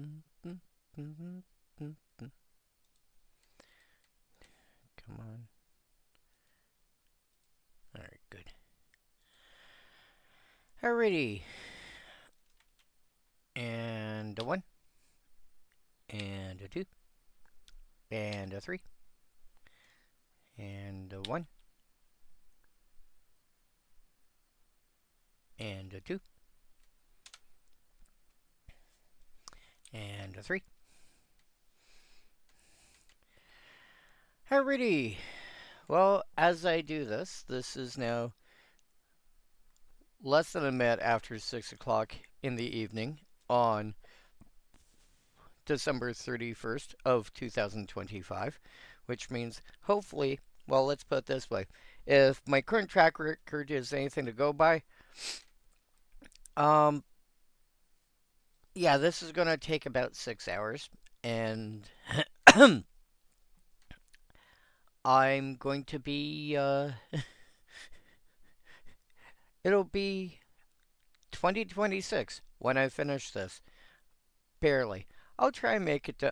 Come on. Alright, good. Alrighty. And a 1. And a 2. And a 3. And a 1. And a 2. And a 3. Alrighty. Well, as I do this, this is now less than a minute after 6 o'clock in the evening on December 31st of 2025, which means hopefully, well, let's put it this way. If my current track record is anything to go by, yeah, this is going to take about 6 hours, and I'm going to be, it'll be 2026 when I finish this. Barely. I'll try and make it to,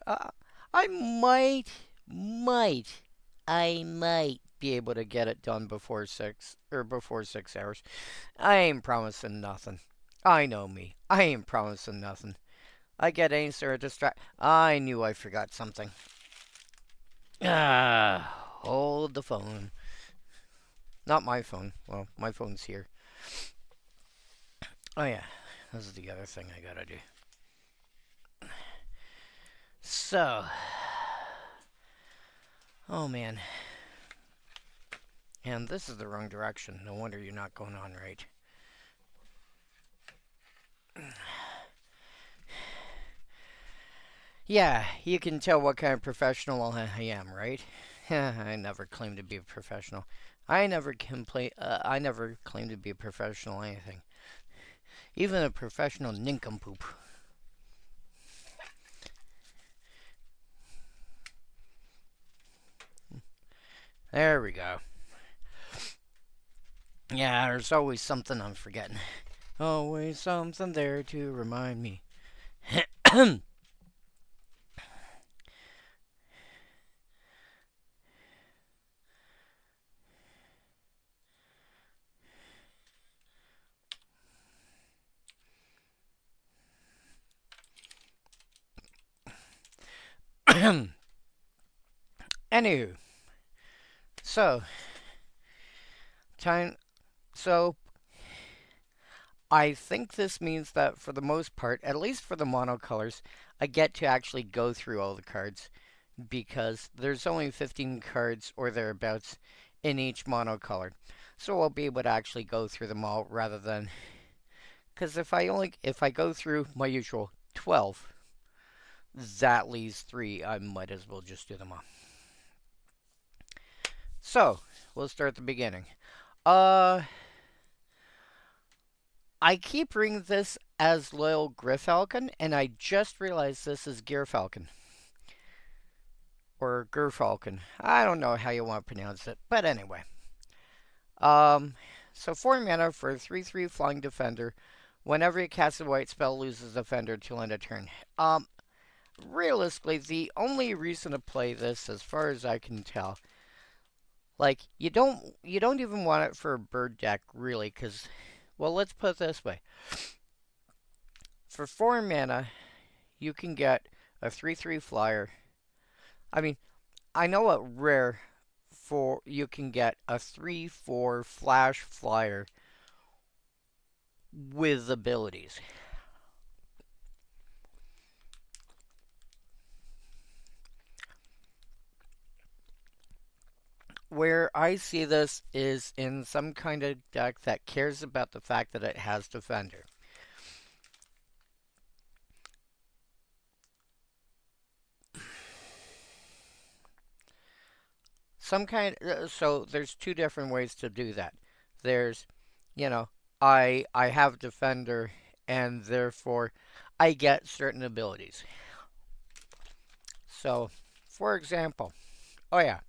I might be able to get it done before 6 hours. I ain't promising nothing. I know me. I ain't promising nothing. I get any sort of distract. I knew I forgot something. Hold the phone. Not my phone. Well, my phone's here. Oh yeah, this is the other thing I gotta do. So, oh man. And this is the wrong direction. No wonder you're not going on right. Yeah, you can tell what kind of professional I am, right? I never claimed to be a professional. I never claimed to be a professional anything. Even a professional nincompoop. There we go. Yeah, there's always something I'm forgetting. Always something there to remind me. Anywho, so I think this means that for the most part, at least for the monocolors, I get to actually go through all the cards because there's only 15 cards or thereabouts in each monocolor. So I'll be able to actually go through them all rather than, because if I go through my usual 12, that leaves 3. I might as well just do them all. So, we'll start at the beginning. I keep reading this as Loyal Gyrfalcon, and I just realized this is Gyrfalcon. Or Gyrfalcon. I don't know how you want to pronounce it, but anyway. So 4 mana for a 3/3 Flying Defender. Whenever you cast a white spell, loses Defender till end of turn. Realistically, the only reason to play this, as far as I can tell, like, you don't even want it for a bird deck, really, because, well, let's put it this way. For 4 mana, you can get a 3/3 flyer. I mean, I know at rare for you can get a 3/4 flash flyer with abilities. Where I see this is in some kind of deck that cares about the fact that it has Defender. So there's 2 different ways to do that. There's, I have Defender, and therefore I get certain abilities. So, for example, oh yeah.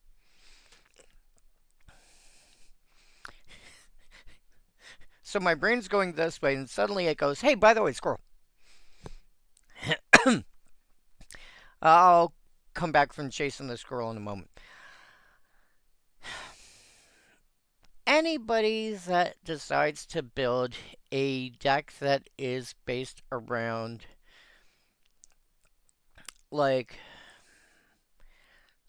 So my brain's going this way, and suddenly it goes, hey, by the way, squirrel. I'll come back from chasing the squirrel in a moment. Anybody that decides to build a deck that is based around, like,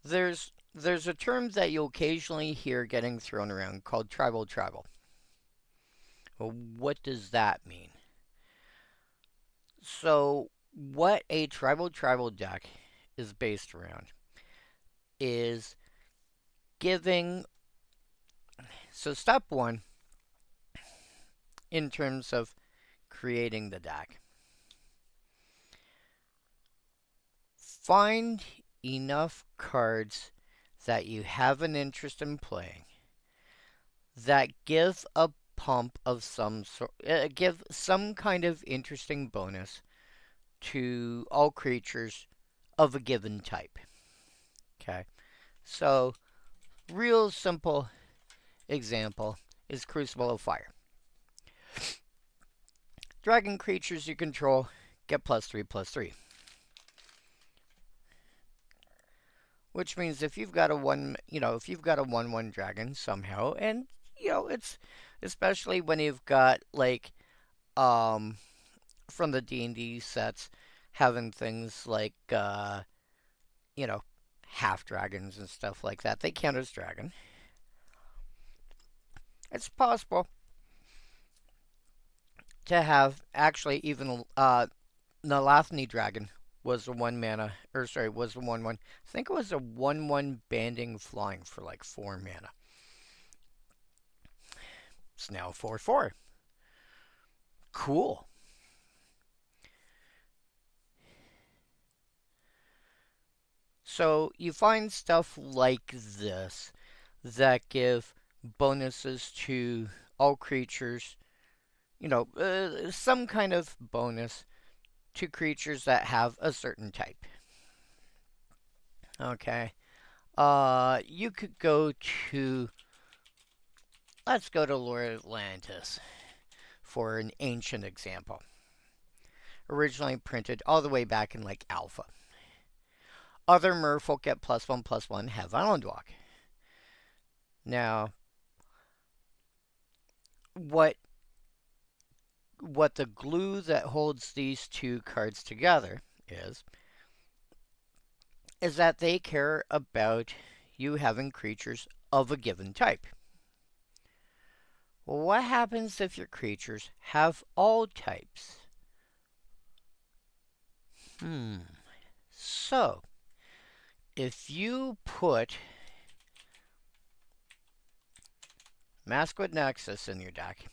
there's a term that you'll occasionally hear getting thrown around called tribal tribal. Well, what does that mean? So, what a tribal deck is based around is giving. So, step one, in terms of creating the deck, find enough cards that you have an interest in playing that give a pump of some sort, give some kind of interesting bonus to all creatures of a given type. Okay, so real simple example is Crucible of Fire. Dragon creatures you control get +3/+3. Which means if you've got a if you've got a 1/1 dragon somehow, and it's especially when you've got like from the D&D sets having things like half dragons and stuff like that. They count as dragon. It's possible to have actually even Nalathni dragon was a 1 mana, or sorry, was a 1/1. I think it was a 1/1 banding flying for like 4 mana. It's now 4/4. Cool. So you find stuff like this that give bonuses to all creatures, some kind of bonus to creatures that have a certain type. Okay. You could go to, let's go to Lord Atlantis for an ancient example. Originally printed all the way back in like Alpha. Other merfolk get +1/+1 have Island Walk. Now, what the glue that holds these two cards together is that they care about you having creatures of a given type. Well, what happens if your creatures have all types? So, if you put Maskwood Nexus in your deck,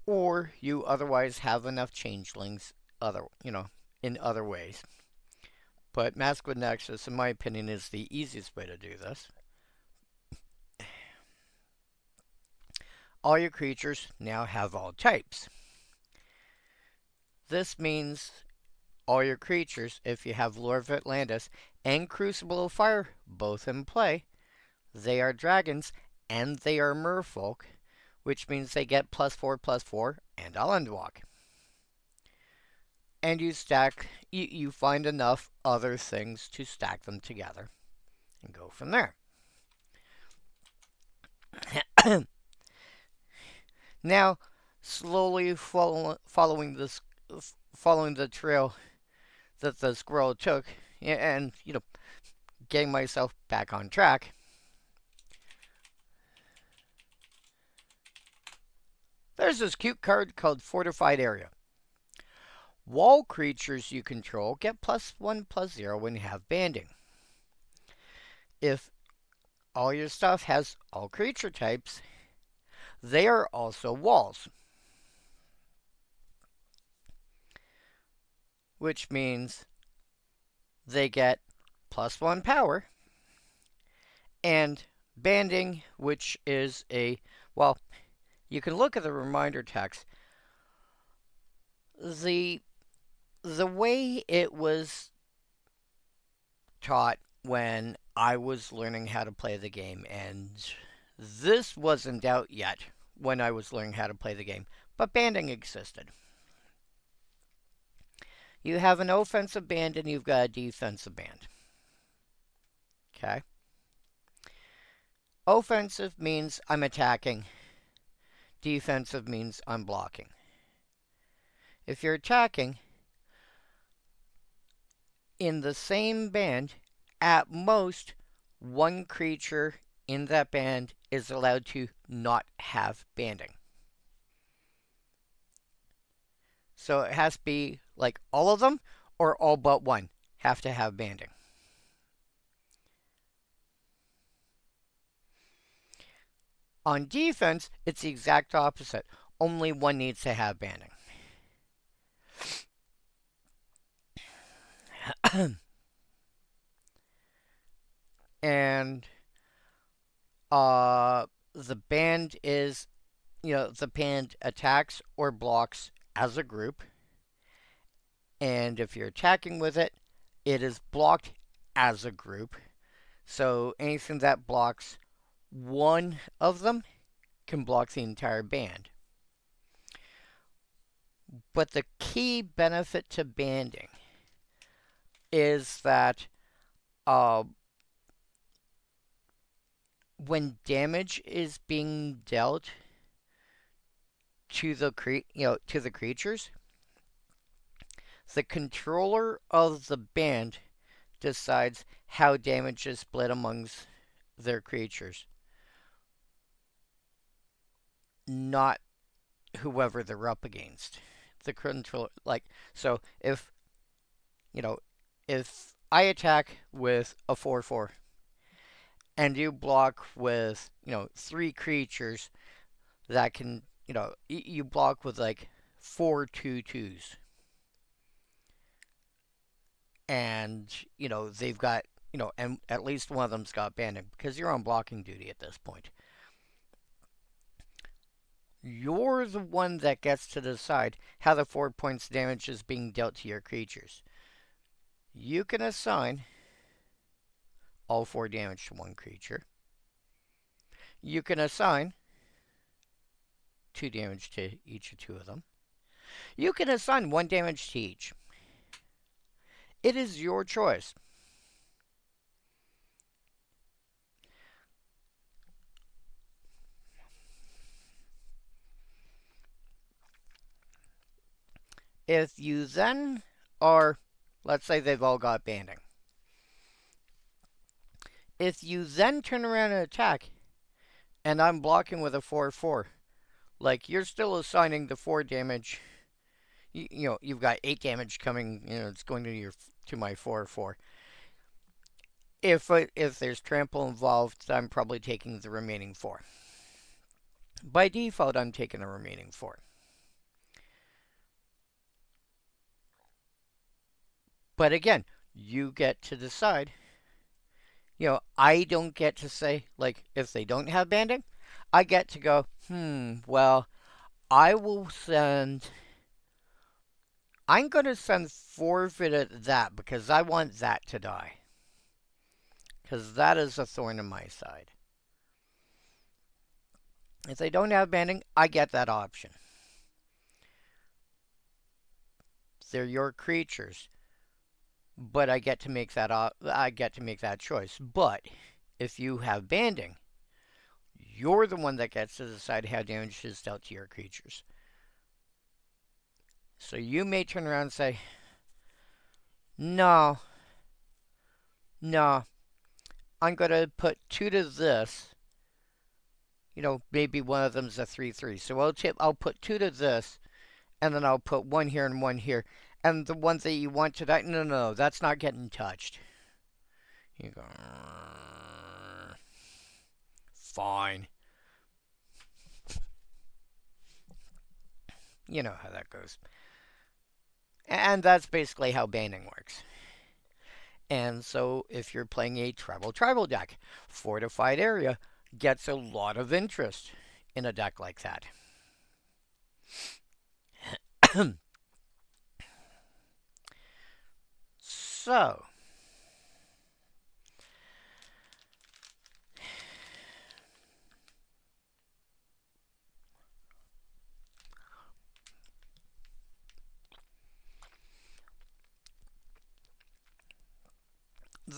or you otherwise have enough changelings in other ways. But Maskwood Nexus, in my opinion, is the easiest way to do this. All your creatures now have all types. This means all your creatures, if you have Lore of Atlantis and Crucible of Fire both in play, they are dragons and they are merfolk, which means they get +4/+4 and Island Walk. And you find enough other things to stack them together and go from there. Now, slowly following the trail that the squirrel took, and getting myself back on track. There's this cute card called Fortified Area. Wall creatures you control get +1/+0 when you have banding. If all your stuff has all creature types, they are also walls. Which means they get +1 power and banding, which is you can look at the reminder text. The way it was taught when I was learning how to play the game, and this wasn't out yet when I was learning how to play the game, but banding existed. You have an offensive band and you've got a defensive band. Okay? Offensive means I'm attacking. Defensive means I'm blocking. If you're attacking, in the same band, at most, one creature in that band is allowed to not have banding. So it has to be like all of them or all but one have to have banding. On defense, it's the exact opposite. Only one needs to have banding. And the band is, the band attacks or blocks as a group. And if you're attacking with it, it is blocked as a group. So anything that blocks one of them can block the entire band. But the key benefit to banding is that when damage is being dealt to the creatures, the controller of the band decides how damage is split amongst their creatures, not whoever they're up against. The controller, so if I attack with a 4/4 and you block with 3 creatures that can you block with like 4 2/2s. And, they've got, and at least one of them's got banding because you're on blocking duty at this point. You're the one that gets to decide how the 4 points damage is being dealt to your creatures. You can assign all 4 damage to one creature. You can assign 2 damage to each of 2 of them. You can assign 1 damage to each. It is your choice. If you then are, let's say they've all got banding. If you then turn around and attack, and I'm blocking with a 4/4, you're still assigning the 4 damage. You've got 8 damage coming. It's going to my 4/4. If there's trample involved, I'm probably taking the remaining 4. By default, I'm taking the remaining 4. But again, you get to decide. I don't get to say, if they don't have banding, I get to go, well, I'm going to send forfeit at that because I want that to die. Because that is a thorn in my side. If they don't have banding, I get that option. They're your creatures. But I get to make that choice. But if you have banding, you're the one that gets to decide how damage is dealt to your creatures. So you may turn around and say, no, I'm going to put 2 to this. Maybe one of them's a 3/3. So I'll put 2 to this, and then I'll put 1 here and 1 here. And the ones that you want to die, no, that's not getting touched. You go, fine. You know how that goes. And that's basically how banding works. And so if you're playing a tribal deck, Fortified Area gets a lot of interest in a deck like that. So,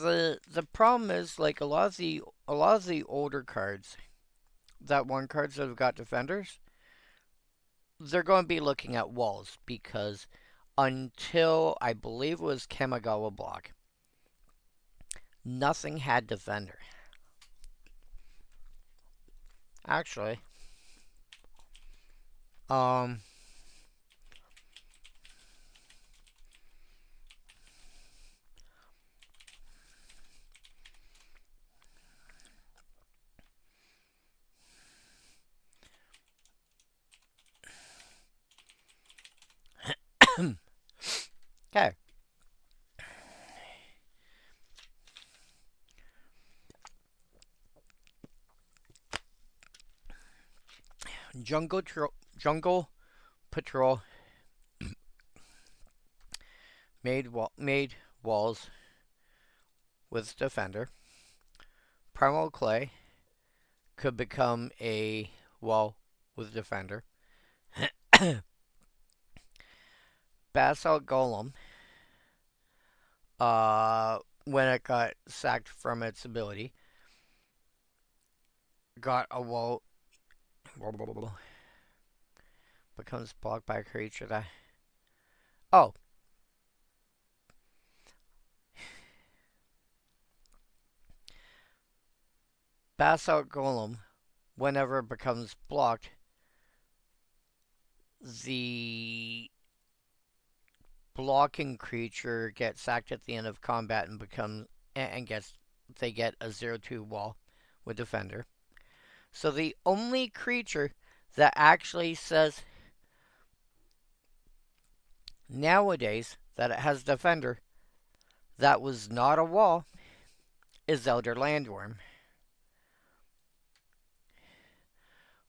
the problem is like a lot of the older cards, that one cards that have got defenders, they're going to be looking at walls because until I believe it was Kamigawa block, nothing had defender. Actually, um, okay. Jungle Patrol made walls with defender. Primal Clay could become a wall with defender. Basalt Golem, when it got sacked from its ability, got a wall. Becomes blocked by a creature that. Oh, Basalt Golem, whenever it becomes blocked, the blocking creature gets sacked at the end of combat and becomes and gets they get a 0/2 wall with defender. So the only creature that actually says nowadays that it has defender that was not a wall is Elder Landworm,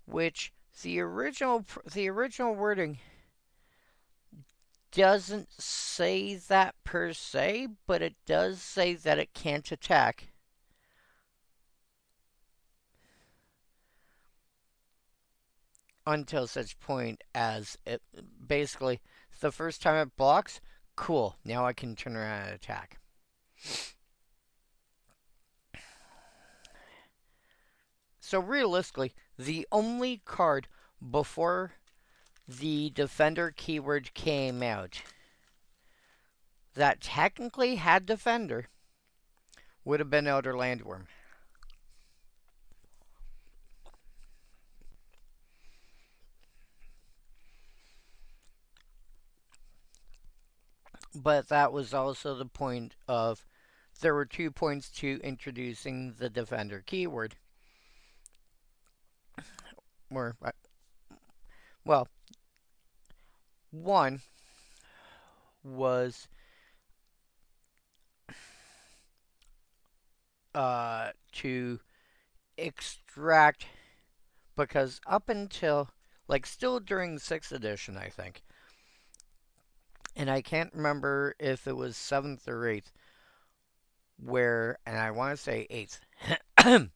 which the original wording doesn't say that per se, but it does say that it can't attack until such point as it basically the first time it blocks, cool, now I can turn around and attack. So realistically, the only card before the defender keyword came out that technically had defender would have been Elder Landworm. But that was also the point of there were 2 points to introducing the defender keyword. Or, well, one was to extract, because up until like still during 6th edition, I think, and I can't remember if it was 7th or 8th, where, and I want to say 8th,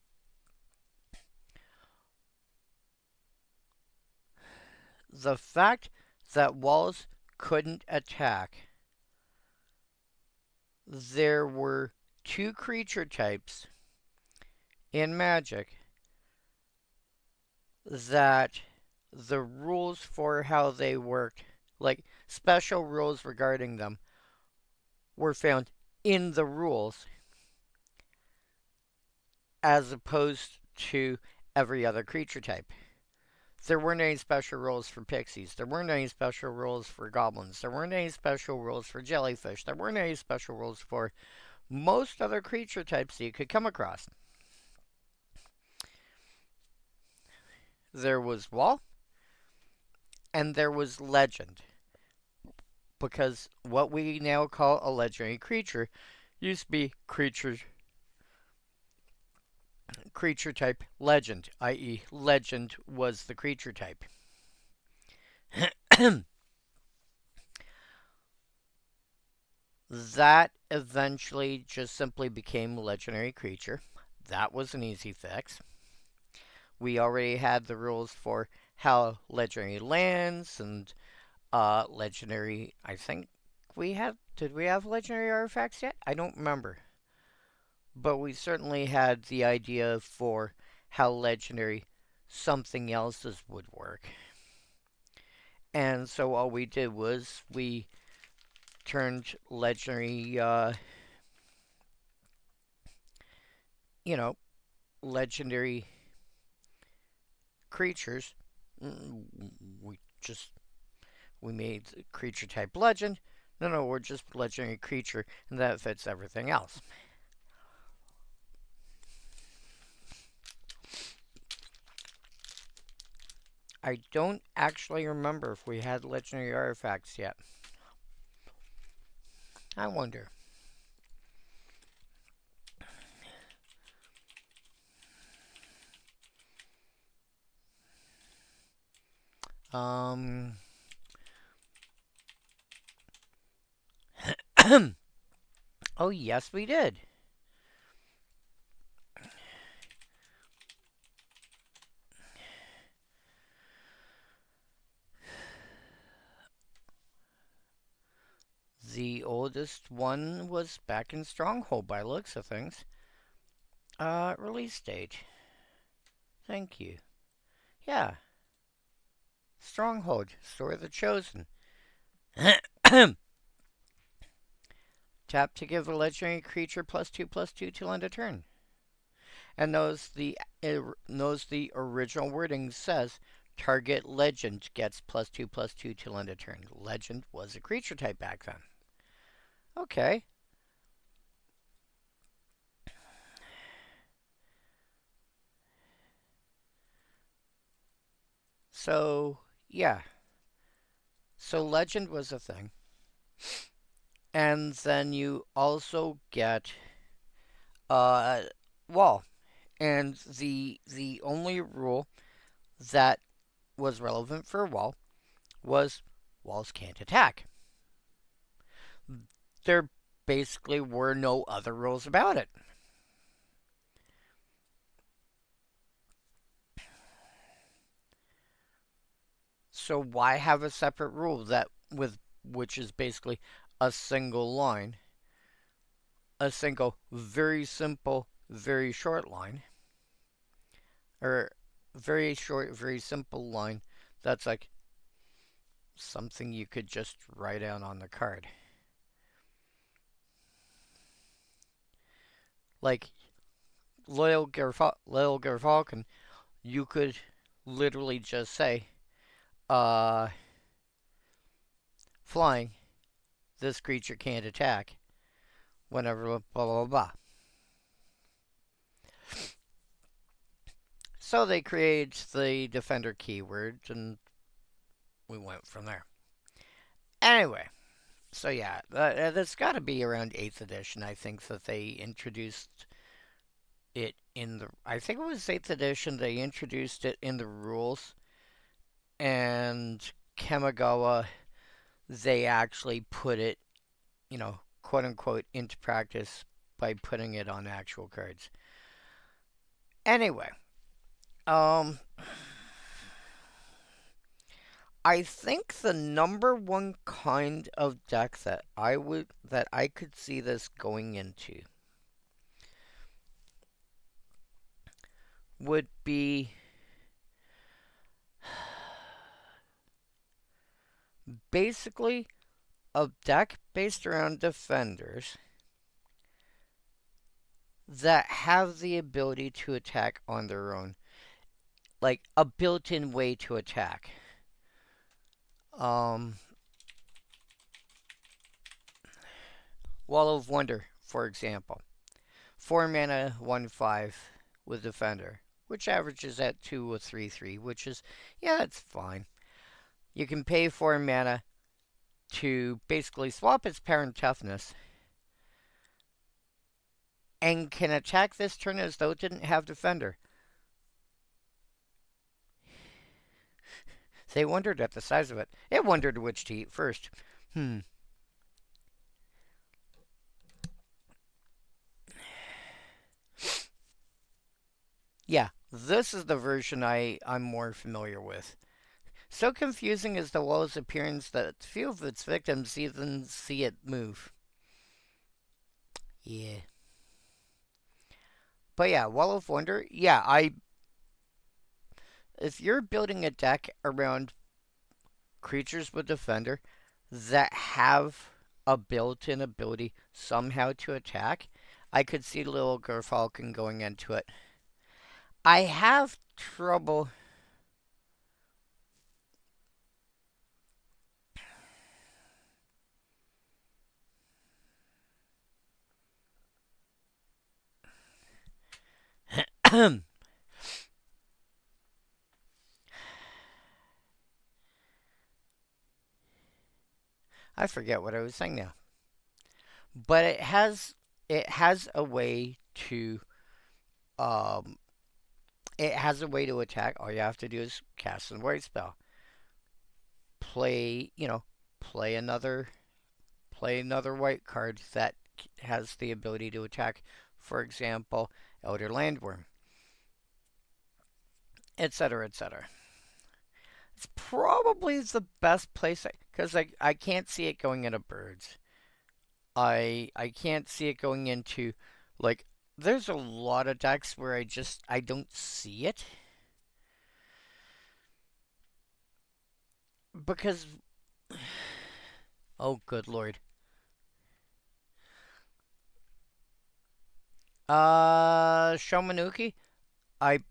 the fact that walls couldn't attack, there were 2 creature types in Magic that the rules for how they worked, like special rules regarding them, were found in the rules as opposed to every other creature type. There weren't any special rules for pixies. There weren't any special rules for goblins. There weren't any special rules for jellyfish. There weren't any special rules for most other creature types that you could come across. There was wall, and there was legend. Because what we now call a legendary creature used to be creature type legend, i.e. legend was the creature type. That eventually just simply became legendary creature. That was an easy fix. We already had the rules for how legendary lands and legendary, I think we had, did we have legendary artifacts yet? I don't remember. but we certainly had the idea for how legendary something else's would work. And so all we did was we turned legendary, you know, legendary creatures. We just we made creature type legend. No, we're just legendary creature, and that fits everything else. I don't actually remember if we had legendary artifacts yet. I wonder. Um. Oh, yes, we did. The oldest one was back in Stronghold by looks of things. Release date. Thank you. Yeah. Stronghold. Story of the Chosen. Tap to give a legendary creature +2/+2 till end of turn. And knows the original wording says target legend gets +2/+2 till end of turn. Legend was a creature type back then. Okay. So, yeah. So legend was a thing. And then you also get wall. And the only rule that was relevant for wall was walls can't attack. There basically were no other rules about it. So why have a separate rule that with which is basically a single line, a single very simple, very short line, or very short, very simple line that's like something you could just write out on the card. Like Loyal Gerfalcon, you could literally just say, flying, this creature can't attack, whenever, blah, blah, blah. So they created the defender keyword, and we went from there. Anyway, so yeah, that's got to be around 8th edition, I think, that they introduced it in the... I think it was 8th edition, they introduced it in the rules, and Kamigawa, they actually put it, quote unquote, into practice by putting it on actual cards. Anyway, I think the number one kind of deck that I could see this going into would be basically a deck based around defenders that have the ability to attack on their own. Like a built-in way to attack. Wall of Wonder, for example. 4 mana, 1/5 with Defender, which averages at 2 or 3/3, which is, yeah, it's fine. You can pay 4 mana to basically swap its power and toughness, and can attack this turn as though it didn't have Defender. They wondered at the size of it. It wondered which to eat first. Yeah, this is the version I'm more familiar with. So confusing is the wall's appearance that few of its victims even see it move. Yeah. But yeah, Wall of Wonder. Yeah, if you're building a deck around creatures with Defender that have a built-in ability somehow to attack, I could see Little Gerfalcon going into it. I have trouble. I forget what I was saying now. But it has a way to um it has a way to attack. All you have to do is cast a white spell. Play, play another play another white card that has the ability to attack. For example, Elder Landworm, etc., etc. It's probably the best place because I can't see it going into birds. I can't see it going into like there's a lot of decks where I don't see it because oh good lord. Shomanuki? I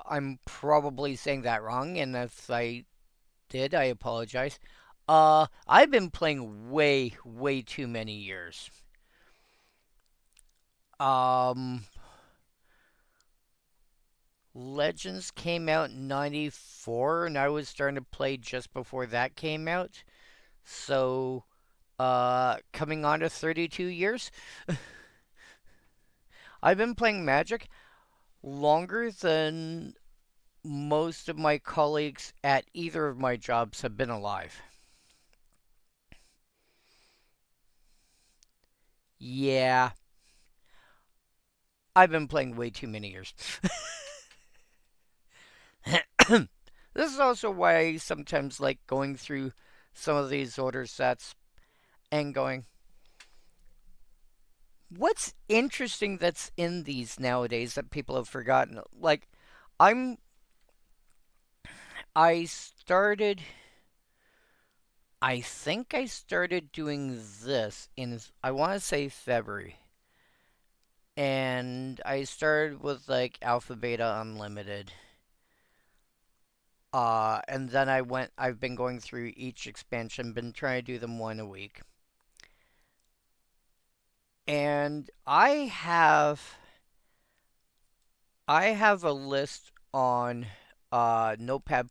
I'm probably saying that wrong, and if I did, I apologize. I've been playing way too many years. Um, Legends came out in 94, and I was starting to play just before that came out. So, coming on to 32 years. I've been playing Magic longer than most of my colleagues at either of my jobs have been alive. Yeah, I've been playing way too many years. This is also why I sometimes like going through some of these order sets and going, what's interesting that's in these nowadays that people have forgotten? Like, I'm, I started, I think I started doing this in, I want to say February. And I started with like Alpha Beta Unlimited. And then I've been going through each expansion, been trying to do them one a week. And I have a list on Notepad++.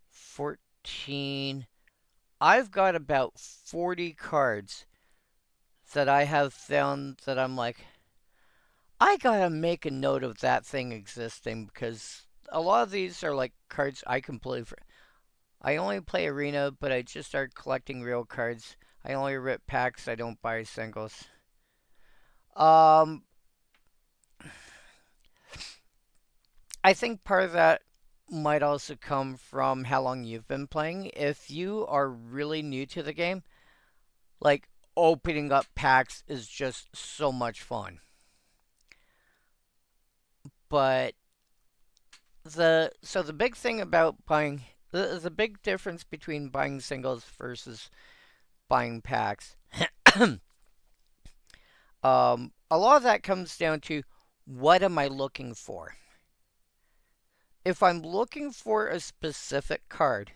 14. I've got about 40 cards that I have found that I'm like, I gotta make a note of that thing existing because a lot of these are like cards I completely. I only play Arena, but I just started collecting real cards. I only rip packs. I don't buy singles. Um, I think part of that might also come from how long you've been playing. If you are really new to the game, like opening up packs is just so much fun. But the big thing about buying the big difference between buying singles versus buying packs, a lot of that comes down to what am I looking for? If I'm looking for a specific card,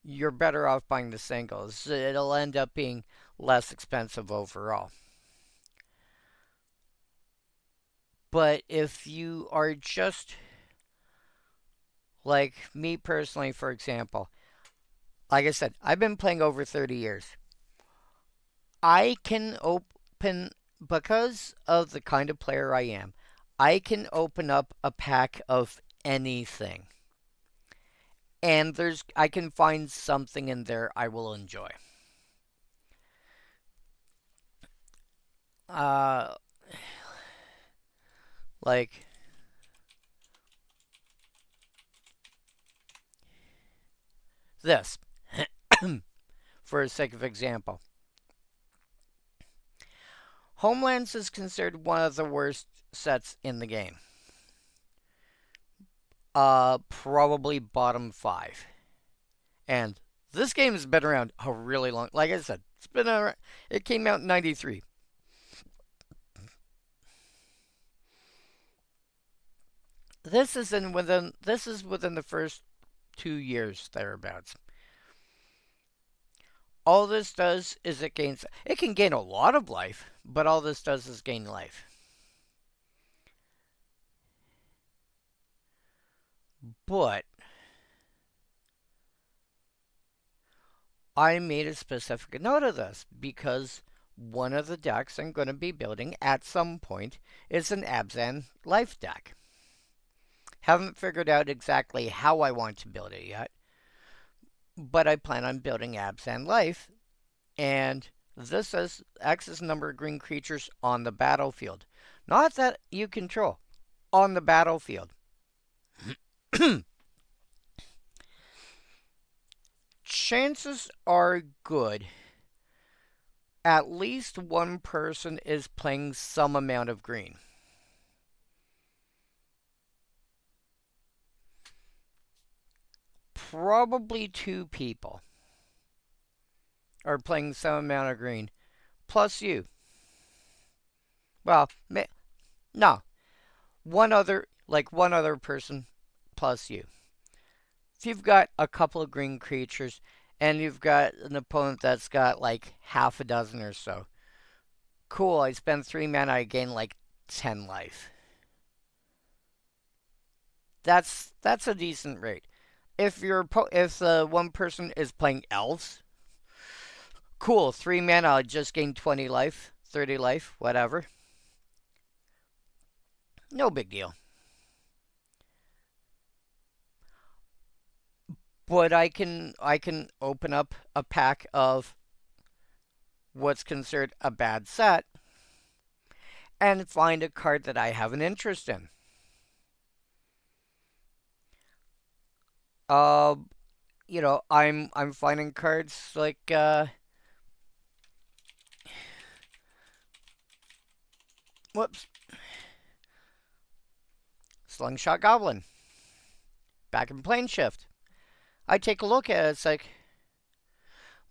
you're better off buying the singles. It'll end up being less expensive overall. But if you are just like me personally, for example, like I said, I've been playing over 30 years. I can open, because of the kind of player I am, I can open up a pack of anything. And I can find something in there I will enjoy. Uh, like this, for the sake of example. Homelands is considered one of the worst sets in the game. Probably bottom 5. And this game has been around a really long. Like I said, it's been around. It came out in '93. This is within the first 2 years thereabouts. All this does is it can gain a lot of life, but all this does is gain life. But I made a specific note of this because one of the decks I'm going to be building at some point is an Abzan life deck. Haven't figured out exactly how I want to build it yet, but I plan on building Abzan life, and this says X is the number of green creatures on the battlefield. Not that you control, on the battlefield. Chances are good at least one person is playing some amount of green. Probably 2 people are playing some amount of green, plus you. Well, no, one other person plus you. If you've got a couple of green creatures and you've got an opponent that's got like half a dozen or so, cool, I spend 3 mana, I gain like 10 life. That's a decent rate. If the one person is playing elves, cool, 3 mana, I just gain 20 life, 30 life, whatever. No big deal. But I can open up a pack of what's considered a bad set and find a card that I have an interest in. I'm finding cards like whoops. Slingshot Goblin. Back in Plane Shift. I take a look at it, it's like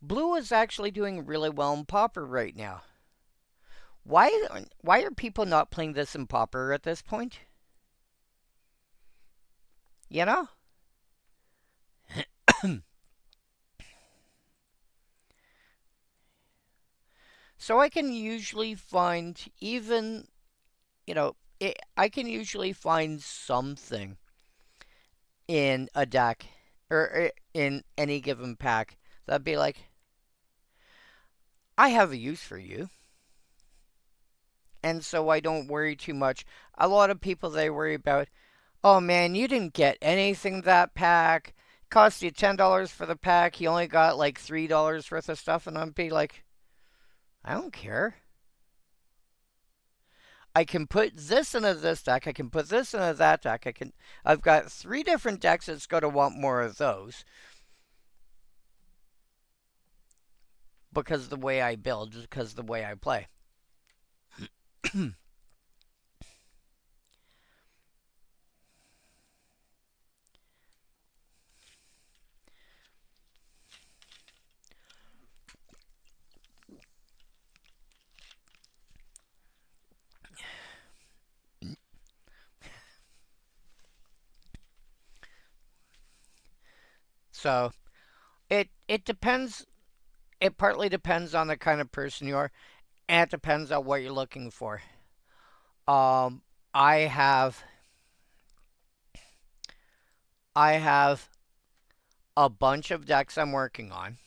blue is actually doing really well in Pauper right now. Why are people not playing this in Pauper at this point? You know? So I can usually find I can usually find something in a deck or in any given pack that'd be like, I have a use for you. And so I don't worry too much. A lot of people, they worry about, oh man, you didn't get anything that pack. It cost you $10 for the pack. You only got like $3 worth of stuff. And I'd be like, I don't care. I can put this into this deck. I can put this into that deck. I've got 3 different decks that's going to want more of those. Because of the way I build, because of the way I play. So, it depends. It partly depends on the kind of person you are, and it depends on what you're looking for. I have a bunch of decks I'm working on.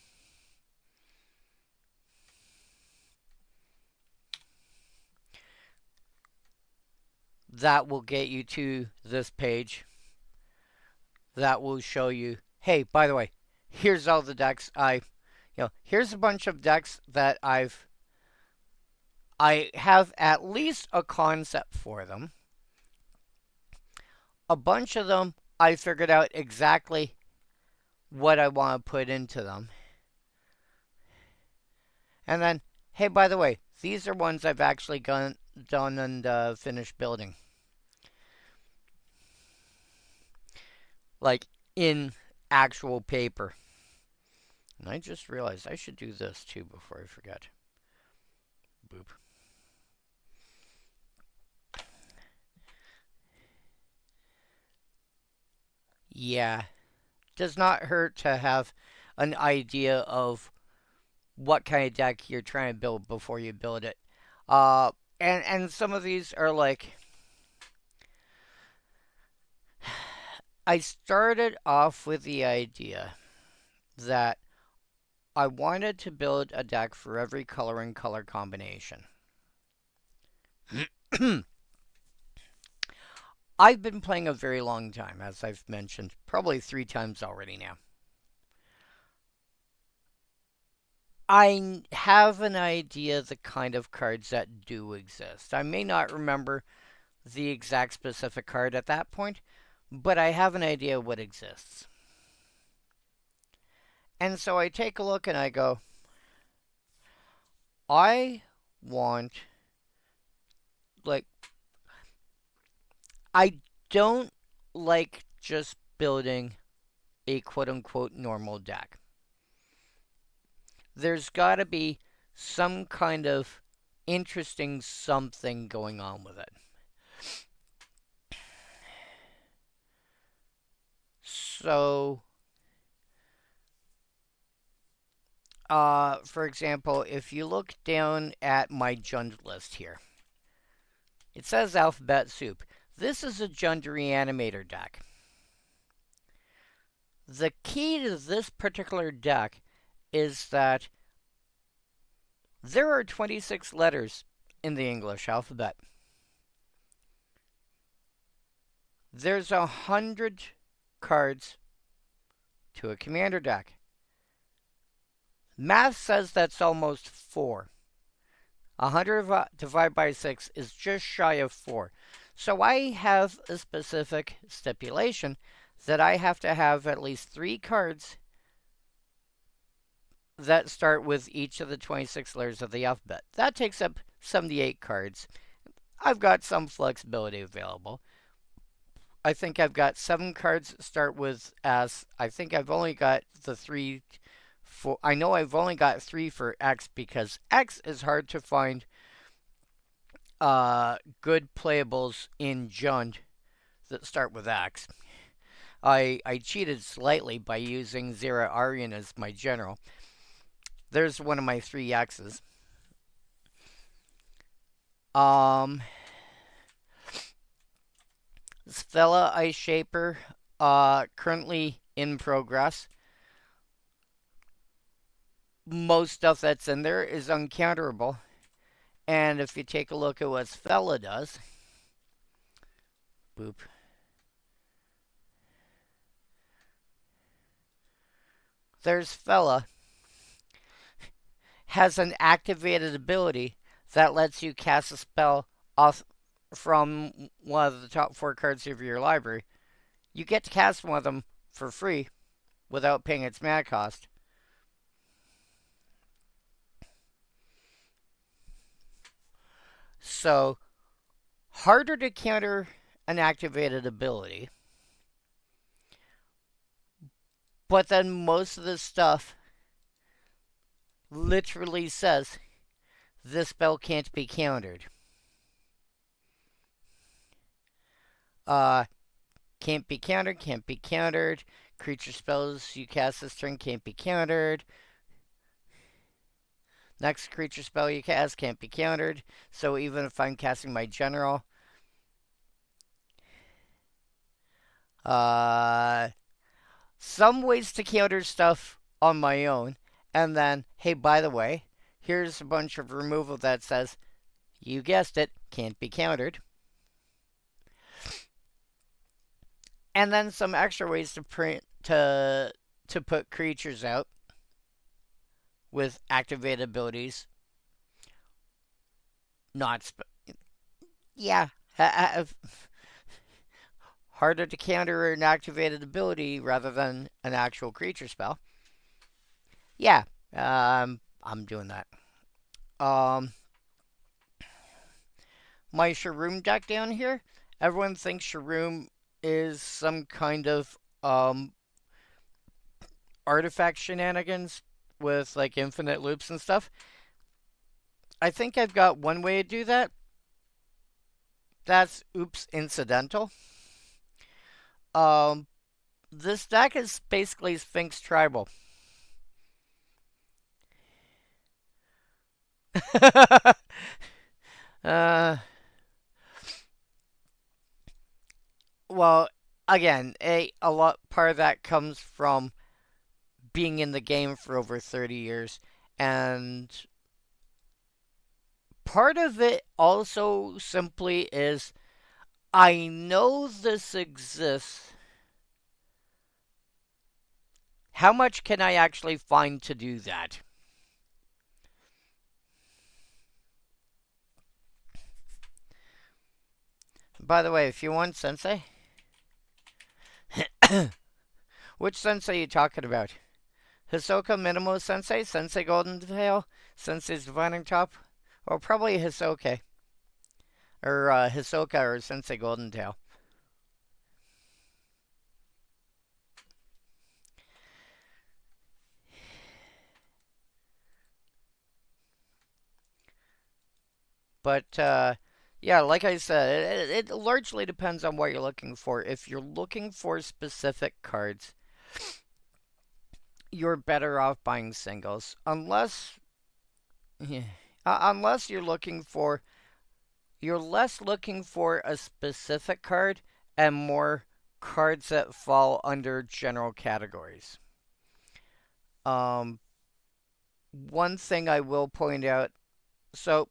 That will get you to this page. That will show you, hey, by the way, here's all the decks here's a bunch of decks that I have at least a concept for them. A bunch of them, I figured out exactly what I want to put into them. And then, hey, by the way, These are ones I've actually done and finished building. Like, in actual paper. And I just realized I should do this too before I forget. Boop. Yeah. Does not hurt to have an idea of what kind of deck you're trying to build before you build it. And some of these are like, I started off with the idea that I wanted to build a deck for every color and color combination. I've been playing a very long time, as I've mentioned, probably 3 times already now. I have an idea the kind of cards that do exist. I may not remember the exact specific card at that point, but I have an idea what exists. And so I take a look and I go, I want, like, I don't like just building a quote-unquote normal deck. There's got to be some kind of interesting something going on with it. So, for example, if you look down at my Jund list here, it says Alphabet Soup. This is a Jund Reanimator deck. The key to this particular deck is that there are 26 letters in the English alphabet. There's 100 cards to a commander deck. Math says that's almost 4. 100 divided by 6 is just shy of 4. So I have a specific stipulation that I have to have at least 3 cards that start with each of the 26 letters of the alphabet. That takes up 78 cards. I've got some flexibility available. I think I've got 7 cards that start with S. I think I've only got the 3 for... I know I've only got 3 for X because X is hard to find good playables in Jund that start with X. I cheated slightly by using Zera Aryan as my general. There's one of my 3 X's. Sphella Ice Shaper, currently in progress. Most stuff that's in there is uncounterable. And if you take a look at what Sphella does, boop. There's Sphella. Has an activated ability that lets you cast a spell off from one of the top 4 cards of your library. You get to cast one of them for free without paying its mana cost. So, harder to counter an activated ability. But then most of the stuff literally says this spell can't be countered. Can't be countered, can't be countered. Creature spells you cast this turn can't be countered. Next creature spell you cast can't be countered. So even if I'm casting my general, some ways to counter stuff on my own. And then, hey, by the way, here's a bunch of removal that says, you guessed it, can't be countered. And then some extra ways to put creatures out with activated abilities. Yeah. Harder to counter an activated ability rather than an actual creature spell. Yeah. I'm doing that. my Shroom deck down here. Everyone thinks Shroom is some kind of artifact shenanigans with like infinite loops and stuff. I think I've got one way to do that. That's oops incidental. Um, this deck is basically Sphinx Tribal. uh, well, again, a lot part of that comes from being in the game for over 30 years, and part of it also simply is I know this exists. How much can I actually find to do that? By the way, if you want Sensei, which Sensei are you talking about? Hisoka Minimo Sensei, Sensei Golden Tail, Sensei's Divining Top, or probably Hisoka, or Hisoka or Sensei Golden Tail. But yeah, like I said, it largely depends on what you're looking for. If you're looking for specific cards, you're better off buying singles, unless you're less looking for a specific card and more cards that fall under general categories. Um, One thing I will point out, so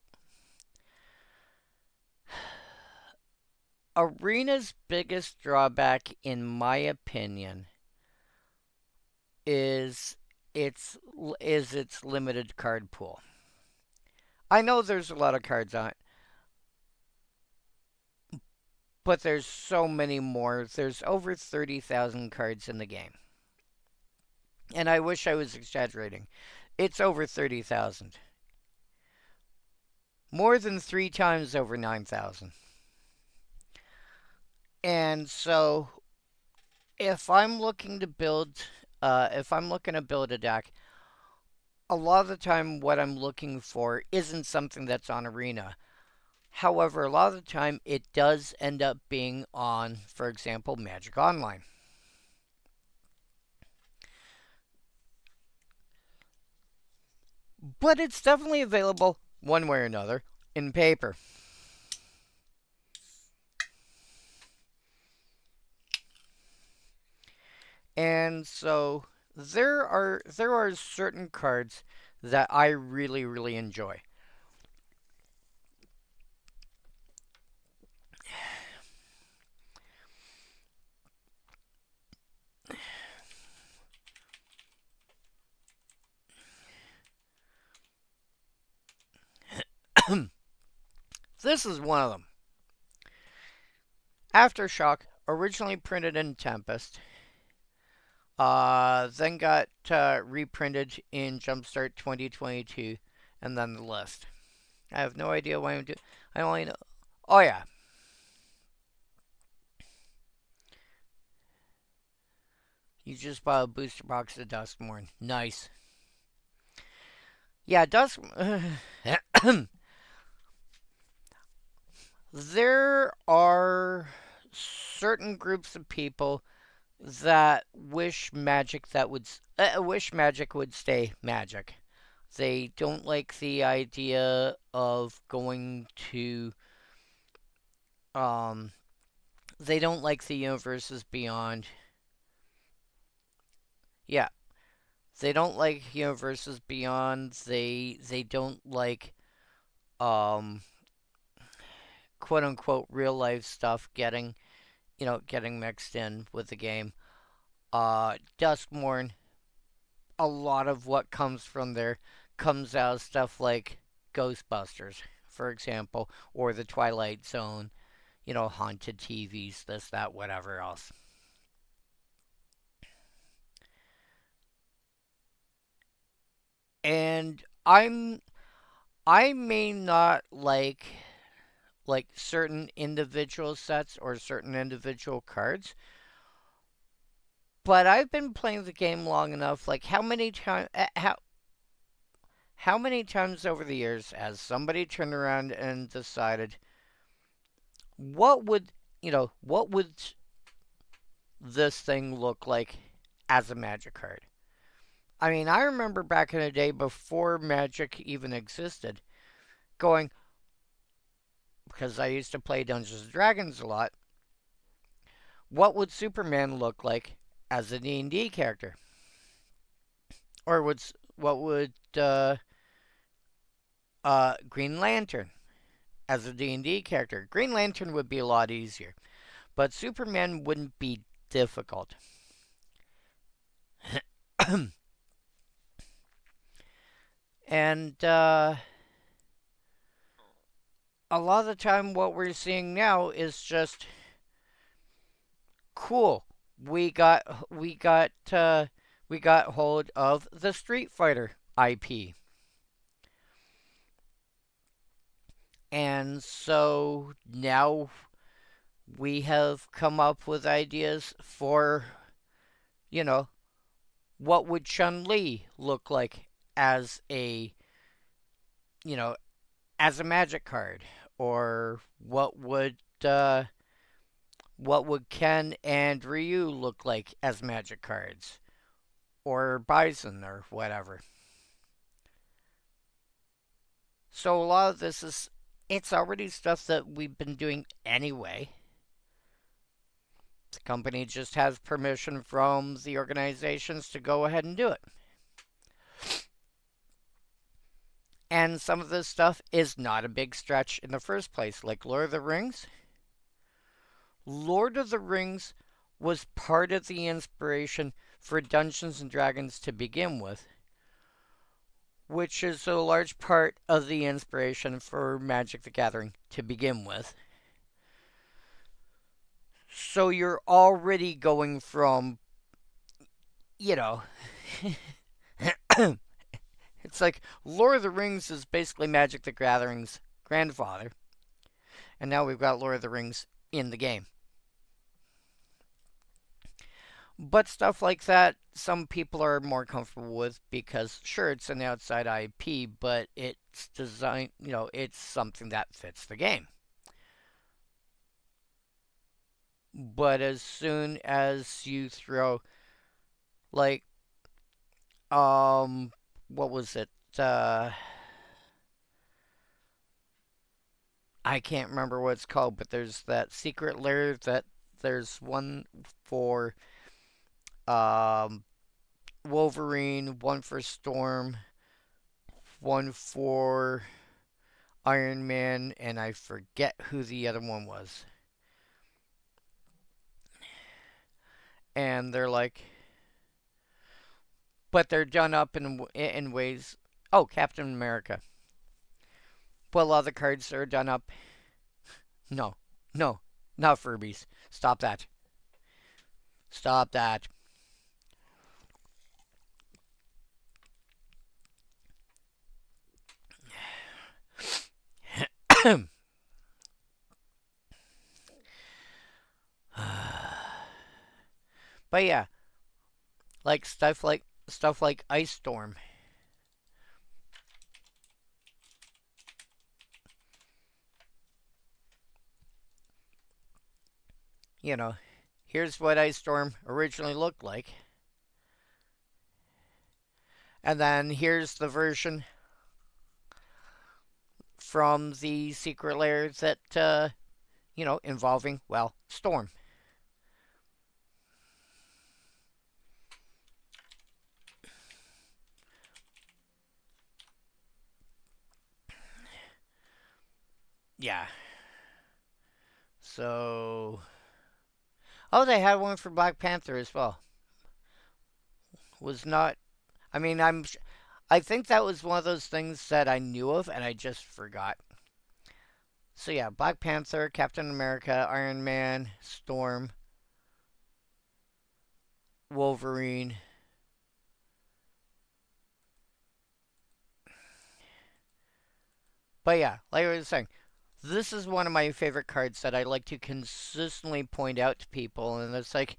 Arena's biggest drawback, in my opinion, is its limited card pool. I know there's a lot of cards on it, but there's so many more. There's over 30,000 cards in the game. And I wish I was exaggerating. It's over 30,000. More than 3 times over 9,000. And so if I'm looking to build a deck, a lot of the time what I'm looking for isn't something that's on Arena. However, a lot of the time it does end up being on, for example, Magic Online. But it's definitely available one way or another in paper. And so there are certain cards that I really, really enjoy. This is one of them. Aftershock, originally printed in Tempest, then got reprinted in Jumpstart 2022, and then the list. I have no idea why I'm doing. I only know. Oh yeah. You just bought a booster box of Duskmourn. Nice. Yeah, Dusk. There are certain groups of people that wish Magic would stay Magic. They don't like the idea of going to they don't like the universes beyond. Yeah, they don't like universes beyond. They don't like um quote unquote real life stuff getting mixed in with the game. Duskmourn, a lot of what comes from there comes out of stuff like Ghostbusters, for example, or the Twilight Zone, haunted TVs, this, that, whatever else. And I may not like like certain individual sets or certain individual cards. But I've been playing the game long enough. Like how many times over the years has somebody turned around and decided what would what would this thing look like as a Magic card? I mean, I remember back in the day before Magic even existed, going because I used to play Dungeons and Dragons a lot. What would Superman look like as a D&D character? Or what would Green Lantern as a D&D character? Green Lantern would be a lot easier, but Superman wouldn't be difficult. And a lot of the time what we're seeing now is just cool. We got hold of the Street Fighter IP. And so now we have come up with ideas for, you know, what would Chun-Li look like as a, you know, as a Magic card, or what would Ken and Ryu look like as Magic cards, or Bison, or whatever. So a lot of this is it's already stuff that we've been doing anyway. The company just has permission from the organizations to go ahead and do it. And some of this stuff is not a big stretch in the first place, like Lord of the Rings. Lord of the Rings was part of the inspiration for Dungeons and Dragons to begin with, which is a large part of the inspiration for Magic the Gathering to begin with. So you're already going from, you know, it's like Lord of the Rings is basically Magic the Gathering's grandfather, and now we've got Lord of the Rings in the game. But stuff like that, some people are more comfortable with because, sure, it's an outside IP, but it's designed, it's something that fits the game. But as soon as you throw, like, what was it? I can't remember what it's called, but there's that secret lair that there's one for um, Wolverine, one for Storm, one for Iron Man, and I forget who the other one was. And they're like, but they're done up in ways. Oh, Captain America. Well, a lot of the cards are done up. No, no, not Furbies. Stop that. Stop that. But yeah, like stuff like Ice Storm. You know, here's what Ice Storm originally looked like. And then here's the version from the secret lair that, involving, well, Storm. Yeah. So. Oh, they had one for Black Panther as well. Was not. I mean, I think that was one of those things that I knew of and I just forgot. So yeah, Black Panther, Captain America, Iron Man, Storm, Wolverine. But yeah, like I was saying, this is one of my favorite cards that I like to consistently point out to people, and it's like,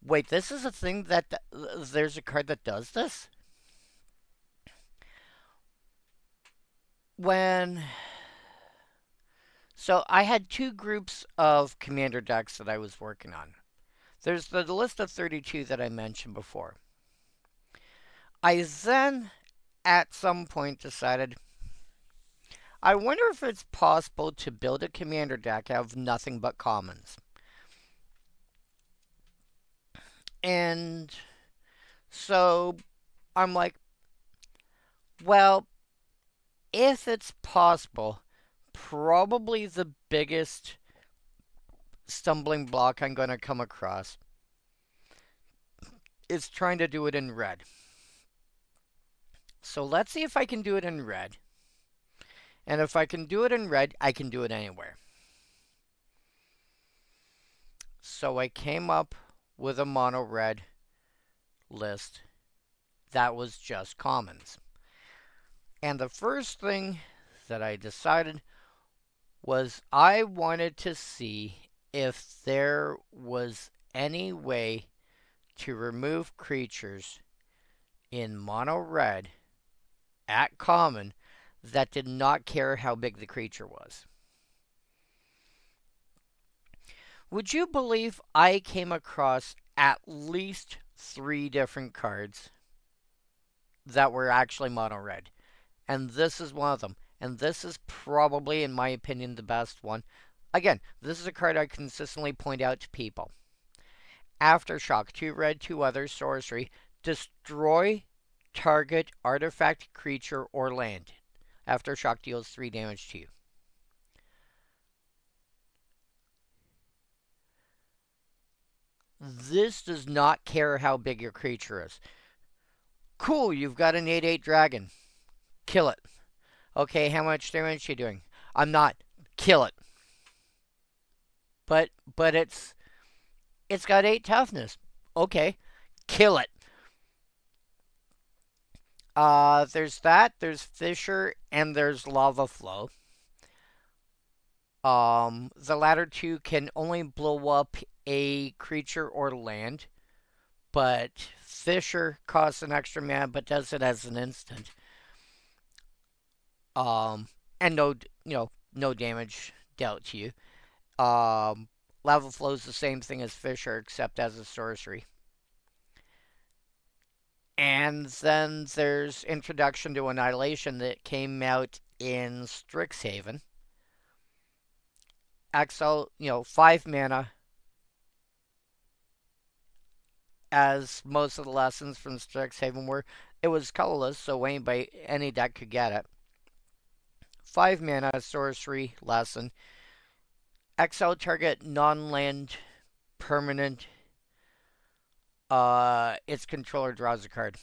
wait, this is a thing that there's a card that does this? When So I had two groups of commander decks that I was working on. There's the list of 32 that I mentioned before. I then, at some point, decided I wonder if it's possible to build a commander deck out of nothing but commons. And so I'm like, well, if it's possible, probably the biggest stumbling block I'm going to come across is trying to do it in red. So let's see if I can do it in red. And if I can do it in red, I can do it anywhere. So I came up with a mono red list that was just commons. And the first thing that I decided was I wanted to see if there was any way to remove creatures in mono red at common that did not care how big the creature was. Would you believe I came across at least 3 different cards that were actually mono red? And this is one of them. And this is probably, in my opinion, the best one. Again, this is a card I consistently point out to people. Aftershock, 2 red, 2 other, sorcery. Destroy target artifact, creature, or land. Aftershock deals 3 damage to you. This does not care how big your creature is. Cool, you've got an 8/8 dragon. Kill it. Okay, how much damage are you doing? I'm not. Kill it. But it's got 8 toughness. Okay, kill it. There's that, there's Fissure, and there's Lava Flow. The latter two can only blow up a creature or land, but Fissure costs an extra mana, but does it as an instant. And no damage dealt to you. Lava Flow is the same thing as Fissure, except as a sorcery. And then there's Introduction to Annihilation that came out in Strixhaven. Exile, 5 mana. As most of the lessons from Strixhaven were, it was colorless, so any deck could get it. 5 mana, sorcery lesson. Exile target non-land permanent. Its controller draws a card.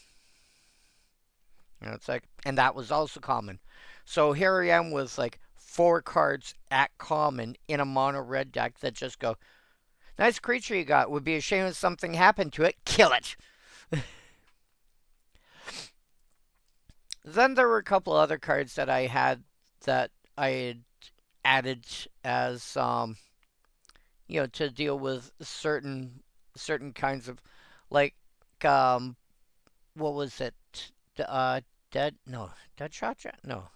And that was also common. So here I am with like 4 cards at common in a mono red deck that just go, nice creature you got. Would be a shame if something happened to it. Kill it. Then there were a couple other cards that I had added as to deal with certain kinds of like what was it? Dead Shot? No.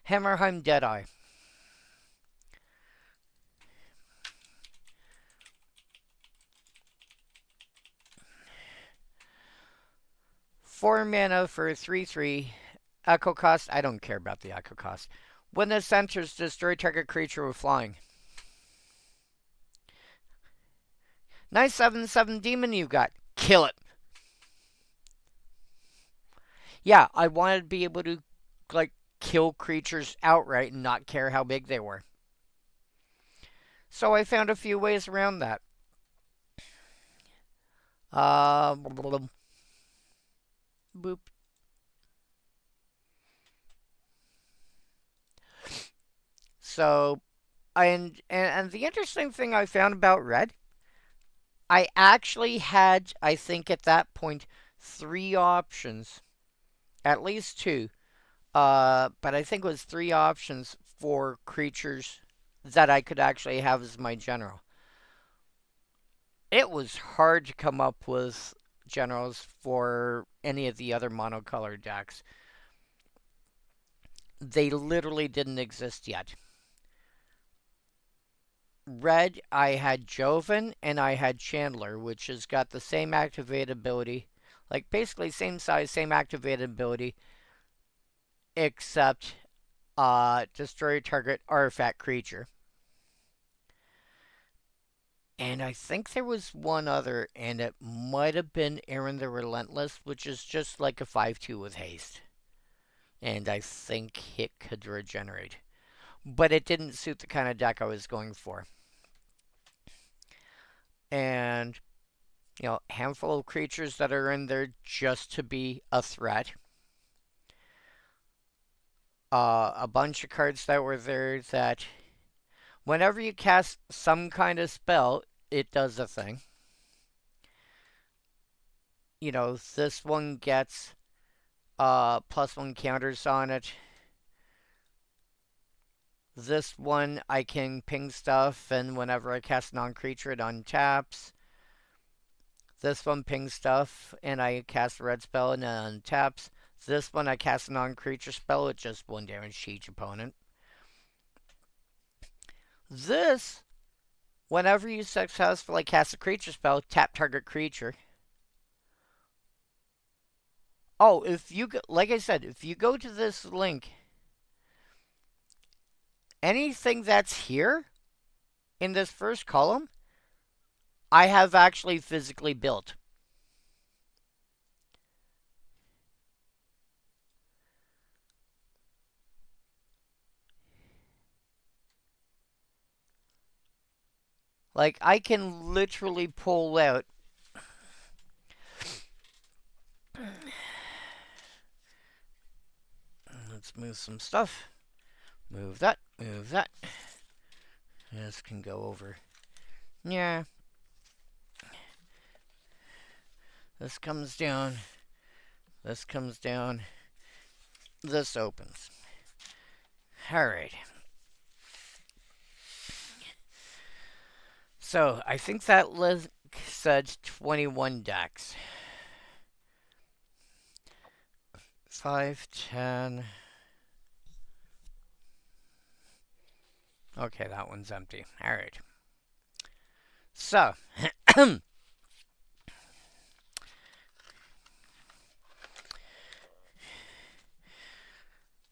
Hammerheim Deadeye. Four mana for 3/3. Echo cost. I don't care about the echo cost. When this enters, destroy target creature with flying. Nice 7/7 demon you got. Kill it. Yeah, I wanted to be able to kill creatures outright and not care how big they were. So I found a few ways around that. Boop. So, and the interesting thing I found about red, I actually had, I think at that point, 3 options, at least 2, But I think it was 3 options for creatures that I could actually have as my general. It was hard to come up with generals for any of the other monocolored decks. They literally didn't exist yet. Red, I had Joven and I had Chandler, which has got the same activated ability, like basically same size, same activated ability, except destroy target artifact creature. And I think there was one other, and it might have been Aaron the Relentless, which is just like a 5/2 with haste. And I think it could regenerate. But it didn't suit the kind of deck I was going for. And, you know, handful of creatures that are in there just to be a threat. A bunch of cards that were there that whenever you cast some kind of spell, it does a thing. You know, this one gets +1 counters on it. This one, I can ping stuff, and whenever I cast non-creature, it untaps. This one pings stuff, and I cast a red spell, and it untaps. This one, I cast a non-creature spell, it just 1 damage to each opponent. This, whenever you successfully cast a creature spell, tap target creature. Oh, if you go, like I said, if you go to this link, anything that's here in this first column, I have actually physically built. Like, I can literally pull out. Let's move some stuff. Move that, move that. This can go over. Yeah. This comes down. This comes down. This opens. Alright. So, I think that list said 21 decks. 5, 10. Okay, that one's empty. Alright. So,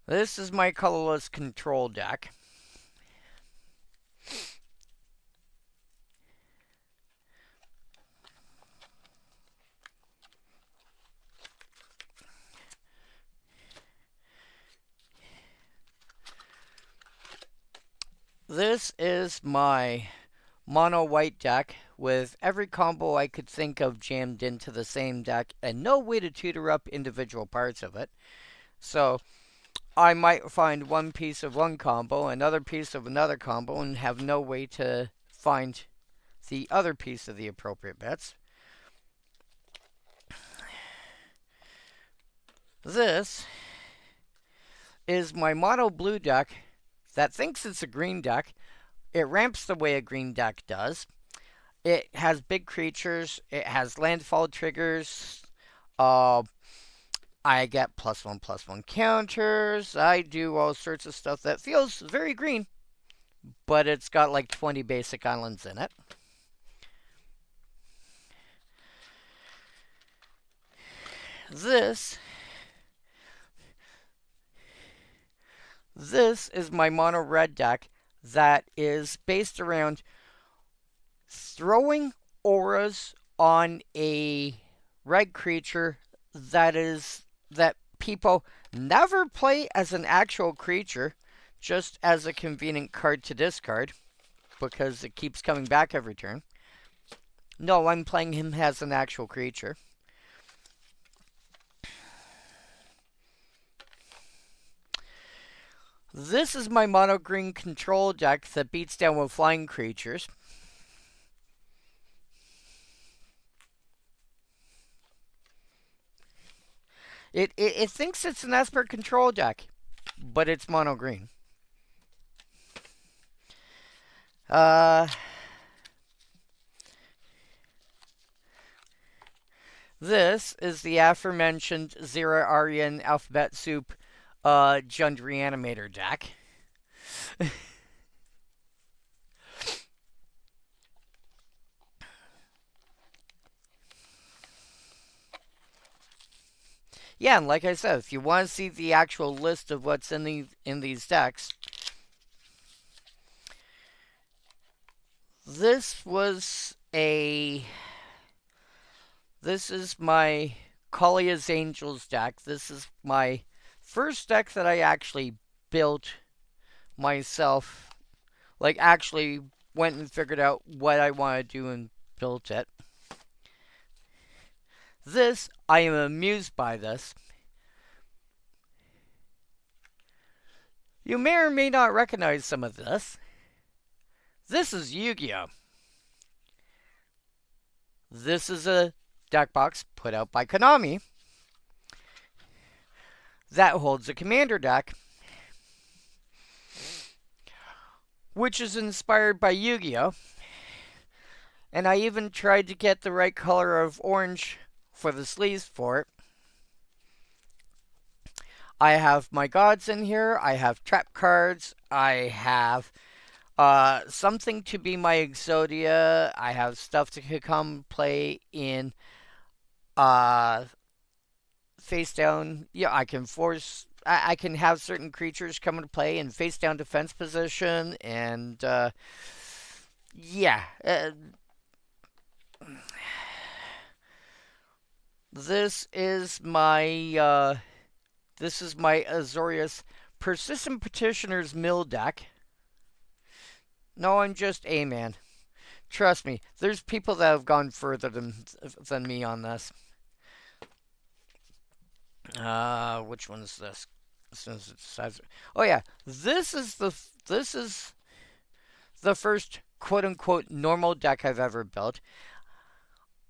this is my colorless control deck. This is my mono white deck with every combo I could think of jammed into the same deck and no way to tutor up individual parts of it. So I might find one piece of one combo, another piece of another combo, and have no way to find the other piece of the appropriate bits. This is my mono blue deck that thinks it's a green deck. It ramps the way a green deck does. It has big creatures. It has landfall triggers. I get +1/+1 counters. I do all sorts of stuff that feels very green, but it's got like 20 basic islands in it. This is my mono red deck that is based around throwing auras on a red creature that people never play as an actual creature, just as a convenient card to discard because it keeps coming back every turn. No, I'm playing him as an actual creature. This is my mono green control deck that beats down with flying creatures. It thinks it's an Esper control deck. but it's mono green. Uh, this is the aforementioned Zera Aryan Alphabet Soup Jund Reanimator deck. Yeah, and like I said, if you want to see the actual list of what's in these decks, this is my Kalia's Angels deck. This is my first deck that I actually built myself. Like, actually went and figured out what I want to do and built it. This, I am amused by this. You may or may not recognize some of this. This is Yu-Gi-Oh! This is a deck box put out by Konami that holds a commander deck, which is inspired by Yu-Gi-Oh! And I even tried to get the right color of orange for the sleeves for it. I have my gods in here. I have trap cards. I have something to be my Exodia. I have stuff to come play in face down. Yeah, I can force. I can have certain creatures come into play in face down defense position, and yeah. This is my Azorius Persistent Petitioner's Mill deck. No, I'm just a man. Trust me, there's people that have gone further than me on this. Which one is this? Oh yeah, this is the first quote unquote normal deck I've ever built.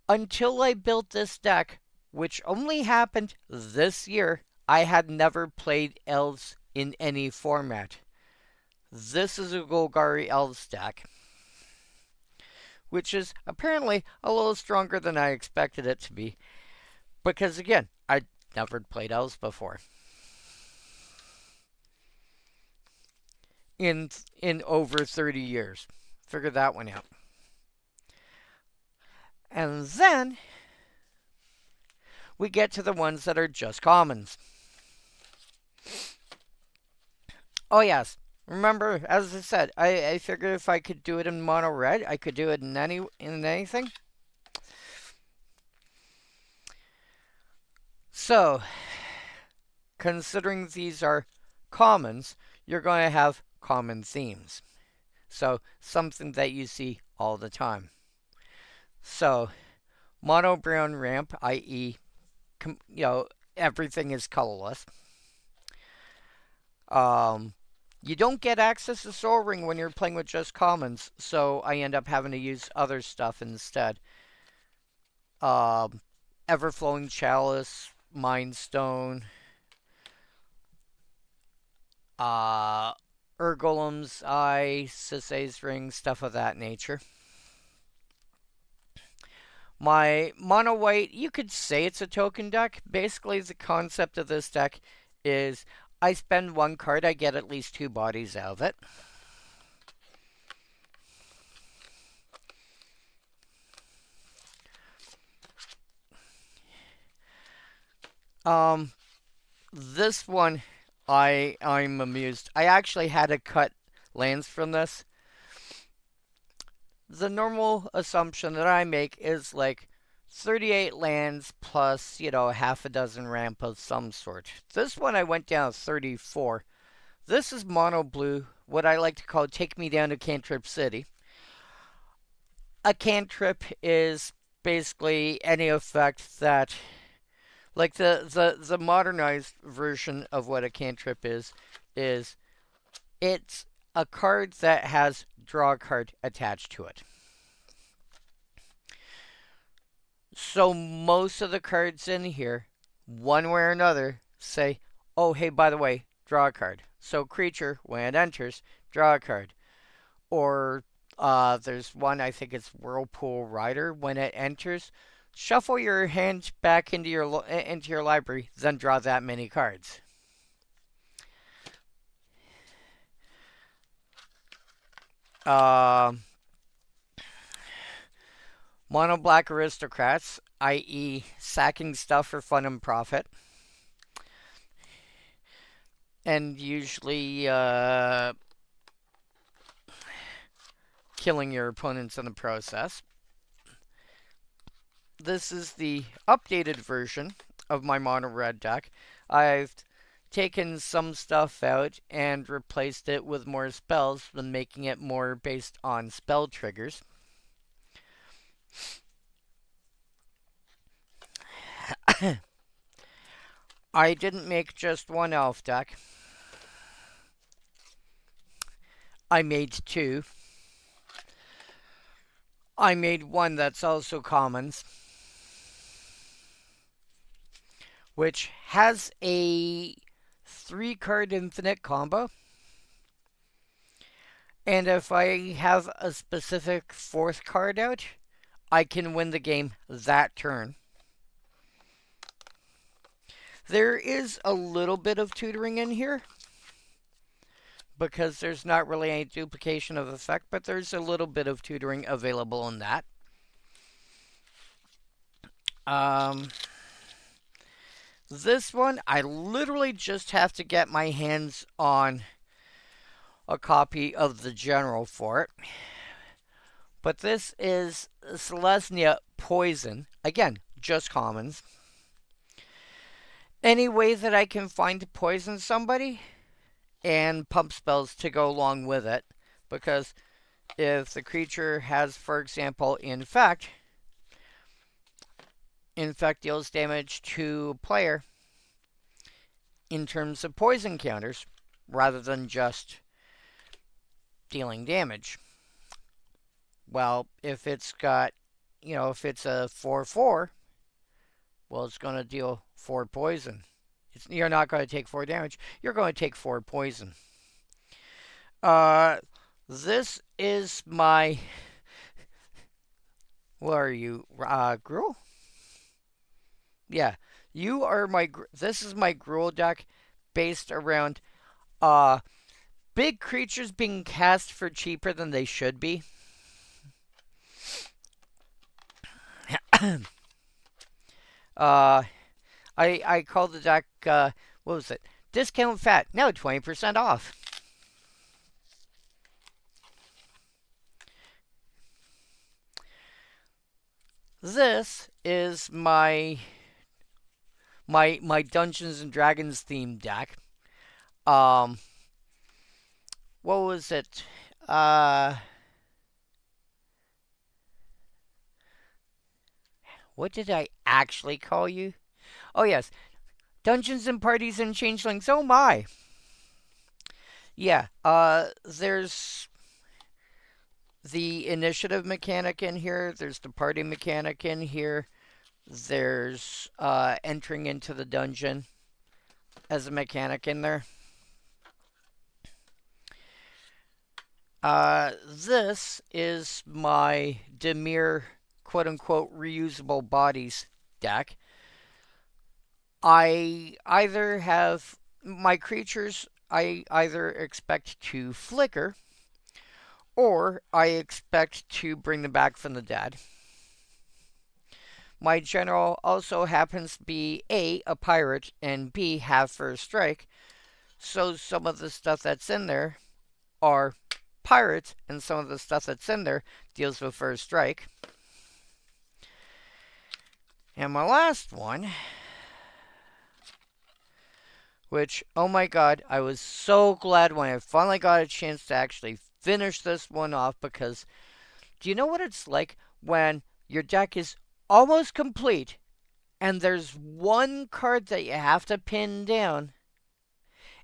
Until I built this deck, which only happened this year, I had never played elves in any format. This is a Golgari Elves deck, which is apparently a little stronger than I expected it to be. Because again, I'd never played elves before. In over 30 years. Figure that one out. And then we get to the ones that are just commons. Oh yes, remember, as I said, I figured if I could do it in mono red, I could do it in anything. So, considering these are commons, you're going to have common themes. So, something that you see all the time. So, mono brown ramp, i.e., everything is colorless. You don't get access to Soul Ring when you're playing with just commons, so I end up having to use other stuff instead. Everflowing Chalice, Mind Stone, Urgolem's Eye, Sisay's Ring, stuff of that nature. My mono white, you could say it's a token deck. Basically, the concept of this deck is I spend one card, I get at least 2 bodies out of it. This one, I'm amused. I actually had to cut lands from this. The normal assumption that I make is like 38 lands plus, half a dozen ramp of some sort. This one I went down to 34. This is mono blue, what I like to call Take Me Down to Cantrip City. A cantrip is basically any effect that, like the modernized version of what a cantrip is it's a card that has draw a card attached to it. So most of the cards in here, one way or another, say, oh, hey, by the way, draw a card. So creature, when it enters, draw a card. Or there's one, I think it's Whirlpool Rider. When it enters, shuffle your hand back into your library, then draw that many cards. Mono black aristocrats, i.e., sacking stuff for fun and profit. And usually killing your opponents in the process. This is the updated version of my mono red deck. I've taken some stuff out and replaced it with more spells, than making it more based on spell triggers. I didn't make just one elf deck. I made two. I made one that's also commons, which has a 3-card infinite combo. And if I have a specific 4th card out, I can win the game that turn. There is a little bit of tutoring in here, because there's not really any duplication of effect, but there's a little bit of tutoring available in that. This one, I literally just have to get my hands on a copy of the general for it. But this is Selesnya Poison. Again, just commons. Any way that I can find to poison somebody, and pump spells to go along with it. Because if the creature has, for example, Infect deals damage to a player in terms of poison counters, rather than just dealing damage. Well, if it's got, if it's a 4/4, well, it's going to deal 4 poison. You're not going to take 4 damage. You're going to take 4 poison. This is my... What are you? Gruul? Yeah. You are my... This is my Gruul deck based around big creatures being cast for cheaper than they should be. I called the deck, what was it? Discount Fat. Now 20% off. This is my Dungeons and Dragons themed deck. What was it? What did I actually call you? Oh, yes. Dungeons and Parties and Changelings. Oh, my. Yeah, there's the initiative mechanic in here. There's the party mechanic in here. There's entering into the dungeon as a mechanic in there. This is my Dimir quote-unquote reusable bodies deck. I either have my creatures, I either expect to flicker, or I expect to bring them back from the dead. My general also happens to be A, a pirate, and B, have first strike. So some of the stuff that's in there are pirates, and some of the stuff that's in there deals with first strike. And my last one, which, oh my god, I was so glad when I finally got a chance to actually finish this one off, because do you know what it's like when your deck is almost complete and there's one card that you have to pin down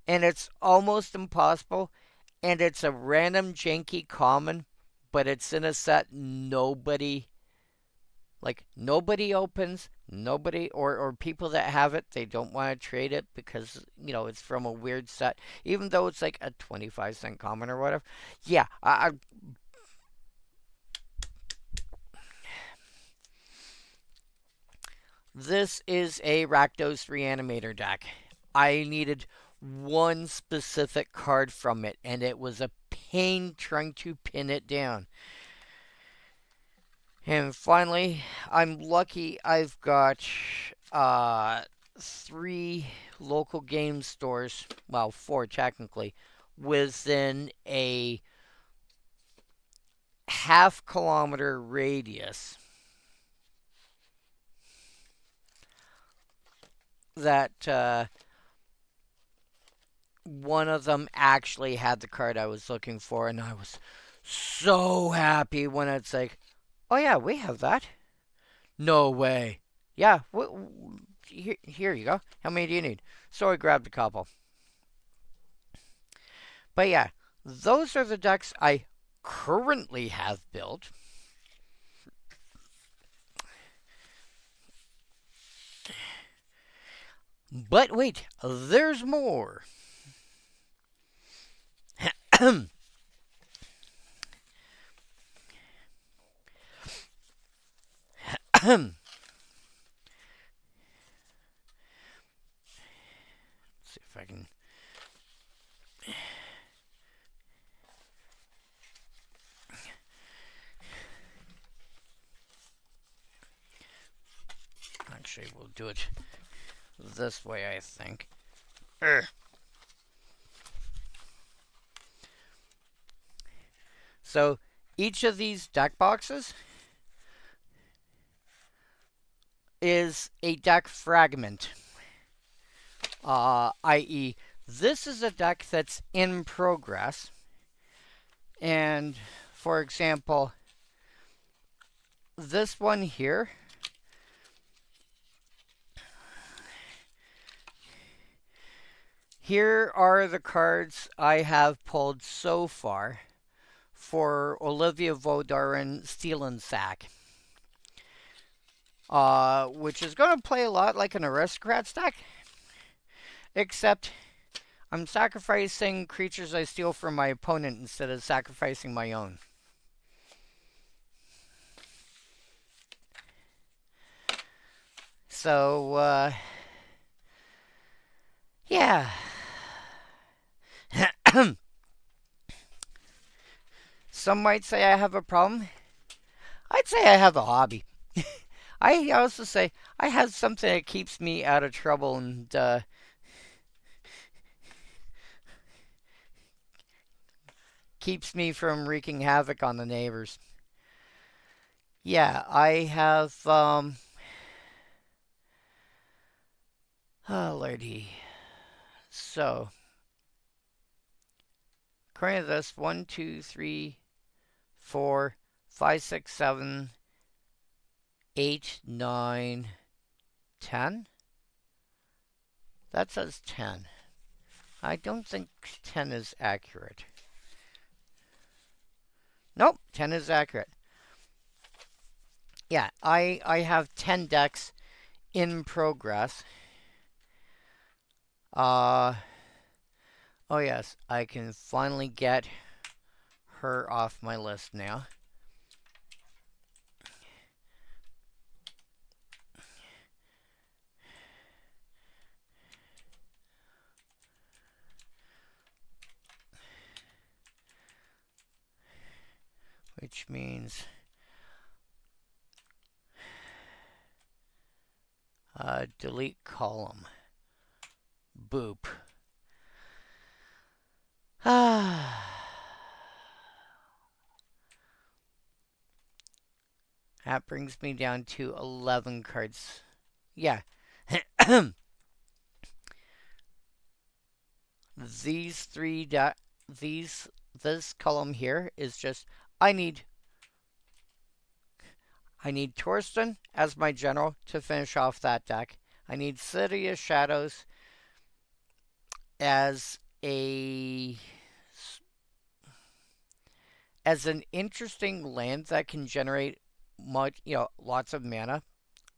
and it's almost impossible, and it's a random janky common, but it's in a set nobody opens, Nobody or people that have it, they don't want to trade it because, it's from a weird set. Even though it's like a 25-cent common or whatever. Yeah, this is a Rakdos Reanimator deck. I needed one specific card from it, and it was a pain trying to pin it down. And finally, I'm lucky I've got 3 local game stores, well, 4 technically, within a half-kilometer radius that one of them actually had the card I was looking for, and I was so happy when it's like, oh yeah, we have that. No way. Yeah, here you go. How many do you need? So I grabbed a couple. But yeah, those are the decks I currently have built. But wait, there's more. See if I can. Actually, we'll do it this way, I think. So, each of these deck boxes is a deck fragment. I.e., this is a deck that's in progress. And, for example, this one here, here are the cards I have pulled so far for Olivia Vodarin Steel and Sack. Which is going to play a lot like an Aristocrats deck. Except I'm sacrificing creatures I steal from my opponent instead of sacrificing my own. So, yeah. Some might say I have a problem. I'd say I have a hobby. I also say I have something that keeps me out of trouble and keeps me from wreaking havoc on the neighbors. Yeah, I have oh lordy. So according to this, 1, 2, 3, 4, 5, 6, 7, 8, 9, 10. That says 10. I don't think 10 is accurate. Nope, 10 is accurate. Yeah, I have 10 decks in progress. Oh yes, I can finally get her off my list now. Which means delete column. Boop. That brings me down to 11 cards. Yeah. These three this column here is just I need Torsten as my general to finish off that deck. I need City of Shadows as an interesting land that can generate lots of mana.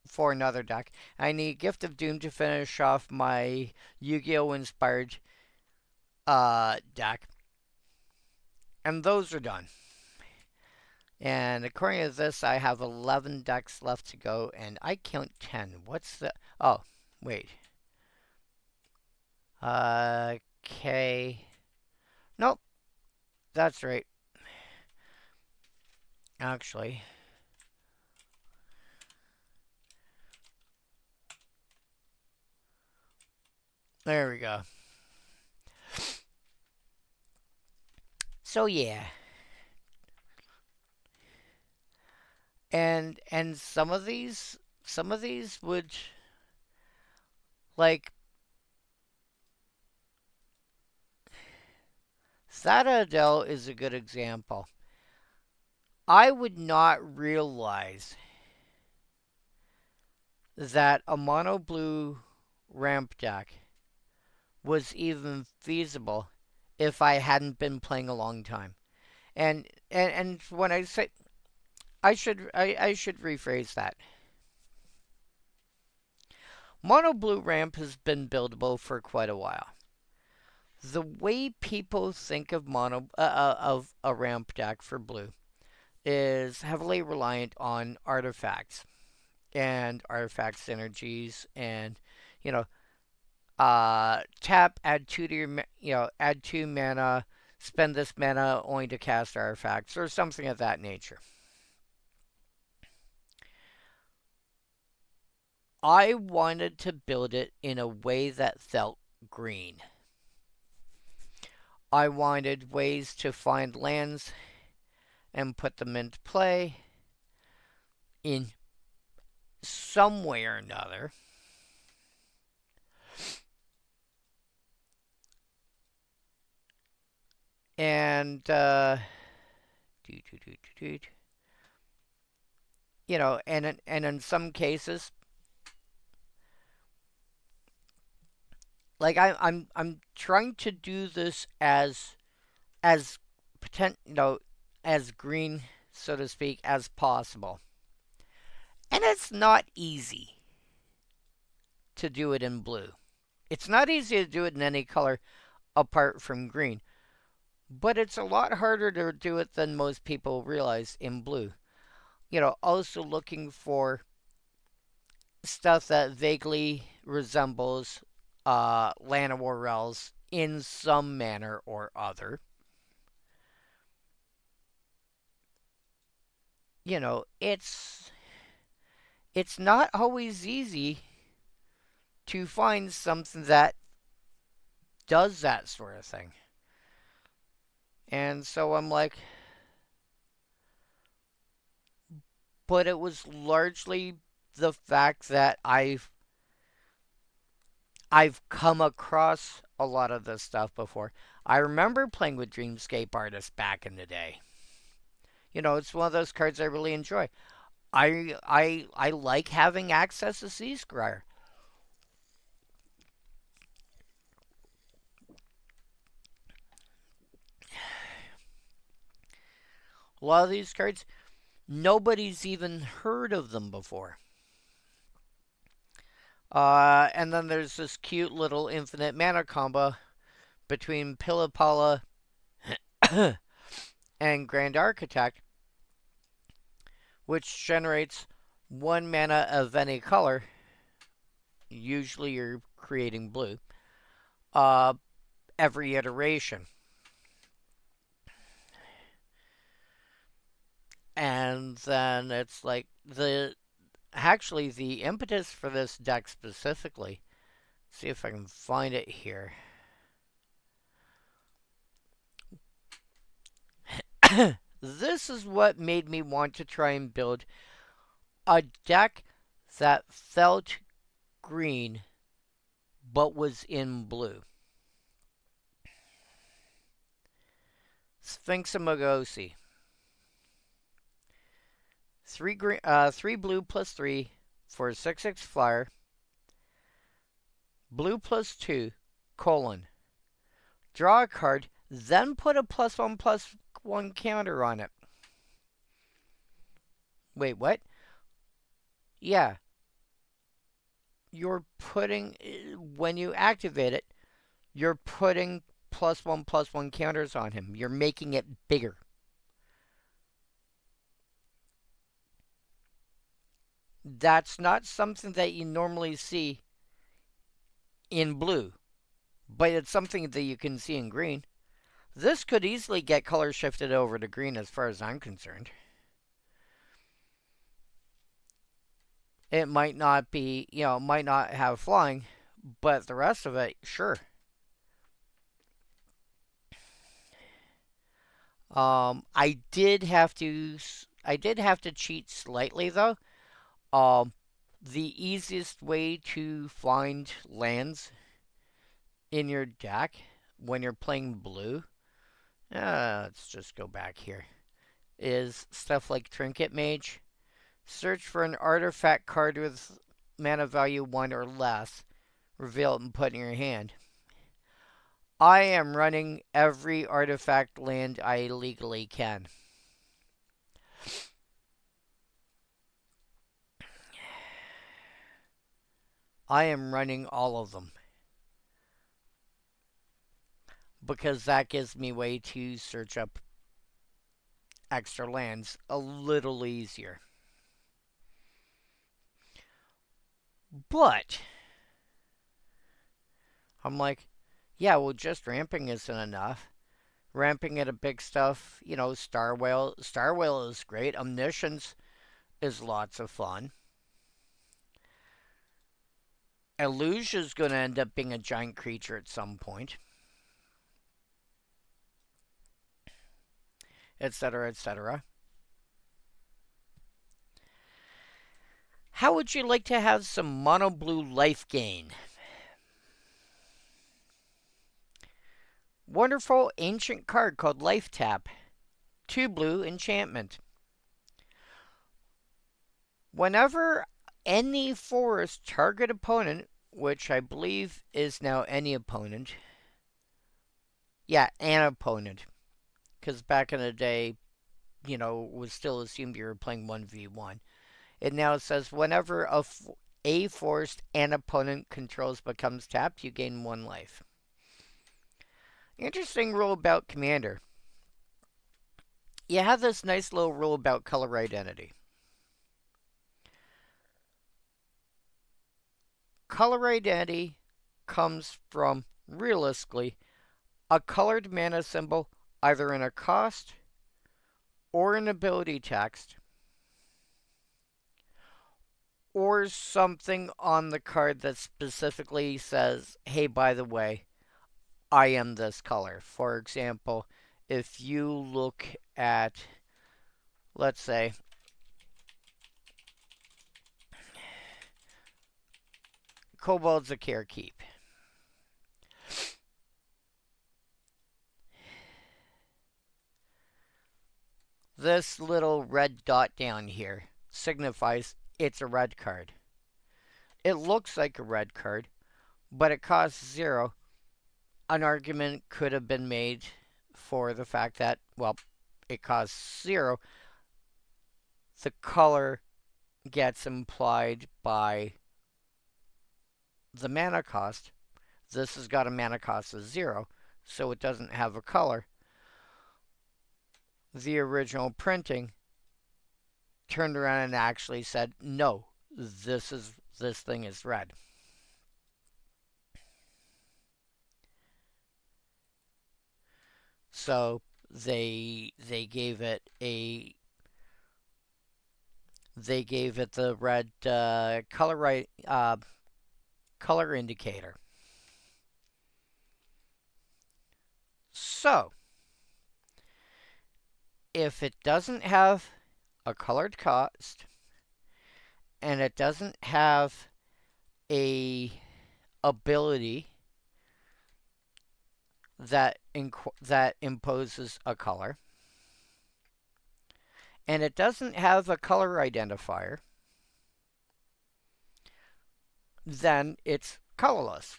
for another deck. I need Gift of Doom to finish off my Yu-Gi-Oh! Inspired deck. And those are done. And according to this, I have 11 decks left to go, and I count 10. What's the... Oh, wait. Okay. Nope. That's right. Actually. There we go. So, yeah. And some of these would, like, Citadel is a good example. I would not realize that a mono blue ramp deck was even feasible if I hadn't been playing a long time. And when I say I should rephrase that. Mono blue ramp has been buildable for quite a while. The way people think of of a ramp deck for blue is heavily reliant on artifacts and artifact synergies, and you know, tap, add two to your, add 2 mana, spend this mana only to cast artifacts or something of that nature. I wanted to build it in a way that felt green. I wanted ways to find lands and put them into play in some way or another. And, and in some cases, like I'm trying to do this as as green, so to speak, as possible. And it's not easy to do it in blue. It's not easy to do it in any color apart from green. But it's a lot harder to do it than most people realize in blue. Also looking for stuff that vaguely resembles Llanowar Realms in some manner or other. It's not always easy to find something that does that sort of thing. And so I'm like, but it was largely the fact that I've come across a lot of this stuff before. I remember playing with Dreamscape Artists back in the day. It's one of those cards I really enjoy. I like having access to Sea Scryer. A lot of these cards, nobody's even heard of them before. And then there's this cute little infinite mana combo between Pillipala and Grand Architect, which generates 1 mana of any color. Usually you're creating blue. Every iteration. And then it's like actually the impetus for this deck specifically. See if I can find it here. This is what made me want to try and build a deck that felt green but was in blue. Sphinx of Mogosi. 3 blue plus 3 for a 6/6 flyer. Blue plus 2, colon. Draw a card, then put a +1/+1 counter on it. Wait, what? Yeah. you're putting, when you activate it, you're putting +1/+1 counters on him. You're making it bigger. That's not something that you normally see in blue, but it's something that you can see in green. This could easily get color shifted over to green as far as I'm concerned. It might not be, might not have flying, but the rest of it, sure. I did have to cheat slightly though. The easiest way to find lands in your deck when you're playing blue, let's just go back here, is stuff like Trinket Mage. Search for an artifact card with mana value 1 or less. Reveal it and put it in your hand. I am running every artifact land I legally can. I am running all of them. Because that gives me way to search up extra lands a little easier. But I'm like, yeah, well, just ramping isn't enough. Ramping at a big stuff, Star Whale. Star Whale is great. Omniscience is lots of fun. Lieges is going to end up being a giant creature at some point. Etc., etc. How would you like to have some mono blue life gain? Wonderful ancient card called Life Tap. 2 blue enchantment. Whenever any forest target opponent, which I believe is now any opponent. Yeah, an opponent. Because back in the day, it was still assumed you were playing 1v1. It now says whenever a forest an opponent controls becomes tapped, you gain 1 life. Interesting rule about Commander. You have this nice little rule about color identity. Color identity comes from, realistically, a colored mana symbol either in a cost or an ability text or something on the card that specifically says, hey, by the way, I am this color. For example, if you look at, let's say, Kobold Zakir Keep. This little red dot down here signifies it's a red card. It looks like a red card, but it costs 0. An argument could have been made for the fact that, well, it costs 0. The color gets implied by the mana cost. This has got a mana cost of 0, so it doesn't have a color. The original printing turned around and actually said, no, this thing is red. So they gave it the red color indicator. So if it doesn't have a colored cost and it doesn't have a ability that imposes a color, and it doesn't have a color identifier, then it's colorless.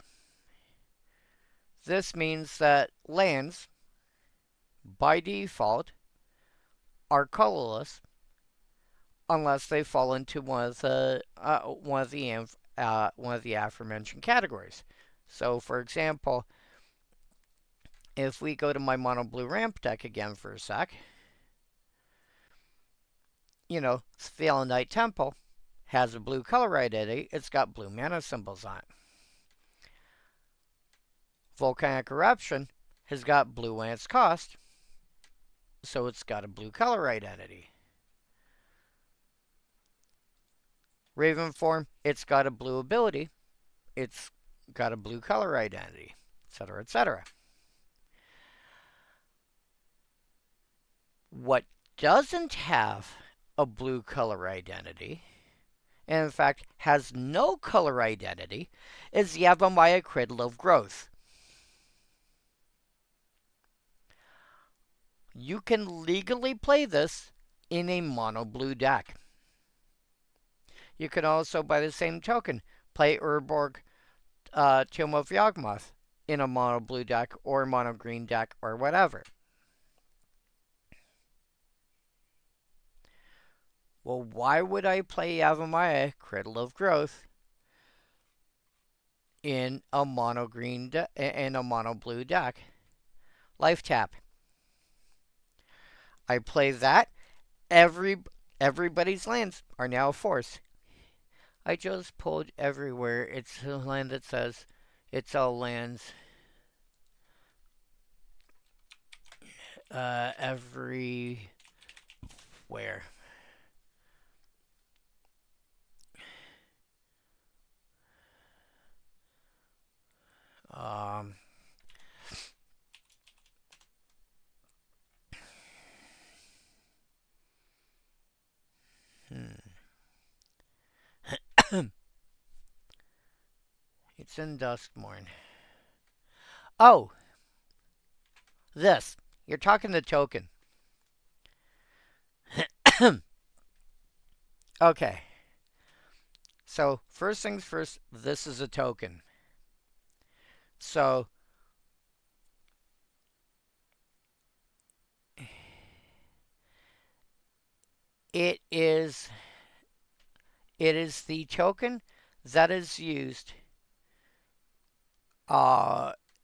This means that lands, by default, are colorless unless they fall into one of the one of the aforementioned categories. So, for example, if we go to my mono blue ramp deck again for a sec, you know, Phalanite Temple has a blue color identity. It's got blue mana symbols on it. Volcanic Eruption has got blue Lance cost, so it's got a blue color identity. Raven Form, it's got a blue ability. It's got a blue color identity, etc., etc. What doesn't have a blue color identity, and in fact has no color identity, is Yavimaya Cradle of Growth. You can legally play this in a mono blue deck. You can also, by the same token, play Urborg Tomb of Yawgmoth in a mono blue deck or mono green deck or whatever. Well, why would I play Yavimaya Cradle of Growth in a mono blue deck? Life tap. I play that. Everybody's lands are now a force. I just pulled everywhere. It's a land that says it's all lands. Everywhere. It's in Duskmourn. Oh! This. You're talking the token. Okay. So, first things first, this is a token. So, it is the token that is used,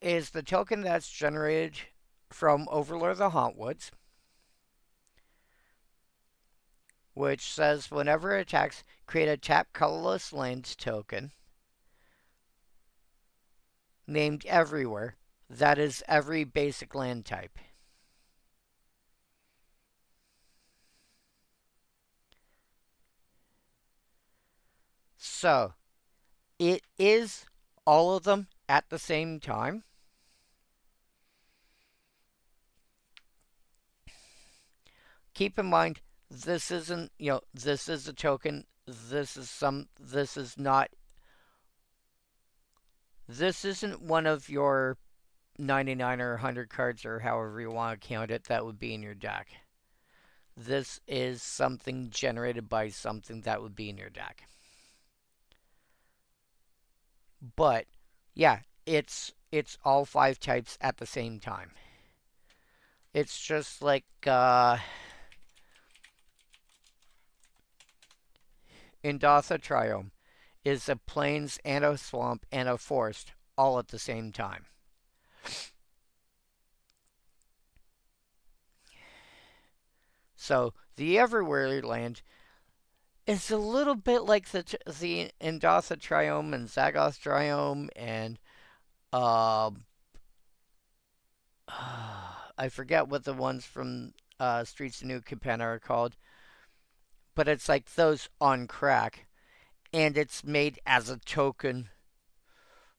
is the token that's generated from Overlord of the Hauntwoods, which says whenever it attacks, create a tap colorless land token named Everywhere. That is every basic land type. So, it is all of them at the same time. Keep in mind, this isn't, this is a token. This isn't one of your 99 or 100 cards or however you want to count it that would be in your deck. This is something generated by something that would be in your deck. But, yeah, it's all 5 types at the same time. It's just like, Indatha Triome is a plains and a swamp and a forest all at the same time. So, the Everywhere land is a little bit like the Indatha Triome and Zagoth Triome and I forget what the ones from Streets of New Capenna are called, but it's like those on crack, and it's made as a token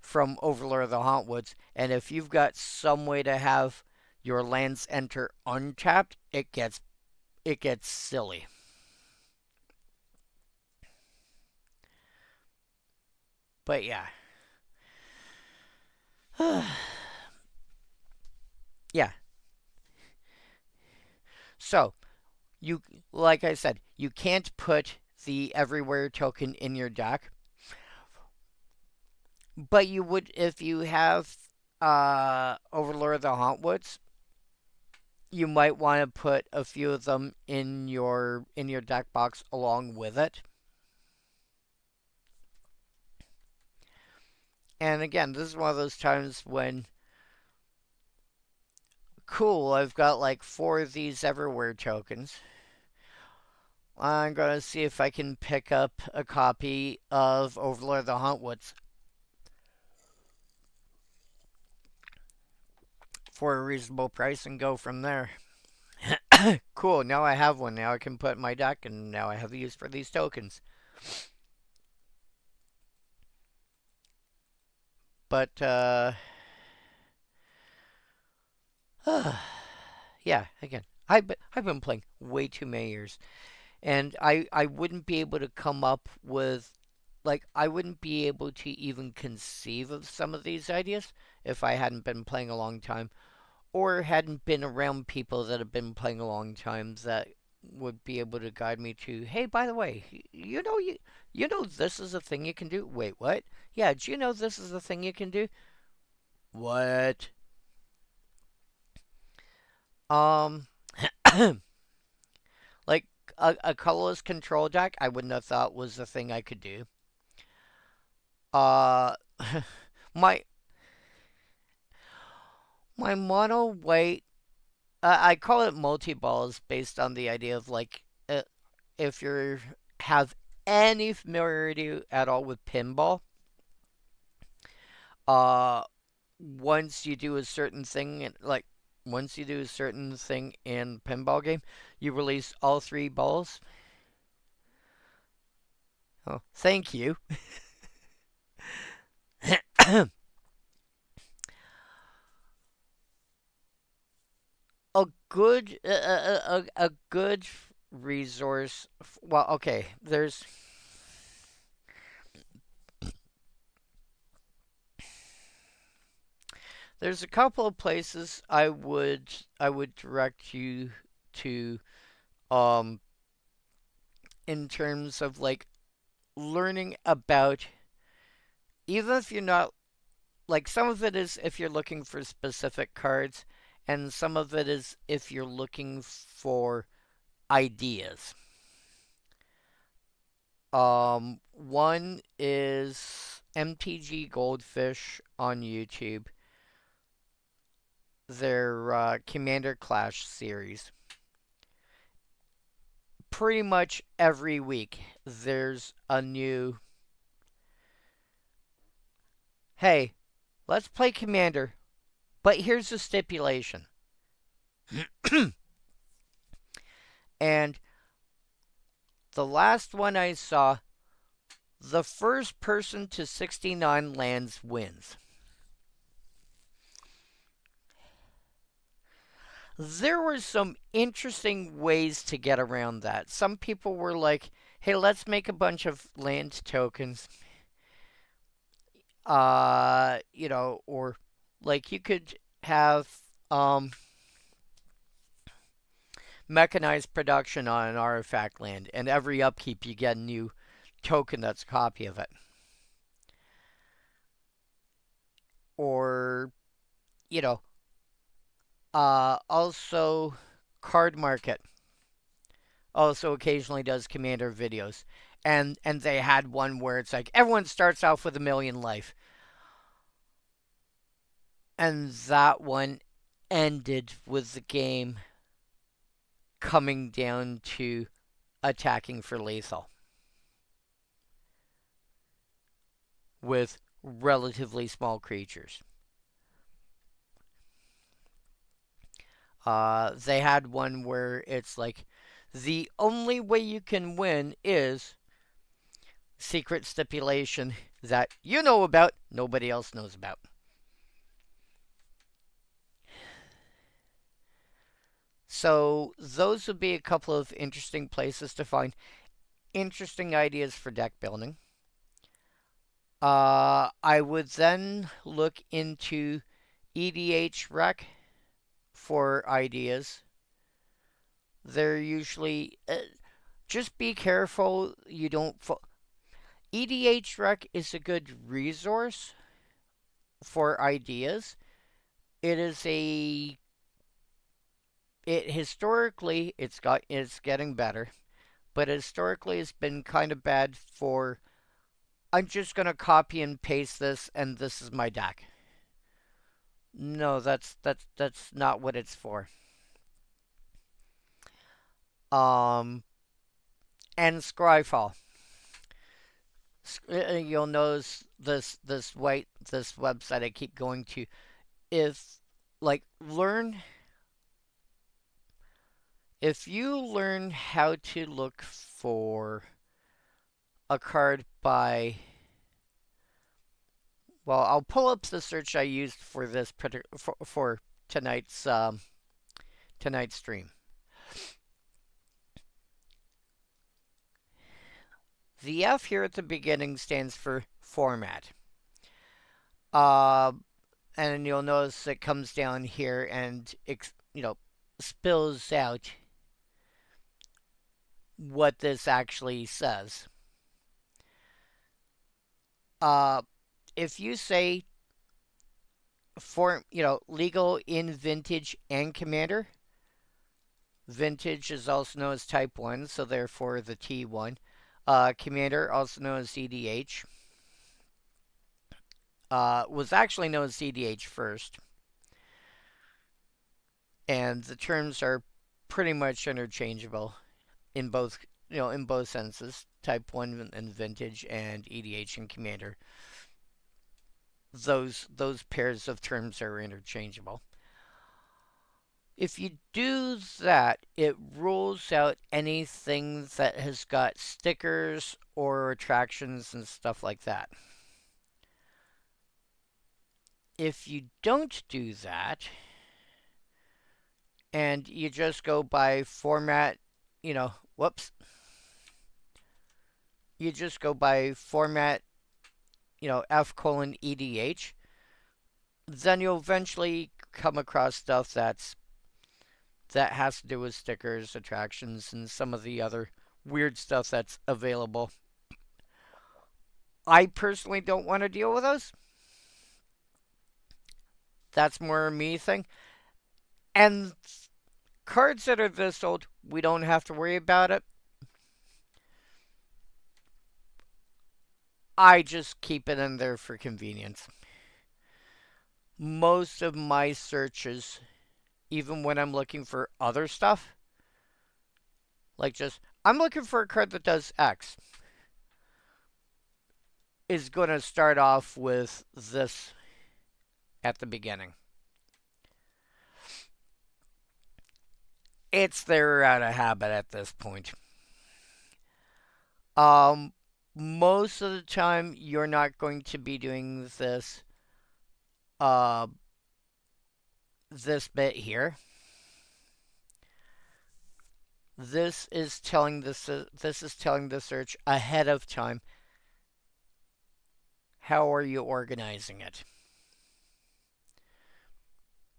from Overlord of the Hauntwoods, and if you've got some way to have your lands enter untapped, it gets silly. But yeah. Yeah. So, like I said, you can't put the Everywhere token in your deck. But you would if you have Overlord of the Hauntwoods. You might want to put a few of them in your deck box along with it. And again, this is one of those times when, cool, I've got like 4 of these everywhere tokens. I'm going to see if I can pick up a copy of Overlord of the Hauntwoods for a reasonable price and go from there. Cool, now I have one. Now I can put in my deck, and now I have use for these tokens. But, yeah, again, I've been playing way too many years. And I wouldn't be able to come up with, like, I wouldn't be able to even conceive of some of these ideas if I hadn't been playing a long time, or hadn't been around people that have been playing a long time that would be able to guide me to, hey, by the way, you know this is a thing you can do. Wait, what? Yeah, do you know this is a thing you can do? What? Um, like a colorless control deck, I wouldn't have thought was the thing I could do. Uh, my my mono white, I call it multi balls based on the idea of like, if you have any familiarity at all with pinball, uh, once you do a certain thing, like once you do a certain thing in pinball game, you release all 3 balls. Oh, thank you. A good a good resource. Well, okay. There's a couple of places I would direct you to, um in terms of like learning about, even if you're not, like, some of it is if you're looking for specific cards, and some of it is if you're looking for ideas. One is MTG Goldfish on YouTube. Their Commander Clash series. Pretty much every week there's a new, hey, let's play Commander, but here's the stipulation. And the last one I saw, the first person to 69 lands wins. There were some interesting ways to get around that. Some people were like, hey, let's make a bunch of land tokens. Or like you could have mechanized production on an artifact land, and every upkeep you get a new token that's a copy of it. Or, you know, also Card Market also occasionally does Commander videos. And they had one where it's like everyone starts off with 1,000,000 life. And that one ended with the game coming down to attacking for lethal with relatively small creatures. They had one where it's like the only way you can win is secret stipulation that you know about, nobody else knows about. So those would be a couple of interesting places to find interesting ideas for deck building. I would then look into EDH Rec for ideas. They're usually just be careful you don't. EDH Rec is a good resource for ideas. It is a it historically it's getting better, but historically it's been kind of bad for I'm just gonna copy and paste this, and this is my deck. No, that's not what it's for. Um, and Scryfall. You'll notice this website I keep going to. If like learn if you learn how to look for a card by, well, I'll pull up the search I used for this for tonight's stream. The F here at the beginning stands for format. Uh, and you'll notice it comes down here and spills out what this actually says. If you say legal in Vintage and Commander, Vintage is also known as Type 1, so therefore the T1. Commander, also known as CDH, was actually known as CDH first. And the terms are pretty much interchangeable in both senses. Type 1 and Vintage and EDH and Commander. Those pairs of terms are interchangeable. If you do that, it rules out anything that has got stickers or attractions and stuff like that. If you don't do that, and you just go by format, you just go by format, F:/EDH, then you'll eventually come across stuff that has to do with stickers, attractions, and some of the other weird stuff that's available. I personally don't want to deal with those. That's more a me thing. And cards that are this old, we don't have to worry about it. I just keep it in there for convenience. Most of my searches, even when I'm looking for other stuff, I'm looking for a card that does X, is going to start off with this at the beginning. It's there out of habit at this point. Most of the time, you're not going to be doing this, this bit here. This is telling the search ahead of time. How are you organizing it?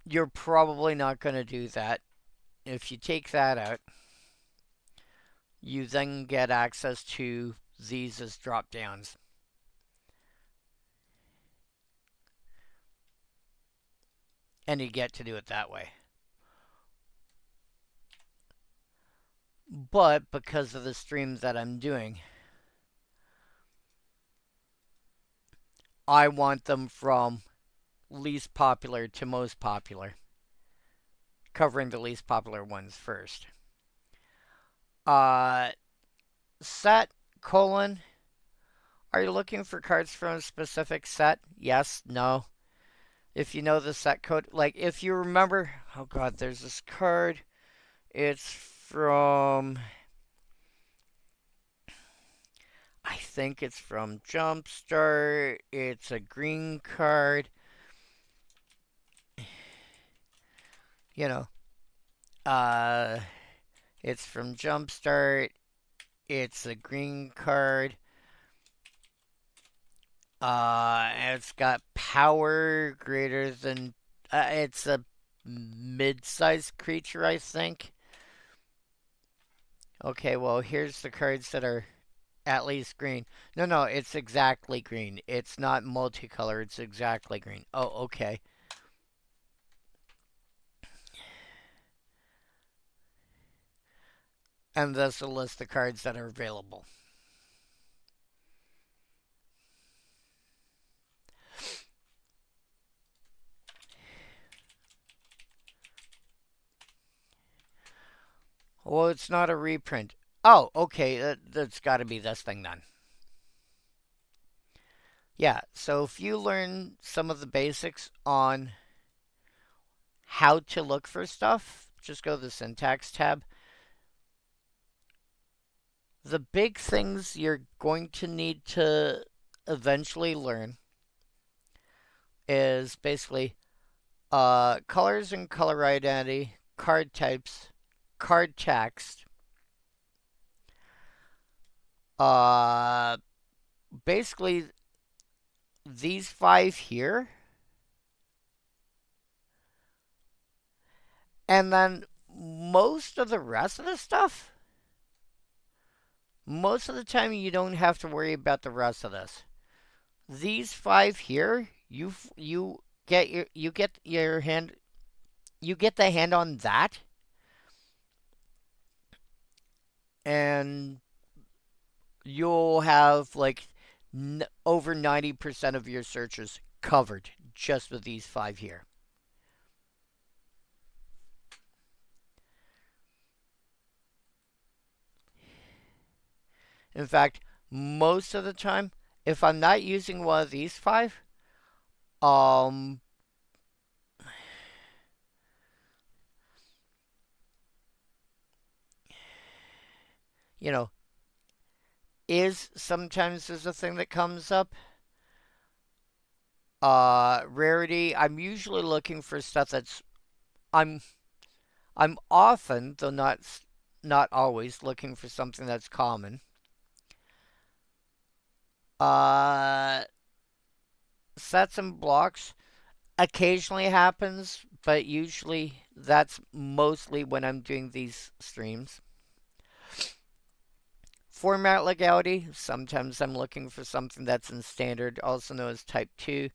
You're probably not going to do that. If you take that out, you then get access to these as drop downs. And you get to do it that way. But because of the streams that I'm doing, I want them from least popular to most popular, covering the least popular ones first. Set, colon, are you looking for cards from a specific set? Yes, no. If you know the set code, like if you remember, oh god, there's this card. It's from, I think it's from Jumpstart. It's a green card. It's from Jumpstart. It's a green card. It's got power greater than, it's a mid-sized creature, I think. Okay, well, here's the cards that are at least green. No, it's exactly green. It's not multicolored, it's exactly green. Oh, okay. And this will list the cards that are available. Well, it's not a reprint. Oh, okay. That's got to be this thing then. Yeah, so if you learn some of the basics on how to look for stuff, just go to the syntax tab. The big things you're going to need to eventually learn is basically colors and color identity, card types, card text, uh, basically these five here, and then most of the rest of the stuff. Most of the time, you don't have to worry about the rest of this. These five here, you get your hand, you get the hand on that, and you'll have like over 90% of your searches covered just with these five here. In fact, most of the time, if I'm not using one of these five, um, you know, is sometimes there's a thing that comes up. Rarity. I'm usually looking for stuff that's I'm I'm often, though not always, looking for something that's common. Uh, Sets and blocks occasionally happens, but usually that's mostly when I'm doing these streams. Format legality. Sometimes I'm looking for something that's in standard, also known as type 2.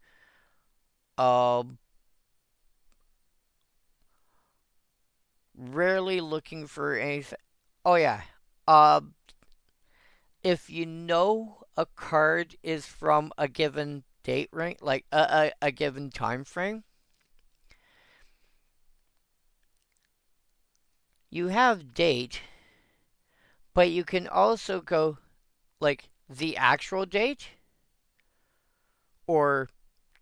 Um, Rarely looking for anything. Oh yeah. Uh, if you know a card is from a given date range, like a given time frame, you have date, but you can also go like the actual date or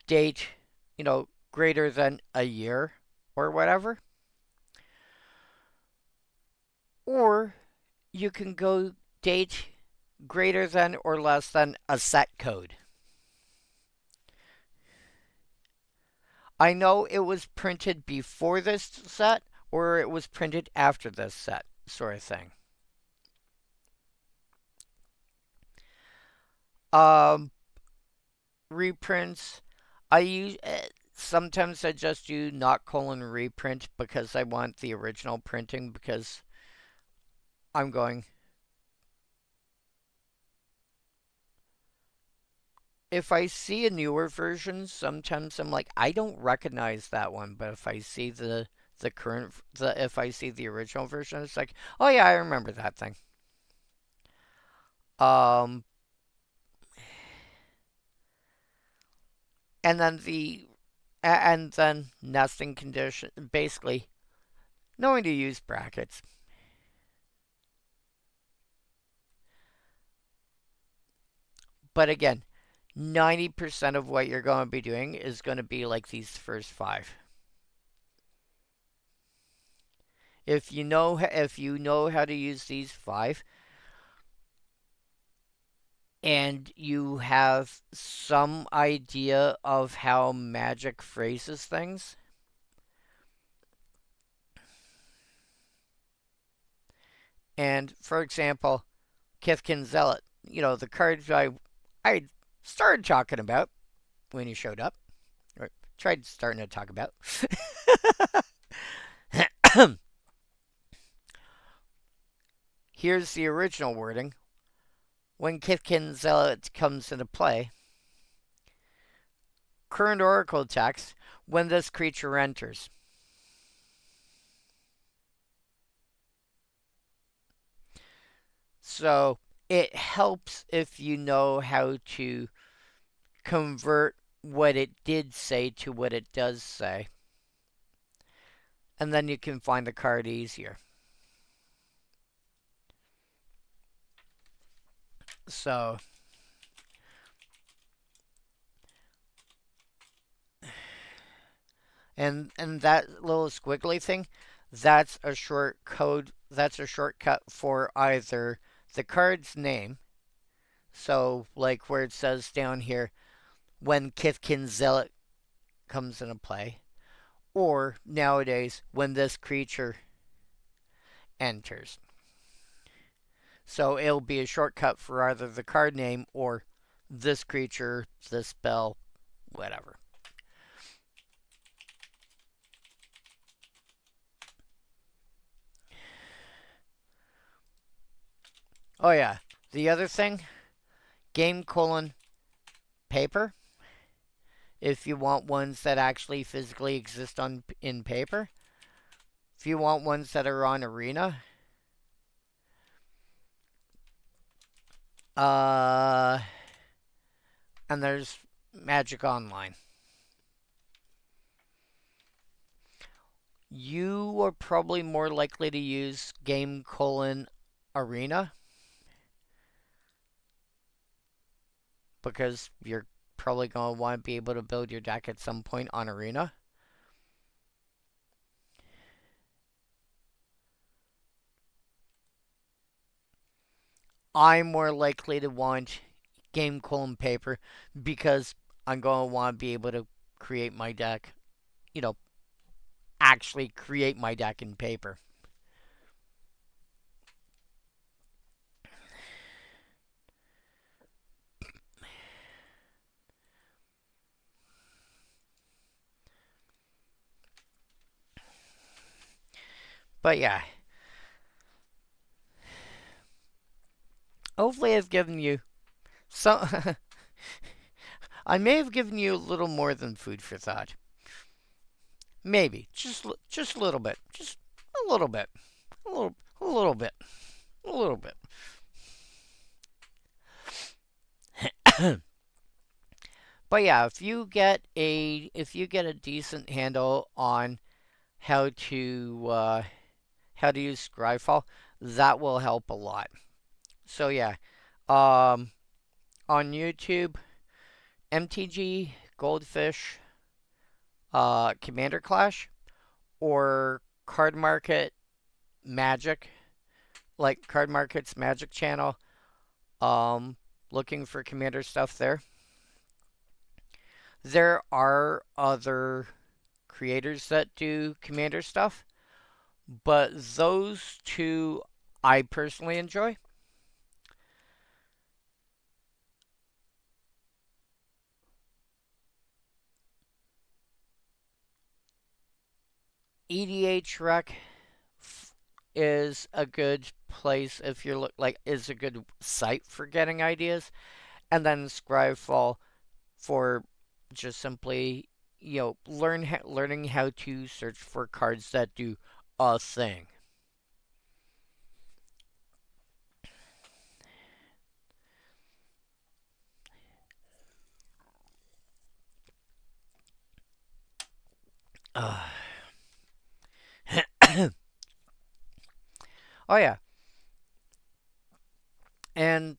date, greater than a year or whatever. Or you can go date greater than or less than a set code. I know it was printed before this set or it was printed after this set, sort of thing. Um, Reprints. Sometimes I just do not colon reprint because I want the original printing because I'm going. If I see a newer version, sometimes I'm like, I don't recognize that one. But if I see if I see the original version, it's like, oh yeah, I remember that thing. Um, and then nesting condition, basically knowing to use brackets. But again, 90% of what you're going to be doing is going to be like these first five. If you know how to use these five and you have some idea of how magic phrases things, and for example, Kithkin Zealot, the cards I started talking about when you showed up, or tried starting to talk about. Here's the original wording. When Kithkin Zealot comes into play, current Oracle text, when this creature enters. So it helps if you know how to convert what it did say to what it does say. And then you can find the card easier. So, and that little squiggly thing, that's a short code. That's a shortcut for either the card's name. So, like where it says down here, when Kithkin Zealot comes into play, or nowadays when this creature enters. So it'll be a shortcut for either the card name or this creature, this spell, whatever. Oh yeah, the other thing, game colon paper. If you want ones that actually physically exist on in paper. If you want ones that are on Arena, uh, and there's Magic Online. You are probably more likely to use game colon Arena because you're probably going to want to be able to build your deck at some point on Arena. I'm more likely to want game colon paper because I'm going to want to be able to create my deck, you know, actually create my deck in paper. But yeah, hopefully I've given you some. I may have given you a little more than food for thought. Maybe just a little bit, just a little bit, a little bit, a little bit. But yeah, if you get a decent handle on how to use Scryfall, that will help a lot. So yeah, um, on YouTube, MTG, Goldfish, Commander Clash, or Card Market Magic, like Card Market's Magic channel. Um, Looking for Commander stuff there. There are other creators that do Commander stuff, but those two I personally enjoy. EDH Rec is a good place if you're is a good site for getting ideas, and then Scryfall for just simply learning how to search for cards that do a thing. Uh, oh yeah, and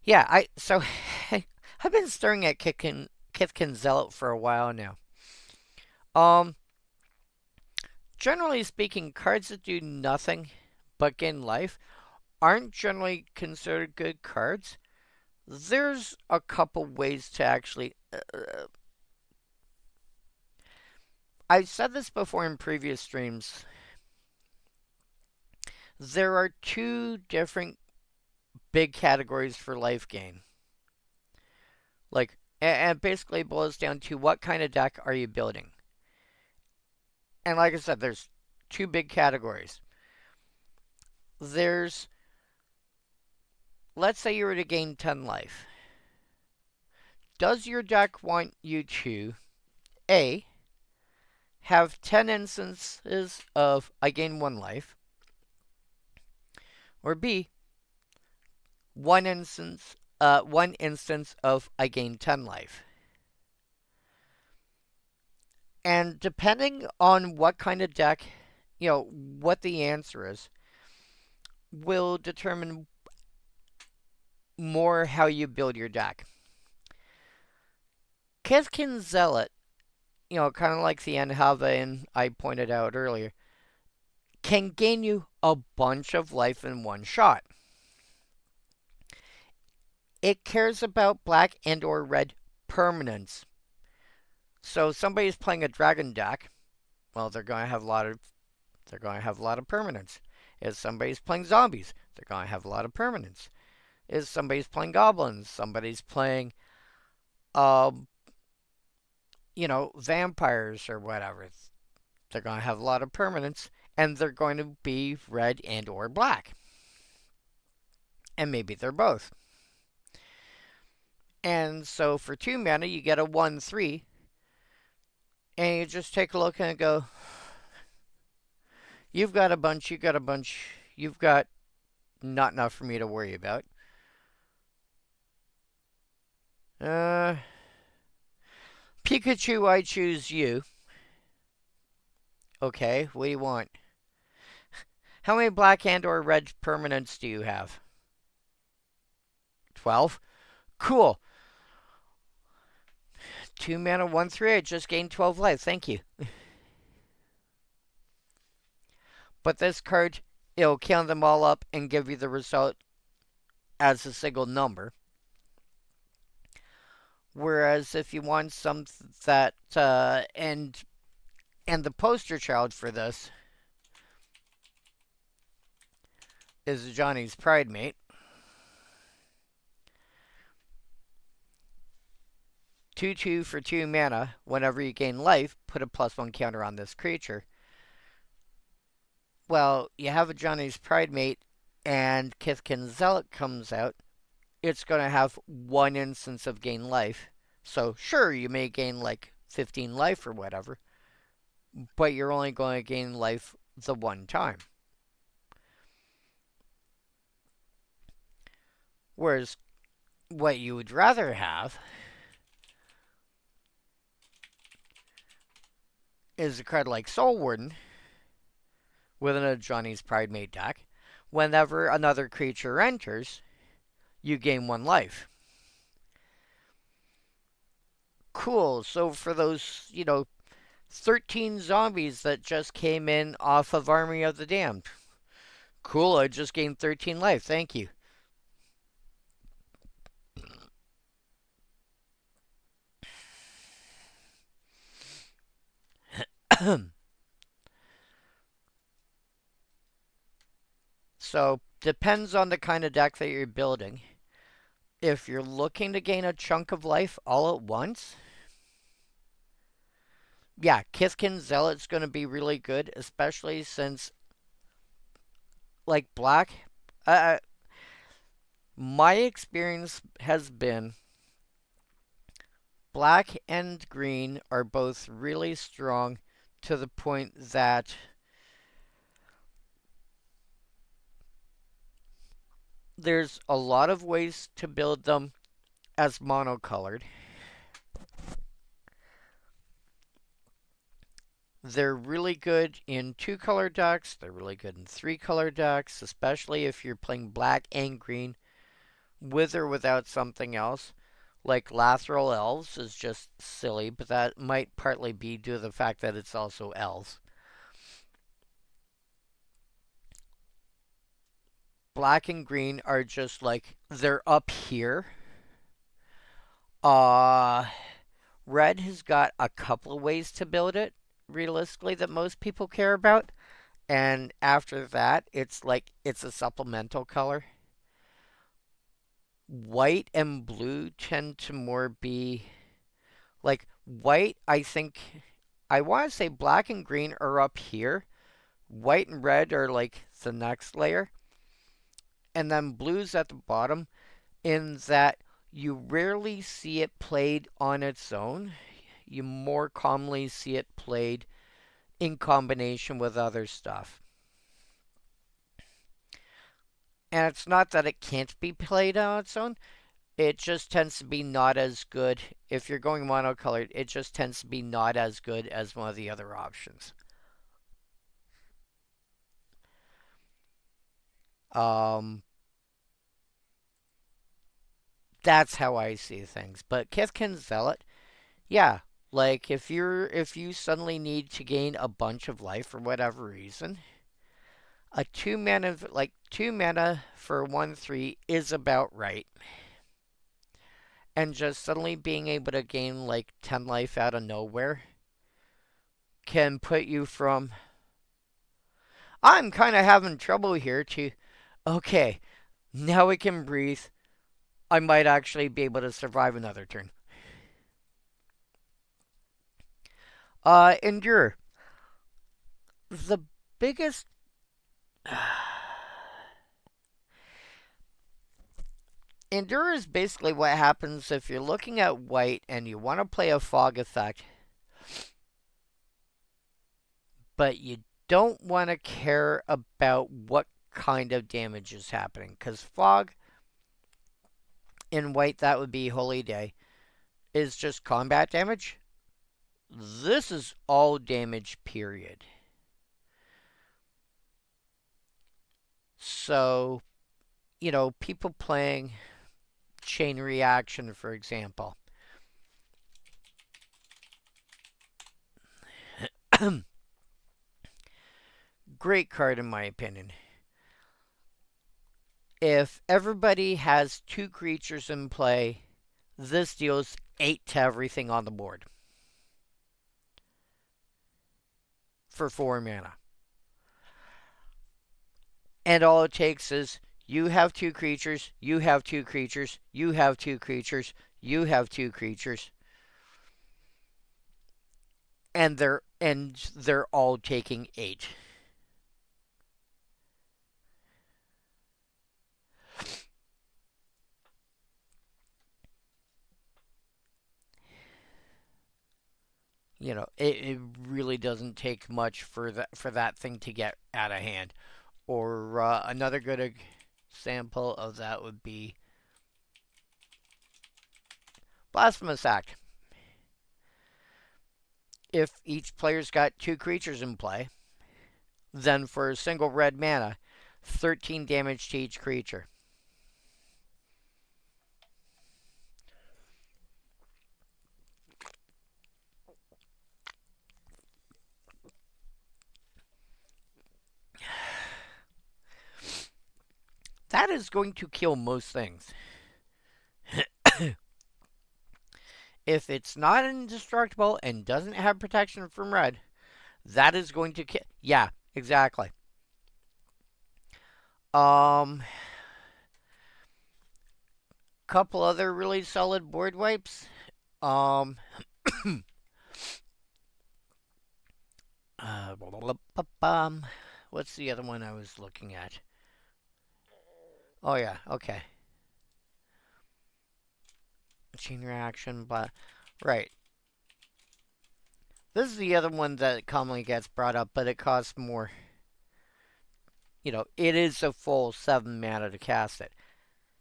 yeah, I've been staring at Kithkin Zealot for a while now. Um, Generally speaking, cards that do nothing but gain life aren't generally considered good cards. There's a couple ways to actually. I've said this before in previous streams. There are two different big categories for life gain. And it basically boils down to what kind of deck are you building. And like I said, there's two big categories. There's, let's say you were to gain 10 life. Does your deck want you to, A, have 10 instances of I gain 1 life, or B, one instance of I gain 10 life? And depending on what kind of deck, what the answer is, will determine more how you build your deck. Kithkin Zealot, kind of like the Enhava I pointed out earlier, can gain you a bunch of life in one shot. It cares about black and or red permanents. So if somebody's playing a dragon deck, well, they're going to have a lot of permanents. If somebody's playing zombies, they're going to have a lot of permanents. If somebody's playing goblins, somebody's playing vampires or whatever, they're going to have a lot of permanents, and they're going to be red and or black. And maybe they're both. And so for 2 mana, you get a 1/3, and you just take a look and go, you've got a bunch, you've got not enough for me to worry about. Pikachu, I choose you. Okay, what do you want? How many black and or red permanents do you have? 12? Cool. 2 mana, 1/3, I just gained 12 life, thank you. But this card, it'll count them all up and give you the result as a single number. Whereas if you want some that, and the poster child for this is Johnny's Pride Mate. 2/2 for 2 mana. Whenever you gain life, put a +1 counter on this creature. Well, you have a Johnny's Pride Mate and Kithkin Zealot comes out. It's going to have 1 instance of gain life. So, sure, you may gain like 15 life or whatever, but you're only going to gain life the 1 time. Whereas, what you would rather have is a card like Soul Warden within a Johnny's Pride Mate deck. Whenever another creature enters, you gain 1 life. Cool, so for those, 13 zombies that just came in off of Army of the Damned. Cool, I just gained 13 life, thank you. So, depends on the kind of deck that you're building. If you're looking to gain a chunk of life all at once, yeah, Kithkin Zealot's going to be really good, especially since, like, black. My experience has been black and green are both really strong to the point that there's a lot of ways to build them as monocolored. They're really good in 2-color decks. They're really good in 3-color decks, especially if you're playing black and green with or without something else. Like Lateral Elves is just silly, but that might partly be due to the fact that it's also elves. Black and green are just like, they're up here. Red has got a couple of ways to build it, realistically, that most people care about. And after that, it's like, it's a supplemental color. White and blue tend to more be, like, white, I want to say black and green are up here. White and red are like the next layer. And then blue's at the bottom, in that you rarely see it played on its own. You more commonly see it played in combination with other stuff. And it's not that it can't be played on its own. It just tends to be not as good. If you're going monocolored, it just tends to be not as good as one of the other options. That's how I see things. But Kithkin Zealot, yeah, like if you suddenly need to gain a bunch of life for whatever reason, a 2 mana for 1/3 is about right. And just suddenly being able to gain like 10 life out of nowhere can put you from I'm kind of having trouble here to okay, now I can breathe. I might actually be able to survive another turn. Endure. The biggest Endure is basically what happens if you're looking at white and you want to play a fog effect, but you don't want to care about what kind of damage is happening. Because fog in white, that would be Holy Day, is just combat damage. This is all damage, period. So, people playing Chain Reaction, for example. Great card, in my opinion. If everybody has 2 creatures in play, this deals 8 to everything on the board. For 4 mana. And all it takes is you have 2 creatures, you have 2 creatures, you have 2 creatures, you have 2 creatures. And they're all taking 8. It really doesn't take much for that thing to get out of hand. Or another good example of that would be Blasphemous Act. If each player's got 2 creatures in play, then for a single red mana, 13 damage to each creature. That is going to kill most things. If it's not indestructible and doesn't have protection from red, that is going to kill. Yeah, exactly. Couple other really solid board wipes. What's the other one I was looking at? Oh yeah, okay. Chain reaction, but right. This is the other one that commonly gets brought up, but it costs more. It is a full 7 mana to cast it.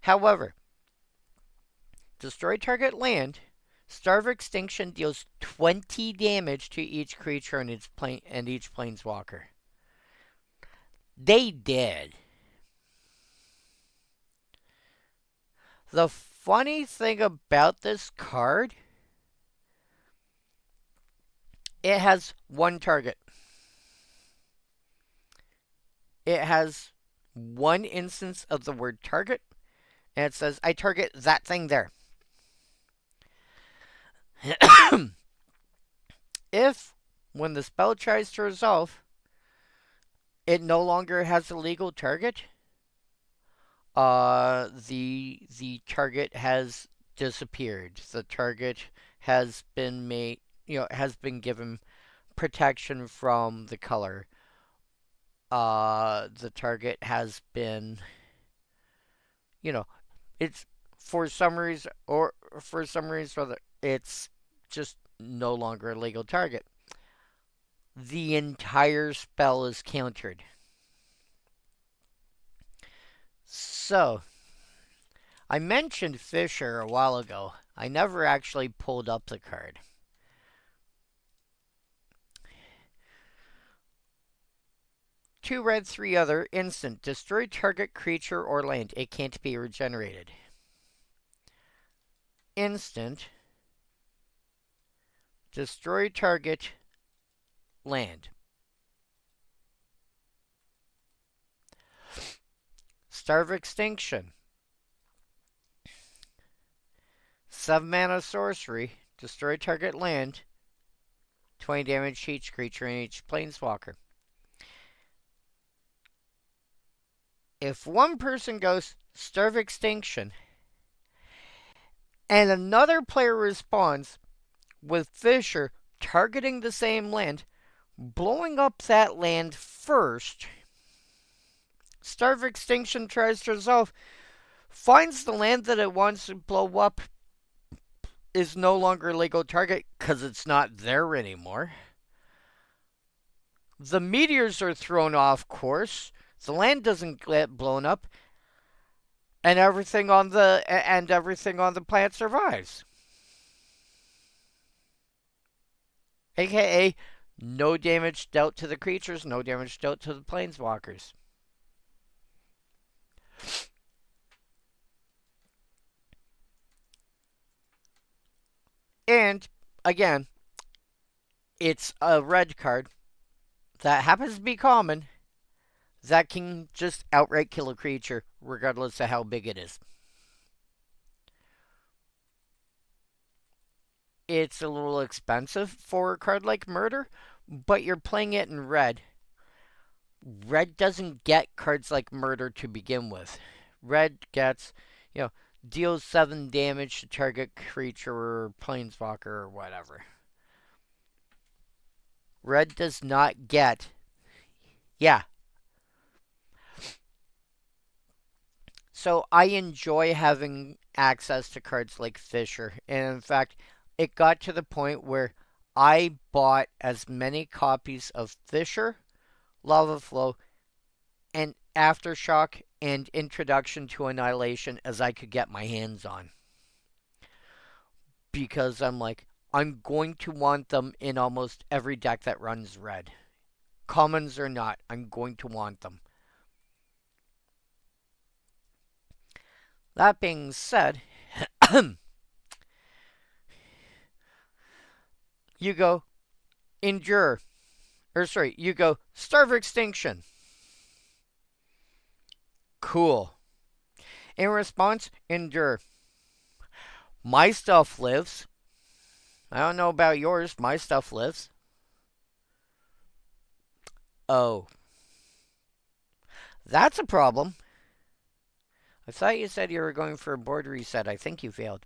However, destroy target land. Starve Extinction deals 20 damage to each creature and each planeswalker. They did. The funny thing about this card, it has one target. It has one instance of the word target, and it says, I target that thing there. If, when the spell tries to resolve, it no longer has a legal target, the target has disappeared. The target has been made, has been given protection from the color. The target has been, it's for some reason or it's just no longer a legal target. The entire spell is countered. So, I mentioned Fisher a while ago. I never actually pulled up the card. 2 red, 3 other, instant. Destroy target creature or land. It can't be regenerated. Instant. Destroy target land. Starve Extinction. 7 mana sorcery. Destroy target land. 20 damage to each creature and each planeswalker. If one person goes Starve Extinction and another player responds with Fissure targeting the same land, blowing up that land first, Starve Extinction tries to resolve, finds the land that it wants to blow up is no longer a legal target because it's not there anymore. The meteors are thrown off course. The land doesn't get blown up, and everything on the planet survives. AKA, no damage dealt to the creatures, no damage dealt to the planeswalkers. And, again, it's a red card that happens to be common that can just outright kill a creature, regardless of how big it is. It's a little expensive for a card like Murder, but you're playing it in red. Red doesn't get cards like Murder to begin with. Red gets, deals 7 damage to target creature or planeswalker or whatever. Red does not get... Yeah. So I enjoy having access to cards like Fissure. And in fact, it got to the point where I bought as many copies of Fissure, Lava Flow, and Aftershock and Introduction to Annihilation as I could get my hands on. Because I'm like, I'm going to want them in almost every deck that runs red. Commons or not, I'm going to want them. That being said, you go Endure. You go Starve Extinction. Cool. In response, Endure. My stuff lives. I don't know about yours. My stuff lives. Oh. That's a problem. I thought you said you were going for a board reset. I think you failed.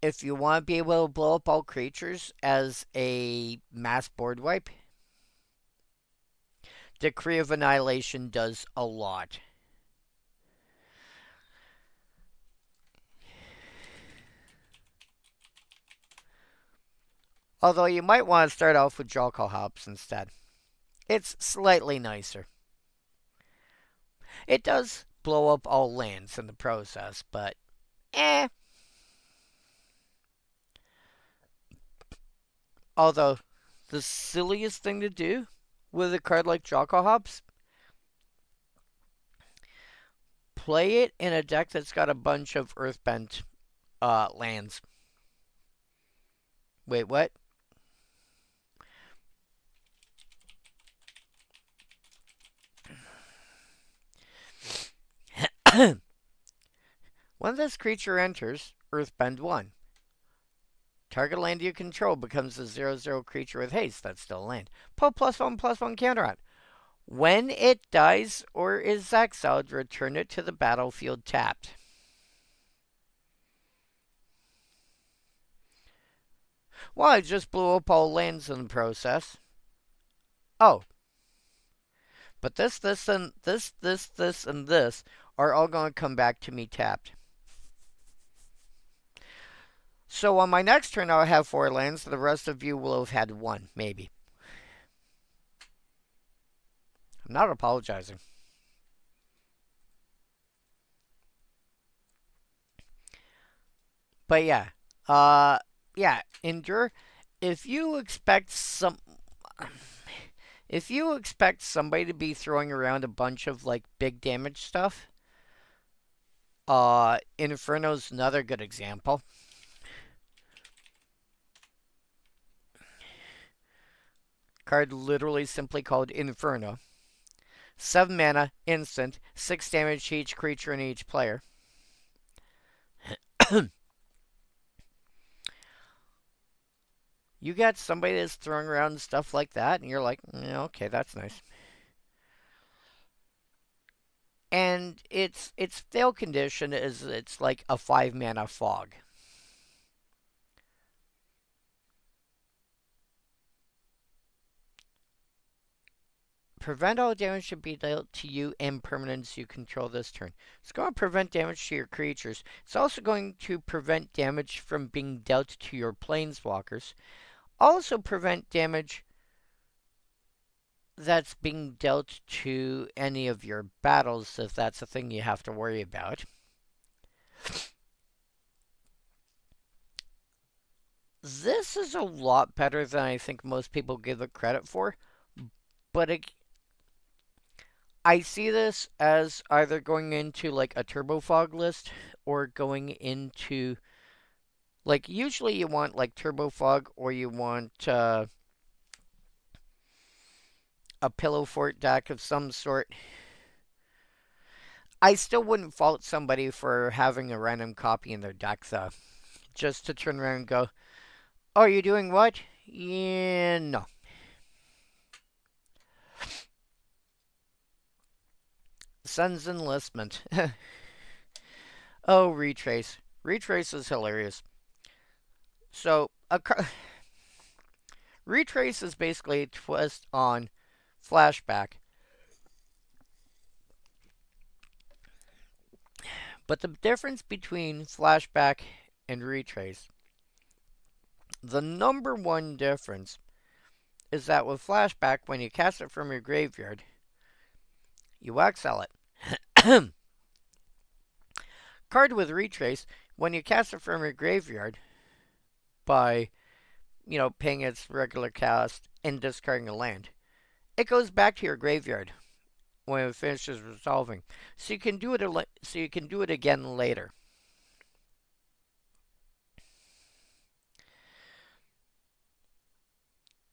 If you want to be able to blow up all creatures as a mass board wipe, Decree of Annihilation does a lot. Although you might want to start off with Jawcall Hops instead. It's slightly nicer. It does blow up all lands in the process, but Although, the silliest thing to do with a card like Jawcall Hops, play it in a deck that's got a bunch of Earthbent lands. Wait, what? When this creature enters, Earthbend 1. Target land you control becomes a 0/0 creature with haste. That's still a land. Put +1/+1 counter on. When it dies or is exiled, return it to the battlefield tapped. Well, I just blew up all lands in the process. Oh. But this, and this, and this are all going to come back to me tapped. So on my next turn, I'll have 4 lands. The rest of you will have had 1, maybe. I'm not apologizing. But yeah. Yeah, endure. If you expect some if you expect somebody to be throwing around a bunch of like big damage stuff, Inferno's another good example. Card literally simply called Inferno. 7 mana, instant, 6 damage to each creature and each player. You got somebody that's throwing around stuff like that, and you're like, yeah, okay, that's nice. And its fail condition is it's like a 5 mana fog. Prevent all damage to be dealt to you and permanents you control this turn. It's going to prevent damage to your creatures. It's also going to prevent damage from being dealt to your planeswalkers. Also prevent damage that's being dealt to any of your battles, if that's a thing you have to worry about. This is a lot better than I think most people give it credit for, but I see this as either going into like a turbo fog list or going into like usually you want like turbo fog or you want a pillow fort deck of some sort. I still wouldn't fault somebody for having a random copy in their deck though. Just to turn around and go, oh, you're doing what? Yeah, no. Sun's Enlistment. Oh, Retrace. Retrace is hilarious. So, Retrace is basically a twist on Flashback. But the difference between Flashback and Retrace, the number one difference, is that with Flashback, when you cast it from your graveyard, you exile it. Card with Retrace, when you cast it from your graveyard by, paying its regular cast and discarding a land, it goes back to your graveyard when it finishes resolving. So you can do it again later.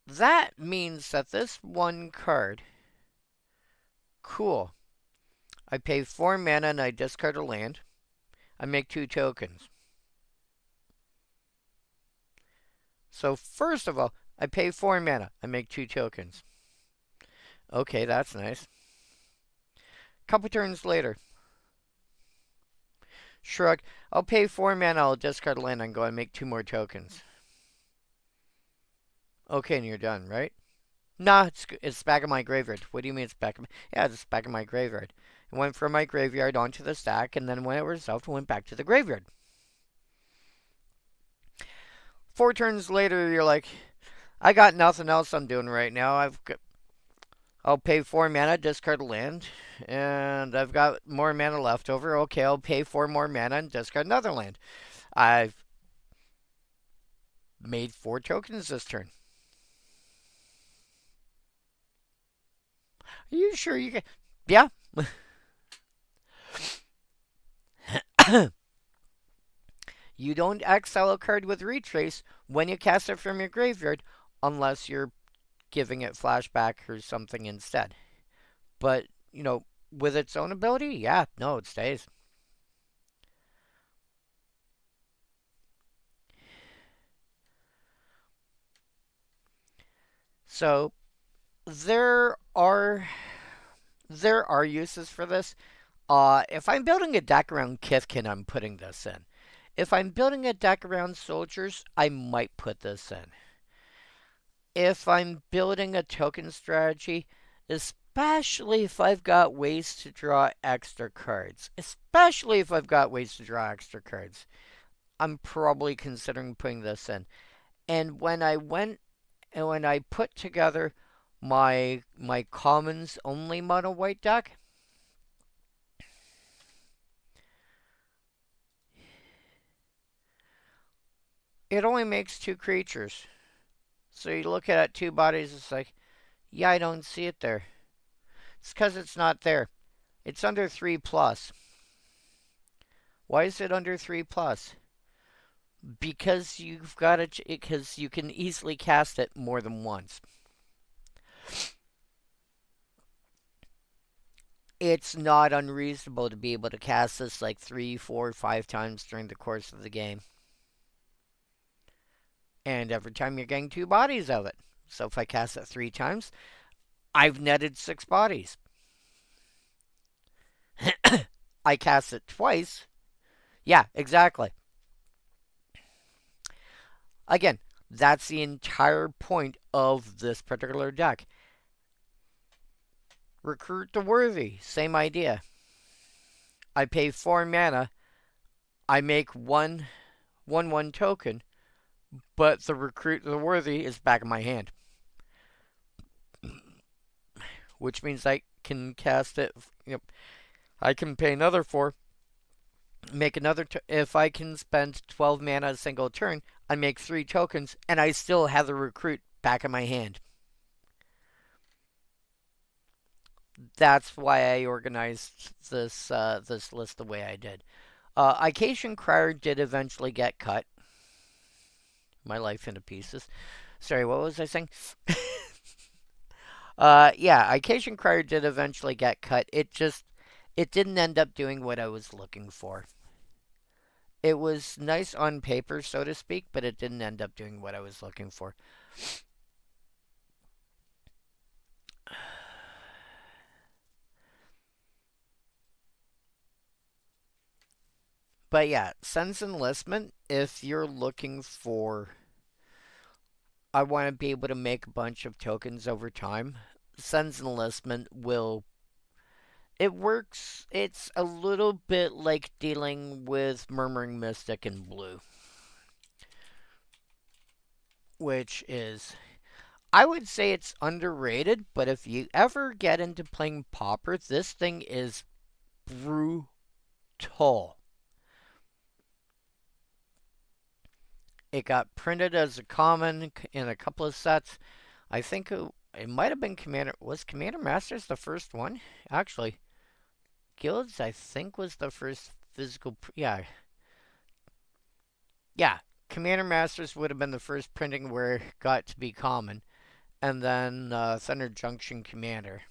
That means that this one card, cool. I pay 4 mana and I discard a land. I make 2 tokens. So first of all, I pay 4 mana. I make 2 tokens. Okay, that's nice. Couple turns later. Shrug. I'll pay 4 mana. I'll discard a land and go and make 2 more tokens. Okay, and you're done, right? Nah, it's back in my graveyard. What do you mean it's back in my... Yeah, it's back in my graveyard. It went from my graveyard onto the stack, and then when it resolved, it went back to the graveyard. 4 turns later, you're like, I got nothing else I'm doing right now. I'll pay 4 mana, discard a land, and I've got more mana left over. Okay, I'll pay 4 more mana and discard another land. I've made 4 tokens this turn. Are you sure you can? Yeah. You don't exile a card with Retrace when you cast it from your graveyard unless you're giving it Flashback or something instead. But, with its own ability, yeah, no, it stays. So, there are uses for this. If I'm building a deck around Kithkin, I'm putting this in. If I'm building a deck around soldiers, I might put this in. If I'm building a token strategy, especially if I've got ways to draw extra cards, I'm probably considering putting this in. And when I put together my commons only mono white deck. It only makes 2 creatures. So you look at it, 2 bodies, it's like, yeah, I don't see it there. It's because it's not there. It's under 3 plus. Why is it under 3 plus? Because you've got it, because you can easily cast it more than once. It's not unreasonable to be able to cast this like 3, 4, 5 times during the course of the game. And every time you're getting 2 bodies of it. So if I cast it 3 times, I've netted 6 bodies. I cast it twice. Yeah, exactly. Again, that's the entire point of this particular deck. Recruit the Worthy, same idea. I pay 4 mana. I make 1/1 token, but the Recruit the Worthy is back in my hand. Which means I can cast it. I can pay another 4, make another. If I can spend 12 mana a single turn, I make 3 tokens, and I still have the Recruit back in my hand. That's why I organized this this list the way I did. Icatian Crier did eventually get cut. My life into pieces. Sorry, what was I saying? Yeah, Icatian Crier did eventually get cut. It didn't end up doing what I was looking for. It was nice on paper, so to speak, but it didn't end up doing what I was looking for. But yeah, Sense Enlistment, if you're looking for, I want to be able to make a bunch of tokens over time, Sense Enlistment will, it works, it's a little bit like dealing with Murmuring Mystic in blue. Which is, I would say it's underrated, but if you ever get into playing Pauper, this thing is brutal. It got printed as a common in a couple of sets. I think it might have been Commander. Was Commander Masters the first one? Actually, Guilds, I think, was the first physical. Yeah. Yeah. Commander Masters would have been the first printing where it got to be common. And then Thunder Junction Commander.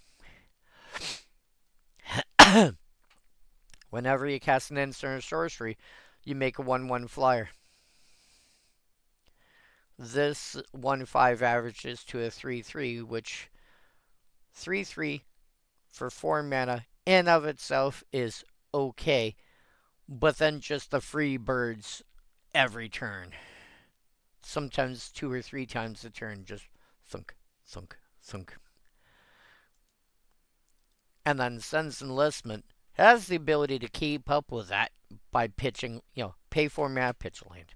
Whenever you cast an instant or sorcery, you make a 1/1 flyer. This 1/5 averages to a 3/3, which 3/3 for 4 mana in of itself is okay, but then just the free birds every turn. Sometimes 2 or 3 times a turn, just thunk, thunk, thunk. And then Sense Enlistment has the ability to keep up with that by pitching, pay 4 mana, pitch land.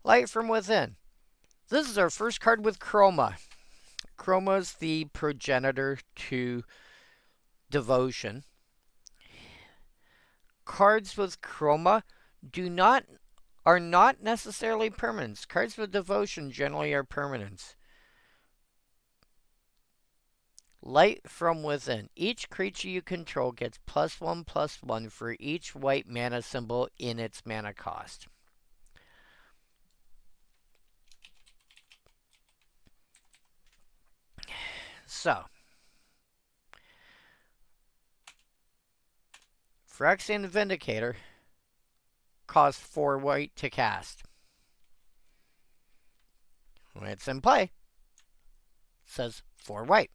Light from Within. This is our first card with Chroma. Chroma is the progenitor to Devotion. Cards with Chroma are not necessarily permanents. Cards with Devotion generally are permanents. Light from Within. Each creature you control gets +1/+1 for each white mana symbol in its mana cost. So, Phyrexian Vindicator costs 4 white to cast. When it's in play, it says 4 white.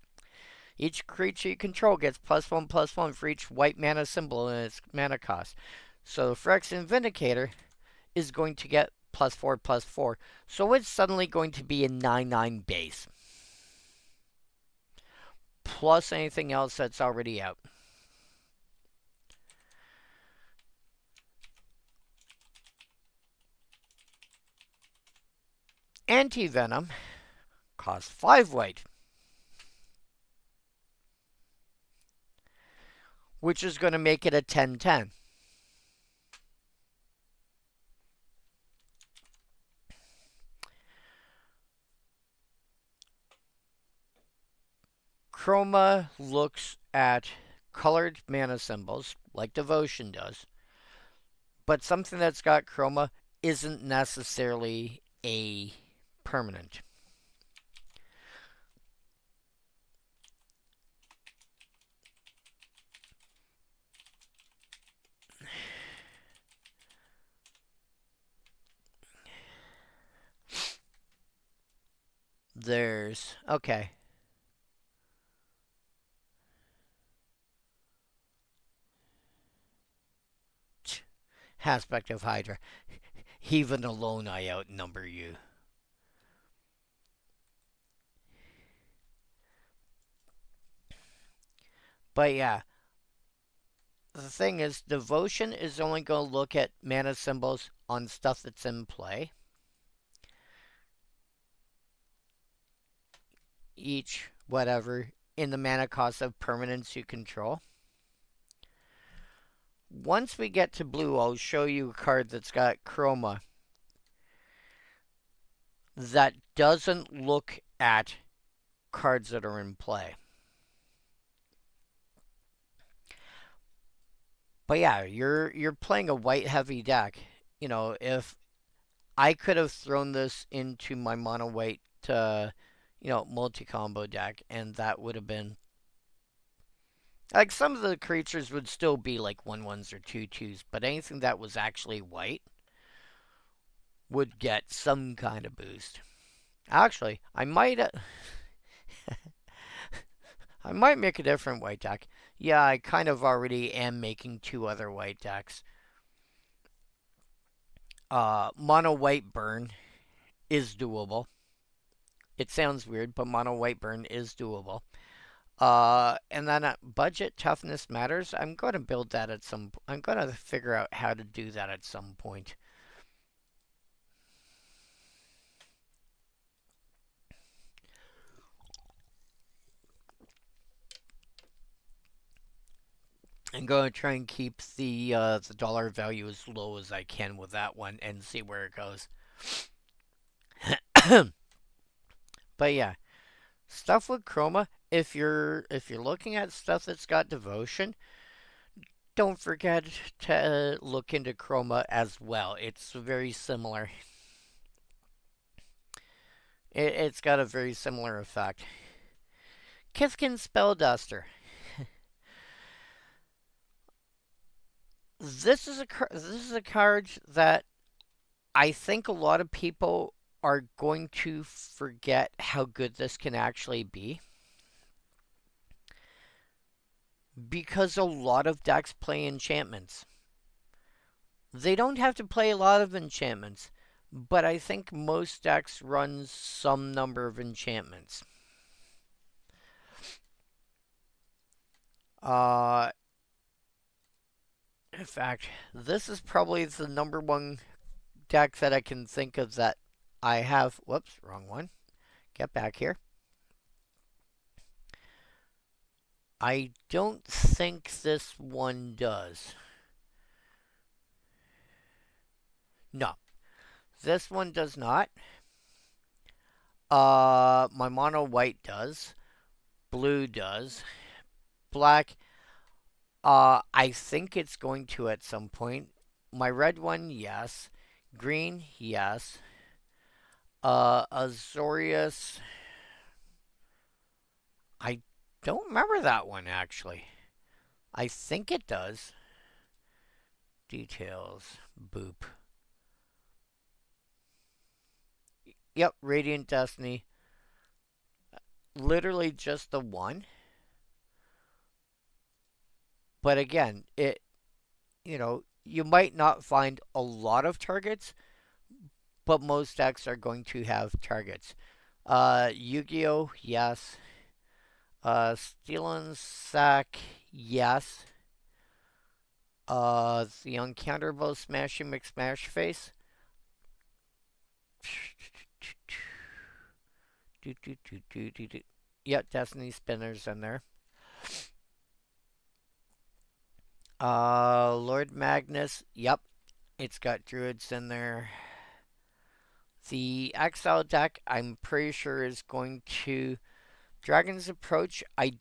Each creature you control gets +1/+1 for each white mana symbol in its mana cost. So the Phyrexian Vindicator is going to get +4/+4. So it's suddenly going to be a 9/9 base. Plus anything else that's already out. Anti-Venom costs 5 white, which is going to make it a 10/10. Chroma looks at colored mana symbols, like Devotion does, but something that's got Chroma isn't necessarily a permanent. Okay. Aspect of Hydra. Even alone, I outnumber you. But yeah, the thing is, Devotion is only going to look at mana symbols on stuff that's in play. Each, whatever, in the mana cost of permanents you control. Once we get to blue, I'll show you a card that's got Chroma that doesn't look at cards that are in play. But yeah, you're playing a white heavy deck. You know, if I could have thrown this into my mono white multi-combo deck, and that would have been like some of the creatures would still be like 1/1s or 2/2s, but anything that was actually white would get some kind of boost. Actually, I might make a different white deck. Yeah, I kind of already am making 2 other white decks. Mono white burn is doable. It sounds weird, but mono white burn is doable. And then budget toughness matters. I'm going to build that at some. I'm going to figure out how to do that at some point. I'm going to try and keep the dollar value as low as I can with that one and see where it goes. But yeah, stuff with Chroma. If you're looking at stuff that's got Devotion, don't forget to look into Chroma as well. It's very similar. It's got a very similar effect. Kithkin Spellduster. This is a card that I think a lot of people are going to forget how good this can actually be. Because a lot of decks play enchantments. They don't have to play a lot of enchantments, but I think most decks run some number of enchantments. In fact, this is probably the number one deck that I can think of that I have. Whoops, wrong one. Get back here. I don't think this one does. No, this one does not. My mono white does. Blue does. Black, I think it's going to at some point. My red one, yes. Green, yes. Azorius, I don't remember that one actually. I think it does. Details, boop. Yep, Radiant Destiny. Literally just the one. But again, you might not find a lot of targets, but most decks are going to have targets. Yu-Gi-Oh, yes. Steel and Sack, yes. The Uncounterable Smashy McSmash Face. Yep, Destiny Spinner's in there. Lord Magnus. Yep, it's got Druids in there. The Exile deck, I'm pretty sure, is going to Dragon's Approach. I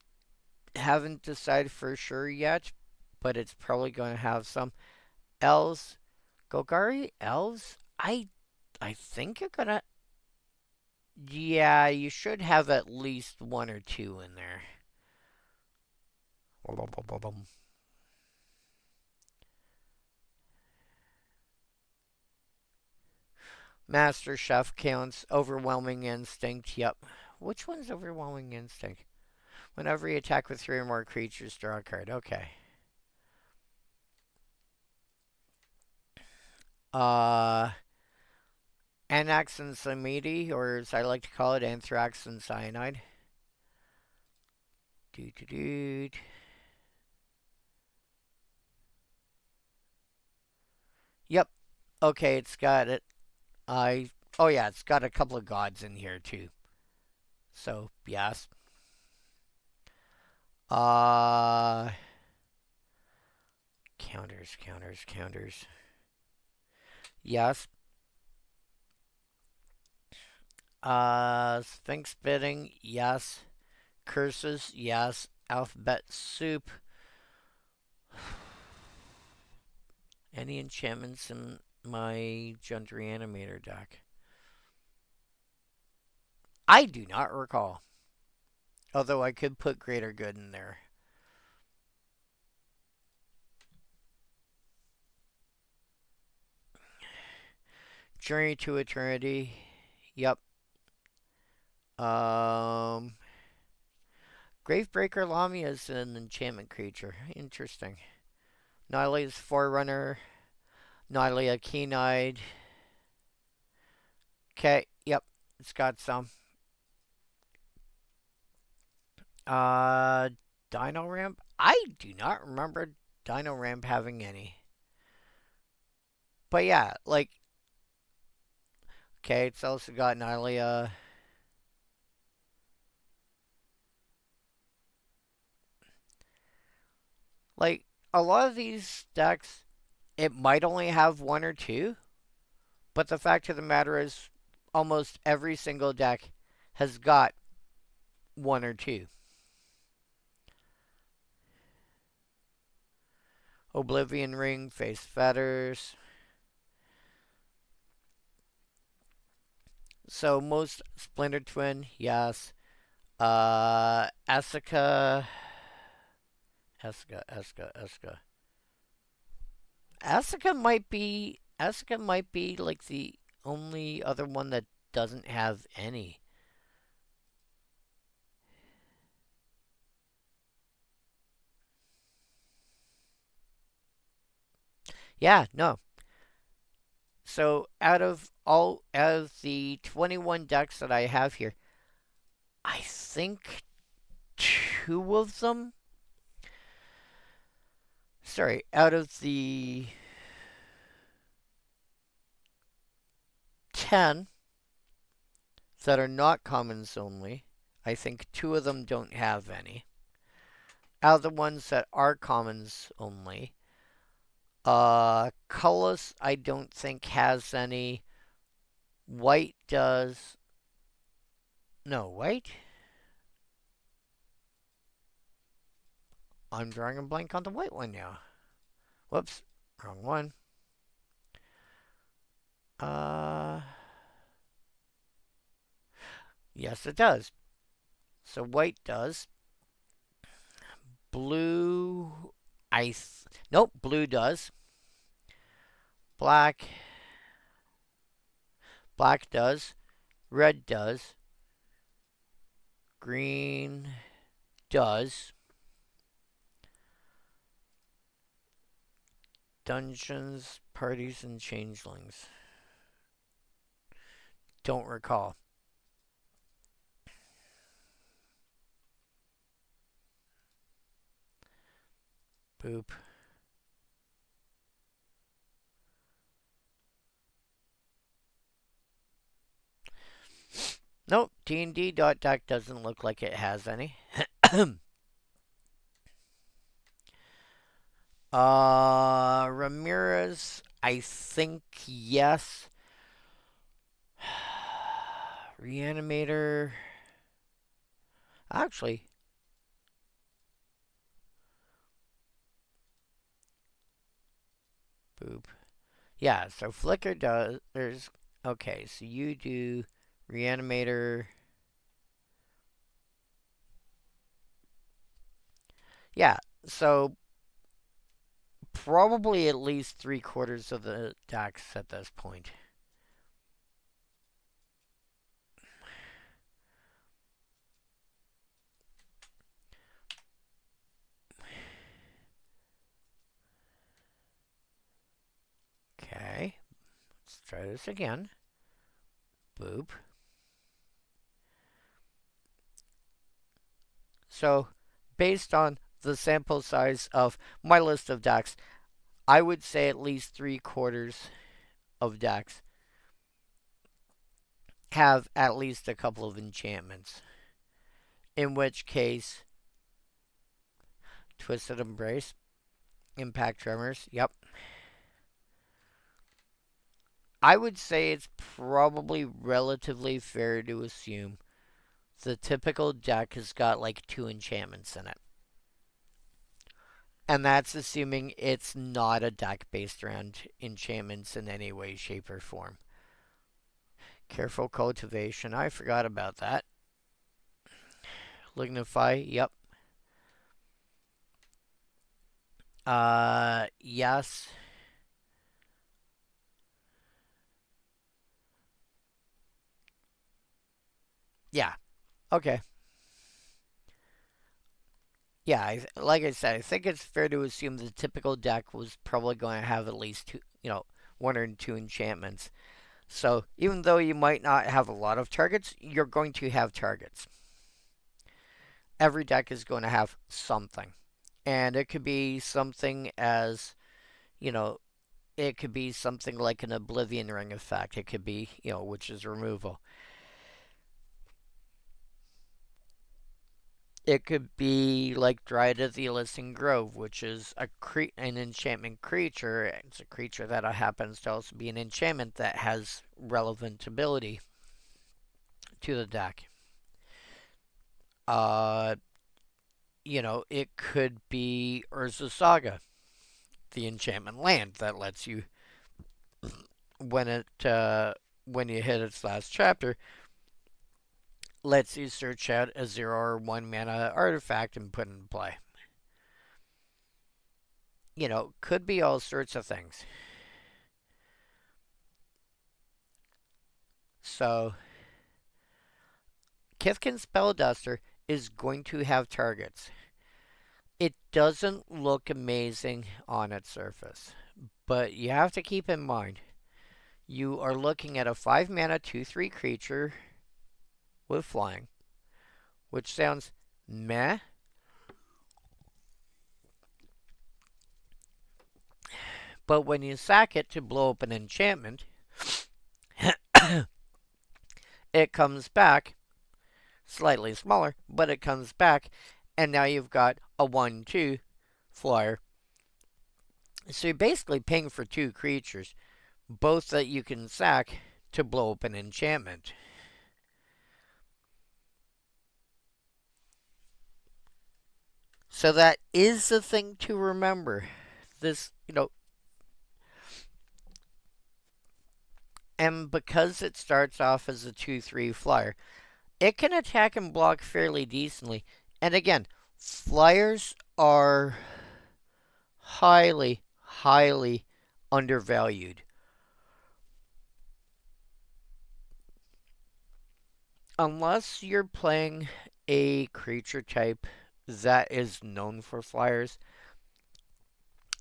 haven't decided for sure yet, but it's probably going to have some. Elves. Golgari Elves? I think you're gonna. Yeah, you should have at least one or two in there. Master Chef counts. Overwhelming Instinct. Yep. Which one's Overwhelming Instinct? Whenever you attack with three or more creatures, draw a card. Okay. Anax and Samiti, or as I like to call it, Anthrax and Cyanide. Yep. Okay, it's got it. Oh yeah, it's got a couple of gods in here too. So yes. Counters. Yes. Sphinx bidding, yes. Curses, yes. Alphabet soup. Any enchantments in my Jund Reanimator deck? I do not recall. Although I could put Greater Good in there. Journey to Eternity. Yep. Gravebreaker Lamia is an enchantment creature. Interesting. Nylea's Forerunner. Nylea Keen-Eyed. Okay, yep. It's got some. Dino Ramp? I do not remember Dino Ramp having any. But yeah, like, okay, it's also got Nylea. Like, a lot of these decks, it might only have one or two, but the fact of the matter is, almost every single deck has got one or two. Oblivion Ring, Face Fetters. So most Splinter Twin, yes. Eska. Eska might be like the only other one that doesn't have any. Yeah, no. So out of the 21 decks that I have here, I think two of them. Sorry, out of the 10 that are not commons only, I think two of them don't have any. Out of the ones that are commons only, Colorless I don't think has any. White does. No, white? I'm drawing a blank on the white one now. Whoops, wrong one. Yes, it does. So white does. Blue, nope, blue does. Black does. Red does. Green does. Dungeons, Parties, and Changelings. Don't recall. Boop. Nope, D&D deck doesn't look like it has any. Ramirez, I think yes. Reanimator. Actually, boop. Yeah, so Flicker does. There's. Okay, so you do Reanimator. Yeah, so probably at least 3/4 of the decks at this point. Okay, let's try this again. Boop. So, based on the sample size of my list of decks, I would say at least 3/4 of decks have at least a couple of enchantments. In which case, Twisted Embrace, Impact Tremors, yep. I would say it's probably relatively fair to assume the typical deck has got like 2 enchantments in it. And that's assuming it's not a deck based around enchantments in any way, shape, or form. Careful Cultivation, I forgot about that. Lignify, yep. Yes. Yeah, okay. Yeah, like I said, I think it's fair to assume the typical deck was probably going to have at least two, 1 or 2 enchantments. So even though you might not have a lot of targets, you're going to have targets. Every deck is going to have something. And it could be something as, it could be something like an Oblivion Ring effect. It could be, which is removal. It could be like Dryad of the Illicing Grove, which is an enchantment creature. It's a creature that happens to also be an enchantment that has relevant ability to the deck. Uh, it could be Urza Saga, the enchantment land that lets you, when you hit its last chapter, lets you search out a 0 or 1 mana artifact and put it in play. Could be all sorts of things. So, Kithkin Spellduster is going to have targets. It doesn't look amazing on its surface, but you have to keep in mind you are looking at a 5 mana 2/3 creature with flying, which sounds meh. But when you sack it to blow up an enchantment, it comes back slightly smaller, but it comes back, and now you've got a 1/2 flyer. So you're basically paying for 2 creatures, both that you can sack to blow up an enchantment. So that is the thing to remember. This, and because it starts off as a 2/3 flyer, it can attack and block fairly decently. And again, flyers are highly, highly undervalued. Unless you're playing a creature type that is known for flyers,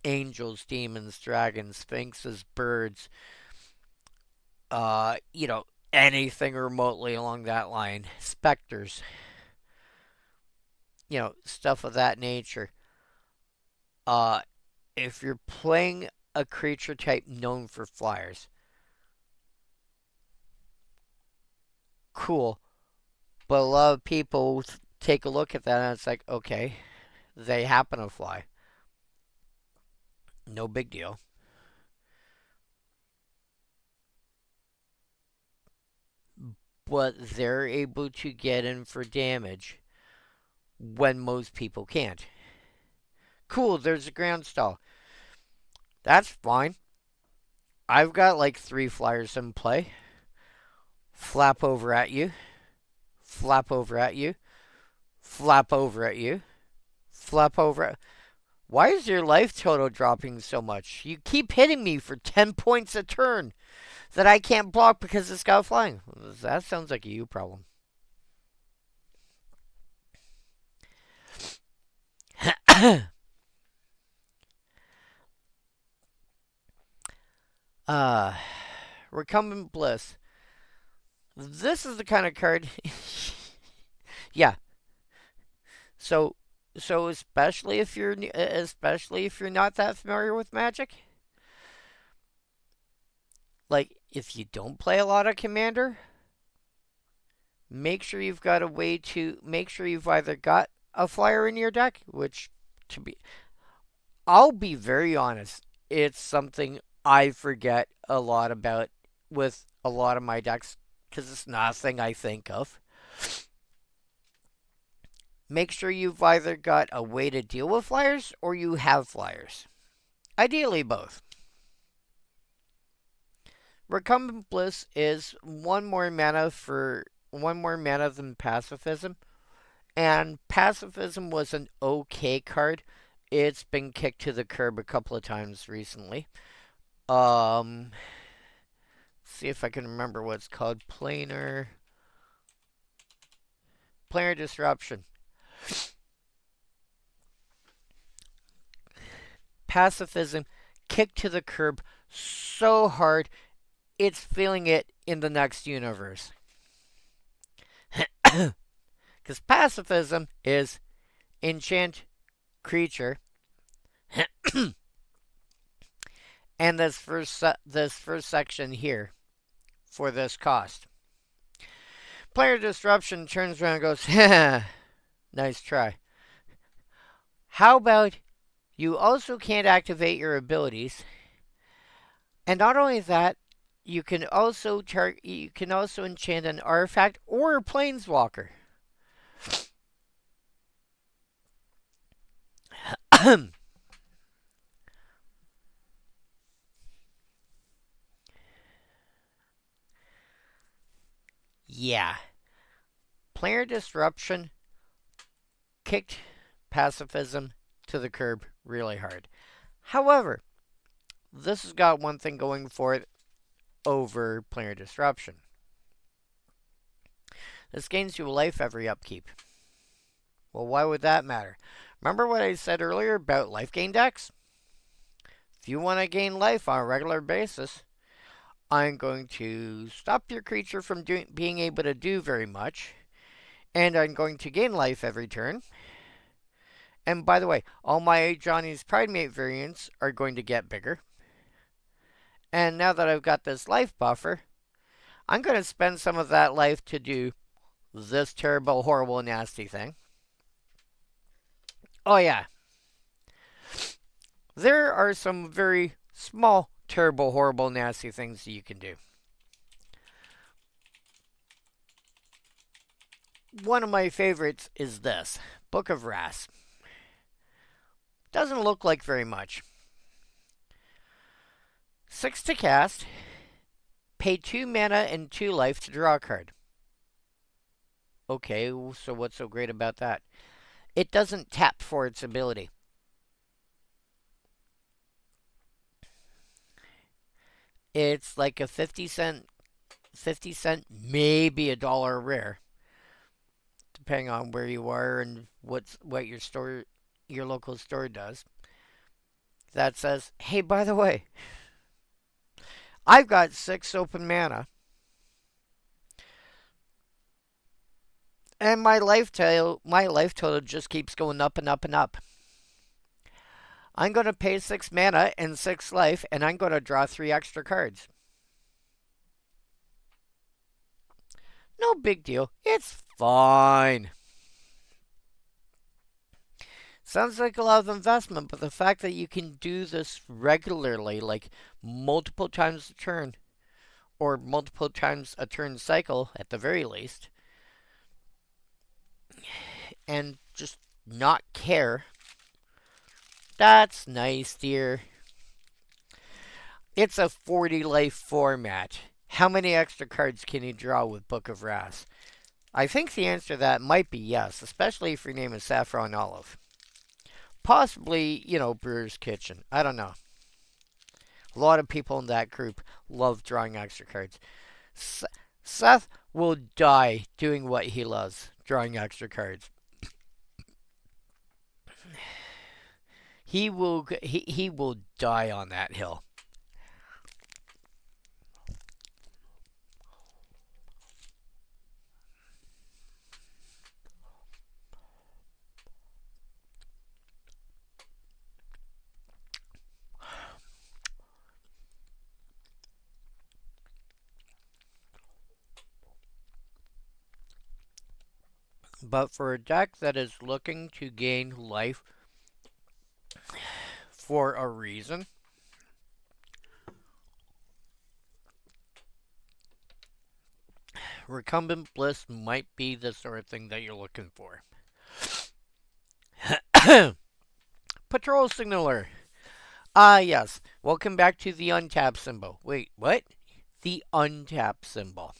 angels, demons, dragons, sphinxes, birds, anything remotely along that line, specters, stuff of that nature. If you're playing a creature type known for flyers, cool. But a lot of people take a look at that and it's like, okay, they happen to fly. No big deal. But they're able to get in for damage when most people can't. Cool, there's a ground stall. That's fine. I've got like 3 flyers in play. Flap over at you. Flap over at you. Flap over at you. Flap over at... Why is your life total dropping so much? You keep hitting me for 10 points a turn that I can't block because it's got flying. That sounds like a you problem. Recumbent Bliss. This is the kind of card... yeah. So especially if you're not that familiar with Magic, like if you don't play a lot of Commander, make sure you've got a way to make sure you've either got a flyer in your deck, which I'll be very honest, it's something I forget a lot about with a lot of my decks because it's not a thing I think of. Make sure you've either got a way to deal with flyers or you have flyers. Ideally, both. Recumbent Bliss is one more mana than Pacifism. And Pacifism was an okay card. It's been kicked to the curb a couple of times recently. See if I can remember what it's called. Planar Disruption. Pacifism kicked to the curb so hard, it's feeling it in the next universe. Because pacifism is enchant creature, and this first section here for this cost. Player Disruption turns around and goes, nice try. How about you also can't activate your abilities, and not only that, you can also enchant an artifact or a planeswalker. Yeah. Player Disruption kicked pacifism to the curb really hard. However, this has got one thing going for it over Player Disruption. This gains you a life every upkeep. Well, why would that matter? Remember what I said earlier about life gain decks? If you want to gain life on a regular basis, I'm going to stop your creature from being able to do very much, and I'm going to gain life every turn. And by the way, all my Johnny's Pridemate variants are going to get bigger. And now that I've got this life buffer, I'm going to spend some of that life to do this terrible, horrible, nasty thing. Oh yeah. There are some very small, terrible, horrible, nasty things that you can do. One of my favorites is this, Book of Wrath. Doesn't look like very much. 6 to cast, pay 2 mana and 2 life to draw a card. Okay, so what's so great about that? It doesn't tap for its ability. It's like a 50 cent, maybe $1 rare, depending on where you are and what your local store does. That says, hey, by the way, I've got 6 open mana, and my life total just keeps going up and up and up. I'm going to pay 6 mana and 6 life, and I'm going to draw 3 extra cards. No big deal. It's fine. Sounds like a lot of investment, but the fact that you can do this regularly, like multiple times a turn, or multiple times a turn cycle at the very least, and just not care, that's nice, dear. It's a 40 life format. How many extra cards can you draw with Book of Wrath? I think the answer to that might be yes, especially if your name is Saffron Olive. Possibly, Brewer's Kitchen. I don't know. A lot of people in that group love drawing extra cards. Seth will die doing what he loves, drawing extra cards. He will die on that hill. But for a deck that is looking to gain life for a reason, Recumbent Bliss might be the sort of thing that you're looking for. Patrol Signaler. Yes. Welcome back to the untap symbol. Wait, what? The untap symbol.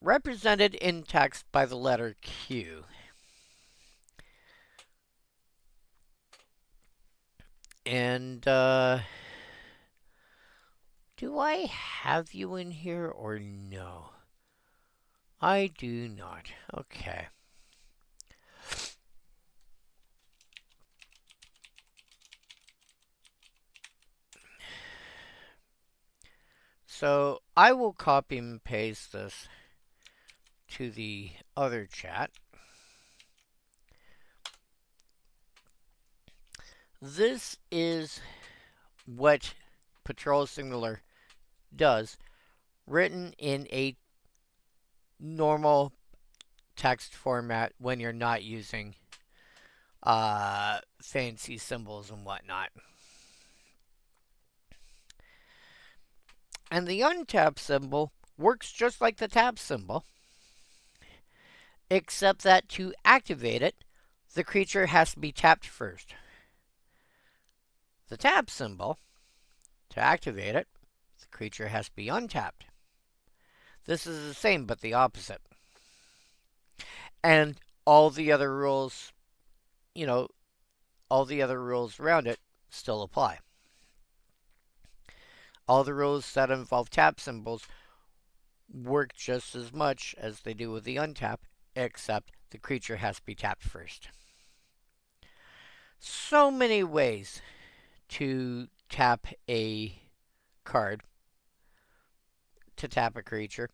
Represented in text by the letter Q. And, do I have you in here or no? I do not. Okay. So I will copy and paste this to the other chat. This is what Patrol Signaler does, written in a normal text format when you're not using fancy symbols and whatnot. And the untap symbol works just like the tap symbol, except that to activate it, the creature has to be tapped first. The tap symbol, to activate it, the creature has to be untapped. This is the same, but the opposite. And all the other rules, all the other rules around it still apply. All the rules that involve tap symbols work just as much as they do with the untap, except the creature has to be tapped first. So many ways to tap a card, to tap a creature,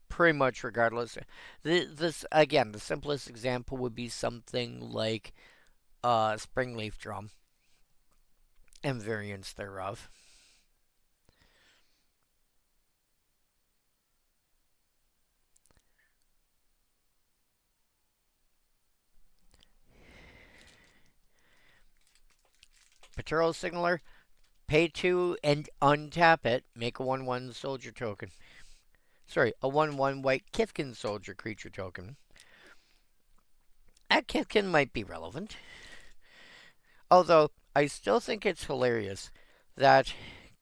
pretty much regardless. This again, the simplest example would be something like Springleaf Drum and variants thereof. Patrol Signaler, pay 2 and untap it, make a 1/1 soldier token. Sorry, a 1/1 white Kithkin soldier creature token. That Kithkin might be relevant. Although, I still think it's hilarious that,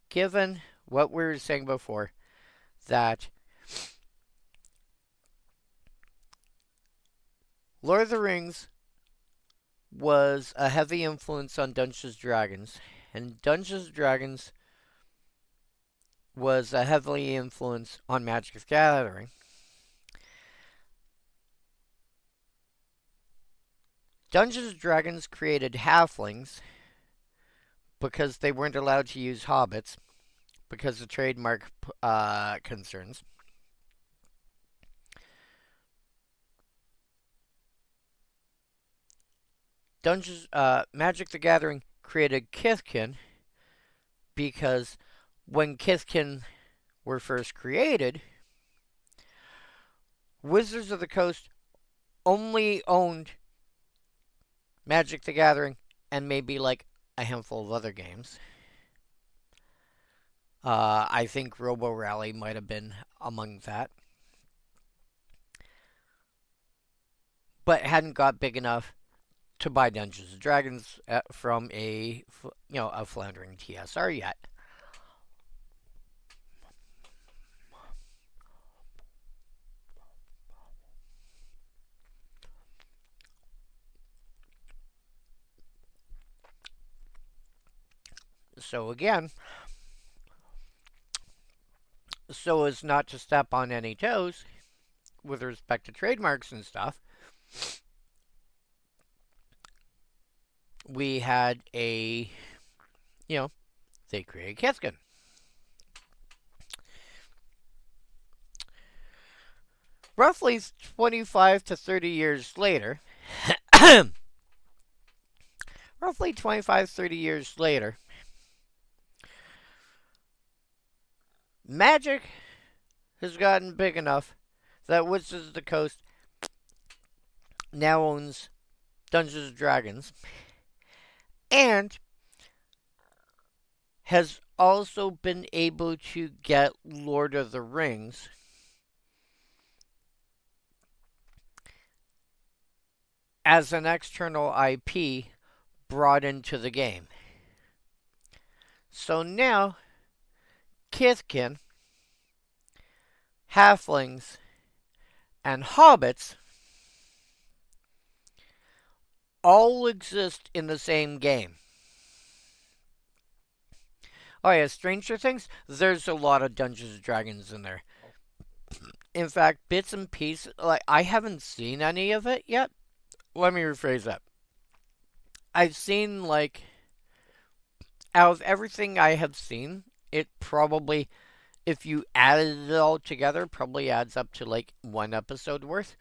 given what we were saying before, that Lord of the Rings was a heavy influence on Dungeons & Dragons, and Dungeons & Dragons was a heavily influence on Magic the Gathering. Dungeons & Dragons created halflings because they weren't allowed to use hobbits because of trademark concerns. Magic the Gathering created Kithkin because when Kithkin were first created, Wizards of the Coast only owned Magic the Gathering and maybe like a handful of other games. I think Robo Rally might have been among that, but hadn't got big enough to buy Dungeons and Dragons from a floundering TSR yet. So again, so as not to step on any toes with respect to trademarks and stuff, we had they created Kithkin. Roughly 25 to 30 years later, roughly 25, 30 years later, Magic has gotten big enough that Wizards of the Coast now owns Dungeons and Dragons and has also been able to get Lord of the Rings as an external IP brought into the game. So now, Kithkin, Halflings, and Hobbits all exist in the same game. Oh yeah, Stranger Things, there's a lot of Dungeons and Dragons in there. In fact, bits and pieces, like, I haven't seen any of it yet. Let me rephrase that. I've seen, like, out of everything I have seen, it probably, if you added it all together, probably adds up to, like, one episode worth.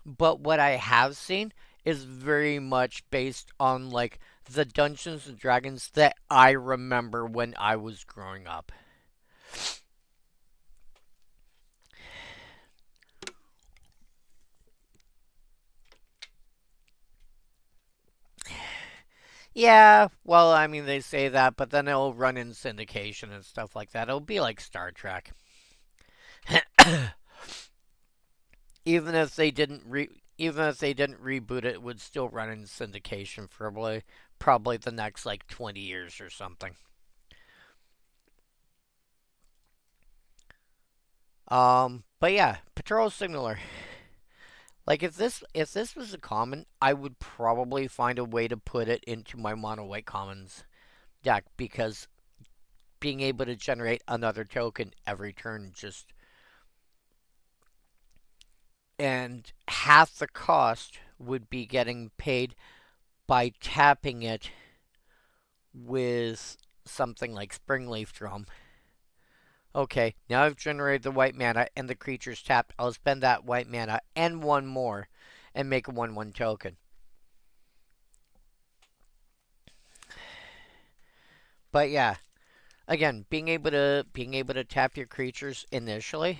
But what I have seen is very much based on, like, the Dungeons and Dragons that I remember when I was growing up. Yeah, well, I mean, they say that, but then it'll run in syndication and stuff like that. It'll be like Star Trek. Even if they didn't reboot it, it would still run in syndication for probably the next like 20 years or something. But yeah, Patrol Signaler. Like if this was a common, I would probably find a way to put it into my mono white commons deck because being able to generate another token every turn just and half the cost would be getting paid by tapping it with something like Springleaf Drum. Okay, now I've generated the white mana and the creature's tapped. I'll spend that white mana and one more and make a 1/1 token. But yeah, again, being able to tap your creatures initially,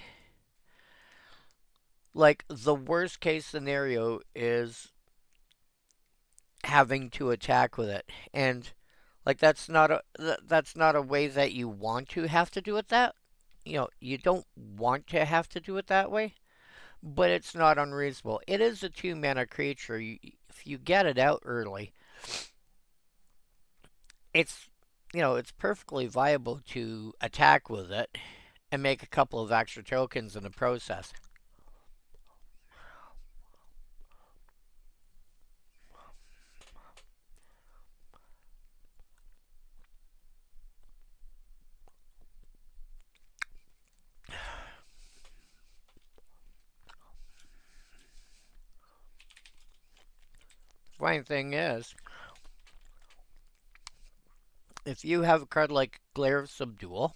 like the worst case scenario is having to attack with it, and like that's not a way that you want to have to do it. That you don't want to have to do it that way, but it's not unreasonable. It is a 2-mana creature. If you get it out early, it's it's perfectly viable to attack with it and make a couple of extra tokens in the process. Funny thing is, if you have a card like Glare of Subdual,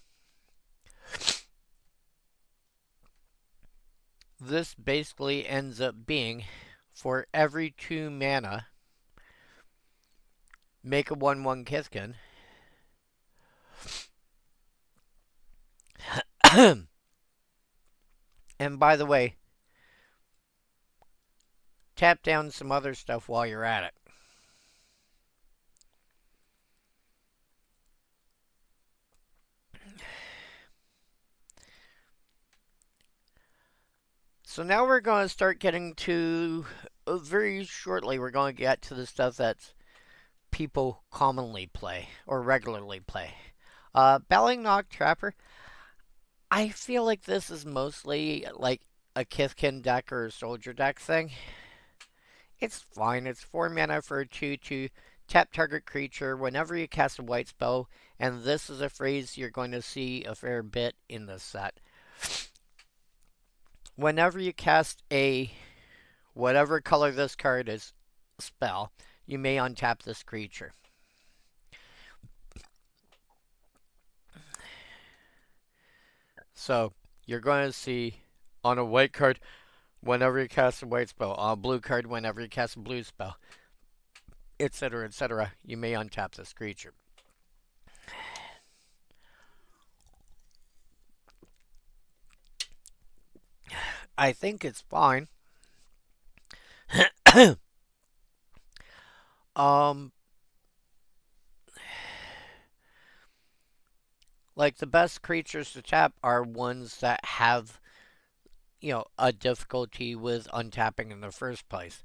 this basically ends up being for every 2 mana, make a 1/1 Kithkin. And by the way, tap down some other stuff while you're at it. So now we're going to start getting to, very shortly, we're going to get to the stuff that people commonly play or regularly play. Ballynock Trapper, I feel like this is mostly like a Kithkin deck or a Soldier deck thing. It's fine. It's 4 mana for a 2/2. Tap target creature whenever you cast a white spell, and this is a phrase you're going to see a fair bit in this set. Whenever you cast a whatever color this card is spell, you may untap this creature. So you're going to see on a white card whenever you cast a white spell, on a blue card whenever you cast a blue spell, etc., etc., you may untap this creature. I think it's fine. Like the best creatures to tap are ones that have, a difficulty with untapping in the first place.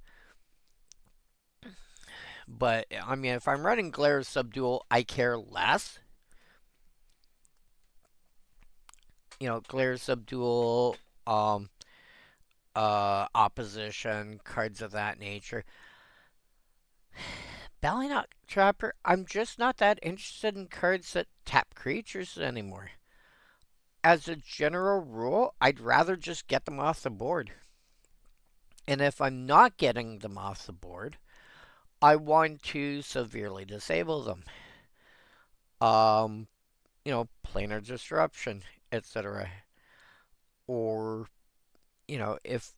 But I mean, if I'm running Glare Subdual, I care less. Glare Subdual, opposition, cards of that nature. Ballynock Trapper, I'm just not that interested in cards that tap creatures anymore. As a general rule, I'd rather just get them off the board. And if I'm not getting them off the board, I want to severely disable them. Planar disruption, etc. Or, if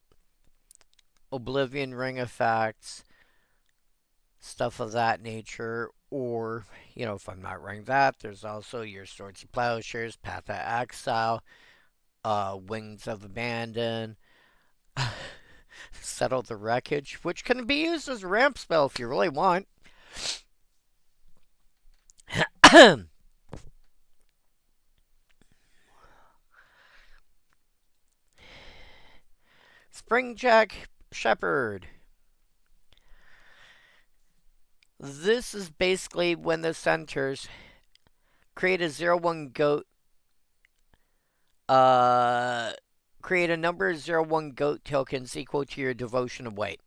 Oblivion Ring effects, stuff of that nature, or, if I'm not running that, there's also your Swords of Plowshares, Path of Exile, Wings of Abandon, Settle the Wreckage, which can be used as a ramp spell if you really want. Springjack Shepherd. This is basically when the centers create a 0/1 goat. Create a number of 0/1 goat tokens equal to your devotion of weight.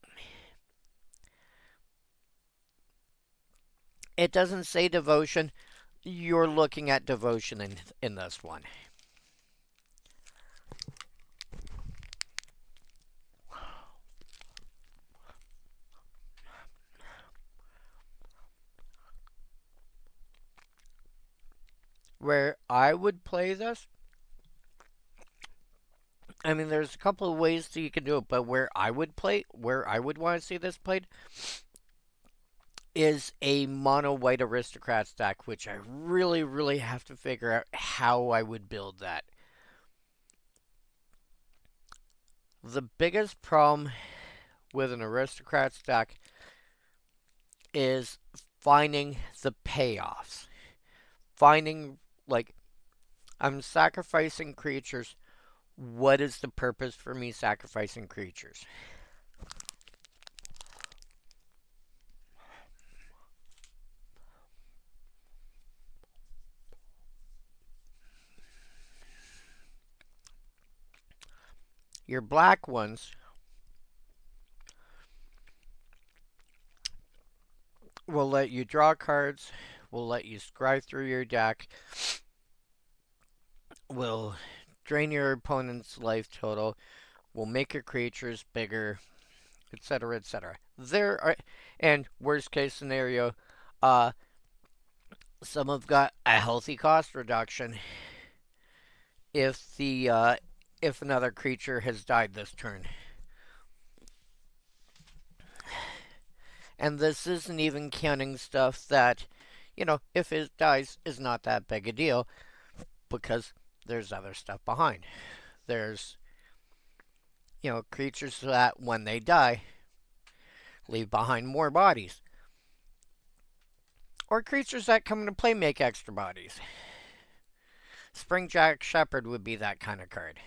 It doesn't say devotion. You're looking at devotion in this one. Where I would play this, I mean, there's a couple of ways that you can do it, but where I would want to see this played is a mono white aristocrats deck, which I really, really have to figure out how I would build that. The biggest problem with an aristocrats deck is finding the payoffs. Finding, like, I'm sacrificing creatures. What is the purpose for me sacrificing creatures? Your black ones will let you draw cards, will let you scry through your deck, will drain your opponent's life total, will make your creatures bigger, etc., etc. And worst case scenario, some have got a healthy cost reduction if another creature has died this turn. And this isn't even counting stuff that, if it dies, is not that big a deal, because there's other stuff behind. There's, creatures that when they die, leave behind more bodies. Or creatures that come into play make extra bodies. Springjack Shepherd would be that kind of card.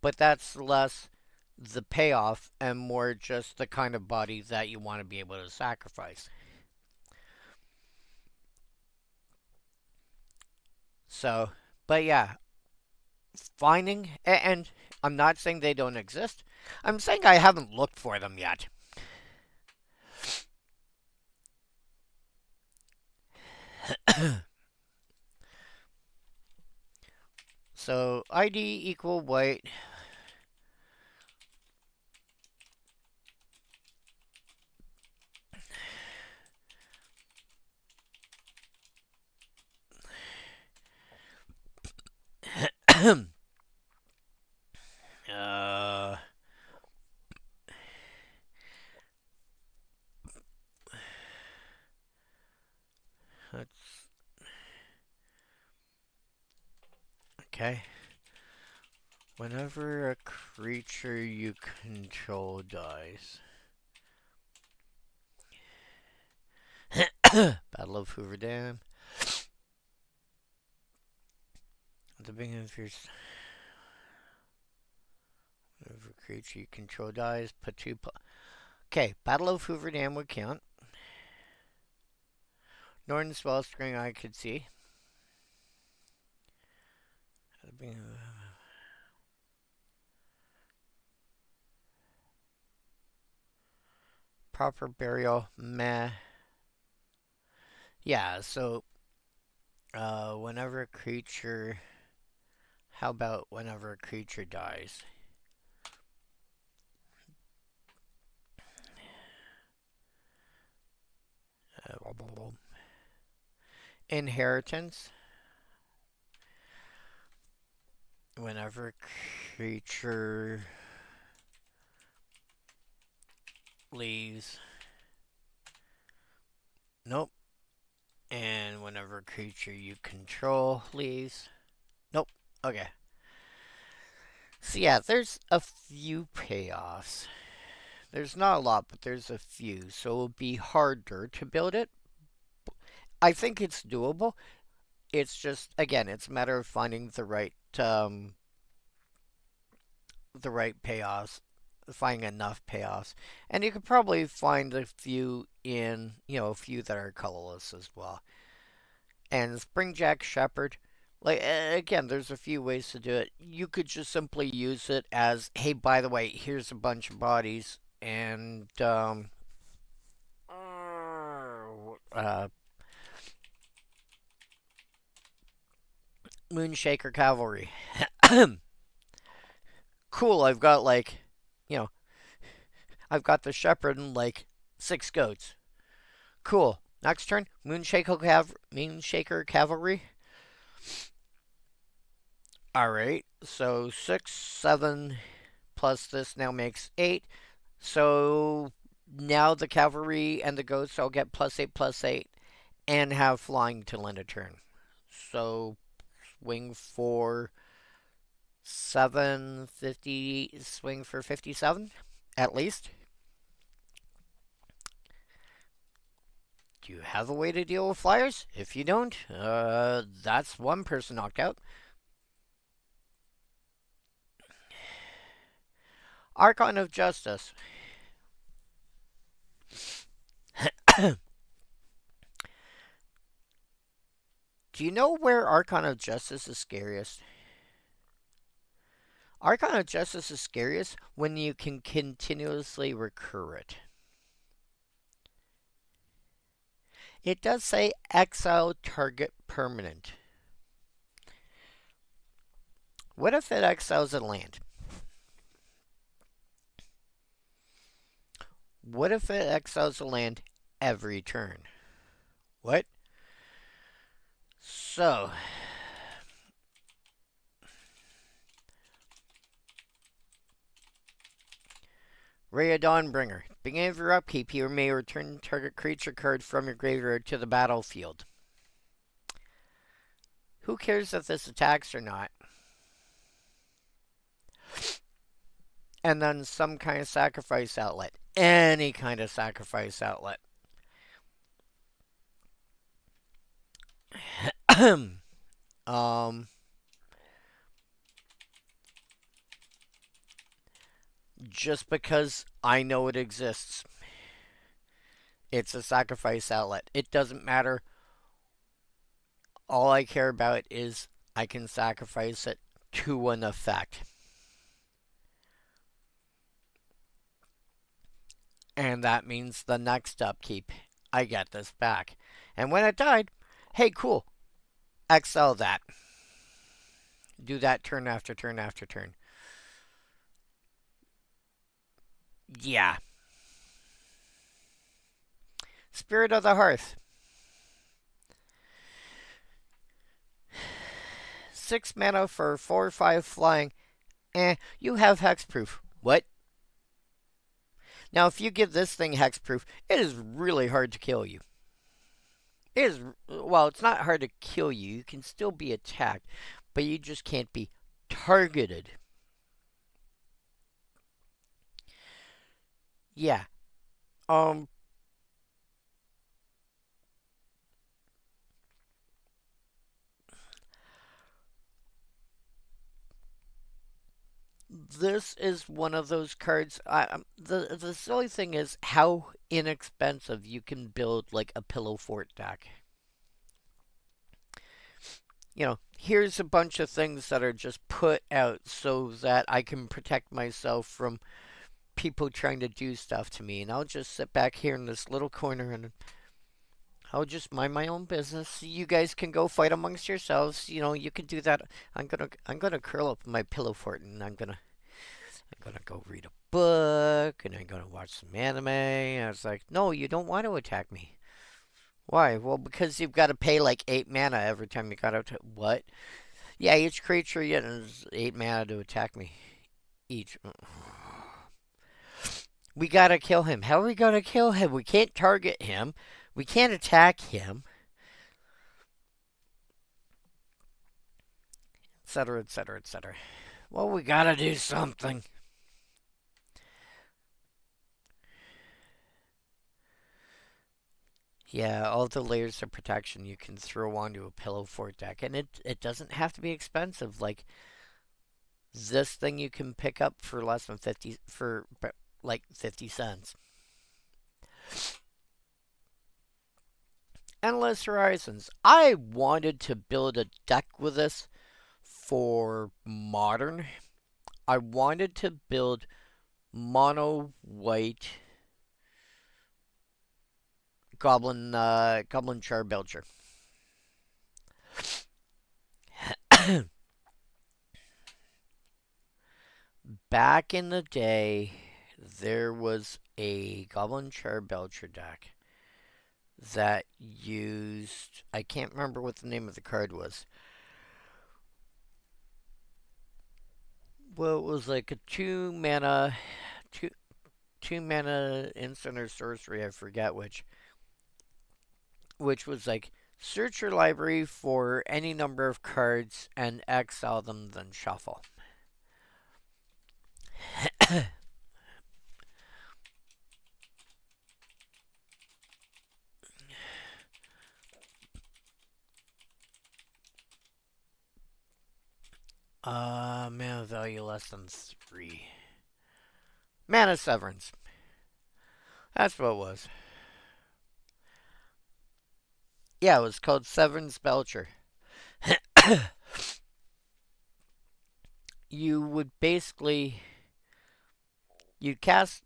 But that's less the payoff and more just the kind of body that you want to be able to sacrifice. So, but yeah, finding, and I'm not saying they don't exist. I'm saying I haven't looked for them yet. So, ID equal white. uh, okay. Whenever a creature you control dies. Battle of Hoover Dam. At the beginning of your... Whenever a creature you control dies, put 2... Okay, Battle of Hoover Dam would count. Northern Spellstring I could see. At the beginning of... Proper Burial, meh. Yeah, so... whenever a creature... How about whenever a creature dies? Inheritance. Whenever a creature leaves. Nope. And whenever a creature you control leaves. Nope. Okay. So yeah, there's a few payoffs. There's not a lot, but there's a few. So it'll be harder to build it. I think it's doable. It's just, again, it's a matter of finding the right payoffs, finding enough payoffs. And you could probably find a few in, a few that are colorless as well. And Springjack Shepherd, like, again, there's a few ways to do it. You could just simply use it as, hey, by the way, here's a bunch of bodies, and, Moonshaker Cavalry. Cool, I've got, I've got the Shepherd and, 6 goats. Cool. Next turn, Moonshaker Cavalry. Alright, so 6, 7, plus this now makes 8. So now the cavalry and the goats all get +8/+8 and have flying till end of turn. So swing for 750, swing for 57 at least. Do you have a way to deal with flyers? If you don't, that's one person knocked out. Archon of Justice. Do you know where Archon of Justice is scariest? Archon of Justice is scariest when you can continuously recur it. It does say exile target permanent. What if it exiles a land? What if it exiles a land every turn? What? So, Ray of Dawnbringer. Beginning of your upkeep, you may return target creature card from your graveyard to the battlefield. Who cares if this attacks or not? And then some kind of sacrifice outlet. Any kind of sacrifice outlet. um, just because I know it exists. It's a sacrifice outlet. It doesn't matter. All I care about is I can sacrifice it to an effect. And that means the next upkeep, I get this back. And when it died, hey, cool. Exile that. Do that turn after turn after turn. Yeah. Spirit of the Hearth. 6 mana for 4/5 flying. You have hexproof. What? Now, if you give this thing hexproof, it is really hard to kill you. It is, well, it's not hard to kill you. You can still be attacked, but you just can't be targeted. Yeah. This is one of those cards. The silly thing is how inexpensive you can build like a pillow fort deck. You know, here's a bunch of things that are just put out so that I can protect myself from people trying to do stuff to me, and I'll just sit back here in this little corner and I'll just mind my own business. You guys can go fight amongst yourselves. You know, you can do that. I'm gonna curl up in my pillow fort and I'm gonna go read a book and I'm gonna watch some anime. And I was like, no, you don't want to attack me. Why? Well, because you've got to pay like 8 mana every time you got to. What? Yeah, each creature gets 8 mana to attack me. Each. We gotta kill him. How are we gonna kill him? We can't target him. We can't attack him. Etc., etc., etc. Well, we gotta do something. Yeah, all the layers of protection you can throw onto a pillow fort deck. And it doesn't have to be expensive. Like, this thing you can pick up for less than 50, for like 50 cents. Endless Horizons. I wanted to build a deck with this for Modern. I wanted to build mono white Goblin Charbelcher. Back in the day, there was a Goblin Charbelcher deck that used, I can't remember what the name of the card was. Well, it was like a 2 mana instant or sorcery, I forget which was like search your library for any number of cards and exile them, then shuffle. Mana value less than 3. Mana Severance. That's what it was. Yeah, it was called Severance Belcher. You would basically, you cast,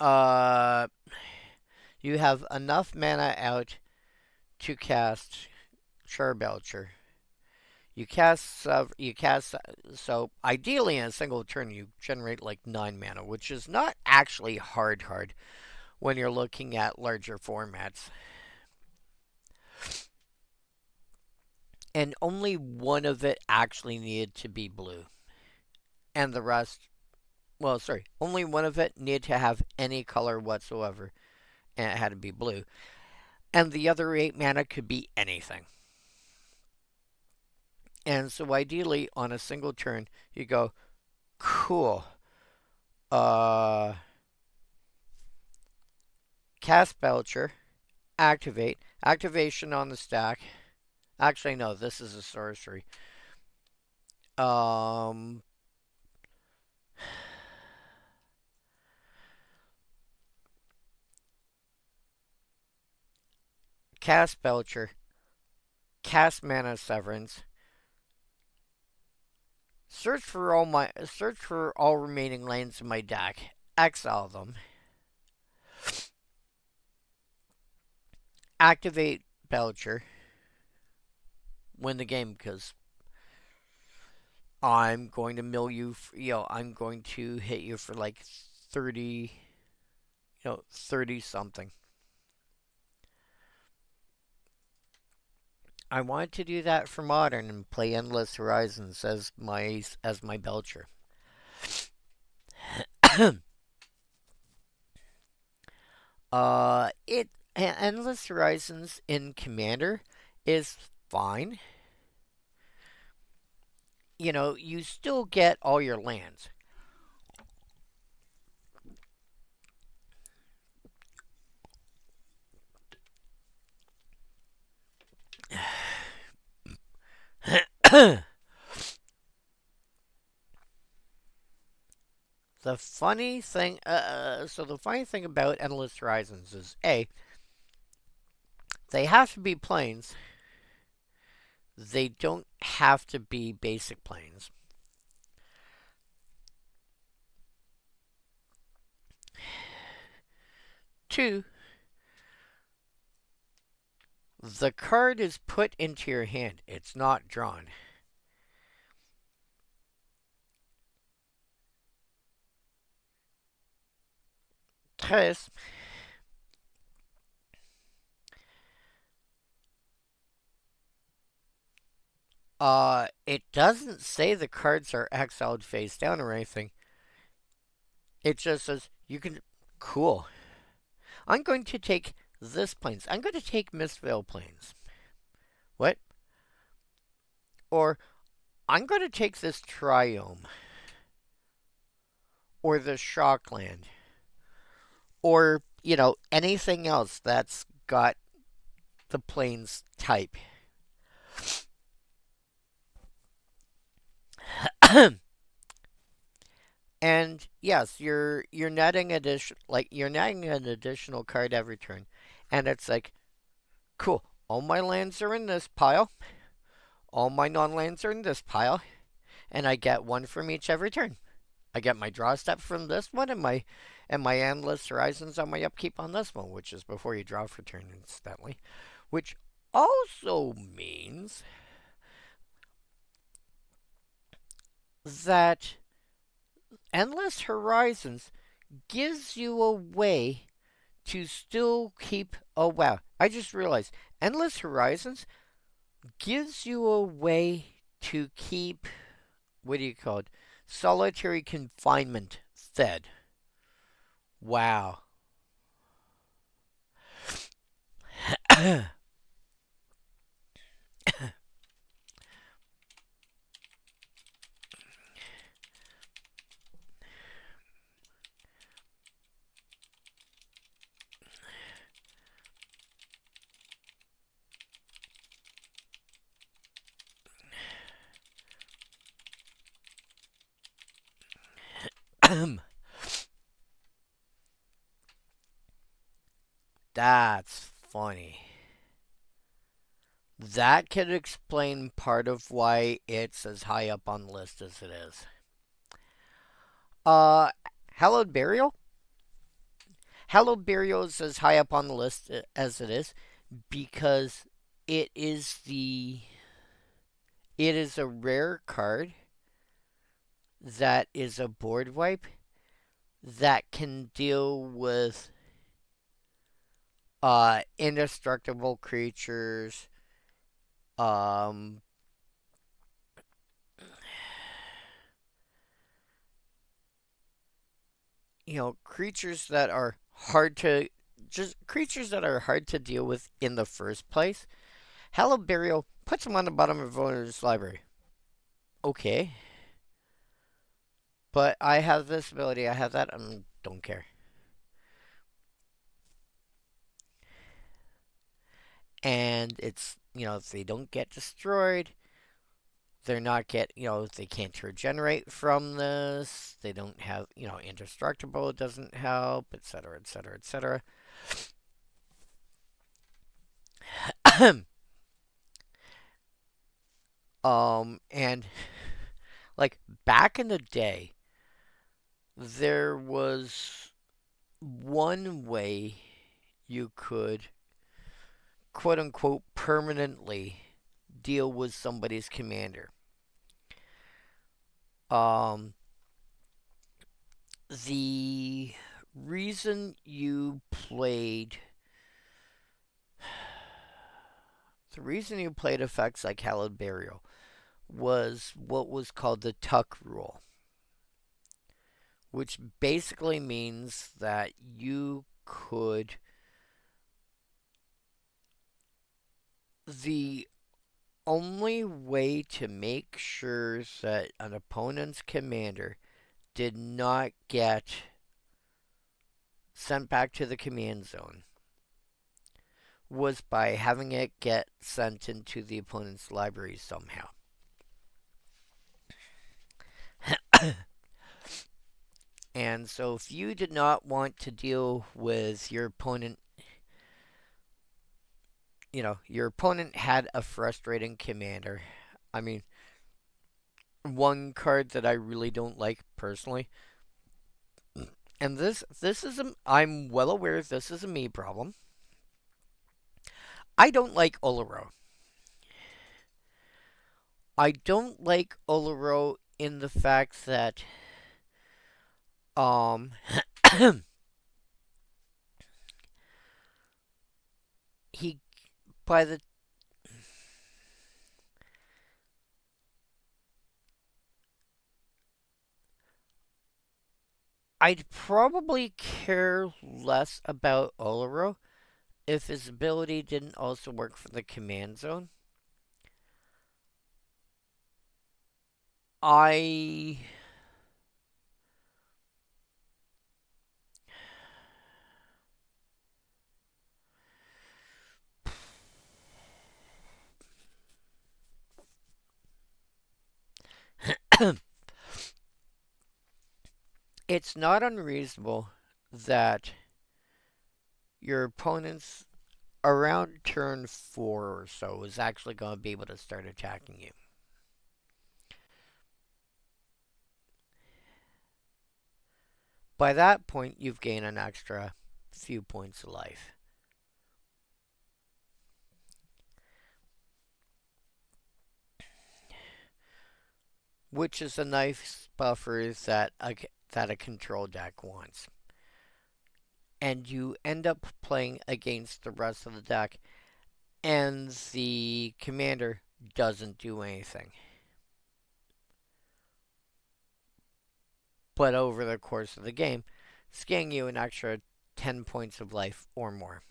you have enough mana out to cast Charbelcher. You cast, so ideally in a single turn you generate like 9 mana, which is not actually hard when you're looking at larger formats. And only one of it actually needed to be blue. And the rest, well, sorry, only one of it needed to have any color whatsoever. And it had to be blue. And the other 8 mana could be anything. And so ideally on a single turn, you go, cool. Uh, Cast Belcher, activate. Activation on the stack. Actually, no, this is a sorcery. Um, Cast Belcher, cast Mana Severance, search for all remaining lands in my deck, exile them, activate Belcher, win the game because I'm going to mill you. I'm going to hit you for like 30, 30 something. I wanted to do that for modern and play Endless Horizons as my Belcher. Endless Horizons in Commander is fine. You still get all your lands. The funny thing about Endless Horizons is they have to be planes. They don't have to be basic planes. Two, the card is put into your hand. It's not drawn. Tres, it doesn't say the cards are exiled face down or anything. It just says you can. Cool. I'm going to take this planes. I'm going to take Mistvale planes. What? Or I'm going to take this Triome. Or the Shockland. Or, anything else that's got the planes type. And yes, you're netting an additional card every turn. And it's like, cool, all my lands are in this pile. All my non-lands are in this pile. And I get one from each every turn. I get my draw step from this one and my Endless Horizons on my upkeep on this one, which is before you draw for turn, incidentally. Which also means that Endless Horizons gives you a way to still keep. Oh, wow. I just realized Endless Horizons gives you a way to keep. What do you call it? Solitary confinement fed. Wow. That's funny. That could explain part of why it's as high up on the list as it is. Hallowed Burial? Hallowed Burial is as high up on the list as it is because it is a rare card that is a board wipe that can deal with indestructible creatures, creatures that are creatures that are hard to deal with in the first place. Hallowed Burial puts them on the bottom of Voter's Library. Okay. But I have this ability, I have that, don't care. And it's, if they don't get destroyed, they're not they can't regenerate from this. They don't have, indestructible doesn't help, etc., etc., etc. And like back in the day, there was one way you could quote unquote permanently deal with somebody's commander. Um, the reason you played effects like Hallowed Burial was what was called the Tuck rule, which basically means that you could the only way to make sure that an opponent's commander did not get sent back to the command zone was by having it get sent into the opponent's library somehow. And so if you did not want to deal with your opponent, your opponent had a frustrating commander. I mean, one card that I really don't like personally, and this is I'm well aware this is a me problem. I don't like Oloro. I don't like Oloro in the fact that he by the I'd probably care less about Oloro if his ability didn't also work for the command zone. I it's not unreasonable that your opponent's around turn 4 or so is actually going to be able to start attacking you. By that point, you've gained an extra few points of life. Which is a nice buffer that a control deck wants. And you end up playing against the rest of the deck, and the commander doesn't do anything. But over the course of the game, it's getting you an extra 10 points of life or more.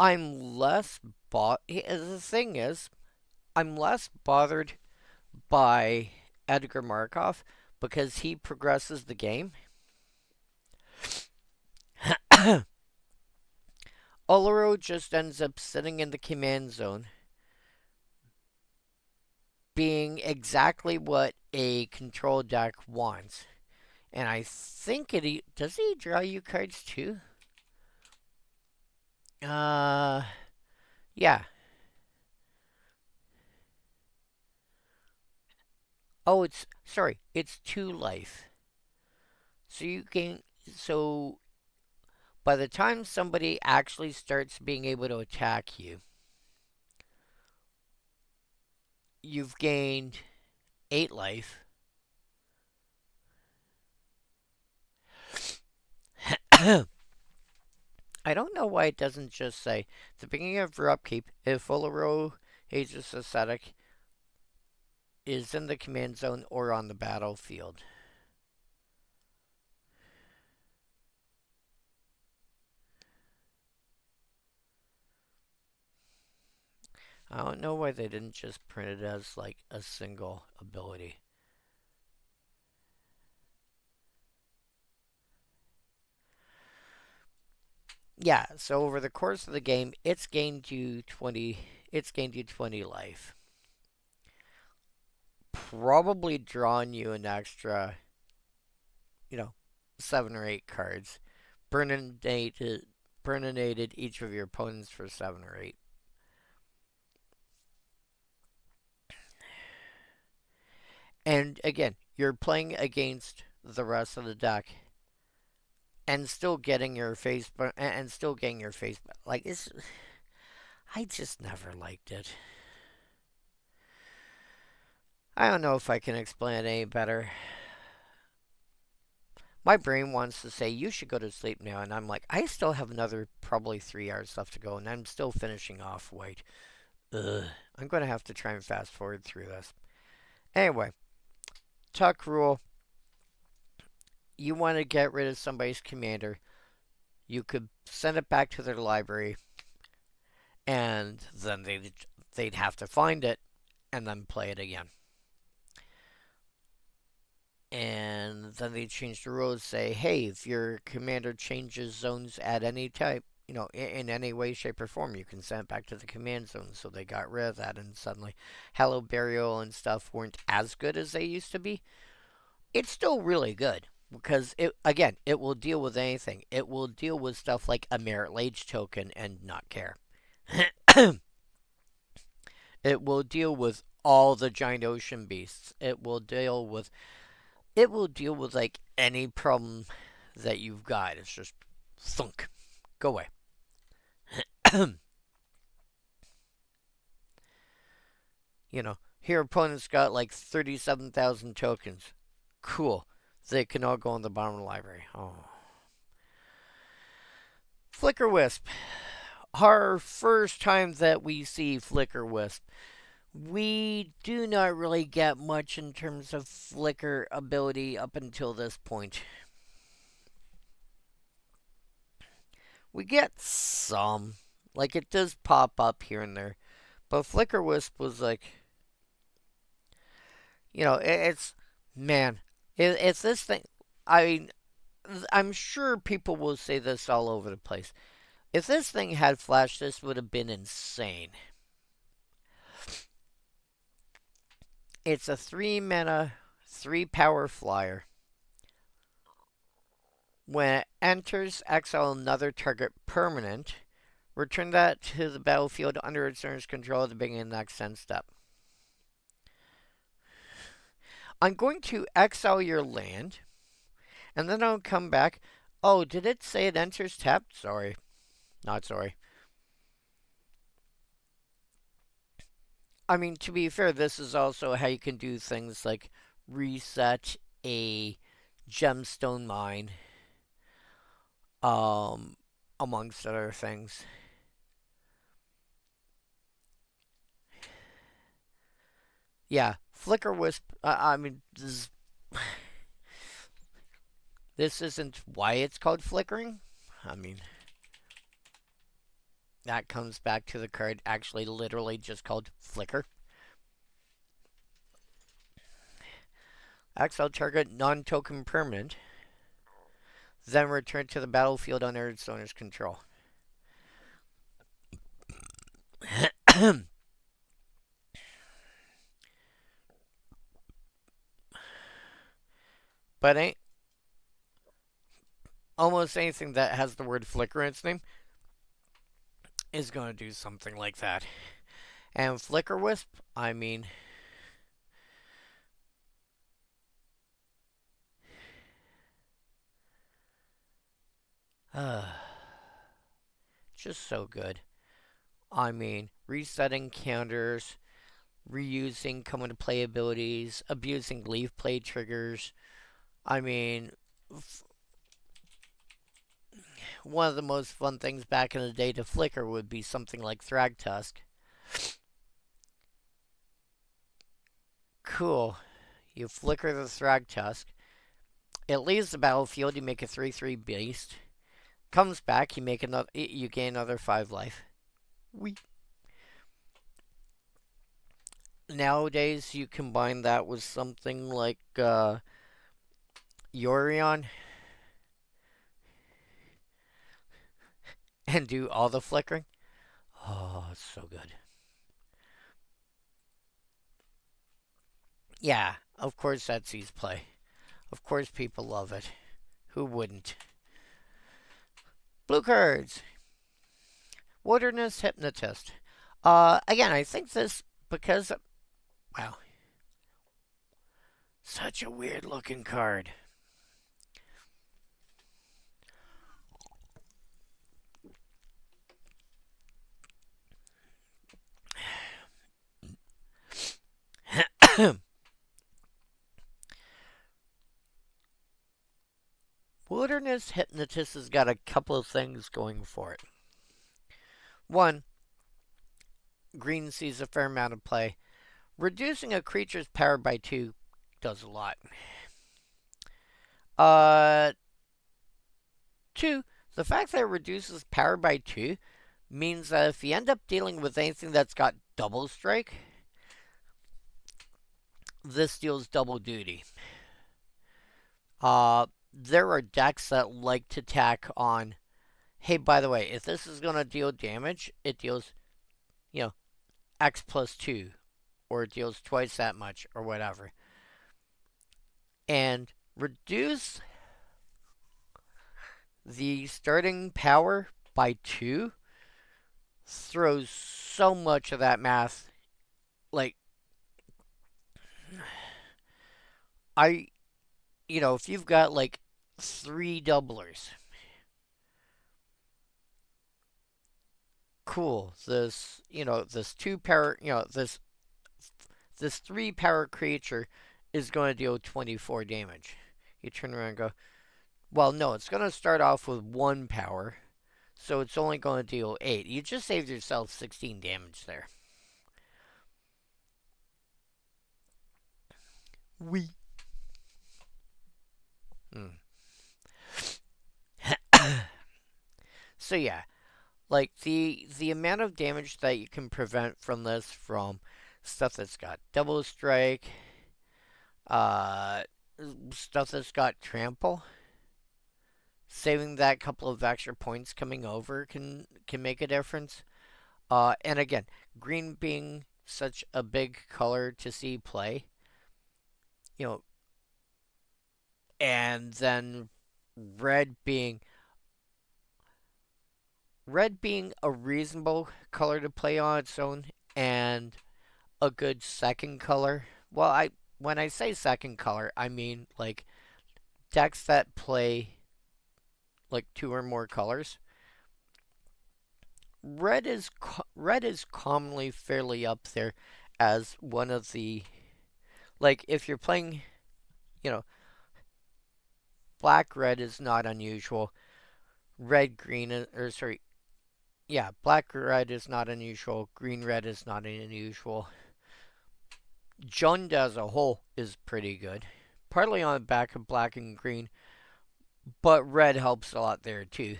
I'm less the thing is, I'm less bothered by Edgar Markov because he progresses the game. Oloro just ends up sitting in the command zone, being exactly what a control deck wants. And I think does he draw you cards too? Yeah. Oh, it's 2 life. So by the time somebody actually starts being able to attack you, you've gained 8 life. I don't know why it doesn't just say, at the beginning of your upkeep, if Oloro Aegis Ascetic is in the command zone or on the battlefield. I don't know why they didn't just print it as like a single ability. Yeah, so over the course of the game, it's gained you 20 life. Probably drawn you an extra, you know, 7 or 8 cards. Burninated each of your opponents for 7 or 8. And again, you're playing against the rest of the deck and still getting your face and still getting your face like it's I just never liked it. I don't know if I can explain it any better. My brain wants to say you should go to sleep now, and I'm like, I still have another probably 3 hours left to go, and I'm still finishing off white. Ugh. I'm going to have to try and fast forward through this. Anyway, tuck rule. You want to get rid of somebody's commander. You could send it back to their library, and then they'd have to find it and then play it again. And then they change the rules, say, hey, if your commander changes zones at any type, in any way, shape, or form, you can send it back to the command zone. So they got rid of that, and suddenly Hello Burial and stuff weren't as good as they used to be. It's still really good because it will deal with anything. It will deal with stuff like a Merit Lage token and not care. It will deal with all the giant ocean beasts. It will deal with like any problem that you've got. It's just thunk. Go away. Here opponent's got like 37,000 tokens. Cool. They can all go in the bottom of the library. Oh. Flicker Wisp. Our first time that we see Flicker Wisp. We do not really get much in terms of flicker ability up until this point. We get some. Like, it does pop up here and there. But Flicker Wisp was like, it's, man, it's this thing. I mean, I'm sure people will say this all over the place. If this thing had flash, this would have been insane. It's a 3 mana, 3 power flyer. When it enters, exile another target permanent. Return that to the battlefield under its owner's control at the beginning of the next end step. I'm going to exile your land, and then I'll come back. Oh, did it say it enters tapped? Sorry. Not sorry. I mean, to be fair, this is also how you can do things like reset a gemstone mine, amongst other things. Yeah, Flicker Wisp. I mean, this isn't why it's called flickering. I mean, that comes back to the card actually literally just called Flicker. Exile target non-token permanent. Then return to the battlefield under its owner's control. But almost anything that has the word flicker in its name is going to do something like that. And Flicker Wisp, I mean, just so good. I mean, resetting counters, reusing come into play abilities, abusing leave play triggers. I mean, one of the most fun things back in the day to flicker would be something like Thragtusk. Cool. You flicker the Thragtusk. It leaves the battlefield. You make a 3/3 beast. Comes back. You gain another 5 life. Wee. nowadays you combine that with something like Yorion and do all the flickering. Oh, it's so good. Yeah, of course that's Etsy's play. Of course people love it. Who wouldn't? Blue cards. Wilderness Hypnotist. Again, I think this because wow, such a weird looking card. Wilderness Hypnotist has got a couple of things going for it. One, green sees a fair amount of play. Reducing a creature's power by 2 does a lot. Uh, 2, the fact that it reduces power by 2 means that if you end up dealing with anything that's got double strike, this deals double duty. There are decks that like to tack on, hey, by the way, if this is going to deal damage, it deals, X plus 2, or it deals twice that much, or whatever. And reduce the starting power by 2 throws so much of that math. Like, if you've got like 3 doublers, cool. This 2 power, this 3 power creature is going to deal 24 damage. You turn around and go, well, no, it's going to start off with 1 power, so it's only going to deal 8. You just saved yourself 16 damage there. Wee. So yeah, like the amount of damage that you can prevent from this, from stuff that's got double strike, stuff that's got trample, saving that couple of extra points coming over can make a difference. And again, green being such a big color to see play, and then red being a reasonable color to play on its own, and a good second color. Well, when I say second color, I mean like decks that play like 2 or more colors. Red is commonly fairly up there as one of the, like, if you're playing, black red is not unusual. Red green or sorry, yeah, black red is not unusual. Green red is not unusual. Jund as a whole is pretty good, partly on the back of black and green, but red helps a lot there too.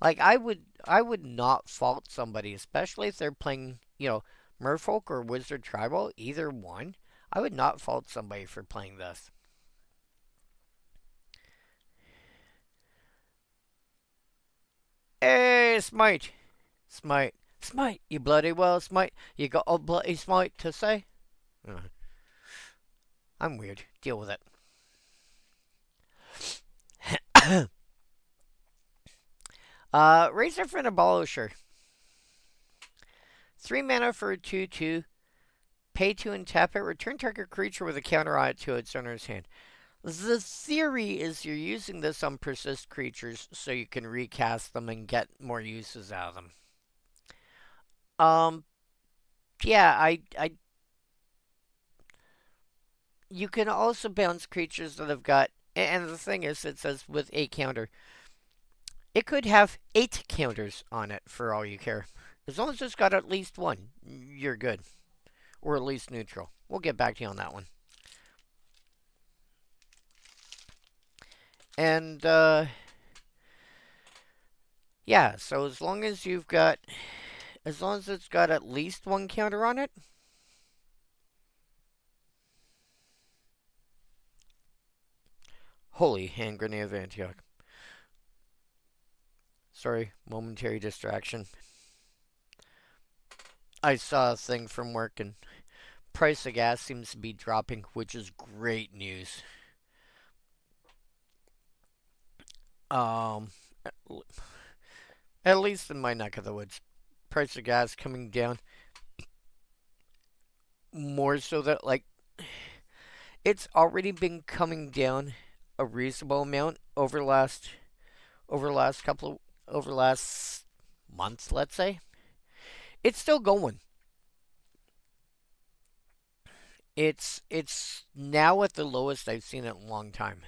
Like I would not fault somebody, especially if they're playing, Merfolk or Wizard Tribal, either one. I would not fault somebody for playing this. Hey, Smite! Smite. Smite, you bloody well, Smite. You got a bloody Smite to say? I'm weird. Deal with it. Razor for an Abolisher. 3 mana for a 2/2. Pay 2 and tap it. Return target creature with a counter on it to its owner's hand. The theory is you're using this on persist creatures so you can recast them and get more uses out of them. Yeah, you can also bounce creatures that have got, and the thing is, it says with 8 counter. It could have 8 counters on it for all you care. As long as it's got at least 1, you're good. Or at least neutral. We'll get back to you on that one. And, yeah, so as long as it's got at least 1 counter on it, Holy hand grenade of Antioch. Sorry, momentary distraction. I saw a thing from work and price of gas seems to be dropping, which is great news. Um, at least in my neck of the woods, price of gas coming down more so that like it's already been coming down a reasonable amount over last month, let's say. It's still going. It's now at the lowest I've seen it in a long time.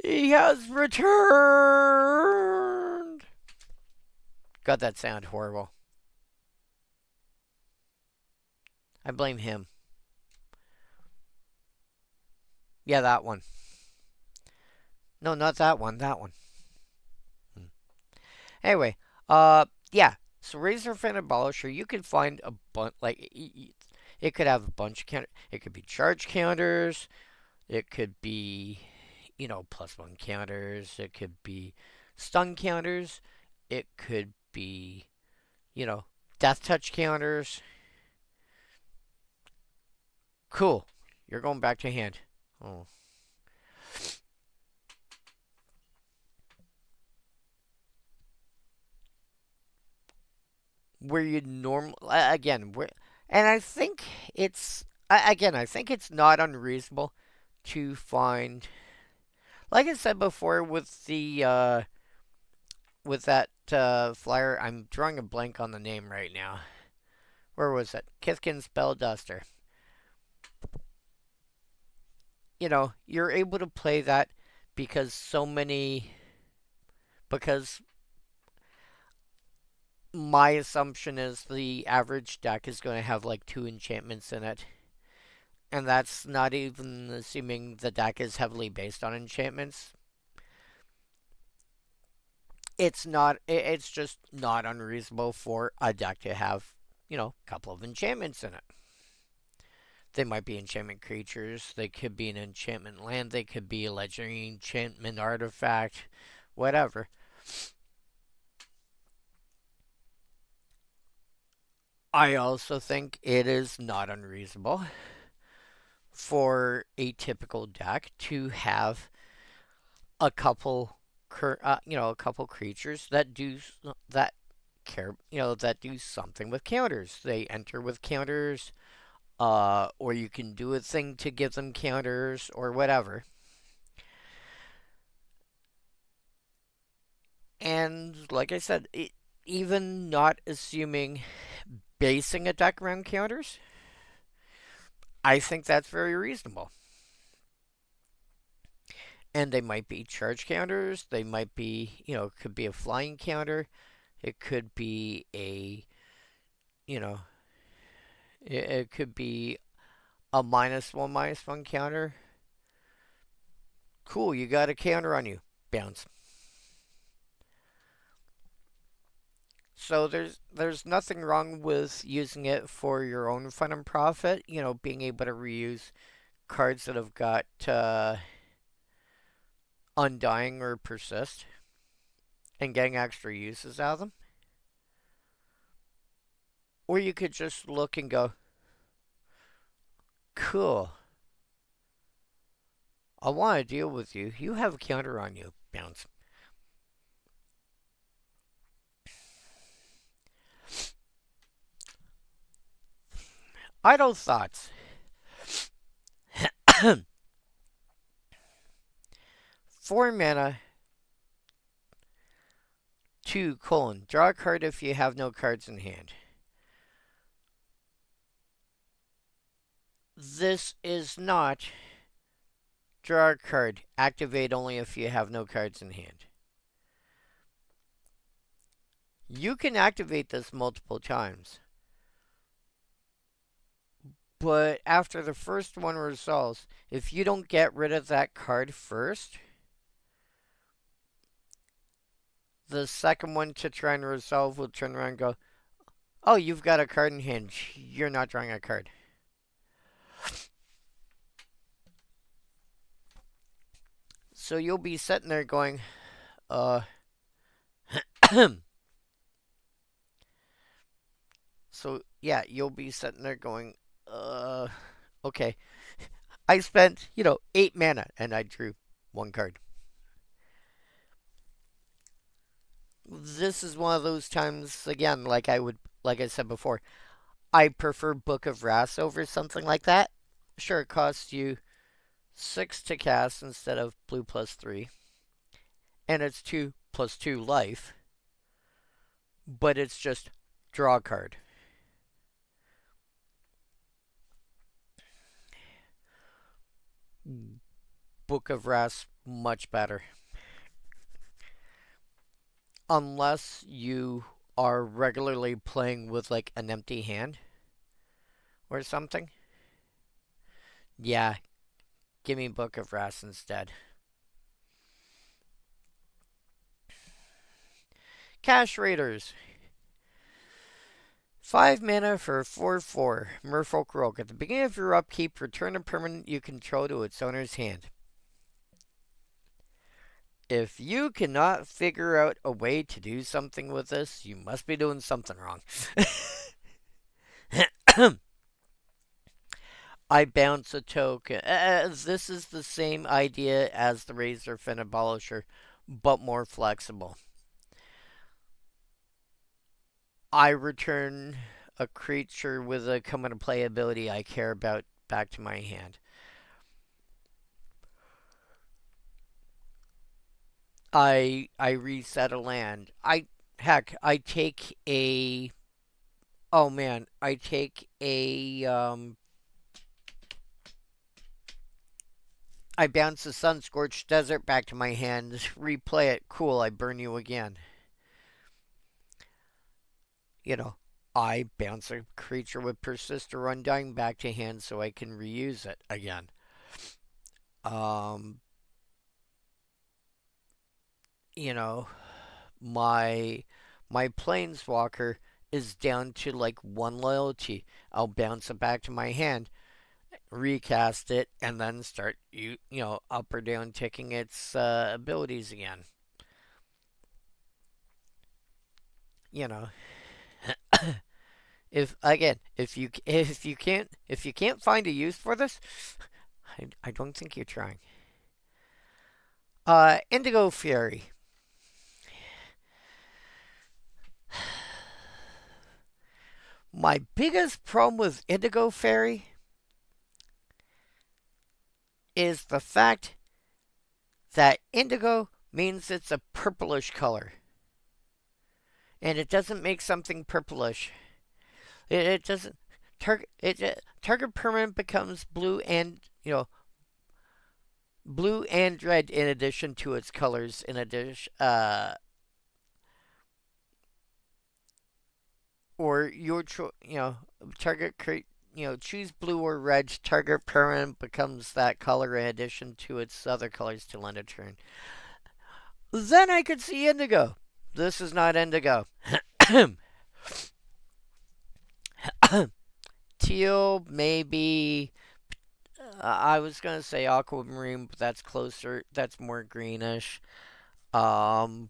He has returned. God, that sounded horrible. I blame him. Yeah, that one. No, not that one. That one. Anyway, yeah. So Razor Fan Abolisher, you can find a bunch. Like it could have a bunch of counters. It could be charge counters. It could be, +1 counters. It could be stun counters. It could be, death touch counters. Cool. You're going back to hand. Oh. Where you normal again, and I think I think it's not unreasonable to find, like I said before, with that flyer. I'm drawing a blank on the name right now. Where was it? Kithkin Spell Duster. You're able to play that because because my assumption is the average deck is going to have like 2 enchantments in it. And that's not even assuming the deck is heavily based on enchantments. It's just not unreasonable for a deck to have, a couple of enchantments in it. They might be enchantment creatures, they could be an enchantment land, they could be a legendary enchantment artifact, whatever. I also think it is not unreasonable for a typical deck to have a couple a couple creatures that do something with counters. They enter with counters, or you can do a thing to give them counters or whatever. And like I said, even not assuming basing a deck around counters, I think that's very reasonable. And they might be charge counters. They might be, it could be a flying counter. It could be it could be a -1/-1 counter. Cool, you got a counter on you. Bounce. So there's nothing wrong with using it for your own fun and profit. Being able to reuse cards that have got Undying or Persist and getting extra uses out of them. Or you could just look and go, cool. I want to deal with you. You have a counter on you. Bounce. Idle thoughts. 4 mana. 2: draw a card if you have no cards in hand. This is not draw a card. Activate only if you have no cards in hand. You can activate this multiple times. But after the first one resolves, if you don't get rid of that card first, the second one to try and resolve will turn around and go, oh, you've got a card in hand. You're not drawing a card. So you'll be sitting there going, so yeah, you'll be sitting there going, okay. I spent, 8 mana and I drew 1 card. This is one of those times, again, like I said before, I prefer Book of Wrath over something like that. Sure, it costs you 6 to cast instead of blue +3, and it's 2/2 life, but it's just draw a card. Book of Wrath, much better. Unless you are regularly playing with like an empty hand or something. Yeah, give me Book of Wrath instead. Cash Raiders. 5 mana for 4/4 Merfolk Rogue. At the beginning of your upkeep, return a permanent you control to its owner's hand. If you cannot figure out a way to do something with this, you must be doing something wrong. I bounce a token. This is the same idea as the Razorfin Abolisher, but more flexible. I return a creature with a come into play ability I care about back to my hand. I reset a land. I take a. Oh man, I take a. I bounce the Sun-Scorched Desert back to my hand. Replay it. Cool. I burn you again. I bounce a creature with Persist or Undying back to hand so I can reuse it again. My Planeswalker is down to like 1 loyalty. I'll bounce it back to my hand, recast it, and then start up or down ticking its abilities again. If you can't find a use for this, I don't think you're trying. Indigo Fury. My biggest problem with Indigo Fairy is the fact that indigo means it's a purplish color. And it doesn't make something purplish. It doesn't. Target permanent becomes blue and, blue and red in addition to its colors. In addition, or your target choose blue or red. Target permanent becomes that color in addition to its other colors to end a turn. Then I could see indigo. This is not indigo. Teal, maybe. I was gonna say aquamarine, but that's closer. That's more greenish. Violet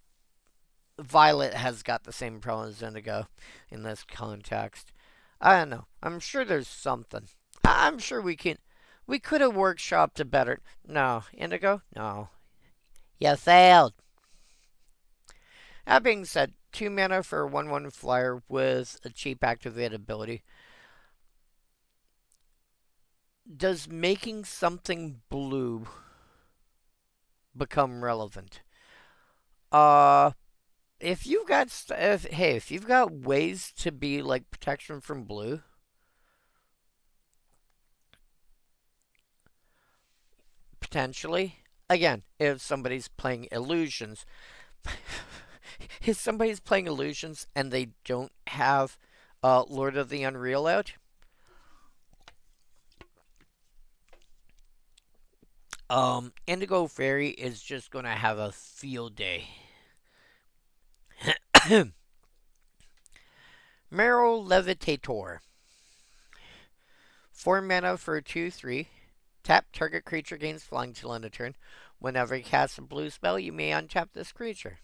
has got the same problem as indigo in this context. I don't know. I'm sure there's something. I'm sure we could have workshopped a better. No, indigo. No, you failed. That being said, 2 mana for a 1/1 flyer with a cheap activate ability. Does making something blue become relevant? If you've got ways to be like protection from blue, potentially. Again, if somebody's playing illusions, if somebody's playing illusions and they don't have Lord of the Unreal out, Indigo Fairy is just gonna have a field day. Meryl Levitator. 4 mana for a 2/3. Tap target creature gains flying till end of turn. Whenever you cast a blue spell, you may untap this creature.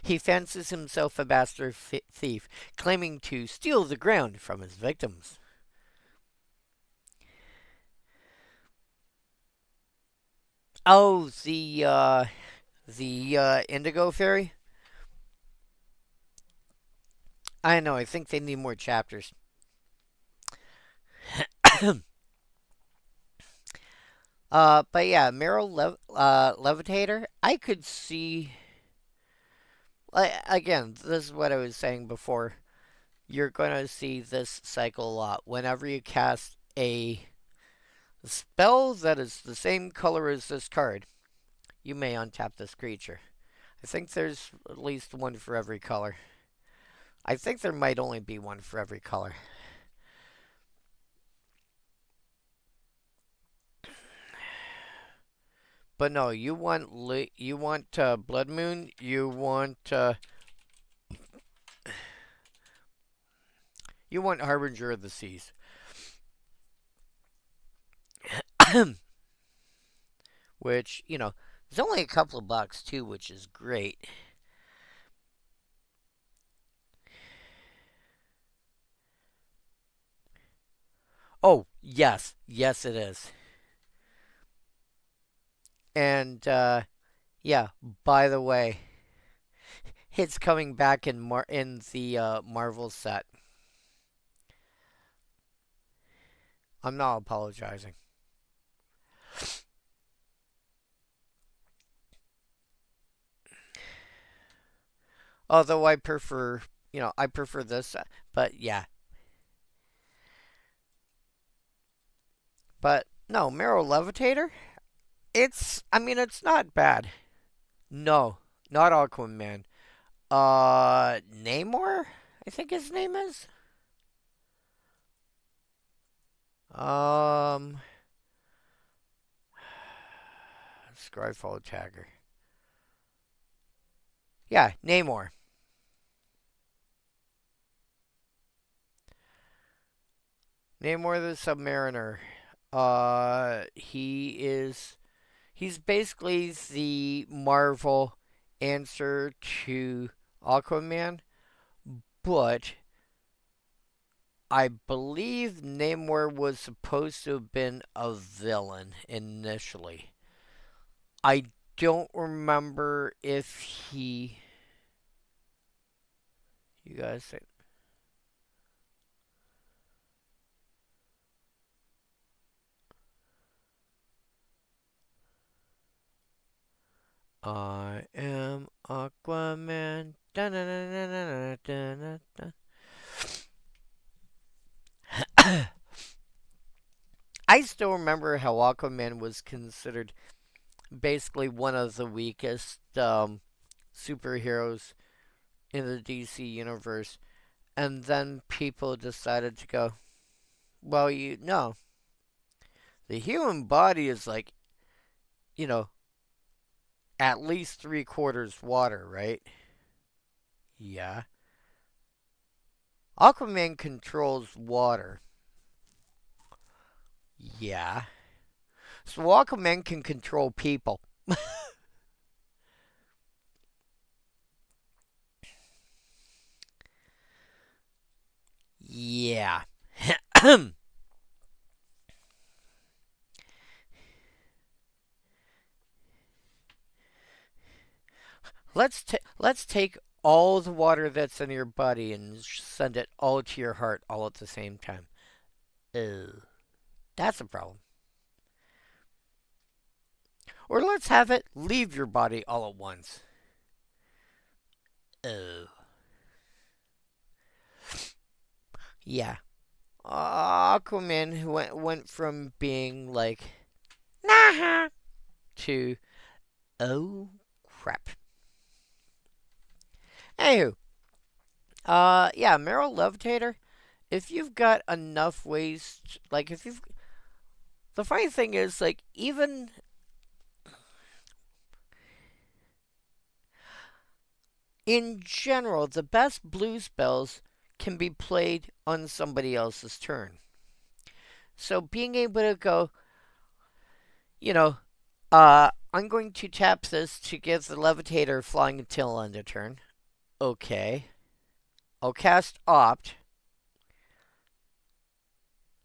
He fancies himself a bastard thief, claiming to steal the ground from his victims. Oh, the Indigo Fairy? I know, I think they need more chapters. But yeah, Levitator, I could see. Again, this is what I was saying before. You're going to see this cycle a lot. Whenever you cast a spell that is the same color as this card, you may untap this creature. I think there's at least one for every color. I think there might only be one for every color. But no, you want Blood Moon. You want Harbinger of the Seas. Which, you know, it's only a couple of bucks too, which is great. Oh, yes. Yes, it is. And, yeah, by the way, it's coming back in the Marvel set. I'm not apologizing. Although I prefer, I prefer this, but yeah. But no, Marrow Levitator, it's not bad. No, not Aquaman. Namor, I think his name is. Um, Scryfall Tagger. Yeah, Namor. Namor the Submariner. He's basically the Marvel answer to Aquaman, but I believe Namor was supposed to have been a villain initially. I don't remember if he. You guys say. I am Aquaman. I still remember how Aquaman was considered basically one of the weakest superheroes in the DC universe. And then people decided to go, well, the human body is like, you know, at least 3/4 water, right? Yeah. Aquaman controls water. Yeah. So Aquaman can control people. Yeah. Let's take all the water that's in your body and send it all to your heart all at the same time. Ew. That's a problem. Or let's have it leave your body all at once. Ew. Yeah. Aquaman went from being like, nah, to, oh crap. Anywho, yeah, Meryl Levitator. If you've got enough ways, like if you've, the funny thing is, like even in general, the best blue spells can be played on somebody else's turn. So being able to go, you know, I'm going to tap this to give the Levitator flying until end of turn. Okay. I'll cast Opt.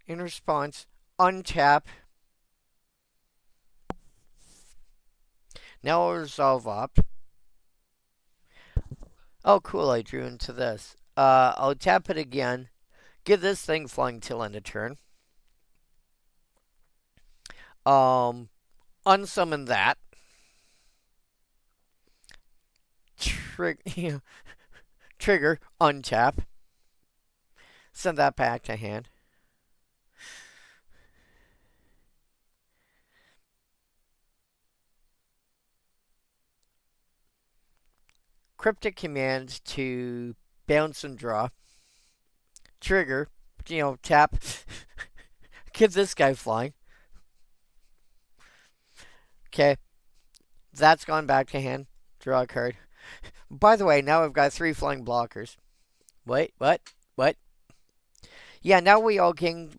In response, untap. Now I'll resolve Opt. Oh, cool, I drew into this. I'll tap it again. Give this thing flying till end of turn. Unsummon that. Trigger, untap. Send that back to hand. Cryptic command to bounce and draw. Trigger, tap. Give this guy flying. Okay, that's gone back to hand. Draw a card. By the way, now I've got 3 flying blockers. Wait, what? Yeah, now we all gang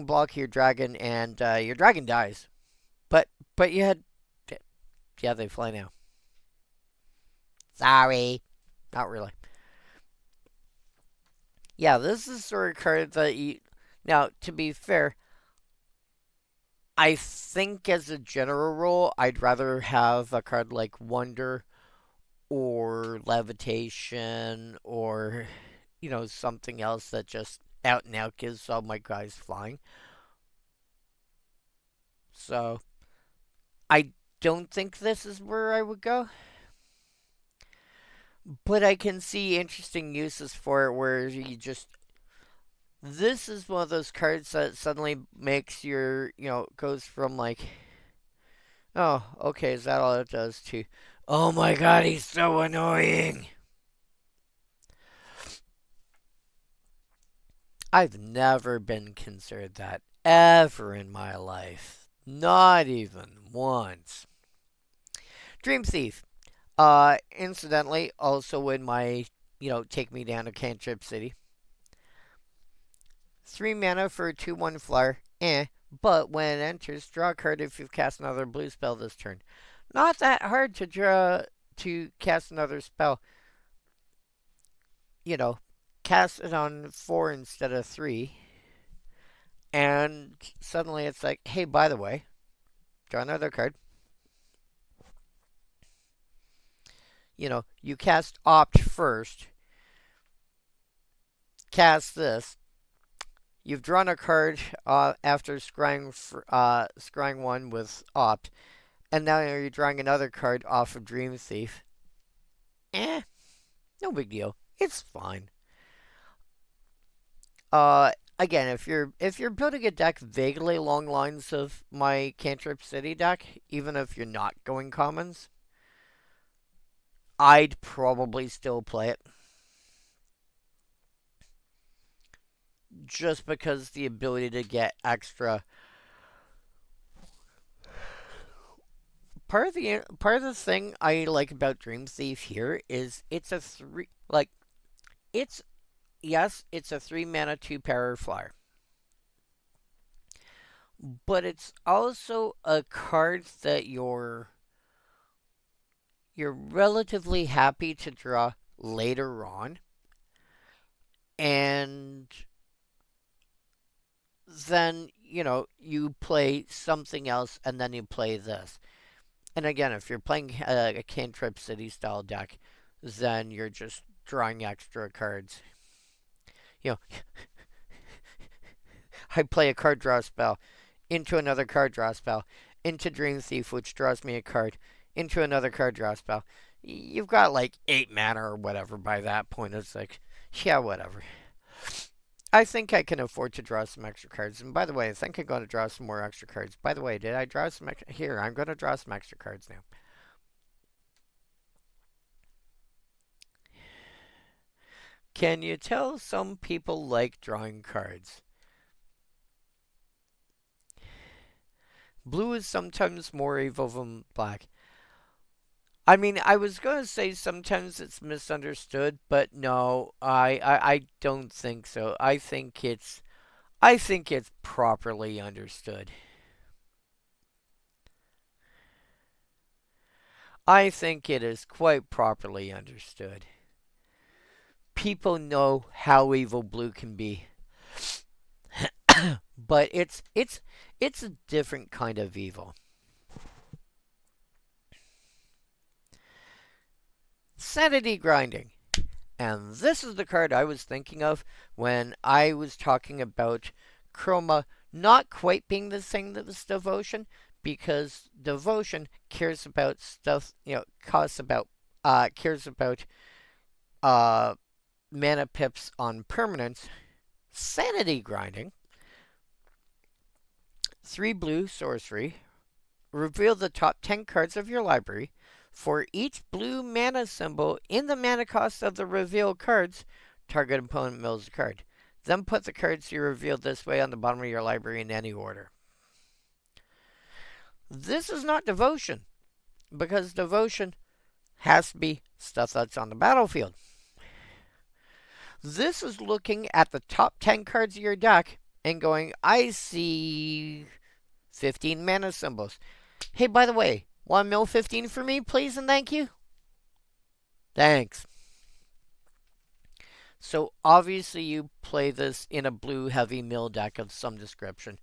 block your dragon, and your dragon dies. But you had, yeah, they fly now. Sorry, not really. Yeah, this is the sort of card that you. Now, to be fair, I think as a general rule, I'd rather have a card like Wonder or Levitation or something else that just out and out gives all my guys flying. So I don't think this is where I would go. But I can see interesting uses for it where you just. This is one of those cards that suddenly makes your, goes from like, oh, okay, is that all it does to, oh my god, he's so annoying. I've never been considered that ever in my life. Not even once. Dream Thief. Incidentally, also in my, take me down to Cantrip City. 3 mana for a 2/1 flyer. But when it enters, draw a card if you've cast another blue spell this turn. Not that hard to cast another spell. Cast it on 4 instead of 3. And suddenly it's like, hey, by the way, draw another card. You cast Opt first. Cast this. You've drawn a card after scrying 1 with Opt. And now you're drawing another card off of Dream Thief. No big deal. It's fine. Again, if you're building a deck vaguely along lines of my Cantrip City deck, even if you're not going commons, I'd probably still play it. Just because the ability to get extra. Part of the thing I like about Dream Thief here is it's a 3 it's a 3 mana 2 power flyer. But it's also a card that you're relatively happy to draw later on. And then, you play something else and then you play this. And again, if you're playing a Cantrip City style deck, then you're just drawing extra cards. I play a card draw spell, into another card draw spell, into Dream Thief, which draws me a card, into another card draw spell. You've got like 8 mana or whatever by that point. It's like, yeah, whatever. I think I can afford to draw some extra cards. And by the way, I think I'm going to draw some more extra cards. By the way, did I draw some extra? Here, I'm going to draw some extra cards now. Can you tell some people like drawing cards? Blue is sometimes more evil than black. I mean, I was going to say sometimes it's misunderstood, but no, I don't think so. I think it's I think it's properly understood. I think it is quite properly understood. People know how evil blue can be. But it's a different kind of evil. Sanity grinding. And this is the card I was thinking of when I was talking about Chroma not quite being the thing that was devotion, because devotion cares about stuff, cares about uh mana pips on permanents. Sanity grinding. 3 blue sorcery. Reveal the top 10 cards of your library. For each blue mana symbol in the mana cost of the revealed cards, target opponent mills a card. Then put the cards you revealed this way on the bottom of your library in any order. This is not devotion, because devotion has to be stuff that's on the battlefield. This is looking at the top 10 cards of your deck and going, I see 15 mana symbols. Hey, by the way, want to mill 15 for me, please and thank you? Thanks. So obviously you play this in a blue heavy mill deck of some description.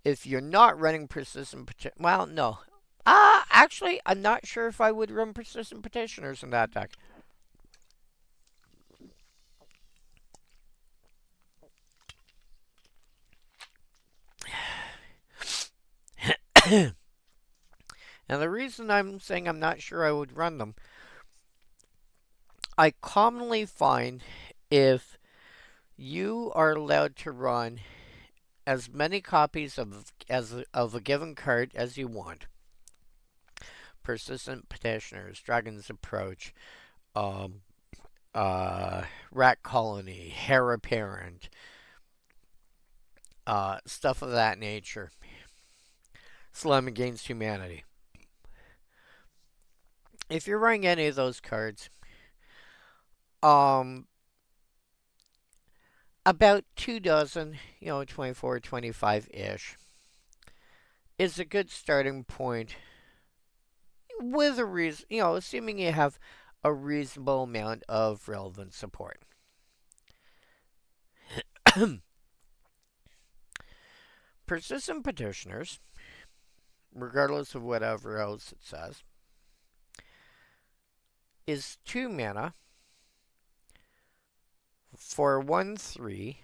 If you're not running persistent petition, well, no. Actually, I'm not sure if I would run persistent petitioners in that deck. And the reason I'm saying I'm not sure I would run them, I commonly find if you are allowed to run as many copies of a given card as you want, persistent petitioners, Dragon's Approach, Rat Colony, Heir Apparent, stuff of that nature, Slam Against Humanity. If you're running any of those cards, about 2 dozen, 24, 25-ish, is a good starting point with a reason, assuming you have a reasonable amount of relevant support. Persistent petitioners, regardless of whatever else it says, is 2 mana for 1/3.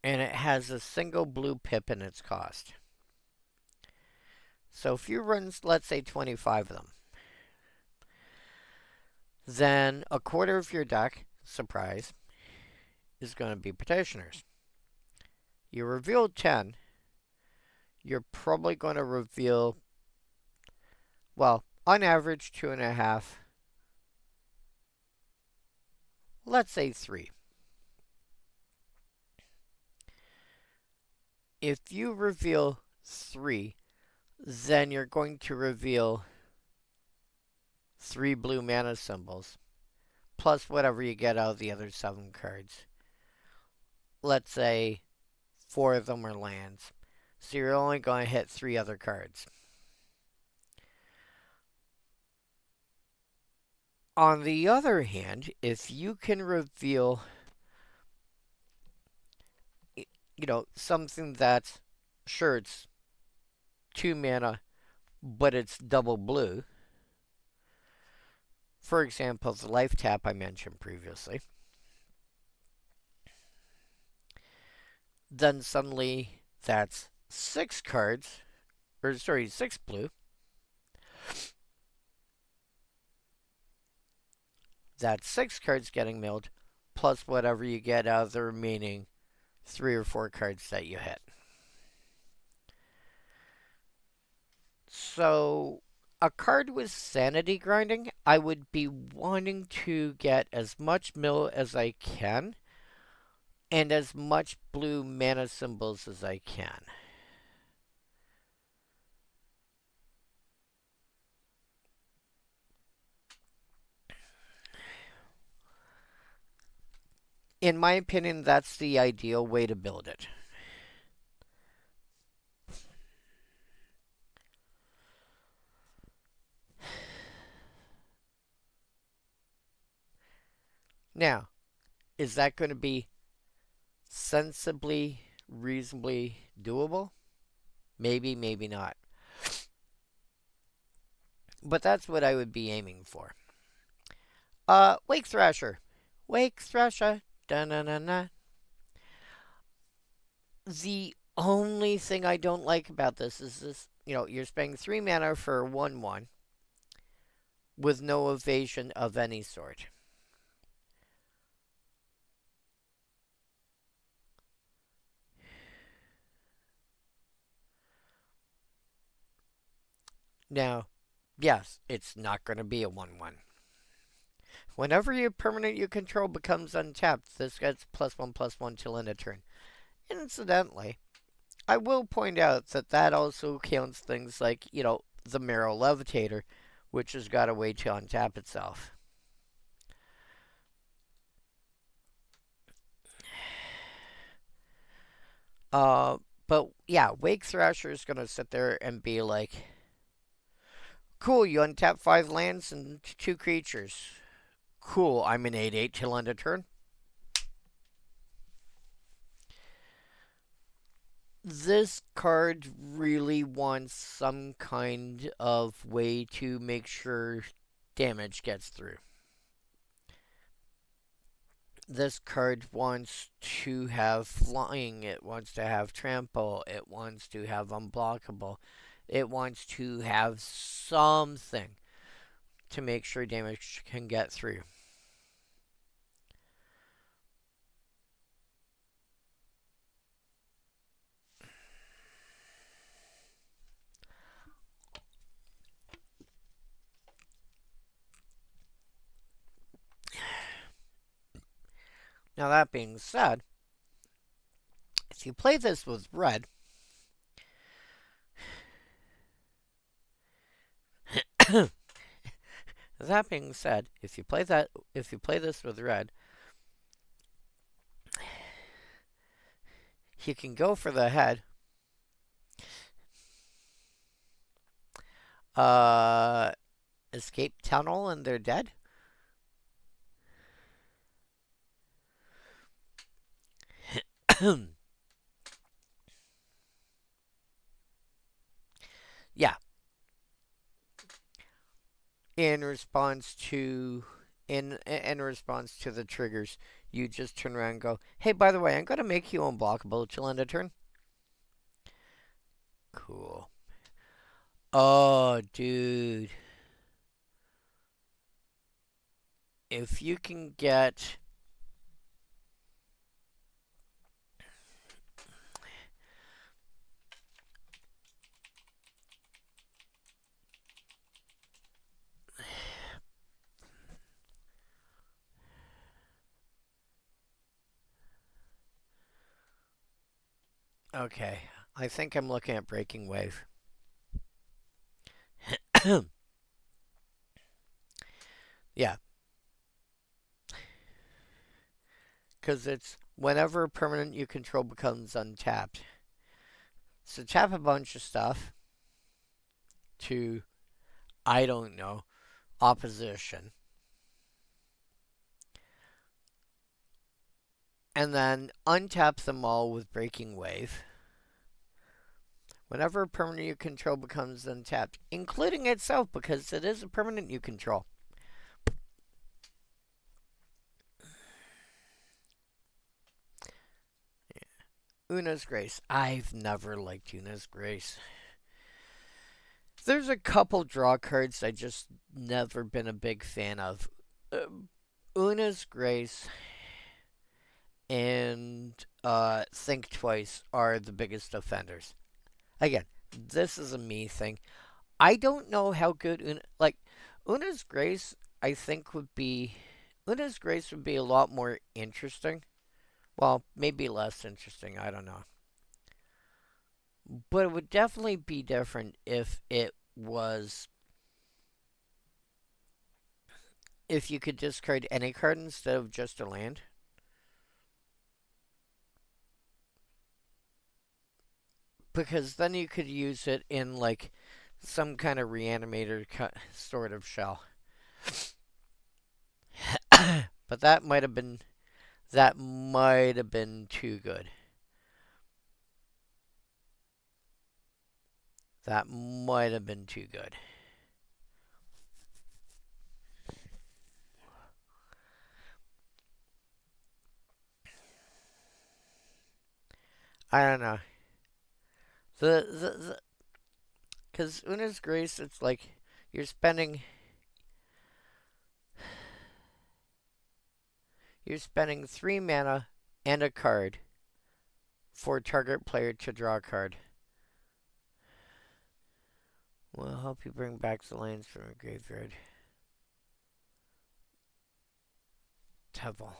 And it has a single blue pip in its cost. So if you run, let's say, 25 of them, then a quarter of your deck, surprise, is going to be petitioners. You reveal 10, you're probably going to reveal, well, on average, 2.5. Let's say 3. If you reveal 3, then you're going to reveal 3 blue mana symbols, plus whatever you get out of the other 7 cards. Let's say 4 of them are lands, so you're only going to hit 3 other cards. On the other hand, if you can reveal, something that's, sure, it's 2 mana, but it's double blue. For example, the life tap I mentioned previously. Then suddenly that's 6 cards, 6 blue. That's 6 cards getting milled, plus whatever you get out of the remaining 3 or 4 cards that you hit. So, a card with sanity grinding, I would be wanting to get as much mill as I can, and as much blue mana symbols as I can. In my opinion, that's the ideal way to build it. Now, is that going to be sensibly, reasonably doable? Maybe, maybe not. But that's what I would be aiming for. Wake Thrasher. Wake Thrasher. Da-na-na-na. The only thing I don't like about this is this, you're spending 3 mana for a 1/1 with no evasion of any sort. Now, yes, it's not going to be a 1/1. Whenever your permanent you control becomes untapped, this gets +1/+1 till end of turn. Incidentally, I will point out that that also counts things like, the Marrow Levitator, which has got a way to untap itself. But yeah, Wake Thrasher is going to sit there and be like, cool, you untap 5 lands and 2 creatures. Cool, I'm an 8/8 till end of turn. This card really wants some kind of way to make sure damage gets through. This card wants to have flying, it wants to have trample, it wants to have unblockable, it wants to have something to make sure damage can get through. Now that being said, if you play this with red, that being said, if you play this with red, you can go for the head. Escape tunnel and they're dead. Yeah. In response to the triggers, you just turn around and go, hey, by the way, I'm going to make you unblockable till end of turn. Cool. Oh, dude. If you can get... Okay, I think I'm looking at Breaking Wave. Yeah. Because it's whenever a permanent you control becomes untapped. So tap a bunch of stuff to, I don't know, opposition. And then untap them all with Breaking Wave. Whenever a permanent you control becomes untapped, including itself because it is a permanent you control. Una's Grace. I've never liked Una's Grace. There's a couple draw cards I just never been a big fan of. Una's Grace and Think Twice are the biggest offenders. Again, this is a me thing. I don't know how good Una's Grace. I think Una's Grace would be a lot more interesting. Well, maybe less interesting. I don't know. But it would definitely be different if it was. If you could discard any card instead of just a land. because then you could use it in like some kind of reanimator sort of shell. But that might have been too good. That might have been too good. I don't know. Because Una's Grace, it's like you're spending 3 mana and a card for target player to draw a card. Will help you bring back the lands from a graveyard. Tevel.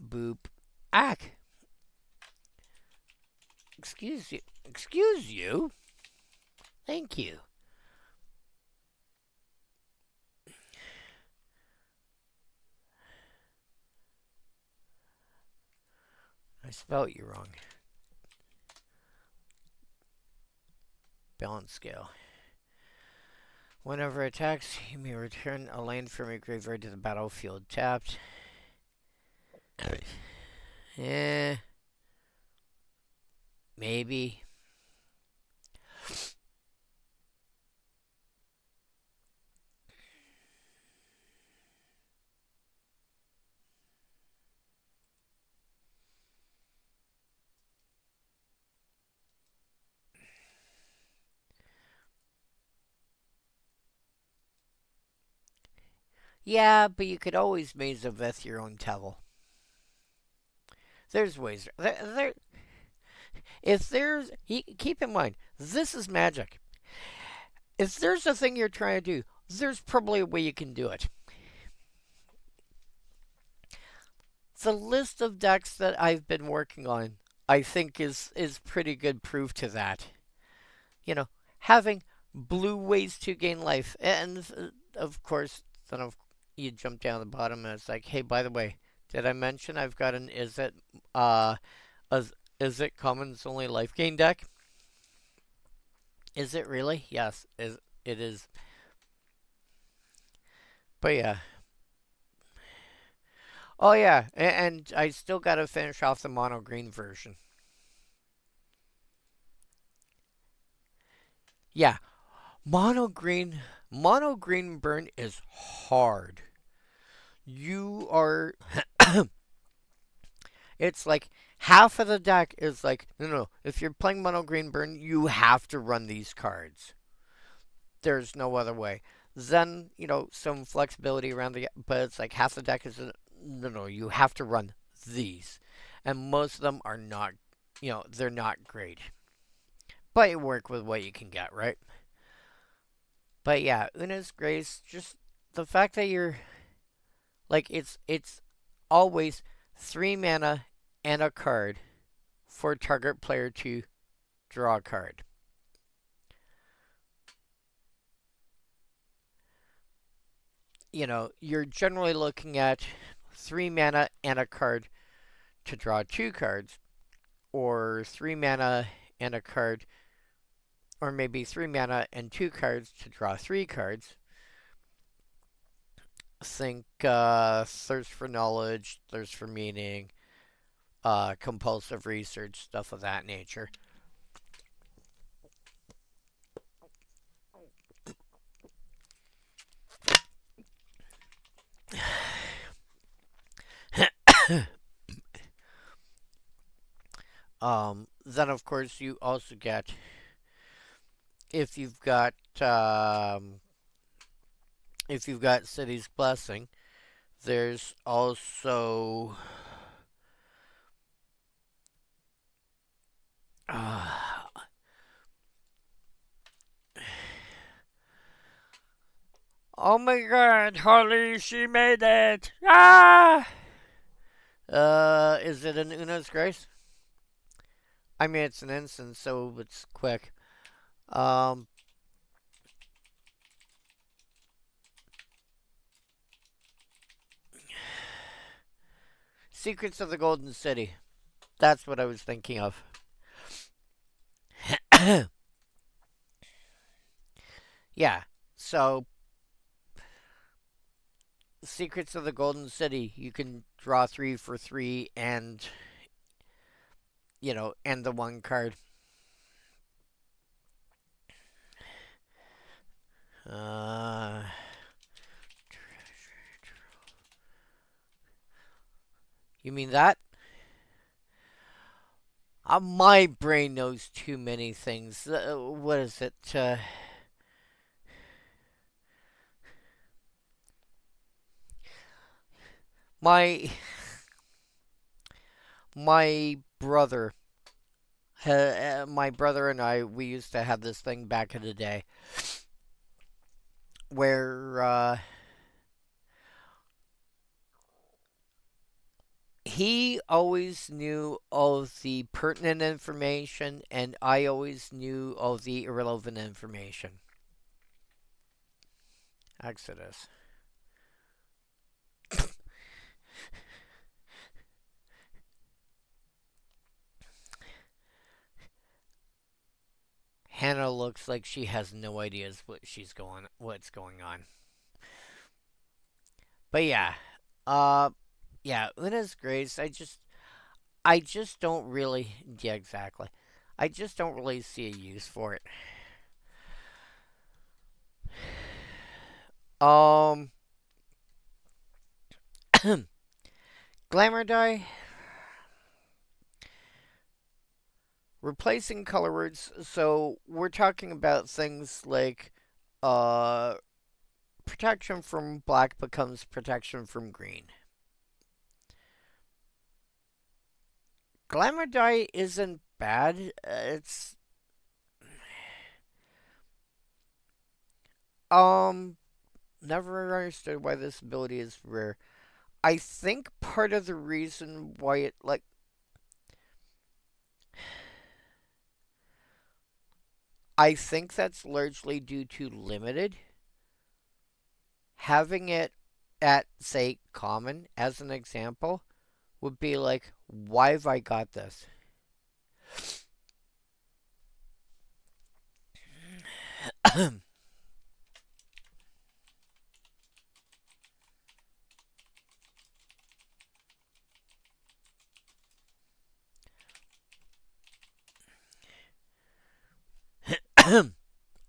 Boop. Ack! Excuse you. Excuse you? Thank you. I spelled you wrong. Balance scale. Whenever attacks, you may return a land from your graveyard to the battlefield tapped. Maybe. Yeah, but you could always Maze of Ith your own Tevel. There's ways. If there's, keep in mind, this is Magic. If there's a thing you're trying to do, there's probably a way you can do it. The list of decks that I've been working on, I think, is pretty good proof to that. You know, having blue ways to gain life, and of course, then you jump down the bottom and it's like, hey, by the way, did I mention I've got an is it commons only life gain deck? Is it really? Yes, it is. But yeah. Oh yeah, and I still gotta finish off the mono green version. Yeah, mono green burn is hard. You are it's like half of the deck is like no. If you're playing mono green burn, you have to run these cards. There's no other way. Then some flexibility around but it's like half the deck is no. You have to run these, and most of them are not. They're not great, but you work with what you can get, right? But yeah, Una's Grace, just the fact that you're like it's always 3 mana and a card for target player to draw a card. You're generally looking at 3 mana and a card to draw 2 cards, or 3 mana and a card, or maybe 3 mana and 2 cards to draw 3 cards. Think Thirst for Knowledge, Thirst for Meaning, compulsive research, stuff of that nature. Then of course you also get, if you've got City's Blessing, there's also oh my god, Holly, she made it! Ah! Is it an Una's Grace? I mean, it's an instant, so it's quick. Secrets of the Golden City. That's what I was thinking of. Yeah. So, Secrets of the Golden City, you can draw 3 for 3 and, and the one card. Uh, you mean that? My brain knows too many things. What is it? My my brother, my brother and I, we used to have this thing back in the day where he always knew all the pertinent information, and I always knew all the irrelevant information. Exodus. Hannah looks like she has no ideas what's going on. But yeah, uh, yeah, Una's Grace. I just don't really, yeah, exactly. I just don't really see a use for it. Um, Glamour die, replacing color words. So we're talking about things like, uh, protection from black becomes protection from green. Glamour die isn't bad. It's um never understood why this ability is rare. I think part of the reason why it like I think that's largely due to limited. Having it at say common as an example would be like, why have I got this?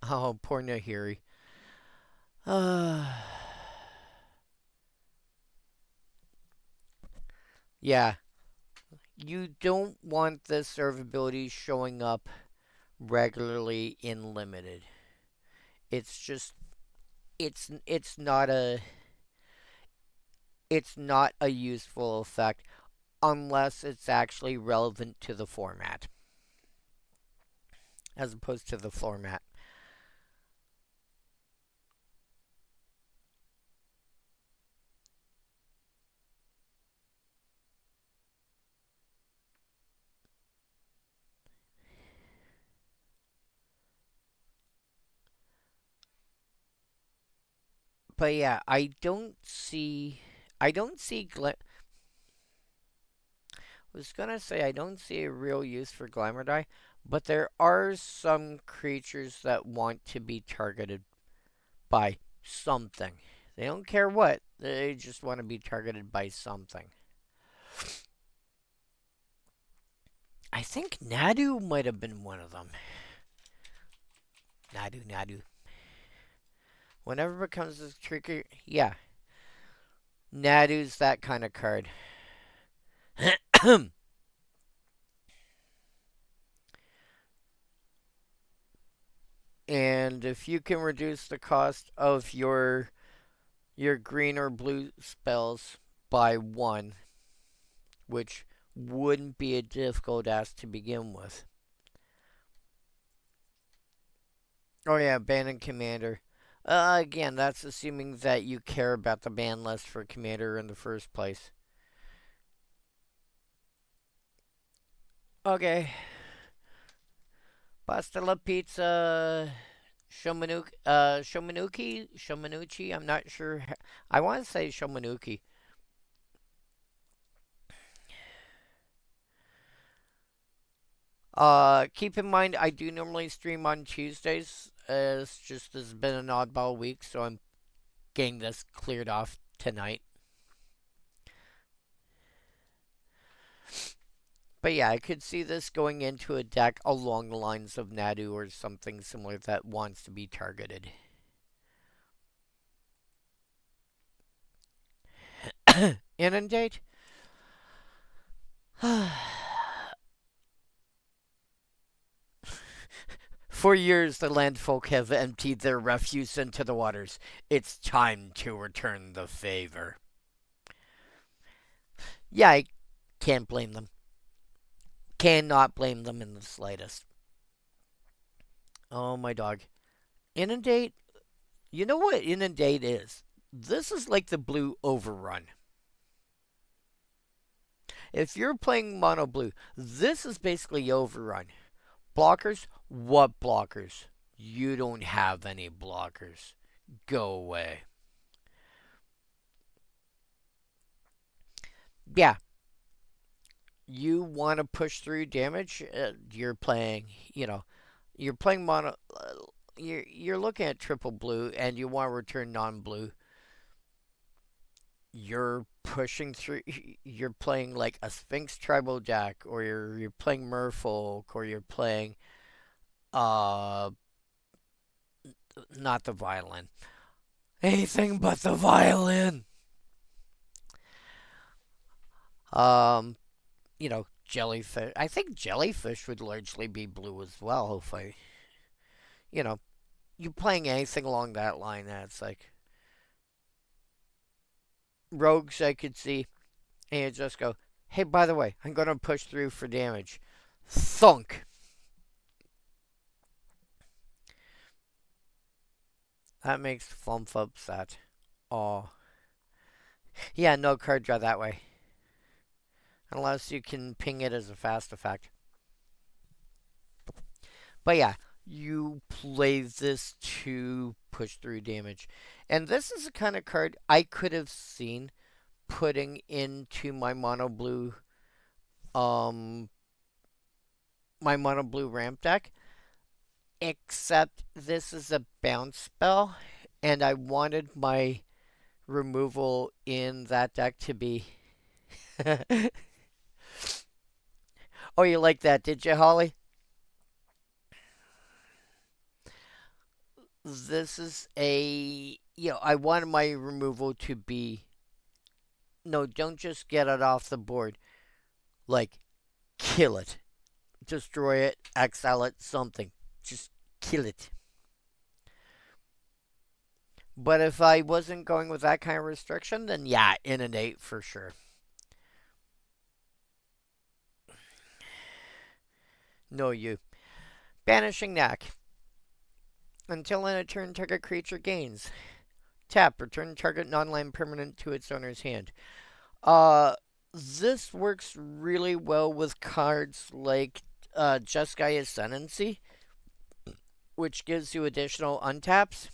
Oh, poor Nahiri. Uh, yeah, you don't want this servability showing up regularly in limited. It's just it's not a useful effect unless it's actually relevant to the format as opposed to the floor mat. But yeah, I don't see was gonna say I don't see a real use for Glamour Die, but there are some creatures that want to be targeted by something. They don't care what, they just want to be targeted by something. I think Nadu might have been one of them. Nadu. Whenever it becomes a tricky, yeah, Nadu's that kind of card. And if you can reduce the cost of your green or blue spells by one, which wouldn't be a difficult ask to begin with. Oh yeah, Abandoned Commander. Again, that's assuming that you care about the ban list for Commander in the first place. Okay. Pasta la pizza. Shomanuchi, I'm not sure. I want to say Shomanuki. Keep in mind, I do normally stream on Tuesdays. It's just this has been an oddball week, so I'm getting this cleared off tonight. But yeah, I could see this going into a deck along the lines of Nadu or something similar that wants to be targeted. Inundate? For years, the landfolk have emptied their refuse into the waters. It's time to return the favor. Yeah, I can't blame them. Cannot blame them in the slightest. Oh, my dog. Inundate? You know what Inundate is? This is like the blue overrun. If you're playing mono blue, this is basically overrun. Blockers? What blockers? You don't have any blockers. Go away. Yeah. You want to push through damage? You're playing, you're playing mono. You're looking at triple blue and you want to return non-blue. You're pushing through. You're playing like a Sphinx tribal deck, or you're playing Merfolk, or you're playing uh not the violin. Anything but the violin. Um, jellyfish. I think jellyfish would largely be blue as well. If I, you know, you playing anything along that line, that's like rogues. I could see, and you just go, hey, by the way, I'm gonna push through for damage. Thunk. That makes Flump upset. Oh. Yeah, no card draw that way. Unless you can ping it as a fast effect. But yeah, you play this to push through damage. And this is the kind of card I could have seen putting into my mono blue ramp deck. Except this is a bounce spell, and I wanted my removal in that deck to be. Oh, you like that, did you, Holly? This is I wanted my removal to be. No, don't just get it off the board. Like, kill it. Destroy it, exile it, something. Just kill it. But if I wasn't going with that kind of restriction, then yeah, inundate for sure. No, you. Banishing Knack. Until in a turn, target creature gains. Tap, return target non-land permanent to its owner's hand. This works really well with cards like Jeskai Ascendancy, which gives you additional untaps.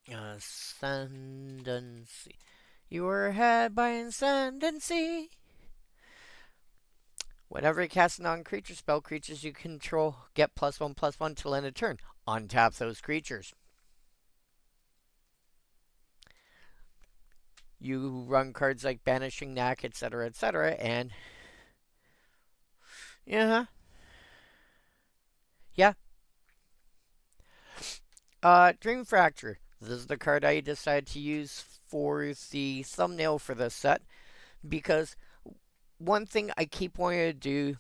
Ascendancy. You were had by Ascendancy. Whenever you cast a non-creature spell, creatures you control get +1/+1 till end of turn. Untap those creatures. You run cards like Banishing Knack, etc., and yeah, yeah. Dream Fracture. This is the card I decided to use for the thumbnail for this set because one thing I keep wanting to do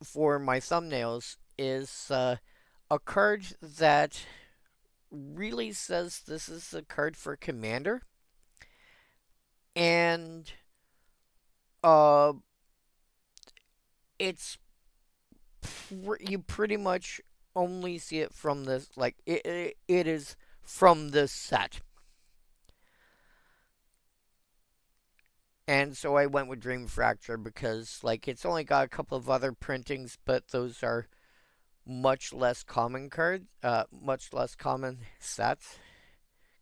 for my thumbnails is a card that really says this is a card for Commander. And it's you pretty much only see it from this, like it is from this set. And so I went with Dream Fracture because like it's only got a couple of other printings, but those are much less common cards, much less common sets.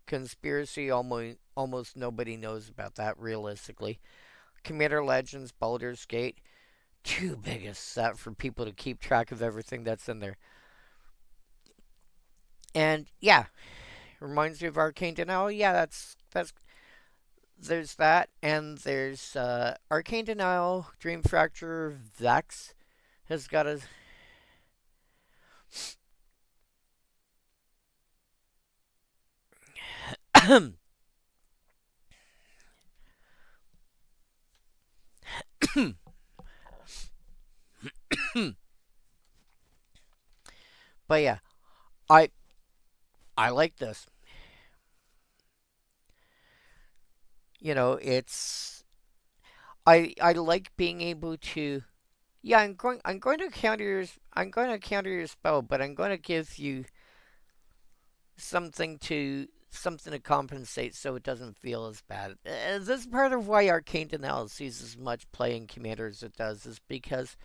Conspiracy, almost nobody knows about that realistically. Commander Legends, Baldur's Gate, too big a set for people to keep track of everything that's in there. And yeah, reminds me of Arcane Denial. Yeah, that's there's that, and there's Arcane Denial, Dream Fracture, Vex has got a. But yeah, I I like this. It's I like being able to. Yeah, I'm going to counter your spell, but I'm going to give you something to compensate so it doesn't feel as bad. This is part of why Arcane Denial sees as much play in Commander as it does, is because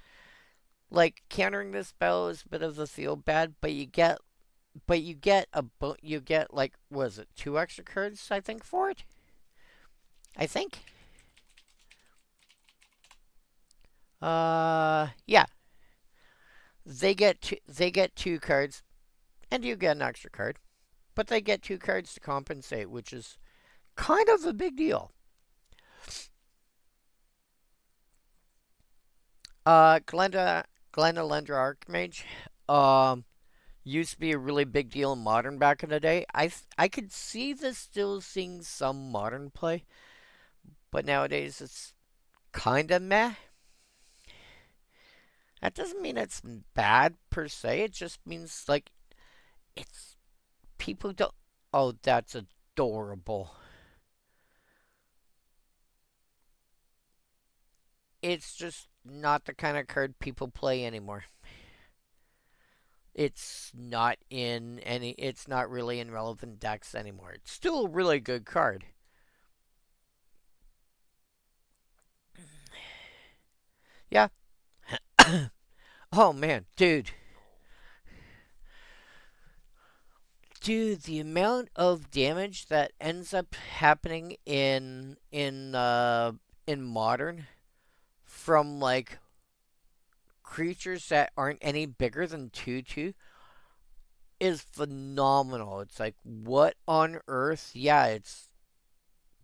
like countering this spell is a bit of a feel bad, you get like, was it, two extra cards I think for it? I think. Yeah. They get two cards and you get an extra card, but they get two cards to compensate, which is kind of a big deal. Glenda Lender Archmage used to be a really big deal in Modern back in the day. I could see this still seeing some Modern play, but nowadays it's kind of meh. That doesn't mean it's bad per se. It just means like it's people don't. Oh, that's adorable. It's just not the kind of card people play anymore. It's not really in relevant decks anymore. It's still a really good card. Yeah. Oh man, dude, the amount of damage that ends up happening in modern from like creatures that aren't any bigger than 2/2 is phenomenal. It's like, what on earth? Yeah, it's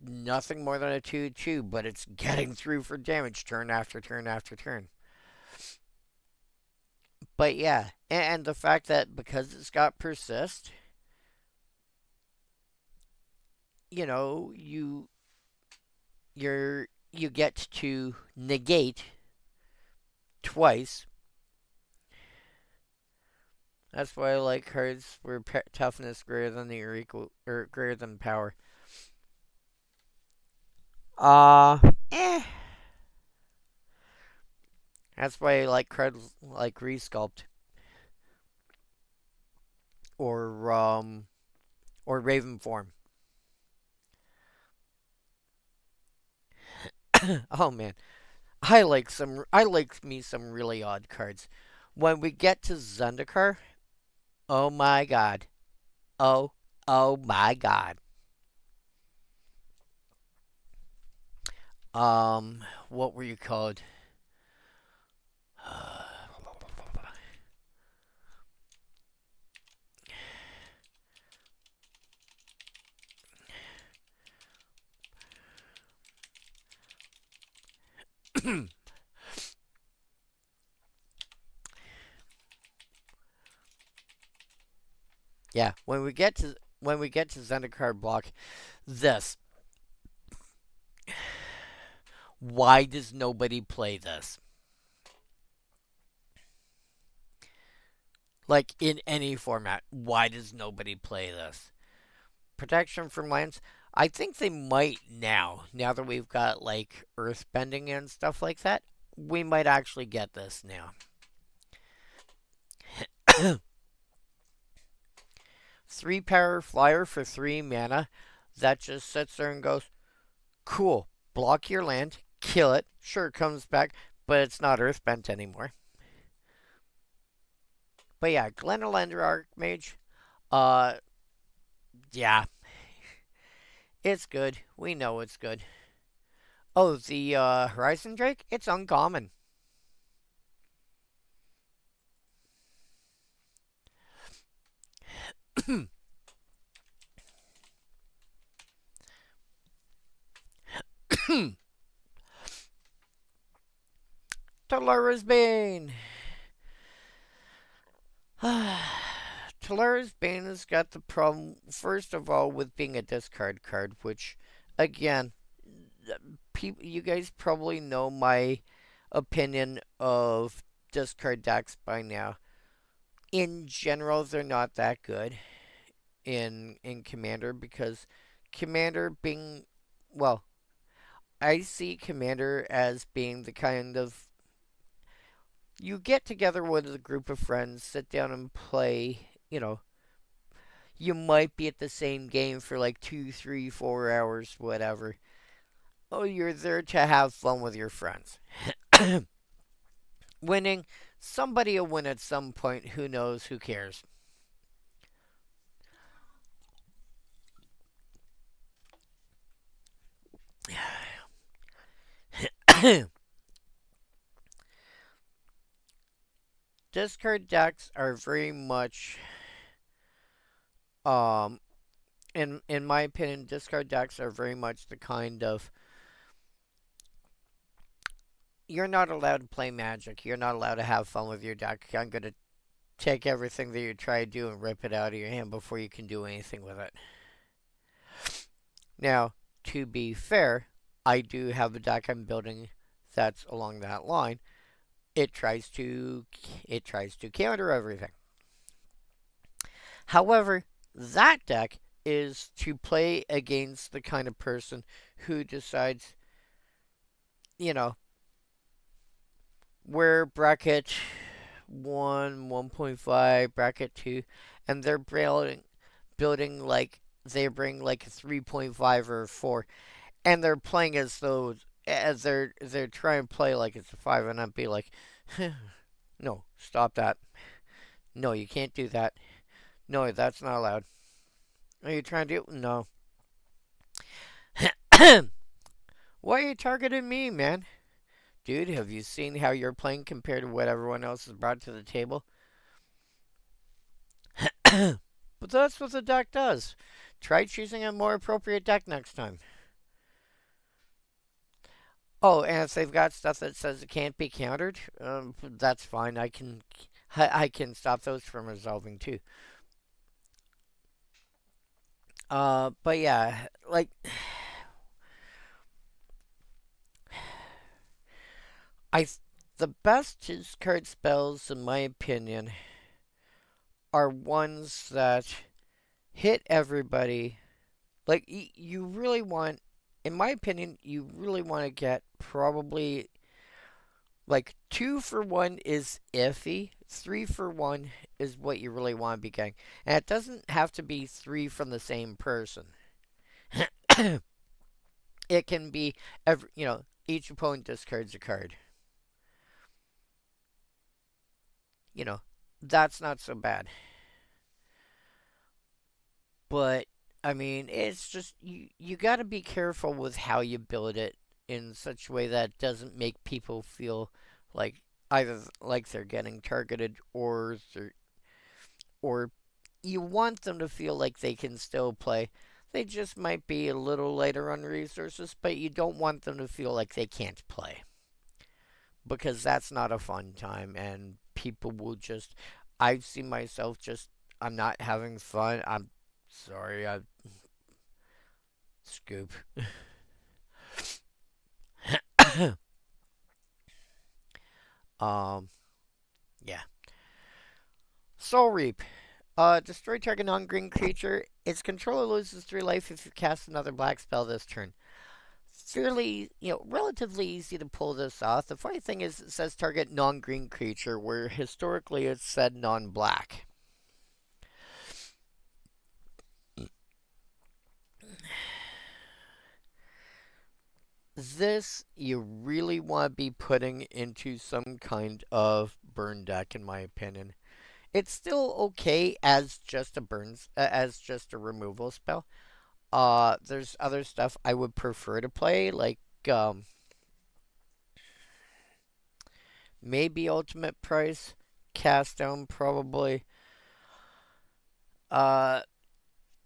nothing more than a 2/2, but it's getting through for damage turn after turn after turn. But yeah, and the fact that because it's got persist, you know, you get to negate twice. That's why I like cards where toughness greater than the or equal or greater than power. Uh eh. That's why I like cards like Resculpt or Raven Form. Oh man, I like me some really odd cards. When we get to Zendikar, oh my god. Oh oh my god. What were you called? Yeah, when we get to Zendikar block, this. Why does nobody play this? Like in any format, why does nobody play this? Protection from lands. I think they might now. Now that we've got like earthbending and stuff like that, we might actually get this now. 3 power flyer for 3 mana that just sits there and goes, cool, block your land, kill it. Sure, it comes back, but it's not earthbent anymore. But yeah, Glenelender Archmage. Uh, yeah, it's good. We know it's good. Oh, the Horizon Drake? It's uncommon. Talara's Bane. Talara's Bane has got the problem, first of all, with being a discard card, which, again, you guys probably know my opinion of discard decks by now. In general, they're not that good in Commander because Commander being, well, I see Commander as being the kind of, you get together with a group of friends, sit down and play, you might be at the same game for like 2, 3, 4 hours, whatever. Oh, you're there to have fun with your friends. Winning, somebody will win at some point. Who knows? Who cares? Discard decks are very much, um, in my opinion, discard decks are very much the kind of, you're not allowed to play Magic. You're not allowed to have fun with your deck. I'm gonna take everything that you try to do and rip it out of your hand before you can do anything with it. Now, to be fair, I do have a deck I'm building that's along that line. It tries to counter everything. However, that deck is to play against the kind of person who decides, you know, we're bracket 1, 1.5, bracket 2, and they're building like they bring like a 3.5 or a 4, and they're playing as though as they're trying to play like it's a 5, and I'd be like, no, stop that. No, you can't do that. No, that's not allowed. Are you trying to do? No. Why are you targeting me, man? Dude, have you seen how you're playing compared to what everyone else has brought to the table? But that's what the deck does. Try choosing a more appropriate deck next time. Oh, and if they've got stuff that says it can't be countered, that's fine. I can stop those from resolving too. But yeah, like I, the best discard spells, in my opinion, are ones that hit everybody. Like you really want, in my opinion, you really want to get probably like 2 for 1 is iffy. 3 for 1 is what you really want to be getting, and it doesn't have to be 3 from the same person. It can be each opponent discards a card. You know, that's not so bad. But I mean, it's just you got to be careful with how you build it in such a way that doesn't make people feel like either like they're getting targeted or you want them to feel like they can still play. They just might be a little lighter on resources, but you don't want them to feel like they can't play because that's not a fun time and people will just I've seen myself just I'm not having fun. I'm sorry, I scoop. um yeah. Soul Reap. Destroy target non-green creature. Its controller loses 3 life if you cast another black spell this turn. Fairly, relatively easy to pull this off. The funny thing is, it says target non-green creature, where historically it's said non-black. This you really want to be putting into some kind of burn deck, in my opinion. it's still okay as just a as just a removal spell. There's other stuff I would prefer to play, like maybe Ultimate Price, Cast Down probably. Uh,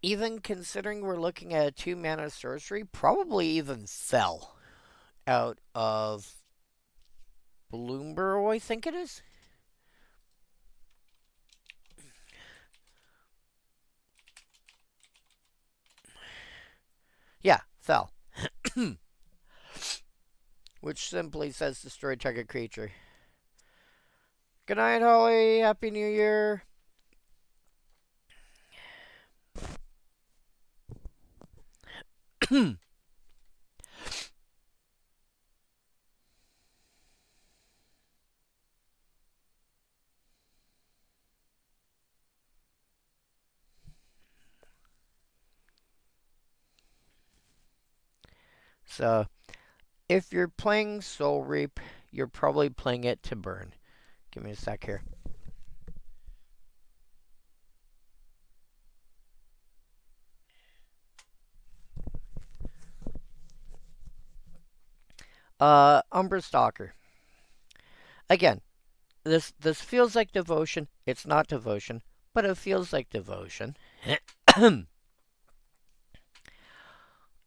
Even considering we're looking at a 2 mana sorcery, probably even Fell out of Bloomburrow, I think it is. Yeah, Fell. Which simply says destroy target creature. Good night, Holly. Happy New Year. So, if you're playing Soul Reap, you're probably playing it to burn. Give me a sec here. Umbra Stalker. Again, this feels like devotion. It's not devotion, but it feels like devotion.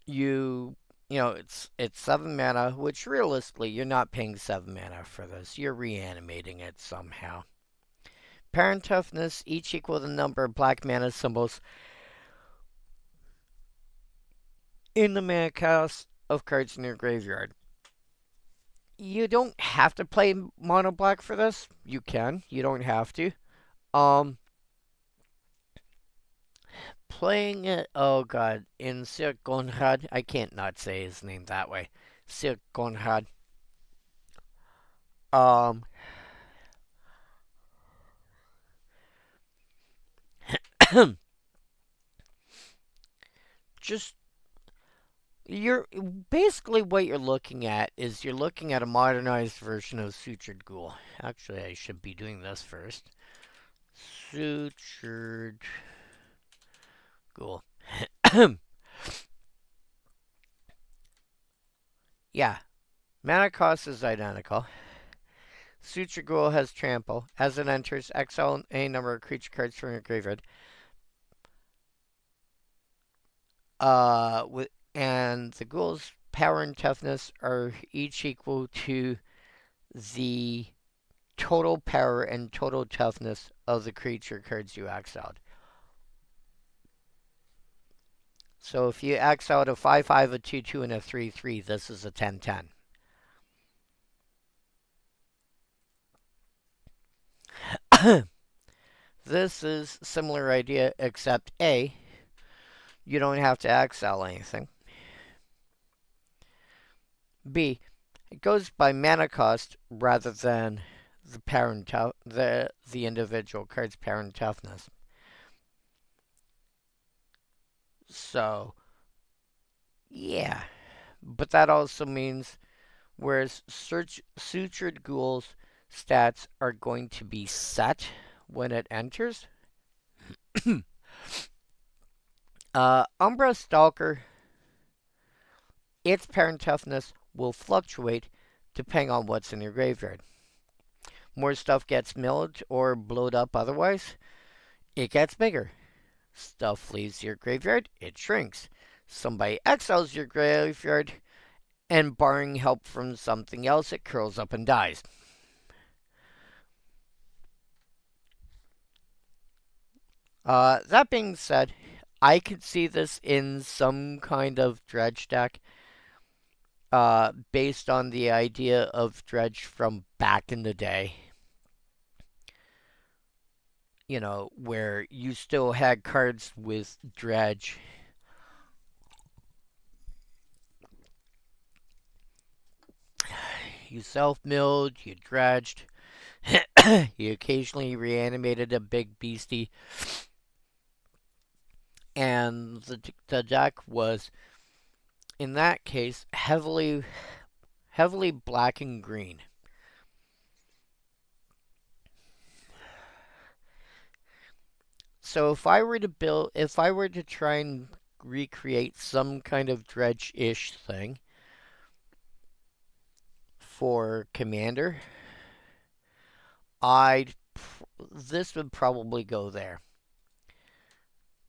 you know it's 7 mana, which realistically you're not paying 7 mana for this. You're reanimating it somehow. Parent toughness each equal the number of black mana symbols in the mana cost of cards in your graveyard. You don't have to play mono black for this. You can. You don't have to. Playing it. Oh god, in Sir Gonrad. I can't not say his name that way. Sir Gonrad. Um. Just you're basically what you're looking at is you're looking at a modernized version of Sutured Ghoul. Actually, I should be doing this first. Sutured Ghoul. Yeah, mana cost is identical. Sutured Ghoul has trample. As it enters, exile a number of creature cards from your graveyard. And the Ghoul's power and toughness are each equal to the total power and total toughness of the creature cards you exiled. So if you exiled a 5/5, a 2/2, and a 3/3, this is a 10/10. This is similar idea, except A, you don't have to exile anything. B, it goes by mana cost rather than the power and the individual card's power and toughness. So, yeah. But that also means whereas Sutured Ghoul's stats are going to be set when it enters. Umbra Stalker, its parent toughness will fluctuate depending on what's in your graveyard. More stuff gets milled or blowed up otherwise, it gets bigger. Stuff leaves your graveyard, it shrinks. Somebody exiles your graveyard, and barring help from something else, it curls up and dies. That being said, I could see this in some kind of dredge deck. Based on the idea of dredge from back in the day. You know, where you still had cards with dredge. You self-milled, you dredged, you occasionally reanimated a big beastie. And the deck was, in that case, heavily black and green. So if I were to try and recreate some kind of dredge-ish thing for Commander, this would probably go there.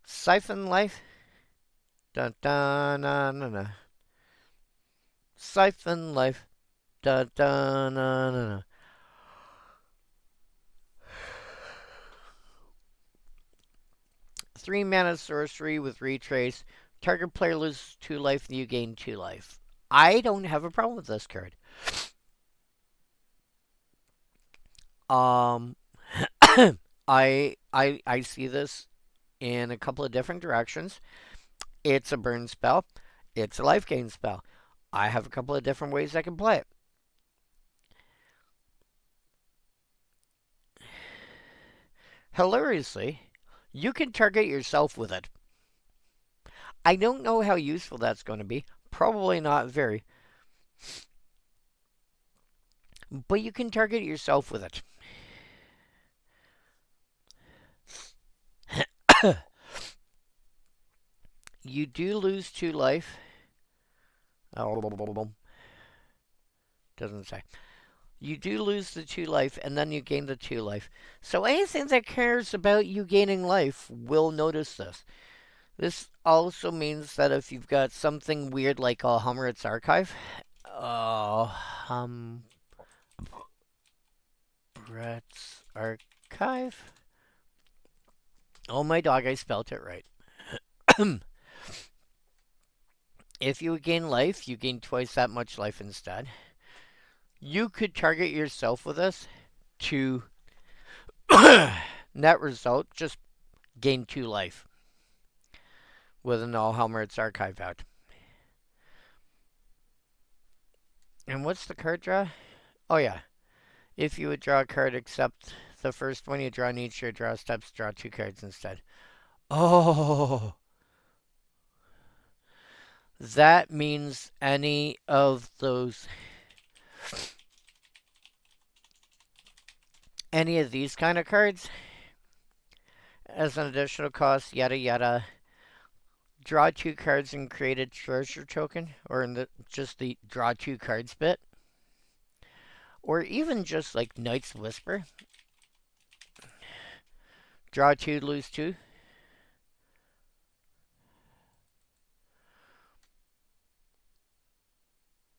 Siphon Life, dun dun dun dun. Dun. Siphon Life, dun dun dun dun. Dun. 3 mana sorcery with Retrace. Target player loses 2 life and you gain 2 life. I don't have a problem with this card. I see this in a couple of different directions. It's a burn spell. It's a life gain spell. I have a couple of different ways I can play it. Hilariously, you can target yourself with it. I don't know how useful that's going to be. Probably not very. But you can target yourself with it. You do lose 2 life. Oh, doesn't say. You do lose the 2 life, and then you gain the 2 life. So anything that cares about you gaining life will notice this. This also means that if you've got something weird like a Hummerit's Archive, Brett's Archive. Oh my dog, I spelt it right. If you gain life, you gain twice that much life instead. You could target yourself with this to net result, just gain 2 life with an All Helmer's Archive out. And what's the card draw? Oh yeah. If you would draw a card except the first one you draw in each your draw steps, draw 2 cards instead. Oh. That means any of those... Any of these kind of cards, as an additional cost, yada yada. Draw 2 cards and create a treasure token, or in just the draw 2 cards bit. Or even just like Knight's Whisper. Draw 2, lose 2.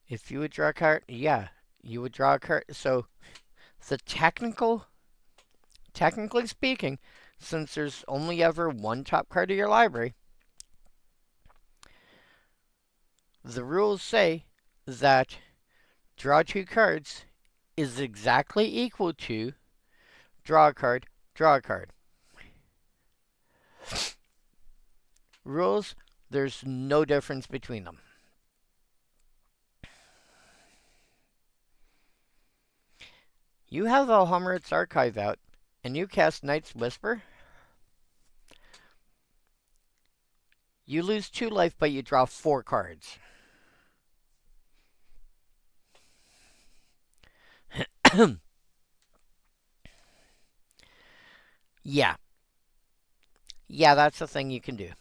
If you would draw a card, yeah, you would draw a card. So the technically speaking, since there's only ever one top card of your library, the rules say that draw 2 cards is exactly equal to draw a card, draw a card. Rules, there's no difference between them. You have Alhammer's Archive out, and you cast Knight's Whisper. You lose 2 life, but you draw 4 cards. Yeah. Yeah, that's the thing you can do.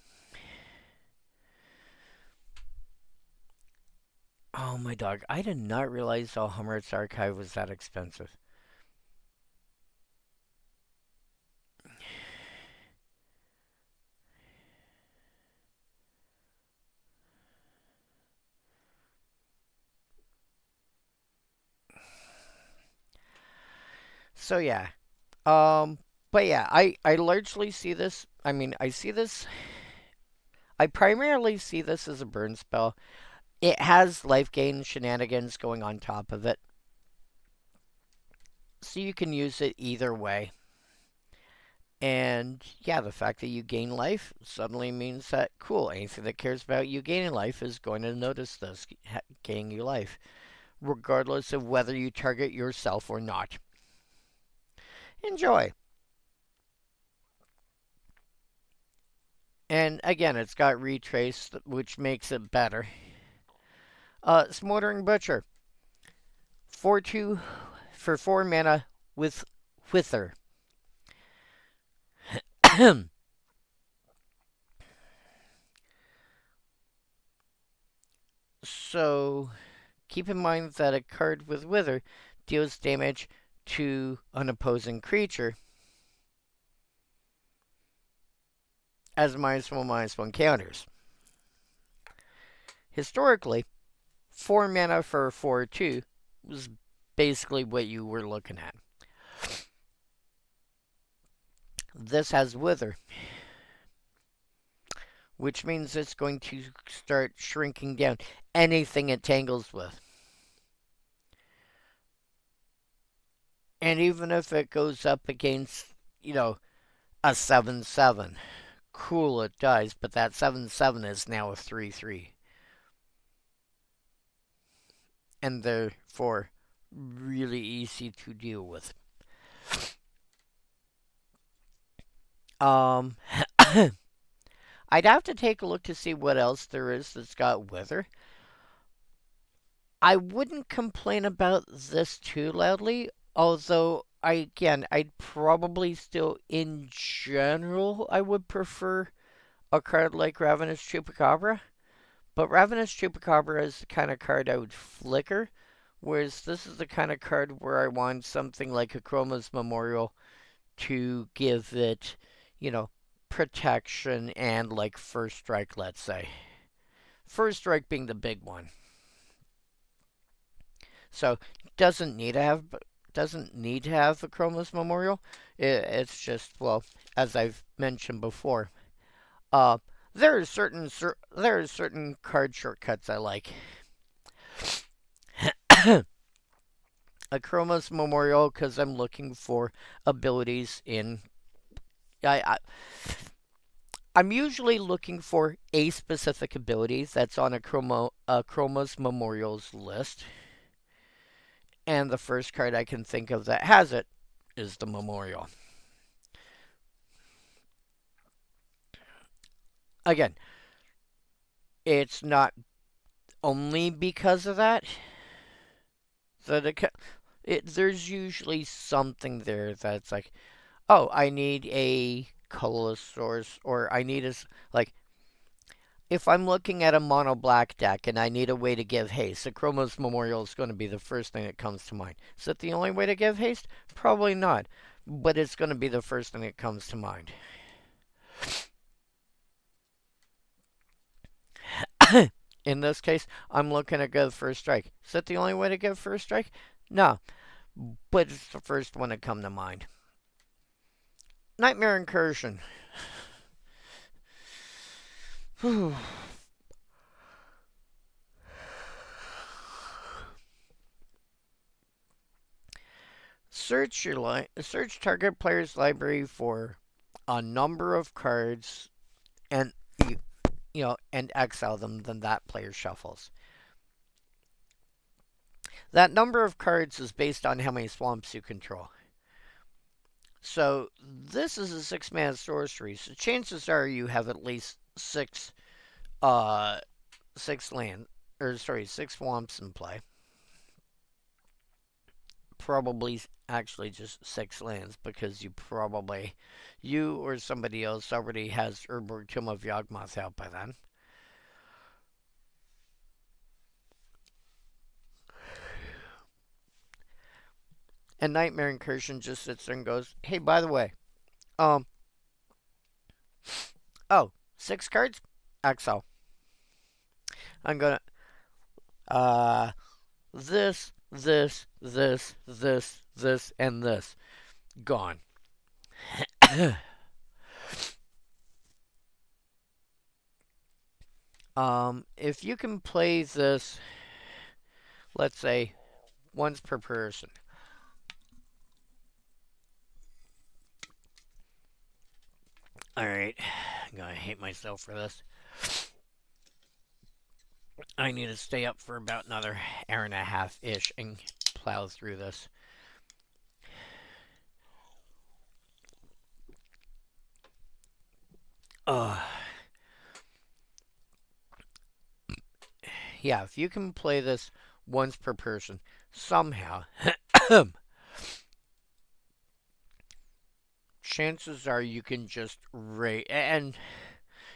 Oh, my dog. I did not realize Alhammer's Archive was that expensive. So, yeah. But yeah, I largely see this. I mean, I primarily see this as a burn spell. It has life gain shenanigans going on top of it. So you can use it either way. And yeah, the fact that you gain life suddenly means that, cool, anything that cares about you gaining life is going to notice this, gaining you life, regardless of whether you target yourself or not. Enjoy. And again, it's got Retrace, which makes it better. Smoldering Butcher. 4-2 for 4 mana with Wither. So keep in mind that a card with Wither deals damage to an opposing creature as -1/-1 counters. Historically, 4 mana for a 4/2 was basically what you were looking at. This has Wither, which means it's going to start shrinking down anything it tangles with. And even if it goes up against, a 7/7, cool, it dies, but that 7/7 is now a 3/3. And therefore, really easy to deal with. I'd have to take a look to see what else there is that's got Wither. I wouldn't complain about this too loudly, although I'd probably still, in general, I would prefer a card like Ravenous Chupacabra. But Ravenous Chupacabra is the kind of card I would flicker, whereas this is the kind of card where I want something like a Chroma's Memorial to give it, protection and like first strike, let's say. First strike being the big one. So doesn't need to have a Chroma's Memorial. It's just, well, as I've mentioned before, there are certain card shortcuts I like. A Chroma's Memorial because I'm looking for abilities in. I'm usually looking for a specific ability that's on a Chroma's Memorials list. And the first card I can think of that has it is the Memorial. Again, it's not only because of that. There's usually something there that's like, oh, I need a colorless source, or I need if I'm looking at a mono black deck and I need a way to give haste, a Chroma's Memorial is going to be the first thing that comes to mind. Is that the only way to give haste? Probably not, but it's going to be the first thing that comes to mind. In this case, I'm looking to give first strike. Is that the only way to give first strike? No, but it's the first one to come to mind. Nightmare Incursion. Search target player's library for a number of cards, and and exile them. Then that player shuffles. That number of cards is based on how many swamps you control. So this is a 6-mana sorcery. So chances are you have at least 6 swamps in play. Probably actually just 6 lands, because you or somebody else already has Urborg Tomb of Yawgmoth out by then. And Nightmare Incursion just sits there and goes, hey, by the way, 6 cards? Exile. I'm gonna, this, and this. Gone. If you can play this, let's say, once per person. Alright, I'm gonna hate myself for this. I need to stay up for about another hour and a half-ish and plow through this. Yeah, if you can play this once per person, somehow, chances are you can just and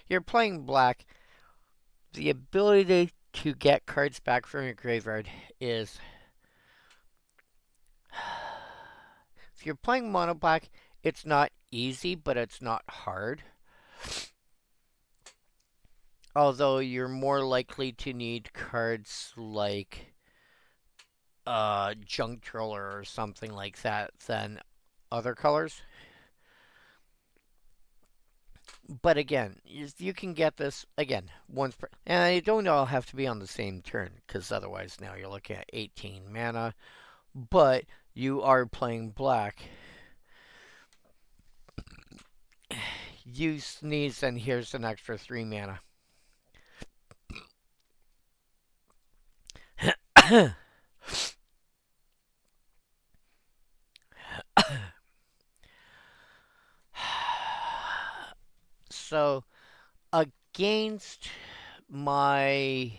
you're playing black. The ability to get cards back from your graveyard is if you're playing mono black, it's not easy, but it's not hard. Although you're more likely to need cards like Junk Troller or something like that than other colors. But again, you can get this again once per, and you don't all have to be on the same turn because otherwise now you're looking at 18 mana. But you are playing black. You sneeze and here's an extra 3 mana. So against my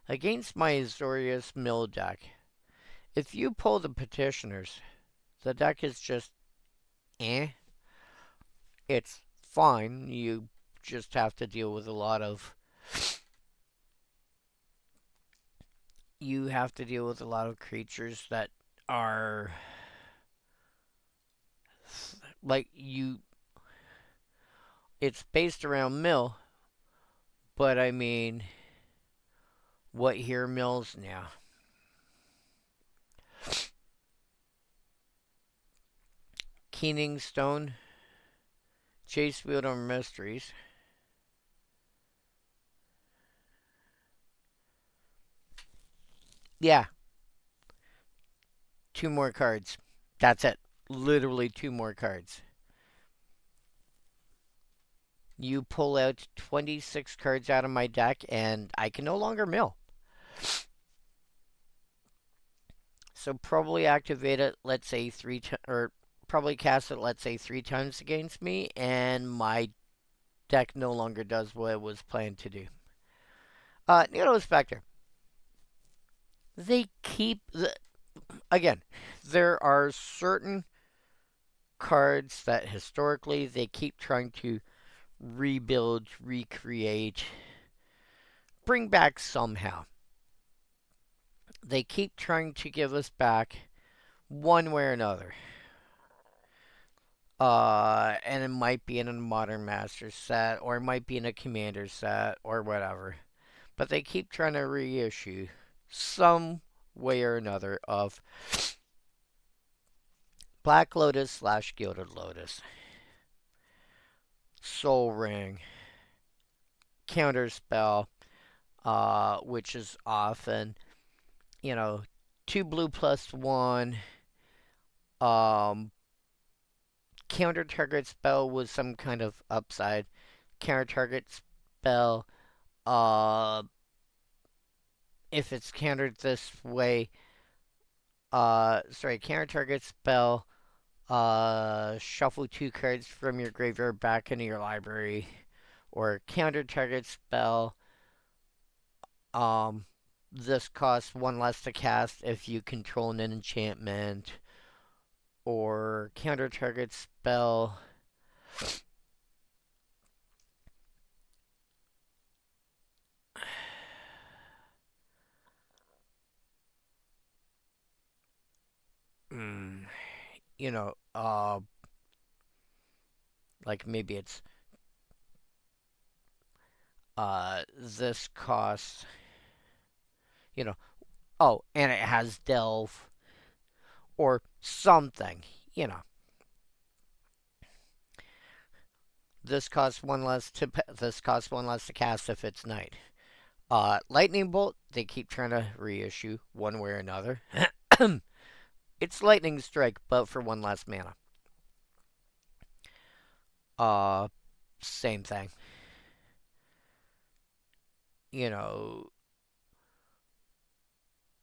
Azorius Mill deck, if you pull the Petitioners, the deck is just eh. It's fine. You just have to deal with a lot of creatures that are like you. It's based around mill, but I mean, what here mills now? Keening Stone, Chase Wielder Mysteries. Yeah. 2 more cards. That's it. Literally 2 more cards. You pull out 26 cards out of my deck, and I can no longer mill. So probably activate it, let's say 3 times, or probably cast it, let's say 3 times against me, and my deck no longer does what it was planned to do. Needle Spectre. They keep again, there are certain cards that historically they keep trying to rebuild, recreate, bring back somehow. They keep trying to give us back one way or another. And it might be in a Modern Masters set, or it might be in a Commander set, or whatever. But they keep trying to reissue some way or another of Black Lotus / Gilded Lotus, Soul Ring, Counterspell, which is often, 2 blue +1, counter target spell with some kind of upside, counter target spell, if it's countered this way, counter target spell, shuffle 2 cards from your graveyard back into your library, or counter target spell, this costs 1 less to cast if you control an enchantment, or counter target spell. Like maybe it's this costs, oh, and it has delve or something, This costs 1 less to cast if it's night. Lightning Bolt, they keep trying to reissue one way or another. It's Lightning Strike, but for 1 less mana. Same thing.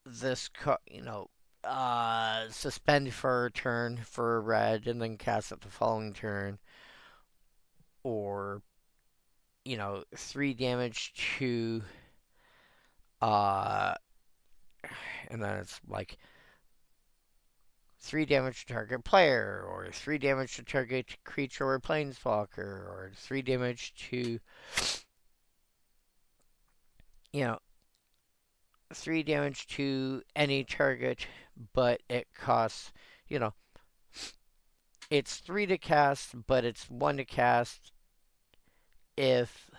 This, suspend for a turn for a red and then cast it the following turn. Or, 3 damage to, and then it's like 3 damage to target player, or 3 damage to target creature or planeswalker, or 3 damage to, you know, 3 damage to any target, but it costs, you know, it's 3 to cast, but it's 1 to cast if,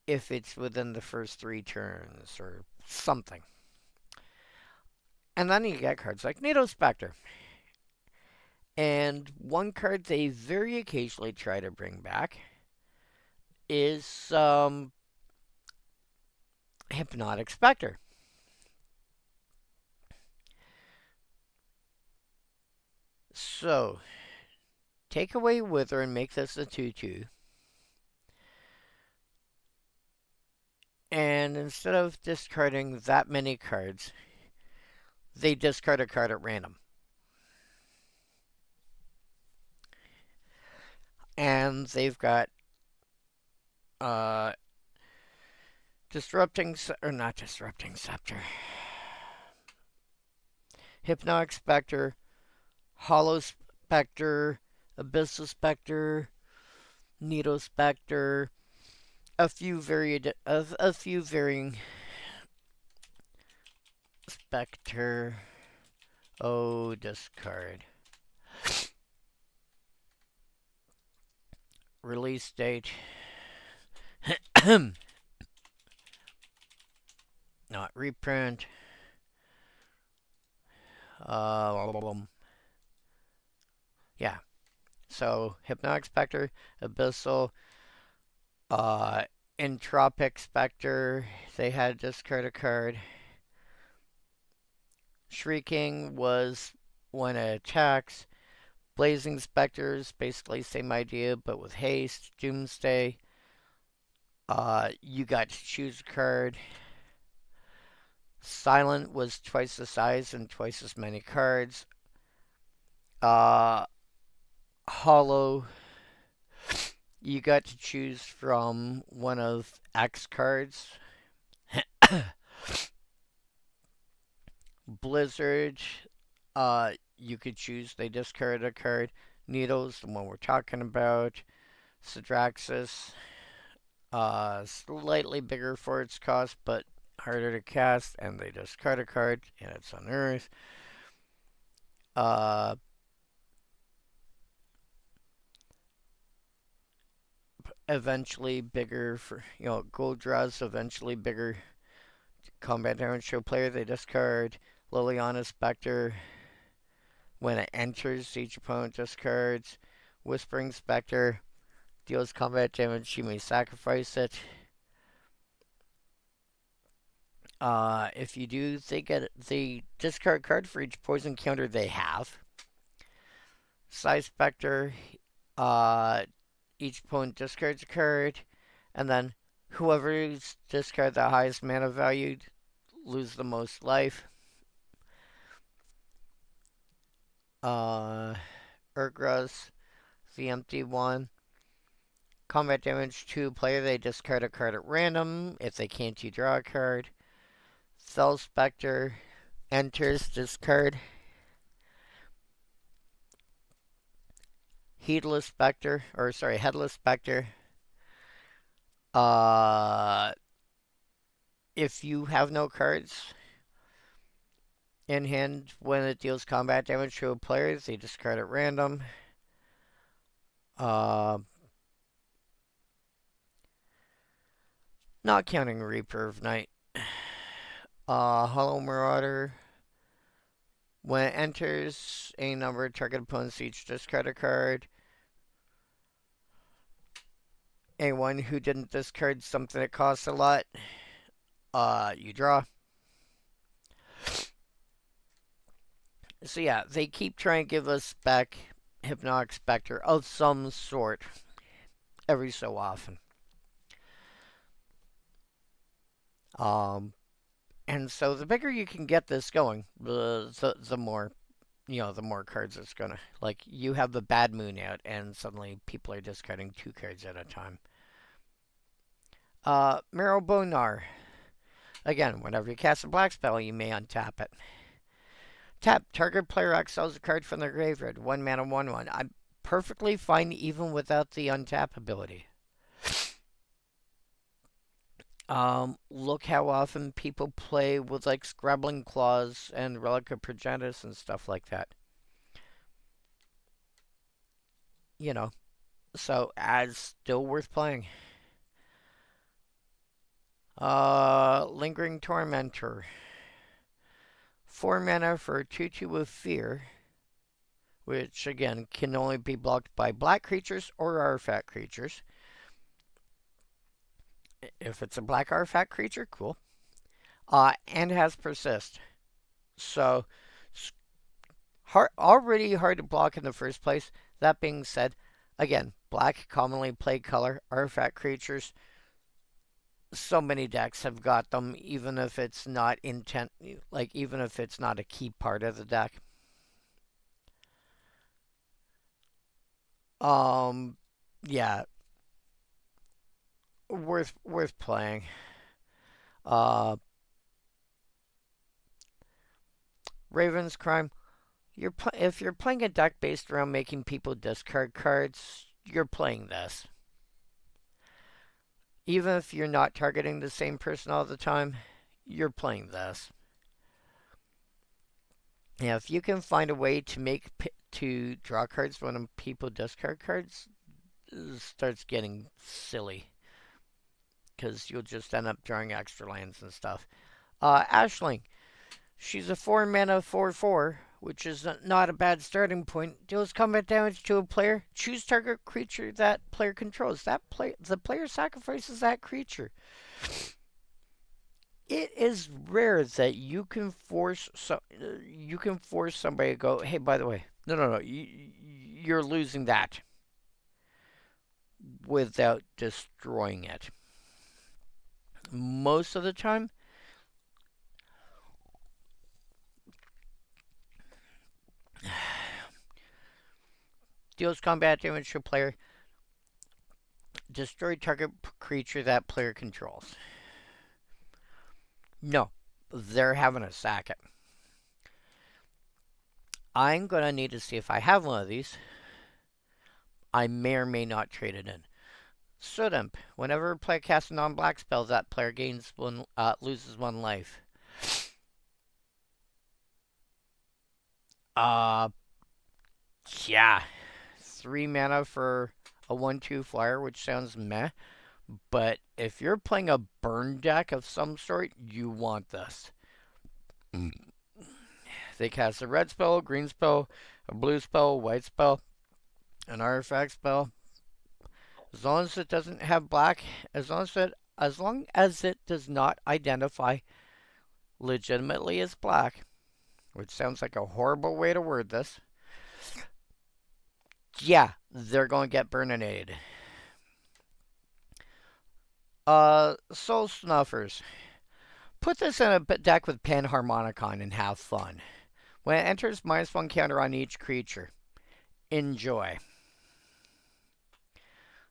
if it's within the first 3 turns or something. And then you get cards like Needle Spectre. And one card they very occasionally try to bring back is Hypnotic Spectre. So, take away Wither and make this a 2/2. And instead of discarding that many cards, they discard a card at random. And they've got not Disrupting Scepter. Hypnotic Spectre, Hollow Spectre, Abyssal Spectre, Needle Spectre, a few varying Spectre. Oh, discard. Release date. Not reprint. Yeah. So, Hypnotic Spectre, Abyssal, Entropic Spectre, they had to discard a card. Shrieking was when it attacks. Blazing Spectres, basically same idea, but with haste. Doomsday, you got to choose a card. Silent was twice the size and twice as many cards. Hollow, you got to choose from one of X cards. Blizzard, you could choose, they discard a card. Needles, the one we're talking about. Sidraxis, slightly bigger for its cost, but harder to cast, and they discard a card, and it's unearthed. Eventually bigger for, gold draws, eventually bigger combat damage to a player, they discard. Liliana Spectre, when it enters, each opponent discards. Whispering Spectre, deals combat damage, you may sacrifice it. If you do, they discard a card for each poison counter they have. Psy Spectre, each opponent discards a card, and then whoever's discard the highest mana value lose the most life. Urgra's the empty one. Combat damage to a player, they discard a card at random. If they can't, you draw a card. Cell Spectre enters, discard. Headless Spectre. If you have no cards in hand when it deals combat damage to a player, they discard at random. Not counting Reaper of Night. Hollow Marauder. When it enters a number of target opponents, each discard a card. Anyone who didn't discard something that costs a lot, you draw. So yeah, they keep trying to give us back Hypnotic Spectre of some sort every so often. And so the bigger you can get this going, the more, the more cards it's gonna. Like, you have the Bad Moon out, and suddenly people are discarding 2 cards at a time. Marrow Bonar. Again, whenever you cast a black spell, you may untap it. Tap. Target player exiles a card from their graveyard. 1 mana, 1/1. I'm perfectly fine even without the untap ability. Look how often people play with like Scrabbling Claws and Relic of Progenitor and stuff like that. You know, so as still worth playing. Lingering Tormentor. 4 mana for a 2/2 with Fear, which again can only be blocked by black creatures or artifact creatures. If it's a black artifact creature, cool. And has Persist. So, already hard to block in the first place. That being said, again, black commonly played color, artifact creatures. So many decks have got them, even if it's not even if it's not a key part of the deck. Yeah, worth playing. Raven's Crime. If you're playing a deck based around making people discard cards, you're playing this. Even if you're not targeting the same person all the time, you're playing this. Yeah, if you can find a way to draw cards when people discard cards, it starts getting silly. Because you'll just end up drawing extra lands and stuff. Ashling. She's a 4 mana 4/4, which is not a bad starting point. Deals combat damage to a player. Choose target creature that player controls. The player sacrifices that creature. It is rare that you can force somebody to go, hey, by the way, no, you're losing that without destroying it. Most of the time, deals combat damage to a player. Destroy target creature that player controls. No, they're having to sack it. I'm going to need to see if I have one of these. I may or may not trade it in. Sudimp. Whenever a player casts a non-black spell, that player loses 1 life. Yeah. 3 mana for a 1/2 flyer, which sounds meh. But if you're playing a burn deck of some sort, you want this. They cast a red spell, a green spell, a blue spell, a white spell, an artifact spell. As long as it doesn't have black, as long as it does not identify legitimately as black, which sounds like a horrible way to word this. Yeah, they're going to get burninated. Soul Snuffers. Put this in a deck with Panharmonicon and have fun. When it enters, -1 counter on each creature. Enjoy.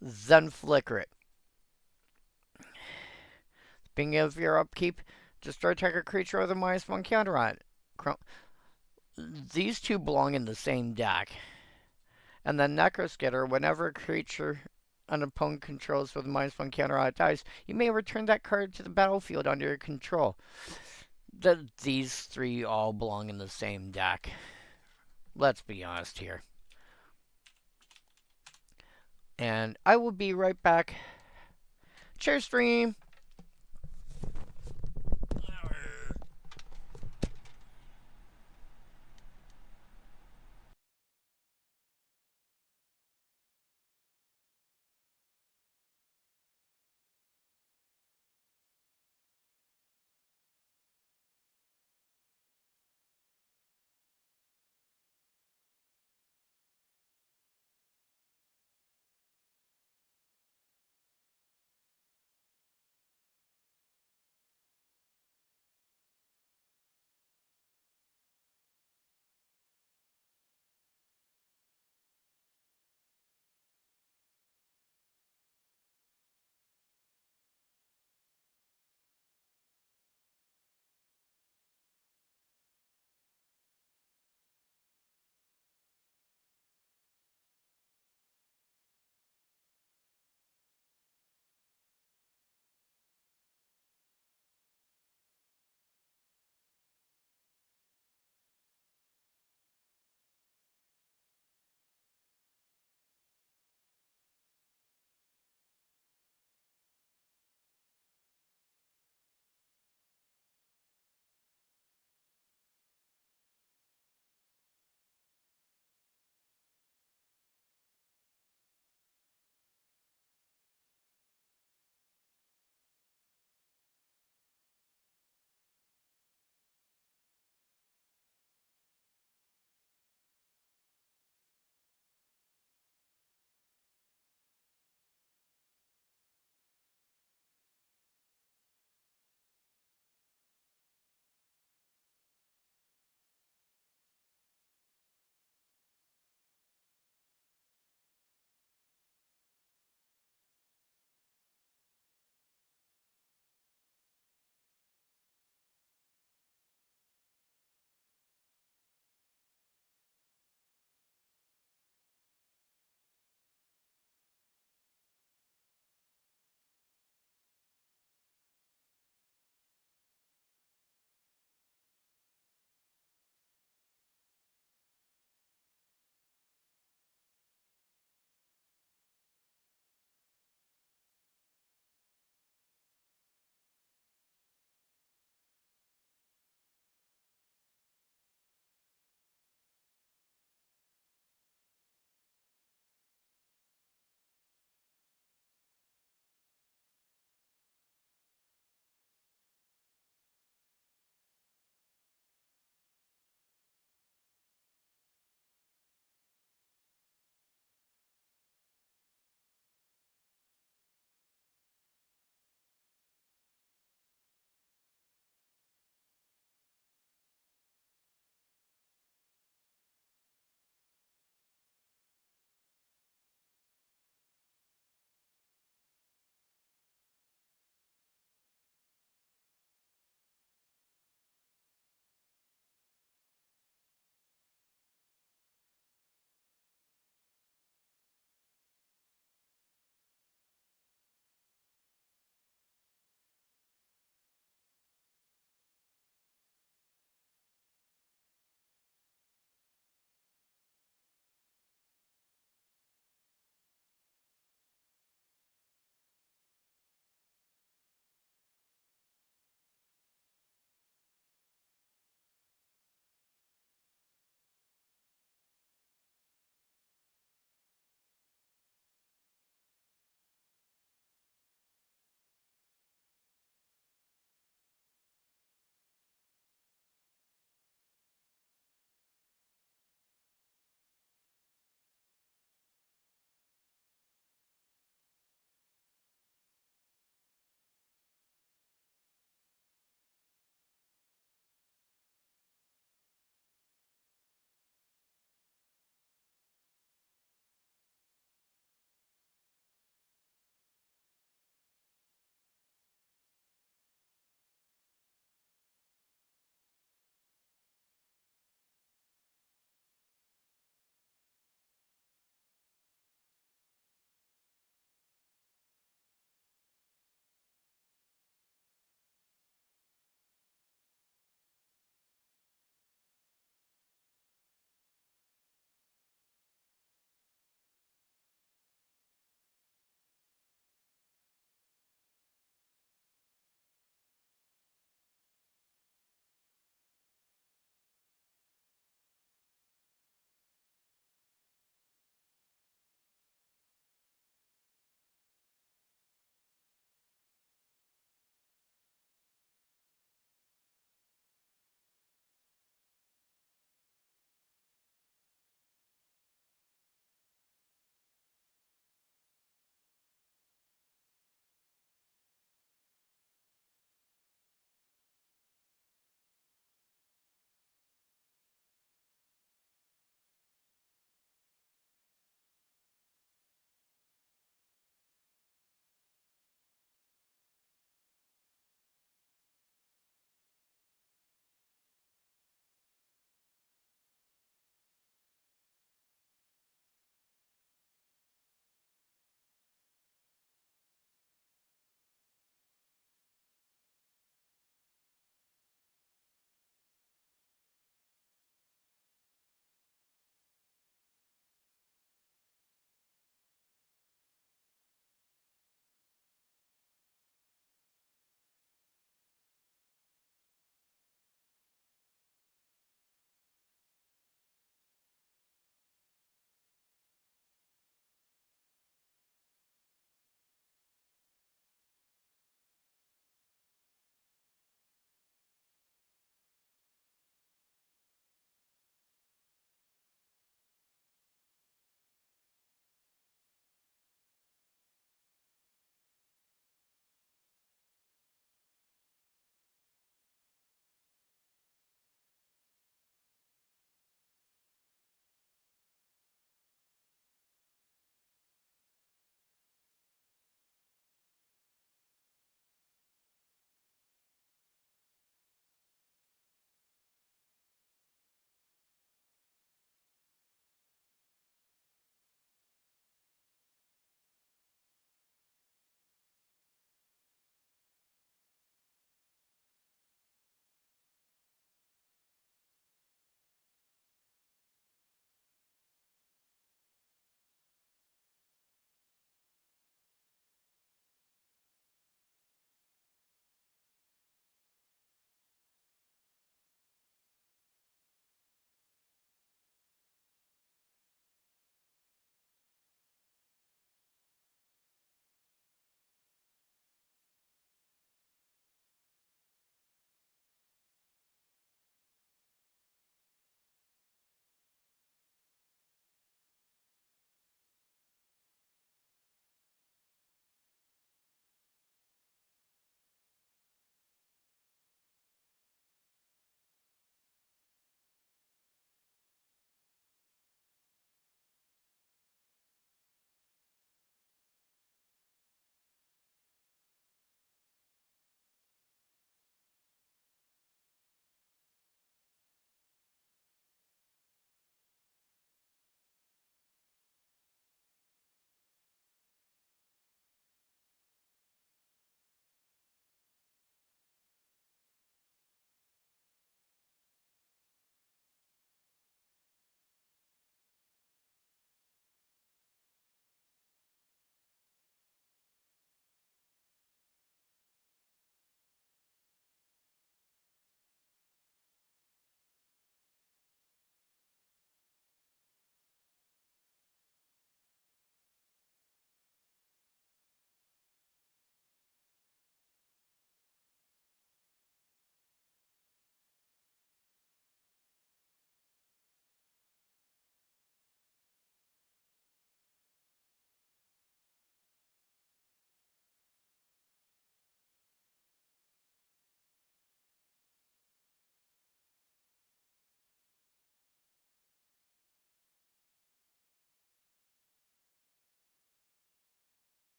Then flicker it. Beginning of your upkeep, destroy target creature with a -1 counter on it. These two belong in the same deck. And then Necroskitter, whenever a creature an opponent controls with a -1 counter on it dies, you may return that card to the battlefield under your control. These 3 all belong in the same deck. Let's be honest here. And I will be right back. Cheers, stream!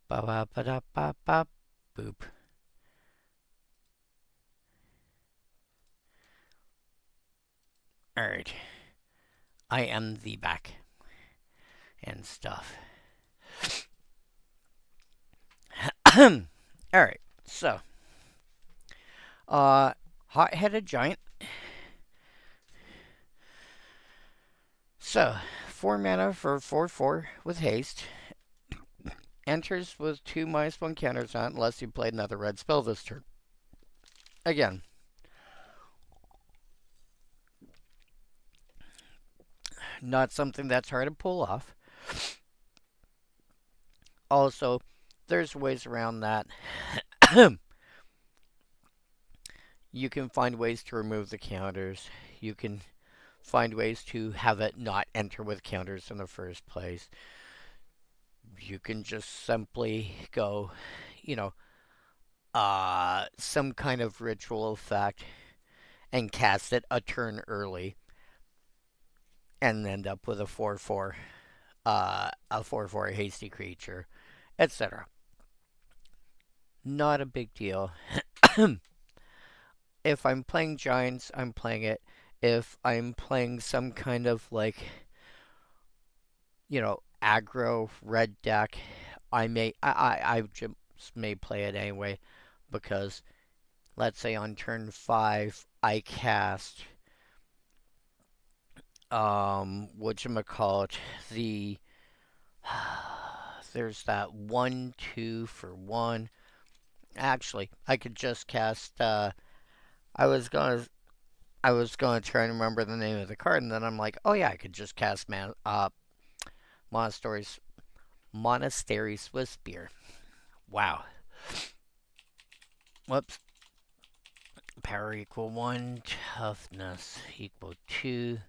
Ba ba ba da ba ba boop. Alright. I am the back and stuff. Alright, so hot-headed giant. So 4 mana for 4/4 with haste. Enters with 2 -1 counters on it unless you played another red spell this turn. Again, not something that's hard to pull off. Also, there's ways around that. You can find ways to remove the counters. You can find ways to have it not enter with counters in the first place. You can just simply go, some kind of ritual effect and cast it a turn early and end up with a 4/4 hasty creature, etc. Not a big deal. If I'm playing giants, I'm playing it. If I'm playing some kind of aggro red deck, I just may play it anyway because let's say on turn 5 I cast whatchamacallit, there's that 1/2 for 1. Actually, I could just cast I was gonna try and remember the name of the card, and then I'm like, oh yeah, I could just cast Monastery Swiss Beer. Wow. Whoops. Power equal 1, toughness equal 2.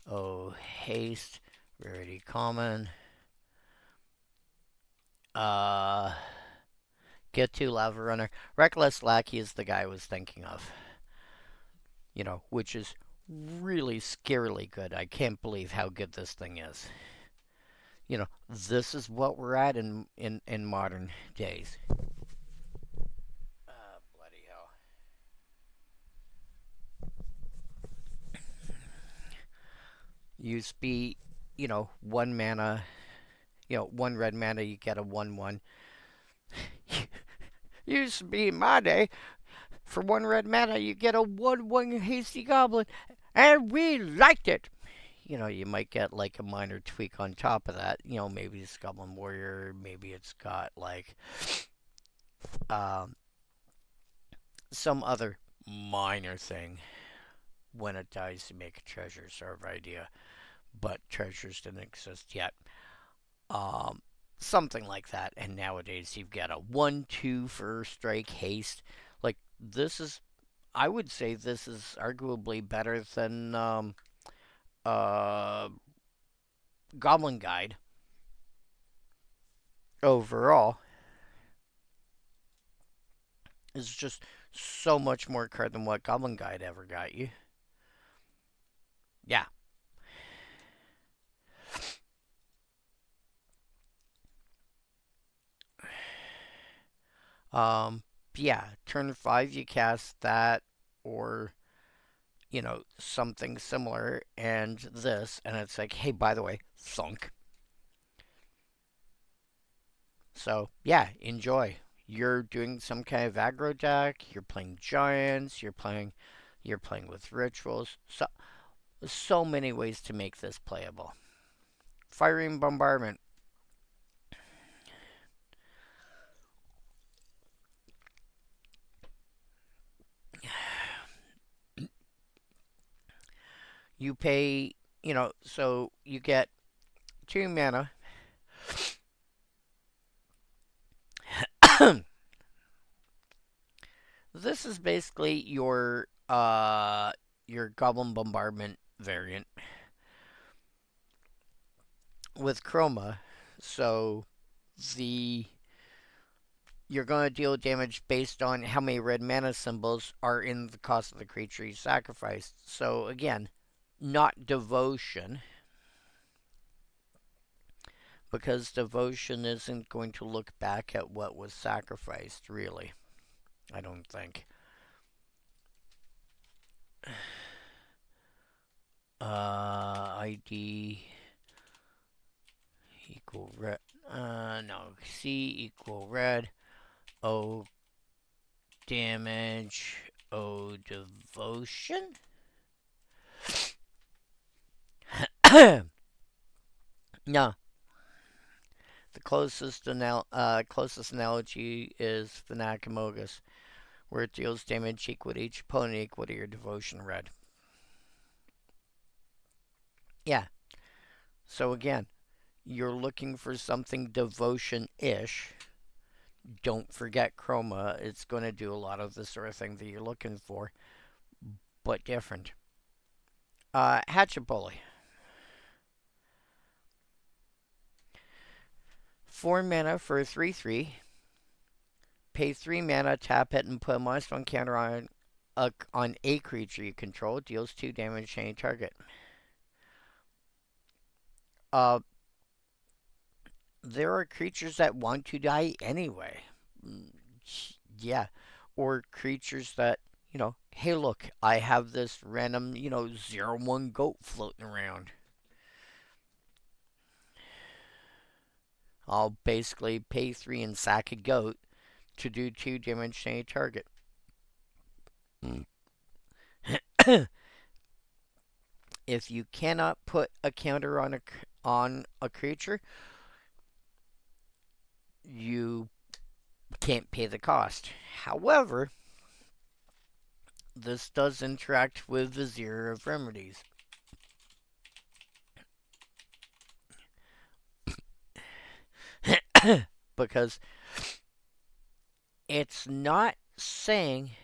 Oh, haste, rarity common. Get 2 lava runner. Reckless Lackey is the guy I was thinking of. Which is really scarily good. I can't believe how good this thing is. This is what we're at in modern days. Bloody hell. Used to be, 1 mana, 1 red mana, you get a 1/1. Used to be in my day, for 1 red mana, you get a 1/1 hasty goblin, and we liked it. You might get like a minor tweak on top of that. Maybe it's Goblin Warrior, maybe it's got like some other minor thing. When it dies, you make a treasure sort of idea, but treasures didn't exist yet. Something like that. And nowadays you've got a 1/2 for strike haste. Like I would say this is arguably better than Goblin Guide overall. It's just so much more card than what Goblin Guide ever got you. Yeah. Yeah, turn 5 you cast that or something similar and this, and it's like, hey, by the way, thunk. So, yeah, enjoy. You're doing some kind of aggro deck, you're playing giants, you're playing with rituals. So many ways to make this playable. Firing bombardment. You pay, so you get 2 mana. This is basically your Goblin Bombardment variant with Chroma. So you're going to deal damage based on how many red mana symbols are in the cost of the creature you sacrificed. So again, not devotion, because devotion isn't going to look back at what was sacrificed, really. I don't think. ID equal red. No. C equal red. O damage. O devotion. No. The closest analogy is Amogus, where it deals damage equal to each opponent equal to your devotion red. Yeah. So again, you're looking for something devotion-ish. Don't forget Chroma. It's going to do a lot of the sort of thing that you're looking for, but different. Hatchlings. 4 mana for a 3/3. Pay 3 mana, tap it, and put a -1 counter on a creature you control. Deals 2 damage to any target. There are creatures that want to die anyway. Yeah. Or creatures that, hey, look, I have this random, 0/1 goat floating around. I'll basically pay 3 and sack a goat to do 2 damage to any target. If you cannot put a counter on a creature, you can't pay the cost. However, this does interact with Vizier of Remedies. Because it's not saying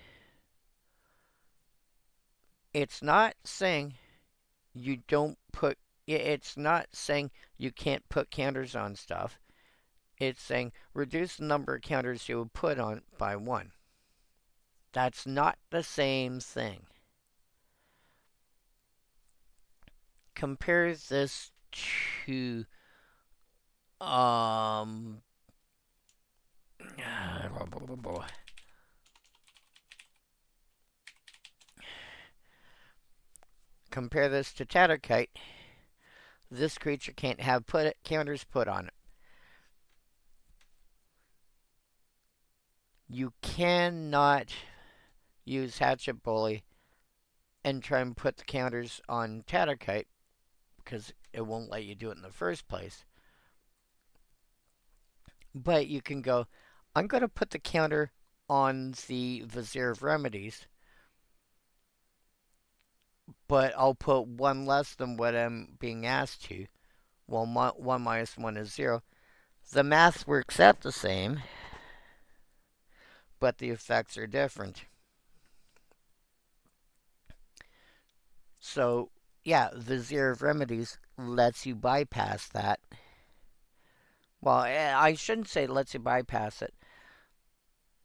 you don't put, it's not saying you can't put counters on stuff. It's saying reduce the number of counters you would put on by 1. That's not the same thing. Compare this to compare this to Tatterkite. This creature can't have counters put on it. You cannot use Hatchet Bully and try and put the counters on Tatterkite because it won't let you do it in the first place. But you can go, I'm going to put the counter on the Vizier of Remedies, but I'll put 1 less than what I'm being asked to. Well, 1 minus 1 is 0. The math works out the same, but the effects are different. So, yeah, Vizier of Remedies lets you bypass that. Well, I shouldn't say lets you bypass it.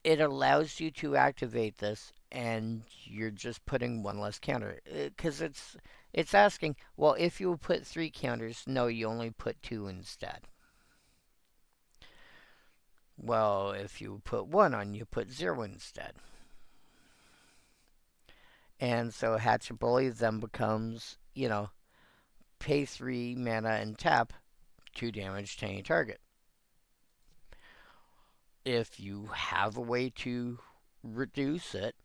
It allows you to activate this, and you're just putting 1 less counter. Because it's asking, well, if you put 3 counters, no, you only put 2 instead. Well, if you put 1 on, you put 0 instead. And so Hatchet Bully then becomes, pay 3 mana and tap 2 damage to any target. If you have a way to reduce it,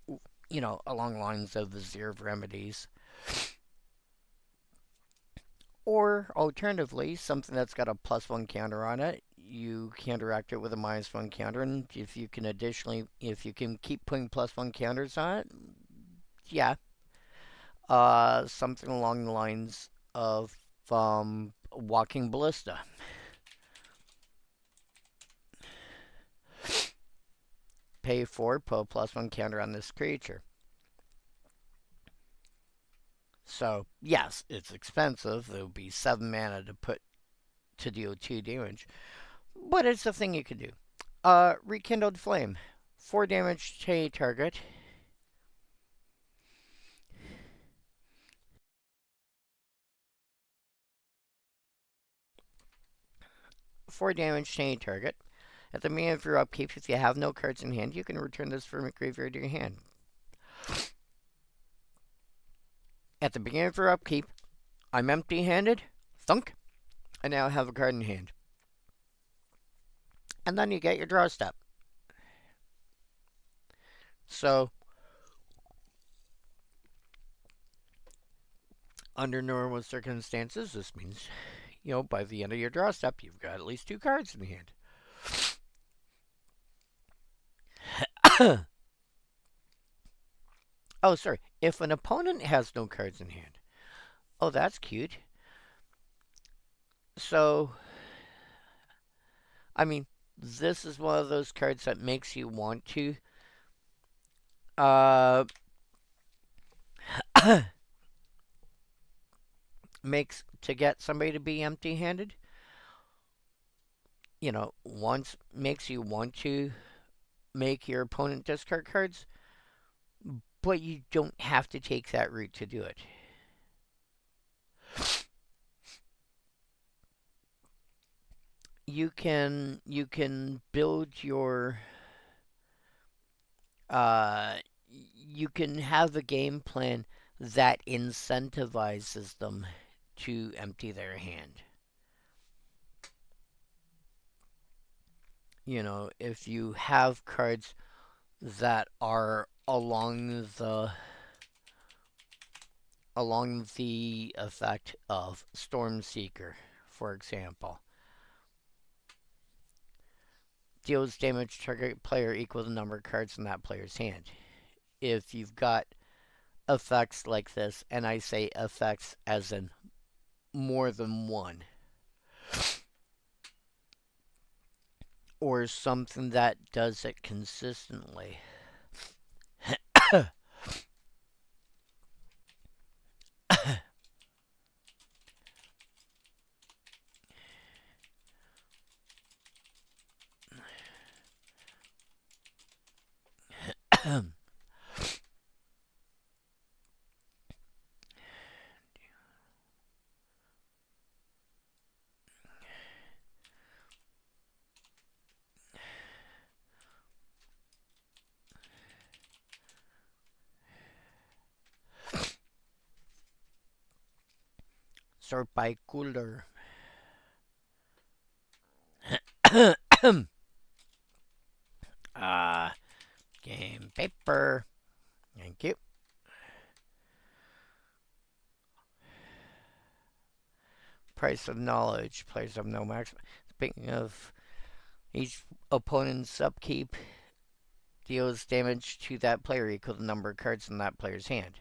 along the lines of Vizier of Remedies, or alternatively, something that's got a +1 counter on it, you counteract it with a -1 counter, and if you can keep putting +1 counters on it, yeah. Something along the lines of Walking Ballista. Pay 4, put a +1 counter on this creature. So, yes, it's expensive. It would be 7 mana to deal 2 damage. But it's a thing you can do. Rekindled Flame. 4 damage to a target. 4 damage to any target. At the beginning of your upkeep, if you have no cards in hand, you can return this from your graveyard to your hand. At the beginning of your upkeep, I'm empty-handed. Thunk. I now have a card in hand. And then you get your draw step. So, under normal circumstances, this means, by the end of your draw step, you've got at least 2 cards in hand. Oh, sorry. If an opponent has no cards in hand. Oh, that's cute. So, I mean, this is one of those cards that makes you want to makes to get somebody to be empty-handed. Makes you want to make your opponent discard cards, but you don't have to take that route to do it. You can build your you can have a game plan that incentivizes them to empty their hand. If you have cards that are along the effect of Stormseeker, for example. Deals damage to target player equal to the number of cards in that player's hand. If you've got effects like this, and I say effects as in more than one, or something that does it consistently. Sort by cooler. Game paper. Thank you. Price of knowledge. Players have no maximum. Speaking of, each opponent's upkeep deals damage to that player equal to the number of cards in that player's hand.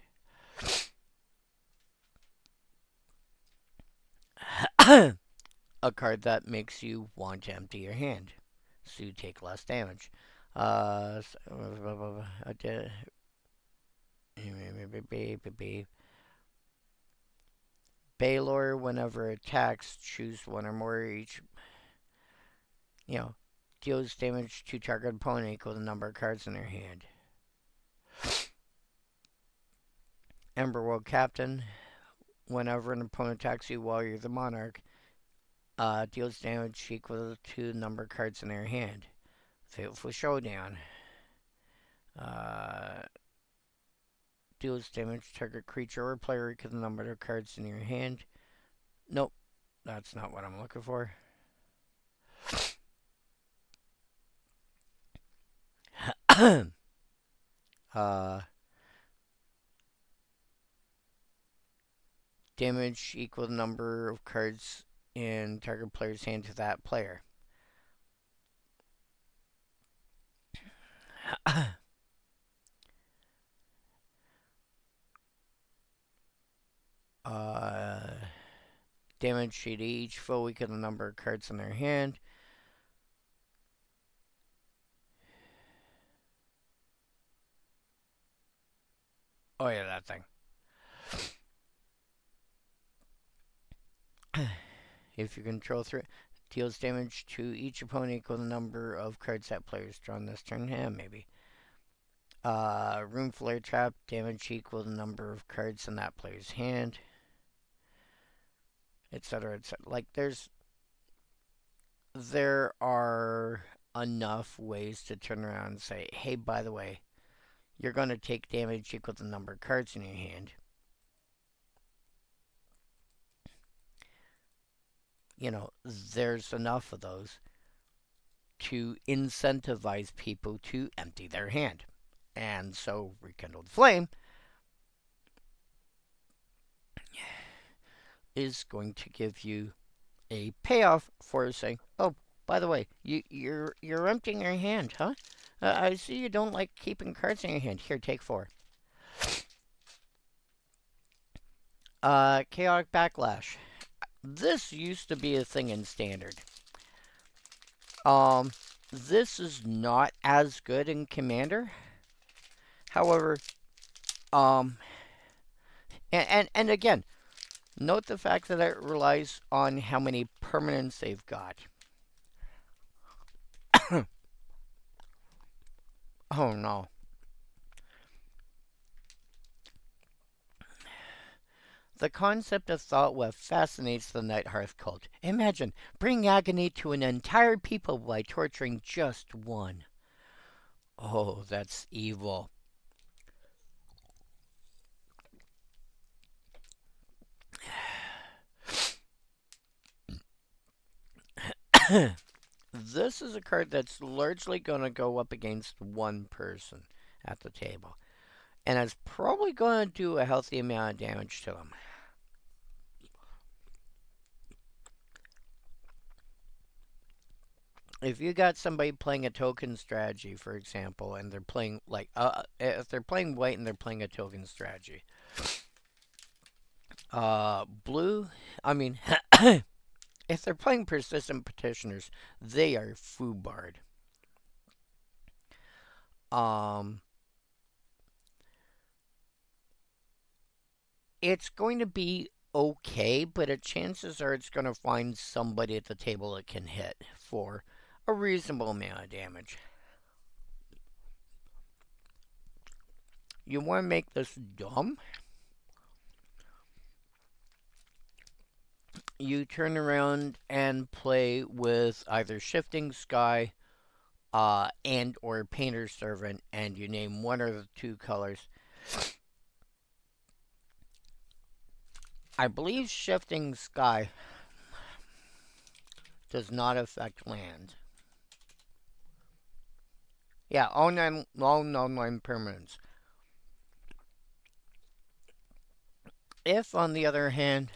A card that makes you want to empty your hand, so you take less damage. Baylor, whenever it attacks, choose one or more each. Deals damage to target opponent equal to the number of cards in their hand. Emberworld Captain, whenever an opponent attacks you while you're the monarch, deals damage equal to the number of cards in their hand. Fateful Showdown. Deals damage to target creature or player equal to the number of cards in your hand. Nope, that's not what I'm looking for. Damage equal to the number of cards in target player's hand to that player. Damage to each foe equal to the number of cards in their hand. Oh yeah, that thing. If you control deals damage to each opponent equal to the number of cards that player's drawn this turn. Yeah, maybe. Room Flare Trap, damage equal to the number of cards in that player's hand. Etc. Like, there's there are enough ways to turn around and say, hey, by the way, you're going to take damage equal to the number of cards in your hand. You know, there's enough of those to incentivize people to empty their hand. And so, Rekindle the Flame is going to give you a payoff for saying, oh, by the way, you're emptying your hand, huh? I see you don't like keeping cards in your hand. Here, take 4. Chaotic Backlash. This used to be a thing in Standard. This is not as good in Commander. However, and again, note the fact that it relies on how many permanents they've got. Oh no. The concept of Thoughtweb fascinates the Night Hearth cult. Imagine bringing agony to an entire people by torturing just one. Oh, that's evil. This is a card that's largely going to go up against one person at the table. And it's probably going to do a healthy amount of damage to them. If you got somebody playing a token strategy, for example, and they're playing like if they're playing white and they're playing a token strategy, blue, I mean, if they're playing persistent petitioners, they are foobarred. It's going to be okay, but chances are it's going to find somebody at the table it can hit for a reasonable amount of damage. You want to make this dumb? You turn around and play with either Shifting Sky and or Painter's Servant, and you name one of the 2 colors. I believe Shifting Sky does not affect land. Yeah, all non-land permanents. If, on the other hand,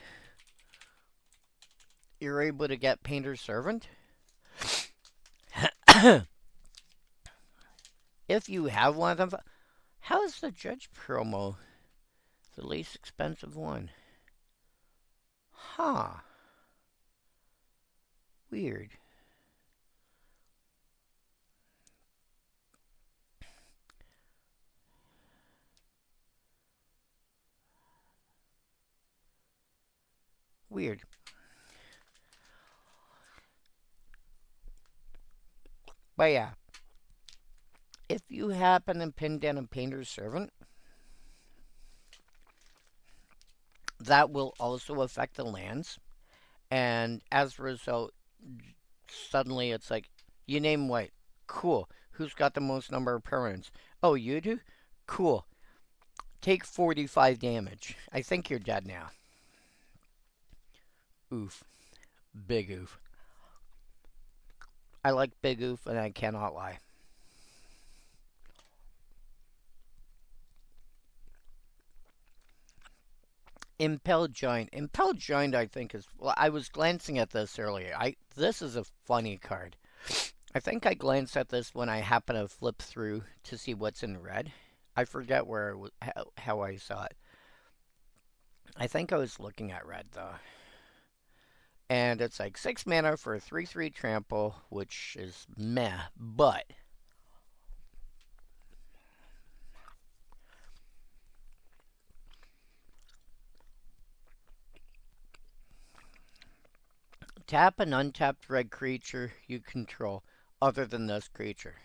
you're able to get Painter's Servant, if you have one of them, how is the Judge promo the least expensive one? Huh. Weird. Weird. But yeah, if you happen to pin down a Painter's Servant, that will also affect the lands. And as a result, suddenly it's like, you name white. Cool. Who's got the most number of permanents? Oh, you do? Cool. Take 45 damage. I think you're dead now. Oof. Big oof. I like big oof, and I cannot lie. Impelled Giant. Impelled Giant, I think, is... Well, I was glancing at this earlier. This is a funny card. I think I glanced at this when I happened to flip through to see what's in red. I forget where how I saw it. I think I was looking at red, though. And it's like 6 mana for a 3/3 trample, which is meh, but... Tap an untapped red creature you control, other than this creature.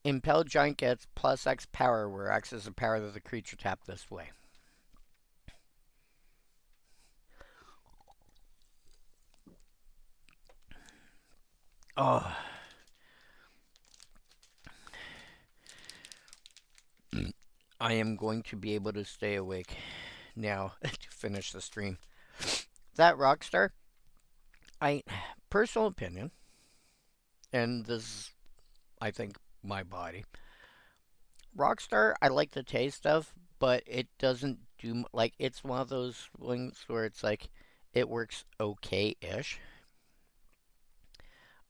Impelled Giant gets plus X power, where X is the power of the creature tapped this way. Oh, I am going to be able to stay awake now to finish the stream. That Rockstar, I personal opinion, and this is, I think, my body. Rockstar, I like the taste of, but it doesn't do like it's one of those ones where it's like it works okay-ish.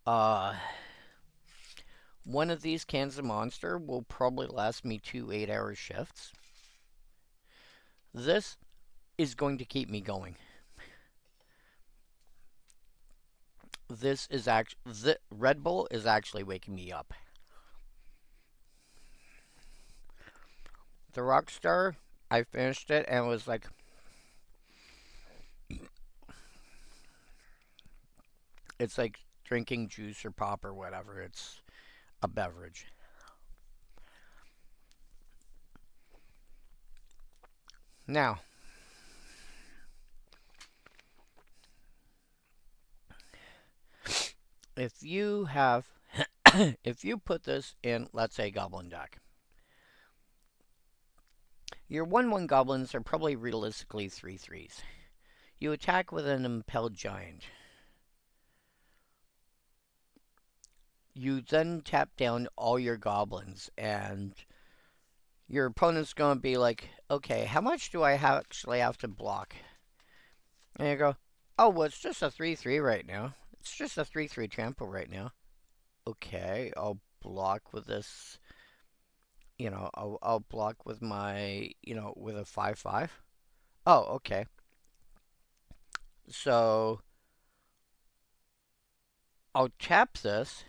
Uh, one of these cans of Monster will probably last me 2 8-hour shifts. This is going to keep me going. This is actually the Red Bull is actually waking me up. The Rockstar, I finished it and was like, it's like drinking juice or pop or whatever. It's a beverage. Now, if you have, if you put this in, let's say, Goblin deck, your 1/1 goblins are probably realistically 3/3s. You attack with an Impelled Giant. You then tap down all your goblins, and your opponent's going to be like, okay, how much do I actually have to block? And you go, oh, well, it's just a 3/3 right now. It's just a 3/3 trample right now. Okay, I'll block with this. I'll block with my, with a 5/5. Oh, okay. So I'll tap this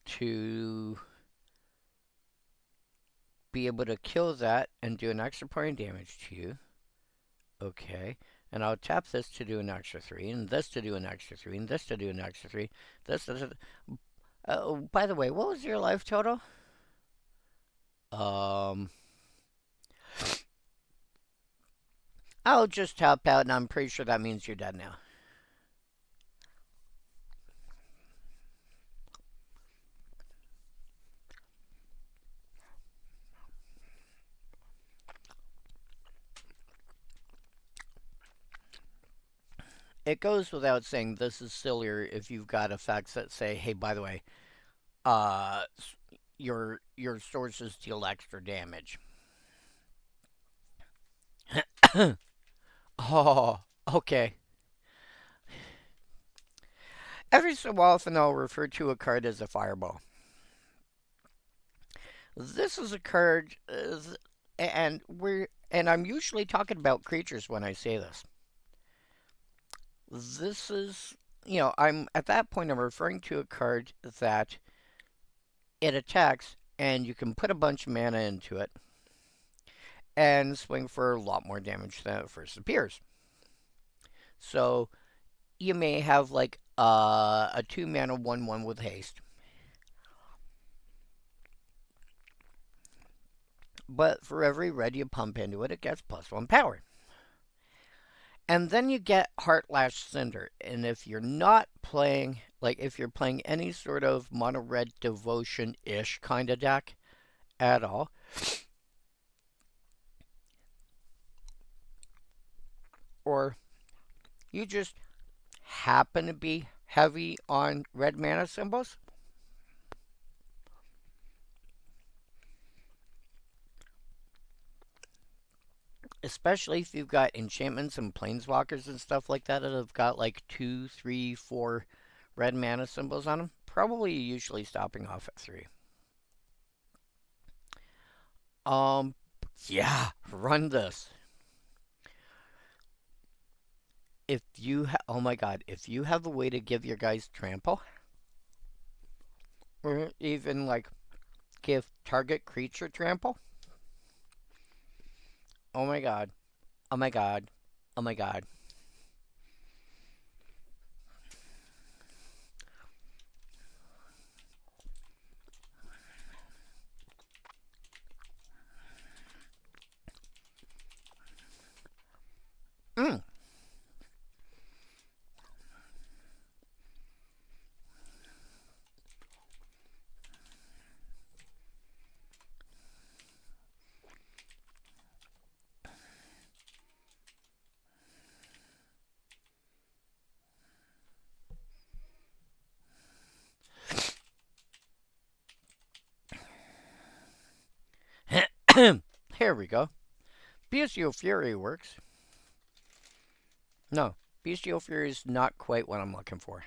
to be able to kill that and do an extra point of damage to you. Okay. And I'll tap this to do an extra 3, and this to do an extra 3, and this to do an extra 3. This. Oh, by the way, what was your life total? Um, I'll just tap out, and I'm pretty sure that means you're dead now. It goes without saying this is sillier if you've got effects that say, hey, by the way, uh, your sources deal extra damage. Oh, okay. Every so often I'll refer to a card as a fireball. This is a card, and I'm usually talking about creatures when I say this. This is, I'm at that point I'm referring to a card that it attacks, and you can put a bunch of mana into it and swing for a lot more damage than it first appears. So you may have like a 2 mana 1/1 with haste. But for every red you pump into it, it gets +1 power. And then you get Heartlash Cinder. And if you're not playing, like if you're playing any sort of mono red devotion-ish kind of deck at all, or you just happen to be heavy on red mana symbols, especially if you've got enchantments and planeswalkers and stuff like that have got like 2, 3, 4 red mana symbols on them, probably usually stopping off at 3. Yeah, run this. Oh my god, if you have a way to give your guys trample, or even like give target creature trample, oh my god, oh my god, oh my god. Mm. Here we go. Bestial Fury works. No, Bestial Fury is not quite what I'm looking for.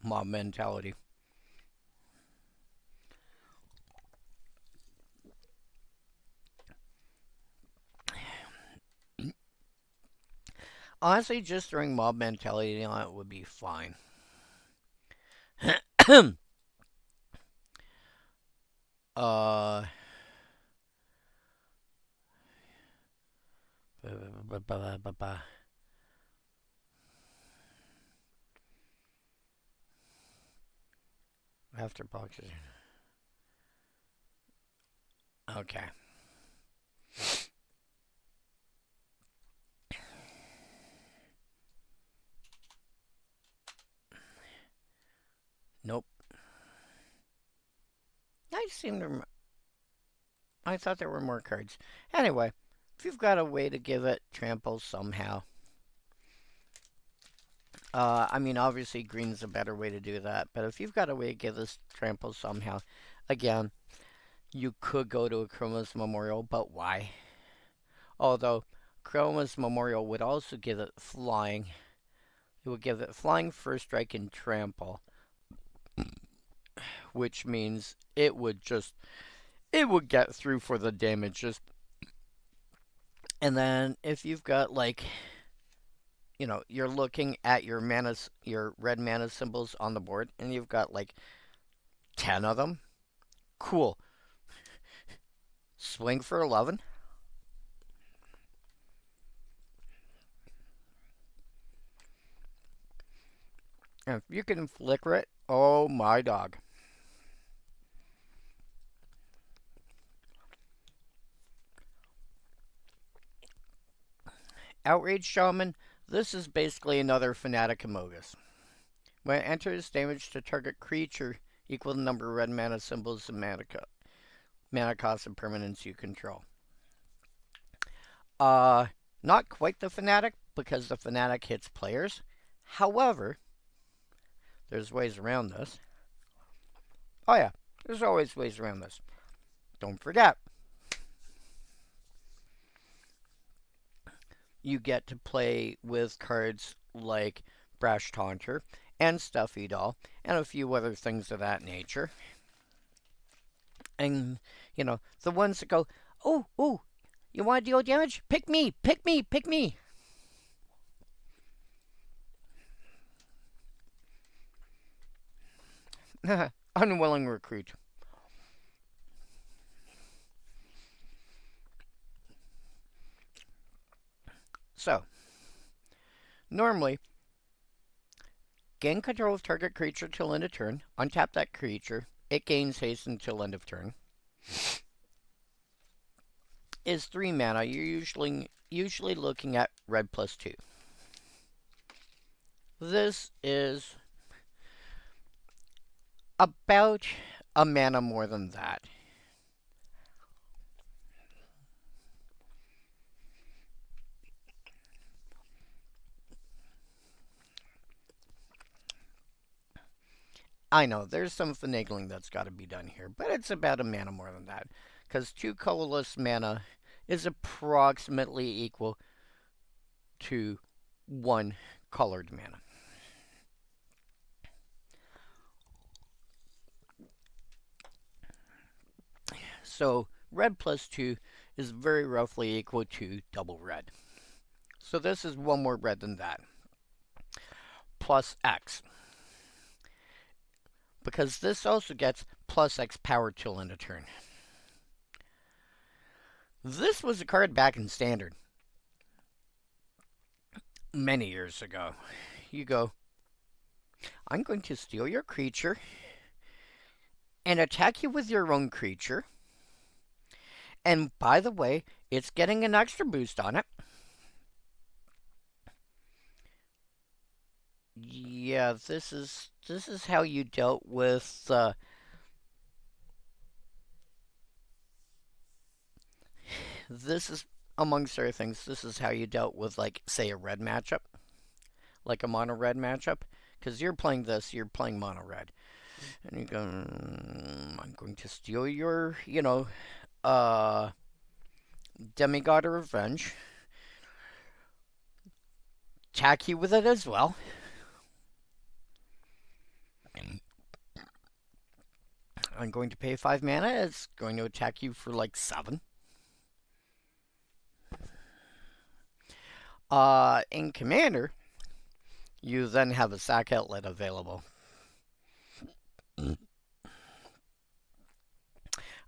Mob mentality. Honestly, just throwing mob mentality on it would be fine. uh. After boxes. Okay. Nope. I seem to. I thought there were more cards. Anyway, if you've got a way to give it trample somehow. I mean, obviously green's a better way to do that, but if you've got a way to give this trample somehow, again, you could go to a Chroma's Memorial, but why? Although, Chroma's Memorial would also give it flying. It would give it flying, first strike, and trample. Which means it would get through for the damages. And then if you've got like, you know, you're looking at your red mana symbols on the board, and you've got like 10 of them. Cool. Swing for 11. And if you can flicker it, oh my dog. Outrage Shaman, this is basically another Fanatic Amogus. When it enters, damage to target creature equal the number of red mana symbols and mana cost and permanents you control. Not quite the Fanatic, because the Fanatic hits players. However, there's ways around this. Oh yeah, there's always ways around this. Don't forget, you get to play with cards like Brash Taunter and Stuffy Doll and a few other things of that nature. And, you know, the ones that go, oh, you want to deal damage? Pick me, pick me, pick me. Unwilling recruit. So, normally, gain control of target creature till end of turn. Untap that creature. It gains haste until end of turn. Is 3 mana. You're usually looking at red +2. This is about a mana more than that. I know, there's some finagling that's got to be done here, but it's about a mana more than that. Because 2 colorless mana is approximately equal to 1 colored mana. So, red +2 is very roughly equal to double red. So this is 1 more red than that. Plus X. Because this also gets +X power till end of turn. This was a card back in Standard. Many years ago. You go, I'm going to steal your creature and attack you with your own creature. And by the way, It's getting an extra boost on it. Yeah, this is how you dealt with this is amongst other things. This is how you dealt with, like, say, a red matchup, like a mono red matchup, because you're playing this, you're playing mono red, and you go, I'm going to steal your, demigod of revenge, attack you with it as well. I'm going to pay 5 mana. It's going to attack you for like 7. In Commander, you then have a sack outlet available.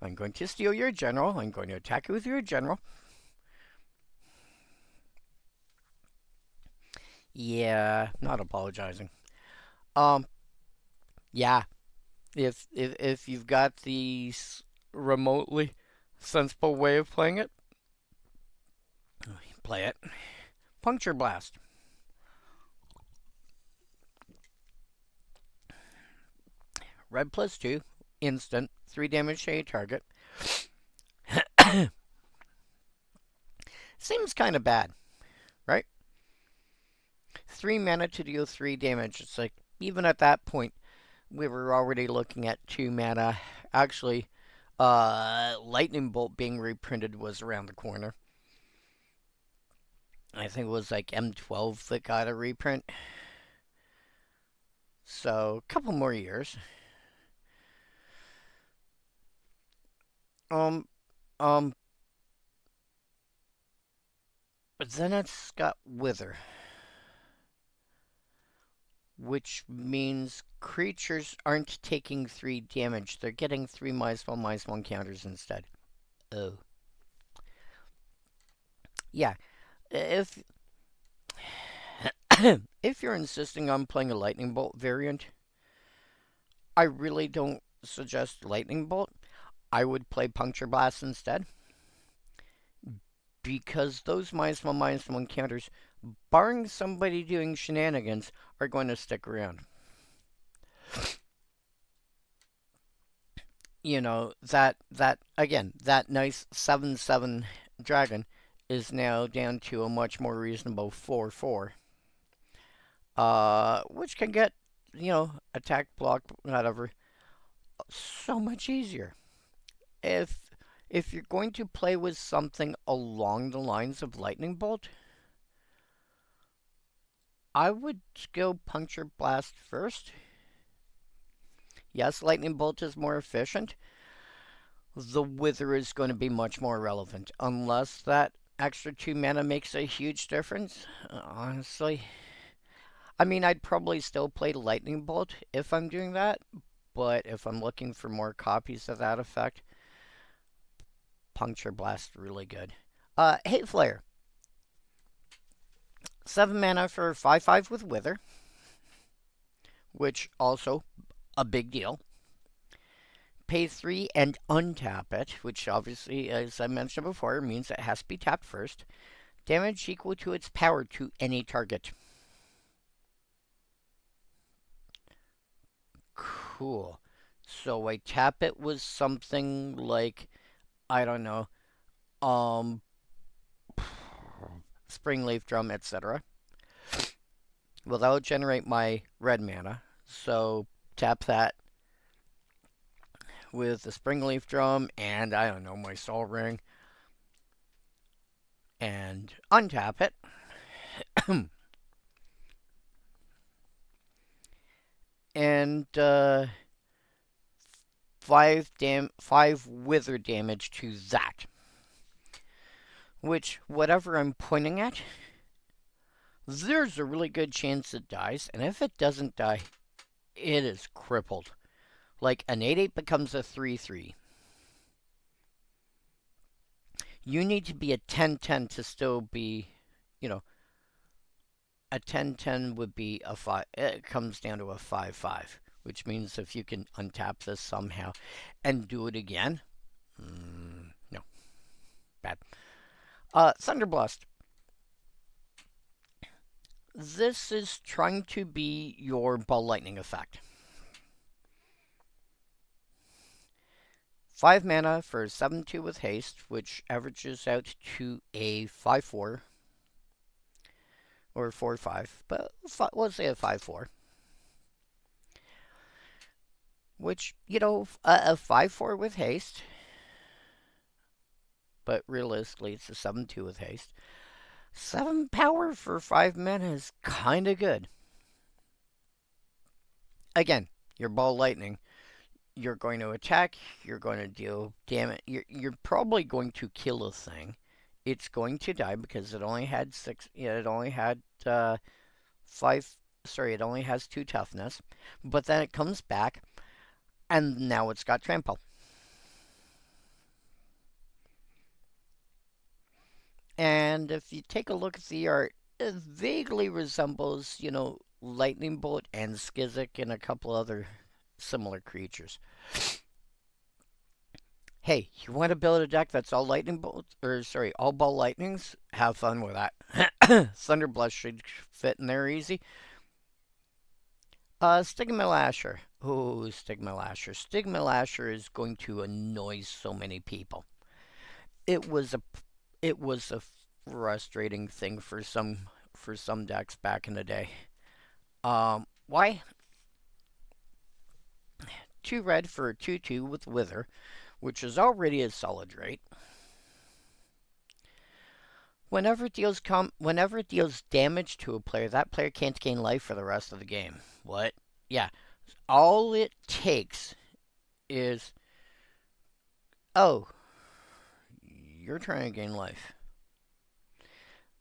I'm going to steal your general. I'm going to attack you with your general. Yeah, not apologizing. Yeah. If you've got the remotely sensible way of playing it, play it. Puncture Blast. Red +2, instant, 3 damage to a target. Seems kind of bad, right? 3 mana to deal 3 damage. It's like, even at that point, we were already looking at 2 mana. Actually, Lightning Bolt being reprinted was around the corner. I think it was like M12 that got a reprint. So, a couple more years. But then it's got Wither, which means creatures aren't taking 3 damage. They're getting 3 -1/-1 counters instead. Oh. Yeah, if if you're insisting on playing a Lightning Bolt variant, I really don't suggest Lightning Bolt. I would play Puncture Blast instead, because those -1/-1 counters, barring somebody doing shenanigans, are going to stick around. That again, that nice 7/7 dragon is now down to a much more reasonable 4/4. Which can get, attack, block, whatever, so much easier. If you're going to play with something along the lines of Lightning Bolt, I would go Puncture Blast first. Yes, Lightning Bolt is more efficient. The Wither is going to be much more relevant, unless that extra 2 mana makes a huge difference. Honestly, I mean, I'd probably still play Lightning Bolt if I'm doing that, but if I'm looking for more copies of that effect, Puncture Blast really good. Hate Flare. 7 mana for 5/5 with Wither, which also a big deal. Pay 3 and untap it, which obviously, as I mentioned before, means it has to be tapped first. Damage equal to its power to any target. Cool. So I tap it with something like, I don't know, Springleaf Drum, etc. Well, that'll generate my red mana. So tap that with the Springleaf Drum and, I don't know, my Soul Ring. And untap it. And 5 Wither damage to that. Which, whatever I'm pointing at, there's a really good chance it dies. And if it doesn't die, it is crippled. Like, an 8/8 becomes a 3/3. You need to be a 10/10 to still be, a 10/10 would be a 5. It comes down to a 5/5, which means if you can untap this somehow and do it again, no, bad. Thunderblast. This is trying to be your ball lightning effect. 5 mana for 7/2 with haste, which averages out to a 5/4 or 4/5, but let's say a 5/4. Which, you know, a 5/4 with haste, but realistically it's a 7/2 with haste. 7 power for 5 mana is kind of good. Again, your ball lightning. You're going to attack, you're going to deal damage. You're probably going to kill a thing. It's going to die because it only had 6. Yeah, it only had 5. Sorry, it only has 2 toughness. But then it comes back, and now it's got trample. And if you take a look at the art, it vaguely resembles, you know, Lightning Bolt and Skizik and a couple other similar creatures. Hey, you want to build a deck that's all lightning bolts, or sorry, all ball lightnings? Have fun with that. Thunderblast should fit in there easy. Stigma Lasher. Oh, Stigma Lasher. Stigma Lasher is going to annoy so many people. It was a frustrating thing for some decks back in the day. Why? 2 red for a 2/2 with Wither, which is already a solid rate. Whenever it deals damage to a player, that player can't gain life for the rest of the game. What? Yeah. All it takes is, oh, you're trying to gain life.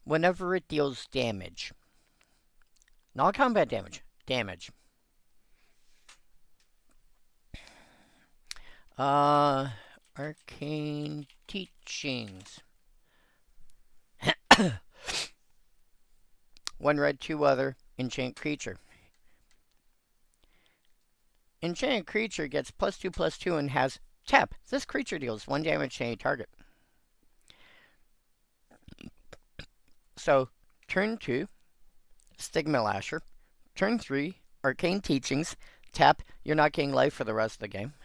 Whenever it deals damage. Not combat damage. Damage. Arcane Teachings. 1 red, 2 other, enchant creature. Enchanted creature gets +2/+2 and has tap. This creature deals 1 damage to any target. So, turn 2, Stigma Lasher. Turn 3, Arcane Teachings. Tap, you're not getting life for the rest of the game.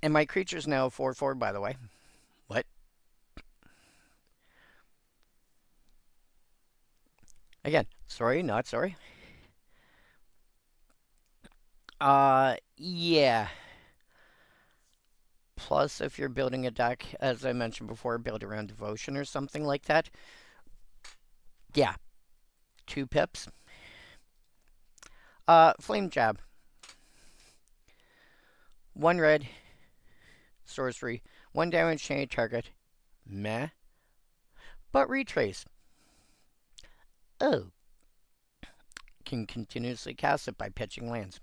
And my creature's now 4/4, by the way. What? Again, sorry, not sorry. Yeah. Plus, if you're building a deck, as I mentioned before, build around Devotion or something like that. Yeah. 2 pips. Flame Jab. 1 red. Sorcery. 1 damage to any target. Meh. But Retrace. Oh. Can continuously cast it by pitching lands.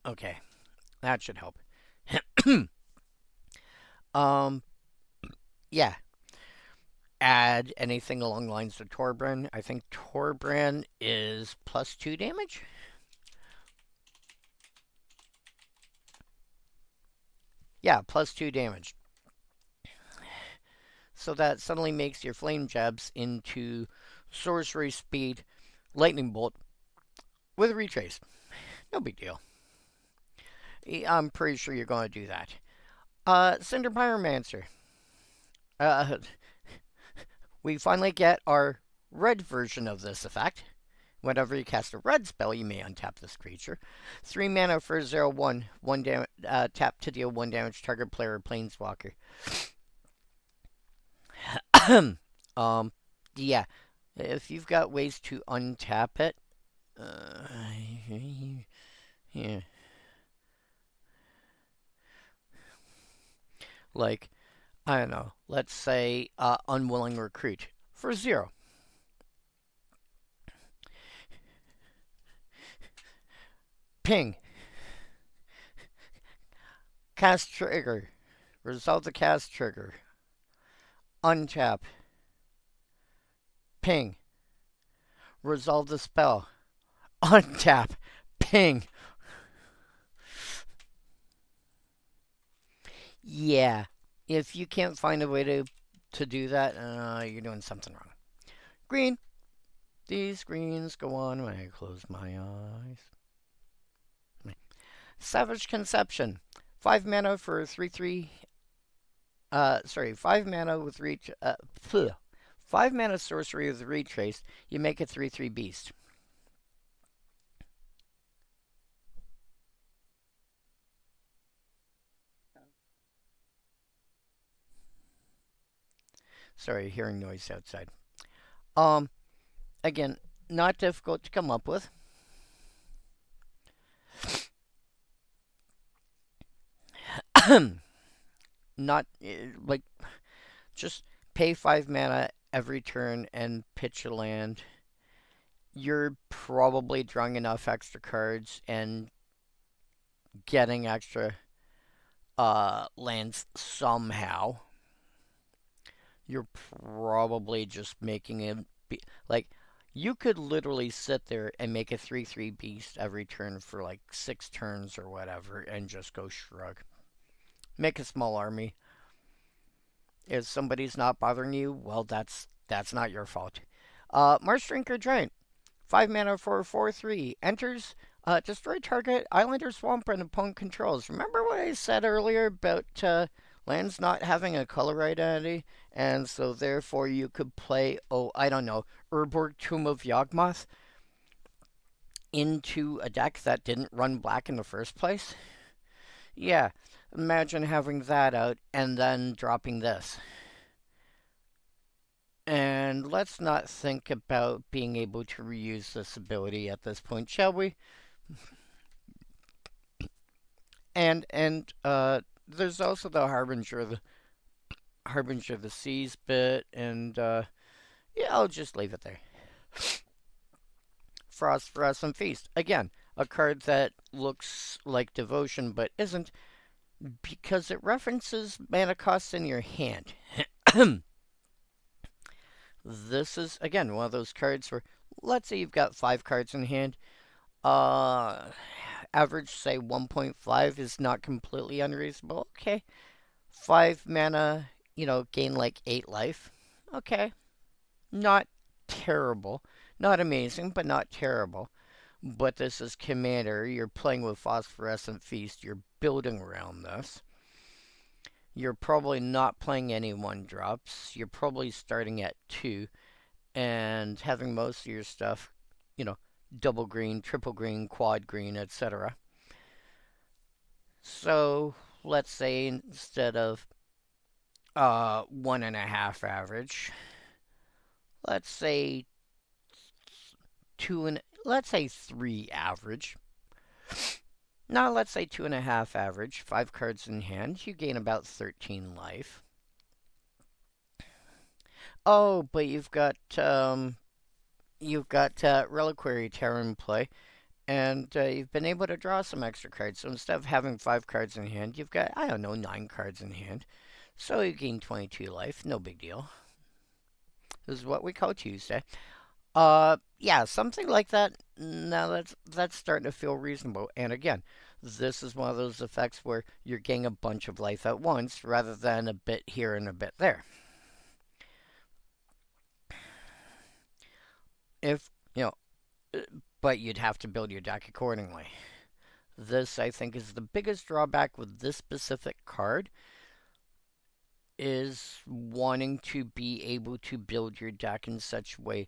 Okay. That should help. Yeah. Add anything along the lines of Torbran. I think Torbran is +2 damage. Yeah, +2 damage. So that suddenly makes your Flame Jabs into Sorcery Speed Lightning Bolt with a Retrace. No big deal. I'm pretty sure you're going to do that. Cinder Pyromancer. We finally get our red version of this effect. Whenever you cast a red spell, you may untap this creature. 3 mana for 0/1. Tap to deal 1 damage to target player or planeswalker. Yeah. If you've got ways to untap it, yeah. Like, I don't know, let's say Unwilling Recruit for 0. Ping. Cast trigger. Resolve the cast trigger. Untap. Ping. Resolve the spell. untap, ping. Yeah, if you can't find a way to do that, you're doing something wrong. Green. These greens go on when I close my eyes. Savage Conception. 5 mana for 3/3. Sorry, 5 mana with reach. 5 mana sorcery with Retrace. You make a 3/3 beast. Sorry, hearing noise outside. Um, Again, not difficult to come up with. Not like just pay 5 mana every turn and pitch a land. You're probably drawing enough extra cards and getting extra lands somehow. You're probably just making it like you could literally sit there and make a 3/3 beast every turn for like 6 turns or whatever and just go shrug. Make a small army. If somebody's not bothering you, well, that's not your fault. Marsh Drinker Giant. 5 mana for 4/3. Enters, destroy target island or swamp and opponent controls. Remember what I said earlier about lands not having a color identity? And so therefore you could play, oh, I don't know, Urborg Tomb of Yawgmoth into a deck that didn't run black in the first place? Yeah, imagine having that out and then dropping this. And let's not think about being able to reuse this ability at this point, shall we? And there's also the Harbinger of the Seas bit, and yeah, I'll just leave it there. Phosphorescent Feast. Again, a card that looks like Devotion but isn't because it references mana costs in your hand. This is, again, one of those cards where, let's say you've got 5 cards in hand. Average, say, 1.5 is not completely unreasonable. Okay. 5 mana, gain like 8 life. Okay. Not terrible. Not amazing, but not terrible. But this is Commander. You're playing with Phosphorescent Feast. You're building around this. You're probably not playing any 1-drops. You're probably starting at 2 and having most of your stuff, double green, triple green, quad green, etc. So let's say instead of 1.5 average, let's say let's say 3 average. Now let's say 2.5 average, 5 cards in hand, you gain about 13 life. Oh, but you've got Reliquary Terror in play, and you've been able to draw some extra cards. So instead of having 5 cards in hand, you've got, I don't know, 9 cards in hand. So you gain 22 life, no big deal. This is what we call Tuesday. Yeah, something like that. Now that's starting to feel reasonable. And again, this is one of those effects where you're getting a bunch of life at once rather than a bit here and a bit there. If, but you'd have to build your deck accordingly. This, I think, is the biggest drawback with this specific card, is wanting to be able to build your deck in such a way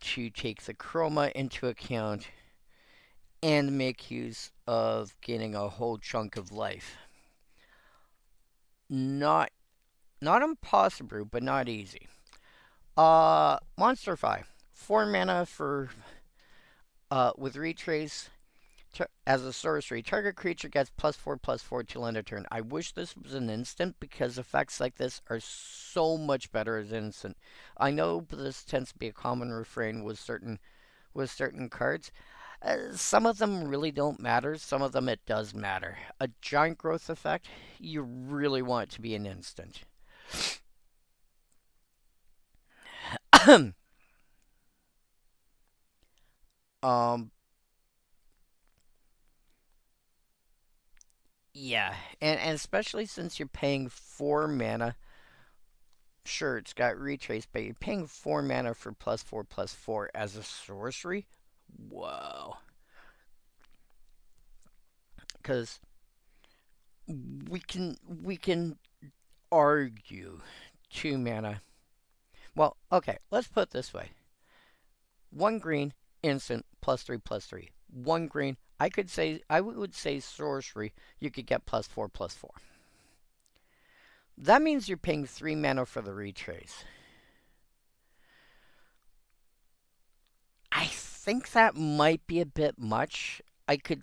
to take the Chroma into account and make use of gaining a whole chunk of life. Not impossible, but not easy. Monsterify. 4 mana for with Retrace. As a sorcery, target creature gets +4/+4 till end of turn. I wish this was an instant because effects like this are so much better as instant. I know this tends to be a common refrain with certain cards. Some of them really don't matter. Some of them it does matter. A giant growth effect, you really want it to be an instant. um, Yeah, and especially since you're paying 4 mana. Sure, it's got Retrace, but you're paying 4 mana for +4/+4 as a sorcery? Whoa. Because we can argue 2 mana. Well, okay, let's put it this way. 1 green, instant, +3/+3. 1 green, I would say sorcery, you could get +4/+4. That means you're paying 3 mana for the Retrace. I think that might be a bit much. I could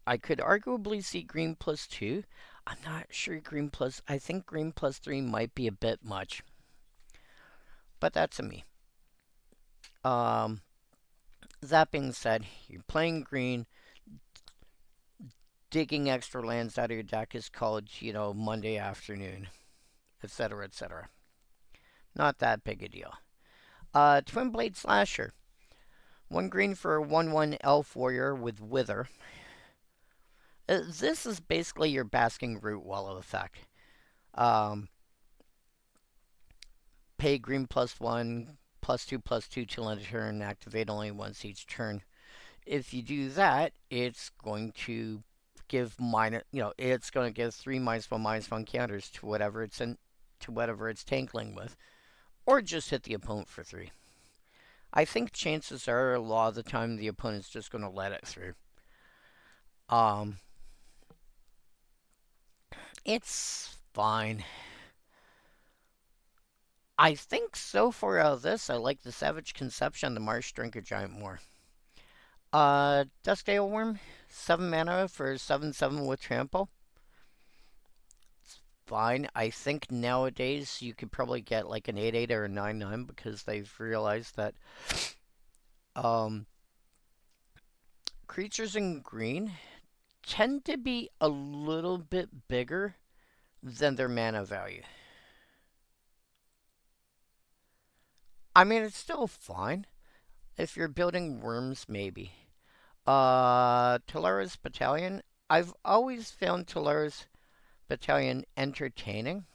arguably see green +2. I'm not sure I think green +3 might be a bit much, but that's a me. Um, that being said, you're playing green, digging extra lands out of your deck is called, Monday afternoon, etc., etc. Not that big a deal. Twin Blade Slasher. 1 green for a 1/1 elf warrior with Wither. This is basically your Basking Root Wall effect. Um, Pay green +1, +2/+2 till end of turn, activate only once each turn. If you do that, it's going to give it's going to give 3 -1/-1 counters to whatever it's tankling with, or just hit the opponent for 3. I think chances are a lot of the time the opponent's just going to let it through. Um, it's fine. I think so far out of this, I like the Savage Conception, the Marsh Drinker Giant more. Duskdale Worm, 7 mana for 7/7 with Trample. It's fine. I think nowadays you could probably get like an 8/8 or a 9/9 because they've realized that um, creatures in green tend to be a little bit bigger than their mana value. I mean, it's still fine. If you're building worms, maybe. Talara's Battalion. I've always found Talara's Battalion entertaining.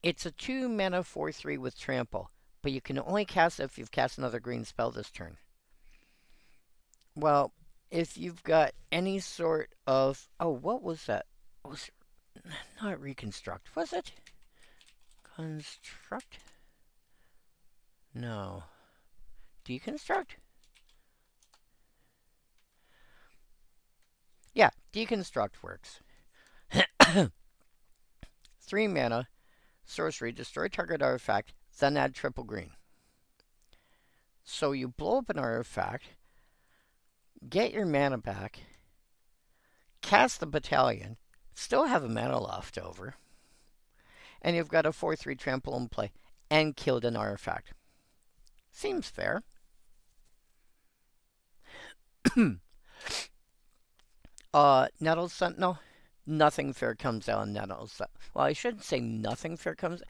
It's a 2 mana 4/3 with Trample, but you can only cast it if you've cast another green spell this turn. Well, if you've got any sort of. Oh, what was that? Was it not Reconstruct? Was it? Construct? No. Deconstruct? Yeah, Deconstruct works. 3 mana, sorcery, destroy target artifact, then add triple green. So you blow up an artifact, get your mana back, cast the battalion, still have a mana left over, and you've got a 4/3 trample in play, and killed an artifact. Seems fair. Nettle Sentinel. Nothing fair comes out in Nettle Sentinel. Well, I shouldn't say nothing fair comes.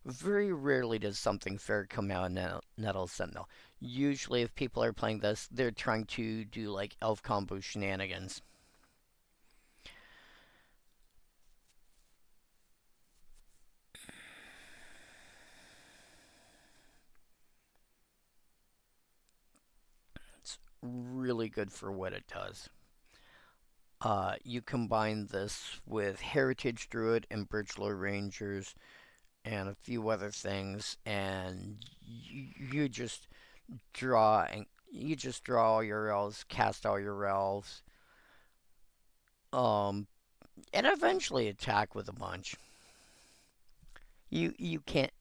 Very rarely does something fair come out in Nettle Sentinel. Usually, if people are playing this, they're trying to do like elf combo shenanigans. It's really good for what it does. You combine this with Heritage Druid and Bridgelore Rangers and a few other things, and you just draw all your elves, cast all your elves, um, and eventually attack with a bunch. You can't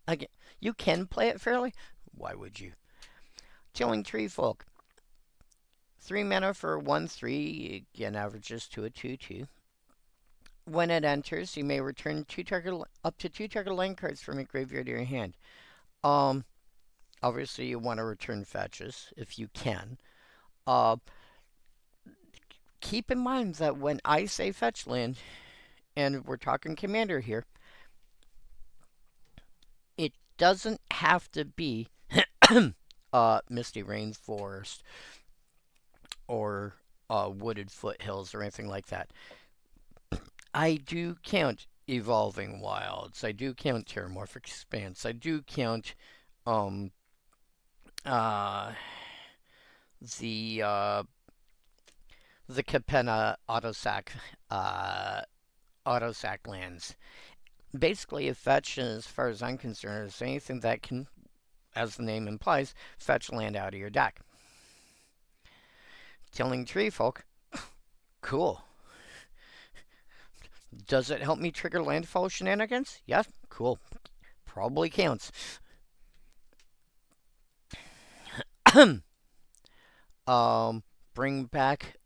again. You can play it fairly. Why would you? Tilling Tree Folk. 3 mana for 1/3, again averages to a 2/2. When it enters, you may return up to 2 target land cards from your graveyard to your hand. Um, Obviously you want to return fetches if you can. Uh, keep in mind that when I say fetch land, and we're talking commander here, it doesn't have to be Misty Rainforest or wooded foothills or anything like that. I do count Evolving Wilds. I do count Terramorphic Expanse. I do count um uh the uh the Capenna uh autosac lands. Basically, a fetch, as far as I'm concerned, is anything that can, as the name implies, fetch land out of your deck. Killing tree folk, cool. Does it help me trigger landfall shenanigans? Yes, cool. Probably counts. Bring back,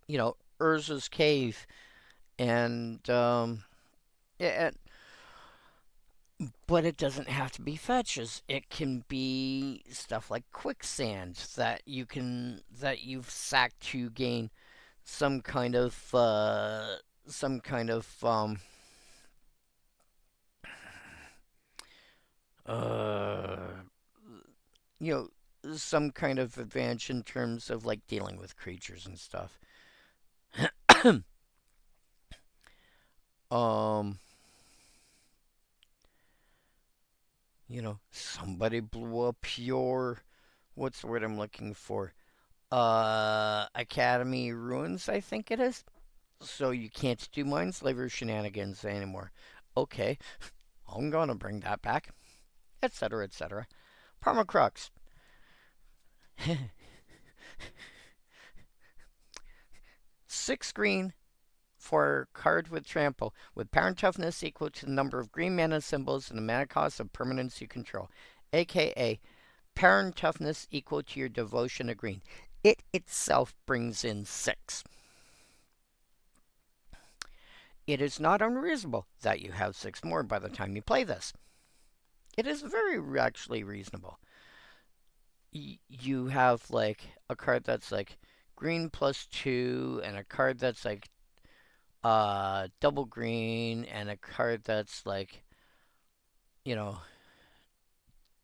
Urza's Cave, and yeah, but it doesn't have to be fetches. It can be stuff like quicksand that you've sacked to gain some kind of some kind of uh you some kind of advantage in terms of like dealing with creatures and stuff. um somebody blew up your, what's the word I'm looking for? Academy Ruins, I think it is. So you can't do Mindslaver shenanigans anymore. Okay, I'm gonna bring that back, etc., etc. Permacrux. 6 green for a card with trample, with parent toughness equal to the number of green mana symbols and the mana cost of permanents you control, aka parent toughness equal to your devotion to green. It itself brings in 6. It is not unreasonable that you have 6 more by the time you play this. It is very actually reasonable. You have like a card that's like green plus 2, and a card that's like double green, and a card that's like, you know,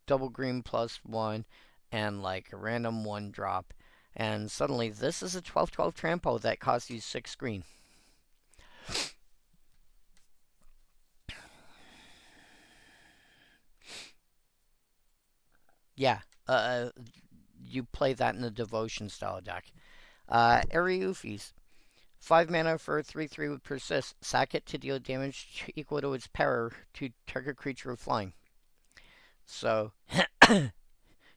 double green plus 1, and like a random 1 drop. And suddenly this is a 12/12 trampo that costs you 6 green. Yeah, you play that in the devotion style deck. Ariufis. 5 mana for a 3/3 with persist. Sack it to deal damage equal to its power to target creature with flying. So,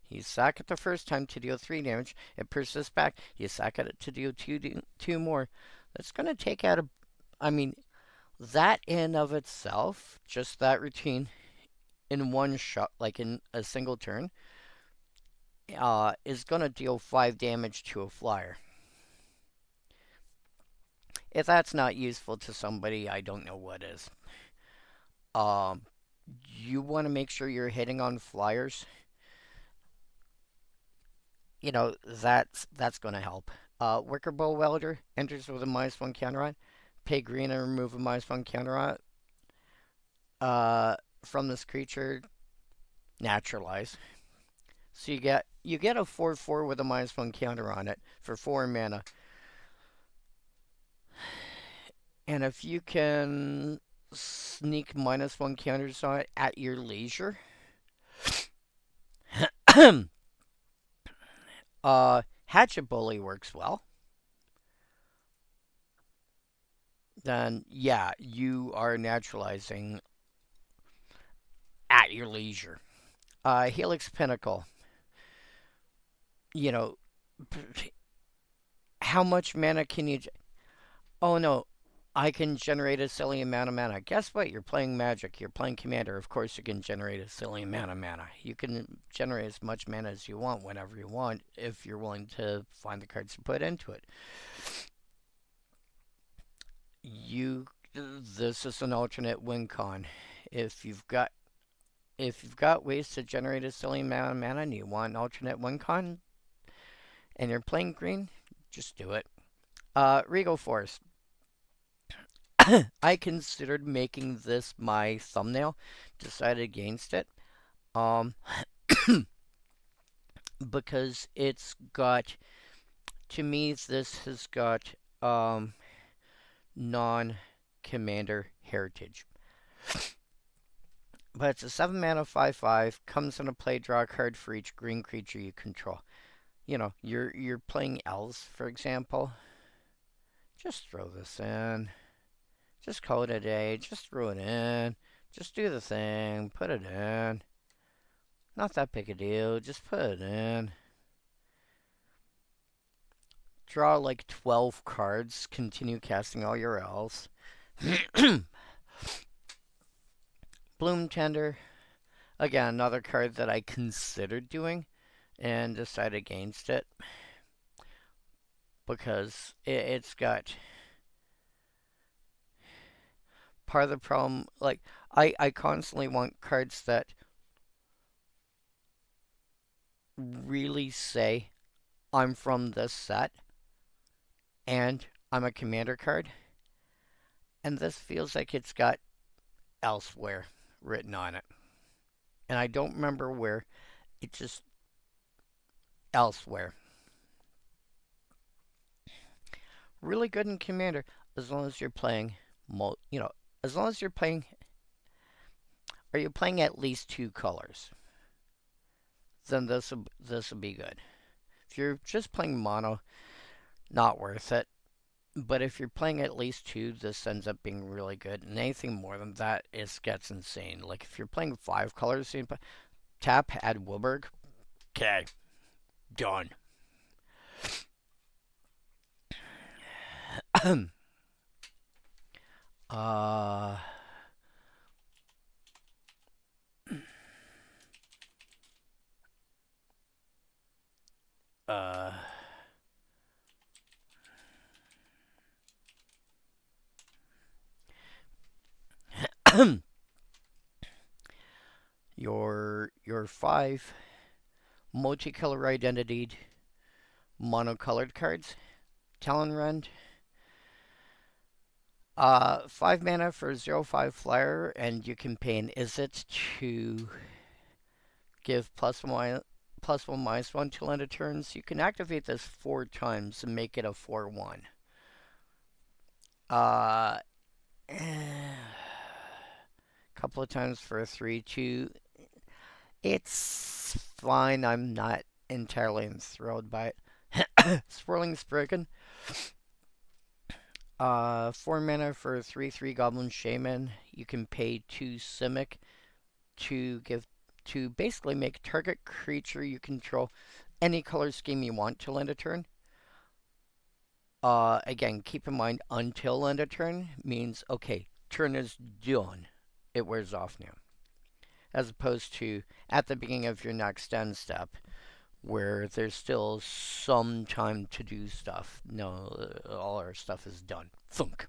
you sack it the first time to deal 3 damage. It persists back. You sack it to deal 2 more. That's going to take out a. I mean, that in of itself, just that routine in one shot, like in a single turn, is going to deal 5 damage to a flyer. If that's not useful to somebody, I don't know what is. You want to make sure you're hitting on flyers. That's going to help. Wicker Bow Welder enters with a -1 counter on. Pay green and remove a -1 counter on. From this creature, naturalize. So you get a 4/4 with a -1 counter on it for 4 mana. And if you can sneak -1 counters on it at your leisure, Hatchet Bully works well. Then yeah, you are naturalizing at your leisure. Helix Pinnacle. You know, how much mana can you? Oh no, I can generate a silly amount of mana. Guess what? You're playing Magic. You're playing Commander. Of course, you can generate a silly amount of mana. You can generate as much mana as you want whenever you want if you're willing to find the cards to put into it. This is an alternate win con. If you've got ways to generate a silly amount of mana and you want an alternate win con, and you're playing green, Just do it. Regal Force. I considered making this my thumbnail. Decided against it. Um, because it's got, to me, this has got non-commander heritage. But it's a 7 mana 5/5, comes into play, draw a card for each green creature you control. You know, you're playing elves, for example. Just throw this in. Just call it a day. Just throw it in. Just do the thing. Put it in. Not that big a deal. Just put it in. Draw like 12 cards. Continue casting all your elves. Bloom Tender. Again, another card that I considered doing and decided against it. Because it's got part of the problem. Like, I constantly want cards that really say I'm from this set and I'm a commander card. And this feels like it's got elsewhere written on it. And I don't remember where. It's just elsewhere. Really good in commander as long as you're playing, as long as you're playing. Are you playing at least 2 colors? Then this will be good. If you're just playing mono, not worth it. But if you're playing at least 2, this ends up being really good. And anything more than that, it gets insane. Like if you're playing 5 colors, tap, add Wilburg. Okay, done. uh, uh, your 5 multicolor identity monocolored cards. Talonrend. 5 mana for 0/5 flyer, and you can pay an Izzet to give +1 +1/-1 till end of turns. You can activate this 4 times and make it a 4/1. Couple of times for a 3/2. It's fine. I'm not entirely enthralled by it. Swirling Spriggan. 4 mana for a 3/3 Goblin Shaman. You can pay 2 Simic to basically make target creature you control any color scheme you want till end of turn. Again, keep in mind until end of turn means okay, turn is done. It wears off now. As opposed to at the beginning of your next end step, where there's still some time to do stuff. No, all our stuff is done. Thunk.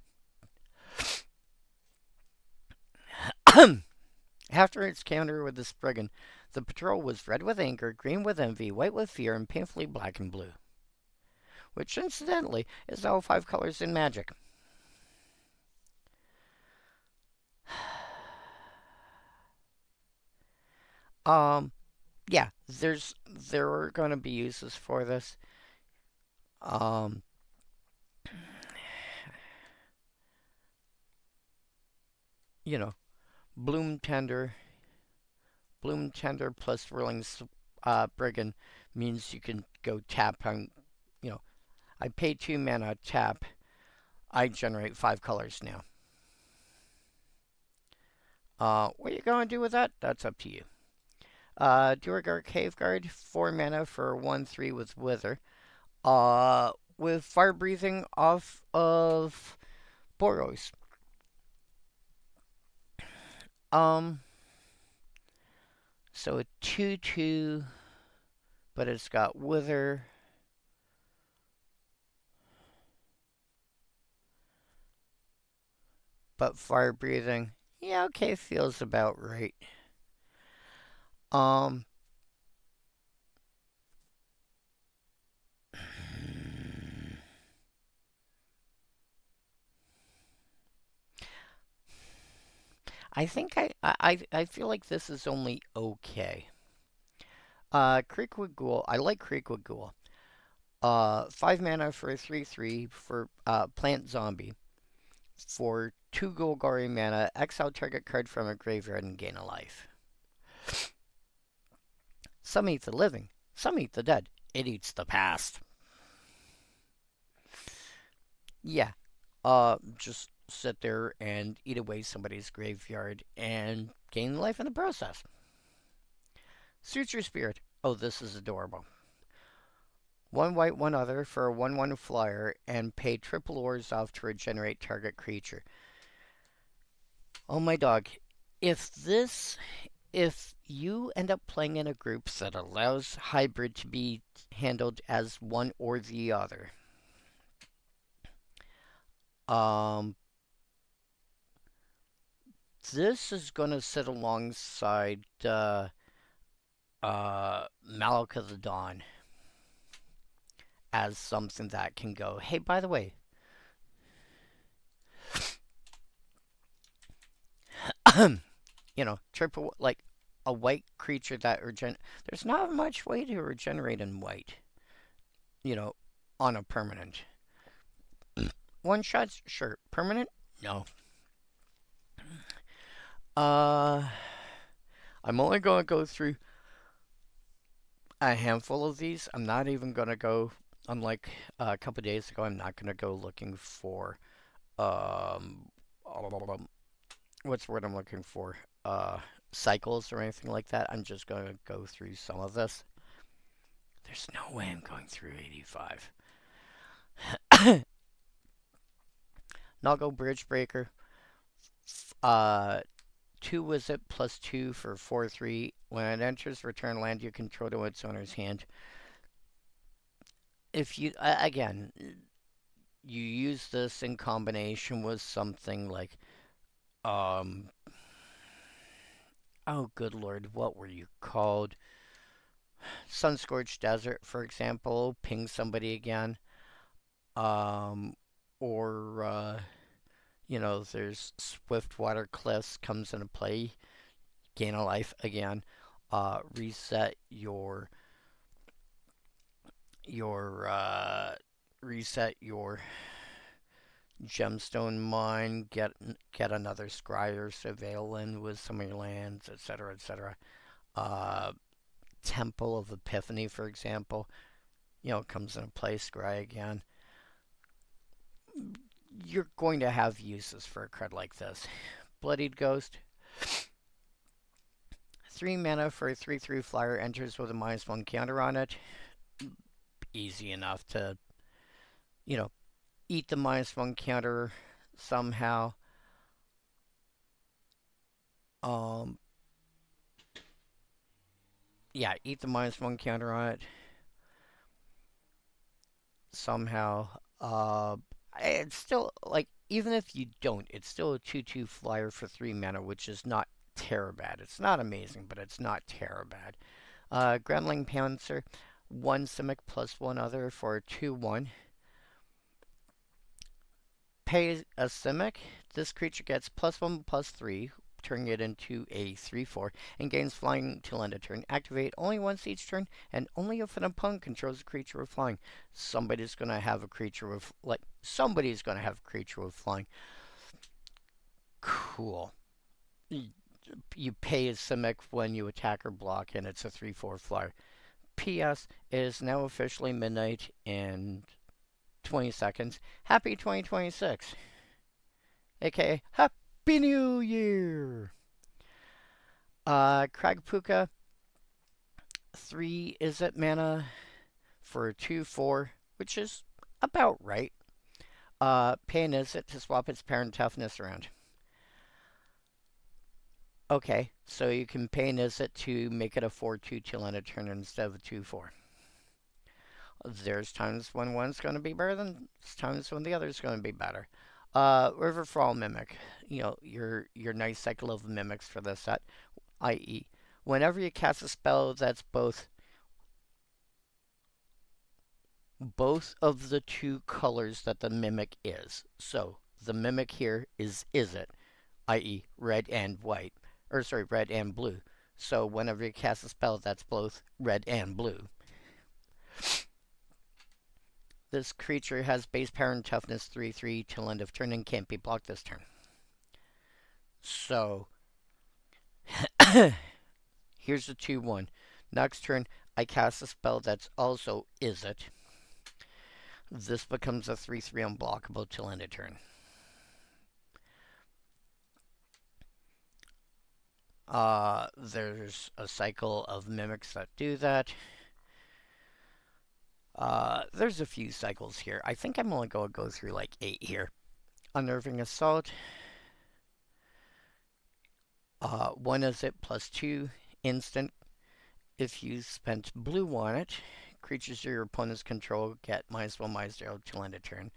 After its counter with the Spriggan, the patrol was red with anger, green with envy, white with fear, and painfully black and blue. Which, incidentally, is all 5 colors in Magic. Yeah, there are going to be uses for this. You know, Bloom Tender plus Whirling Brigand means you can go tap on, I pay 2 mana, tap, I generate 5 colors now. What are you going to do with that? That's up to you. Duergar Caveguard, 4 mana for 1/3 with Wither. With Fire Breathing off of Boros. So a 2/2, but it's got Wither. But Fire Breathing, yeah, okay, feels about right. I think I feel like this is only okay. Creekwood Ghoul. I like Creekwood Ghoul. 5 mana for a 3/3 for plant zombie. For 2 Golgari mana, exile target card from a graveyard and gain a life. Some eat the living, some eat the dead. It eats the past. Yeah. Just sit there and eat away somebody's graveyard and gain life in the process. Suture Spirit. Oh, this is adorable. 1 white, 1 other for a 1/1 flyer and pay triple ores off to regenerate target creature. Oh my dog. If you end up playing in a group that allows hybrid to be handled as one or the other, this is going to sit alongside Malak of the Dawn as something that can go, hey, by the way, triple, like a white creature that there's not much way to regenerate in white, on a permanent. One shots, sure. Permanent? No. I'm only going to go through a handful of these. I'm not even going to go, unlike a couple days ago, I'm not going to go looking for, what's the word I'm looking for? Cycles or anything like that. I'm just going to go through some of this. There's no way I'm going through 85. Noggle Bridgebreaker. 2 Wizard plus 2 for 4/3. When it enters, return land you control to its owner's hand. If you, again, you use this in combination with something like, oh good lord, what were you called? Sunscorched Desert, for example, ping somebody again. Or, there's Swiftwater Cliffs comes into play, gain a life again. Reset your gemstone mine, get another scry or surveil in with some of your lands, etc., etc. Temple of Epiphany, for example, comes into play, scry again. You're going to have uses for a card like this. Bloodied Ghost. 3 mana for a 3/3 flyer, enters with a -1 counter on it. Easy enough to, eat the -1 counter somehow. Yeah, eat the -1 counter on it somehow. It's still, like, even if you don't, it's still a 2/2 flyer for 3 mana, which is not terrible bad. It's not amazing, but it's not terrible bad. Gremlin Pouncer, 1 Simic plus 1 other for 2/1. Pay a Simic. This creature gets +1/+3, turning it into a 3/4, and gains flying till end of turn. Activate only once each turn, and only if an opponent controls a creature with flying. Somebody's gonna have a creature with flying. Cool. You pay a Simic when you attack or block, and it's a 3/4 flyer. P.S. It is now officially midnight and 20 seconds. Happy 2026. AKA Happy New Year! Kragpuka, 3 is it mana for 2/4, which is about right. Pay an is it to swap its parent toughness around. Okay, so you can pay an is it to make it a 4/2 till end of turn instead of a 2/4. There's times when one's going to be better than times when the other's going to be better. Riverfall Mimic, your nice cycle of mimics for this set, i.e., whenever you cast a spell that's both of the 2 colors that the mimic is. So the mimic here is it. i.e. red and white. Or sorry, red and blue. So whenever you cast a spell, that's both red and blue. This creature has base power and toughness 3/3 till end of turn and can't be blocked this turn. So, here's the 2/1. Next turn, I cast a spell that's also Is It. This becomes a 3/3 unblockable till end of turn. There's a cycle of mimics that do that. There's a few cycles here. I think I'm only going to go through like 8 here. Unnerving Assault. 1 Is It plus 2 instant. If you spent blue on it, creatures your opponent's control get -1/-0 till end of turn.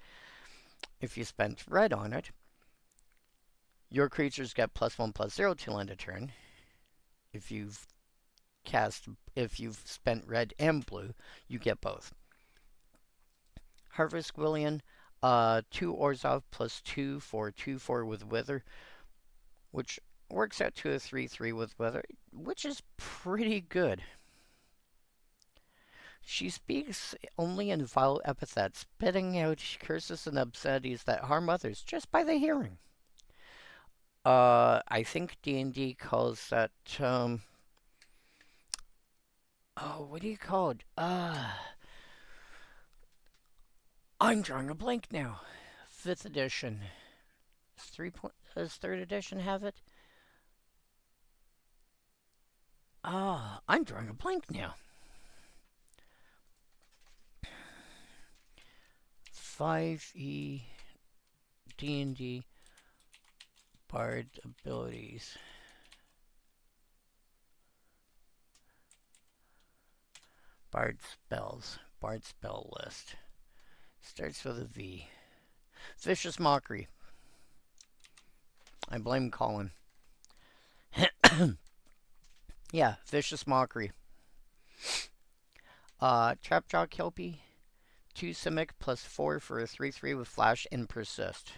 If you spent red on it, your creatures get +1/+0 till end of turn. If you've spent red and blue, you get both. Harvest Gwillion, 2 Orzhov plus 2 for 2/4 with Wither, which works out to a 3/3 with Wither, which is pretty good. She speaks only in vile epithets, spitting out curses and obscenities that harm others just by the hearing. I think D&D calls that, oh, what do you call it? I'm drawing a blank now. 5th edition. Does 3rd edition have it? I'm drawing a blank now. 5e D&D Bard abilities. Bard spells. Bard spell list. Starts with a V. Vicious Mockery. I blame Colin. Yeah, Vicious Mockery. Trapjaw Kelpie. 2 Simic plus 4 for a 3/3 with Flash and Persist.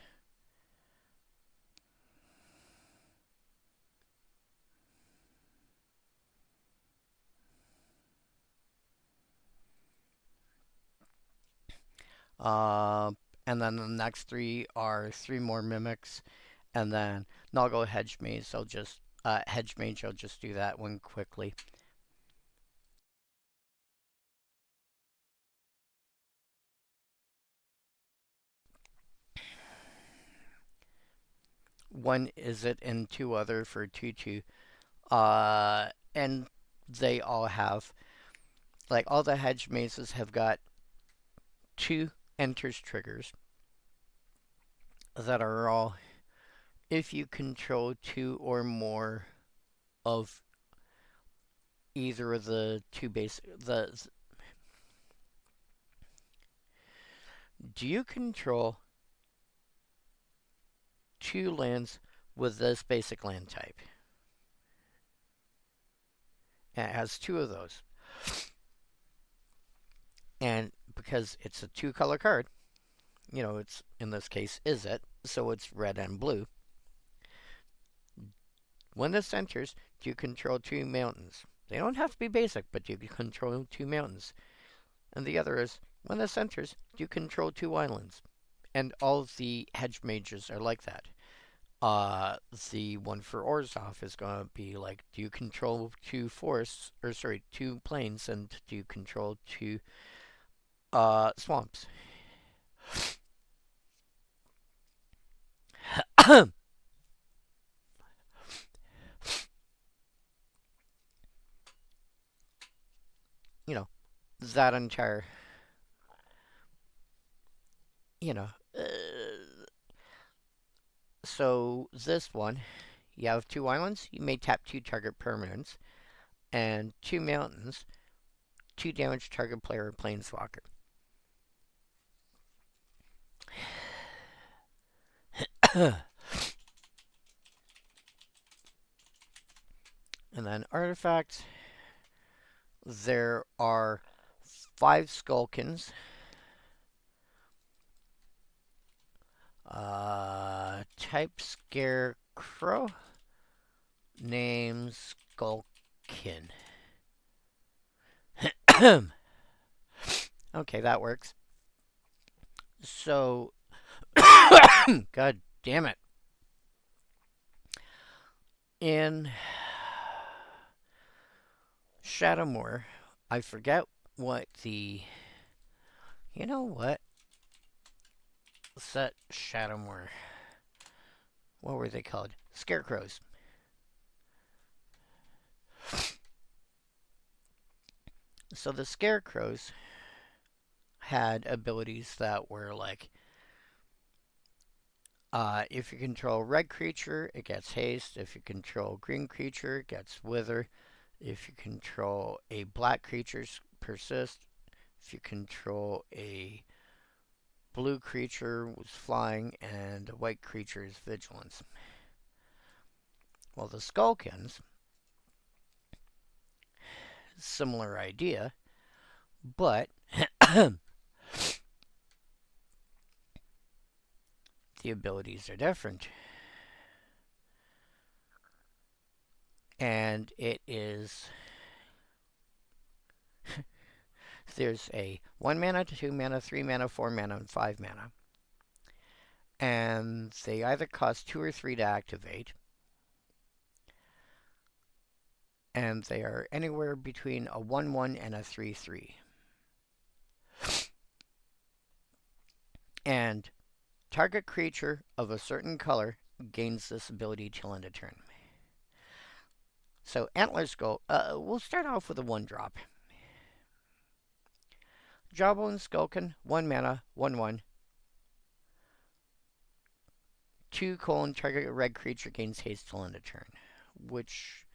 And then the next 3 are 3 more Mimics. And then Noggle Hedge-Mage. Hedge-Mage, I'll just do that one quickly. One Is It and 2 other for 2/2. And they all have, like, all the Hedge-Mages have got 2 Enters triggers that are all, if you control 2 or more of either of the 2 base, do you control 2 lands with this basic land type? And it has 2 of those. And because it's a 2-color card, you know, it's, in this case, Is It, so it's red and blue. When this enters, do you control 2 mountains? They don't have to be basic, but do you control 2 mountains? And the other is, when this enters, do you control 2 islands? And all of the Hedge-Mages are like that. The one for Orzhov is going to be like, do you control 2 forests, or sorry, 2 plains, and do you control 2 swamps? You know, that entire, you know, so this one, you have 2 islands, you may tap 2 target permanents, and 2 mountains, 2 damage target player or planeswalker. And then artifacts. There are 5 Skulkins. Type Scare Scarecrow named Skulkin. Okay, that works. So, god damn it. In Shadowmoor, I forget what the... You know what? Set Shadowmoor. What were they called? Scarecrows. So the Scarecrows had abilities that were like, if you control a red creature, it gets haste. If you control a green creature, it gets wither. If you control a black creature, persist. If you control a blue creature, was flying, and a white creature is vigilance. Well, the Skulkins, similar idea, but the abilities are different. And it is... There's a 1 mana, 2 mana, 3 mana, 4 mana, and 5 mana. And they either cost 2 or 3 to activate. And they are anywhere between a 1/1 and a 3/3. And target creature of a certain color gains this ability till end of turn. So Antler Skull, we'll start off with a 1-drop. Jawbone Skulkin, 1 mana, 1/1. 2 : target red creature gains haste till end of turn. Which,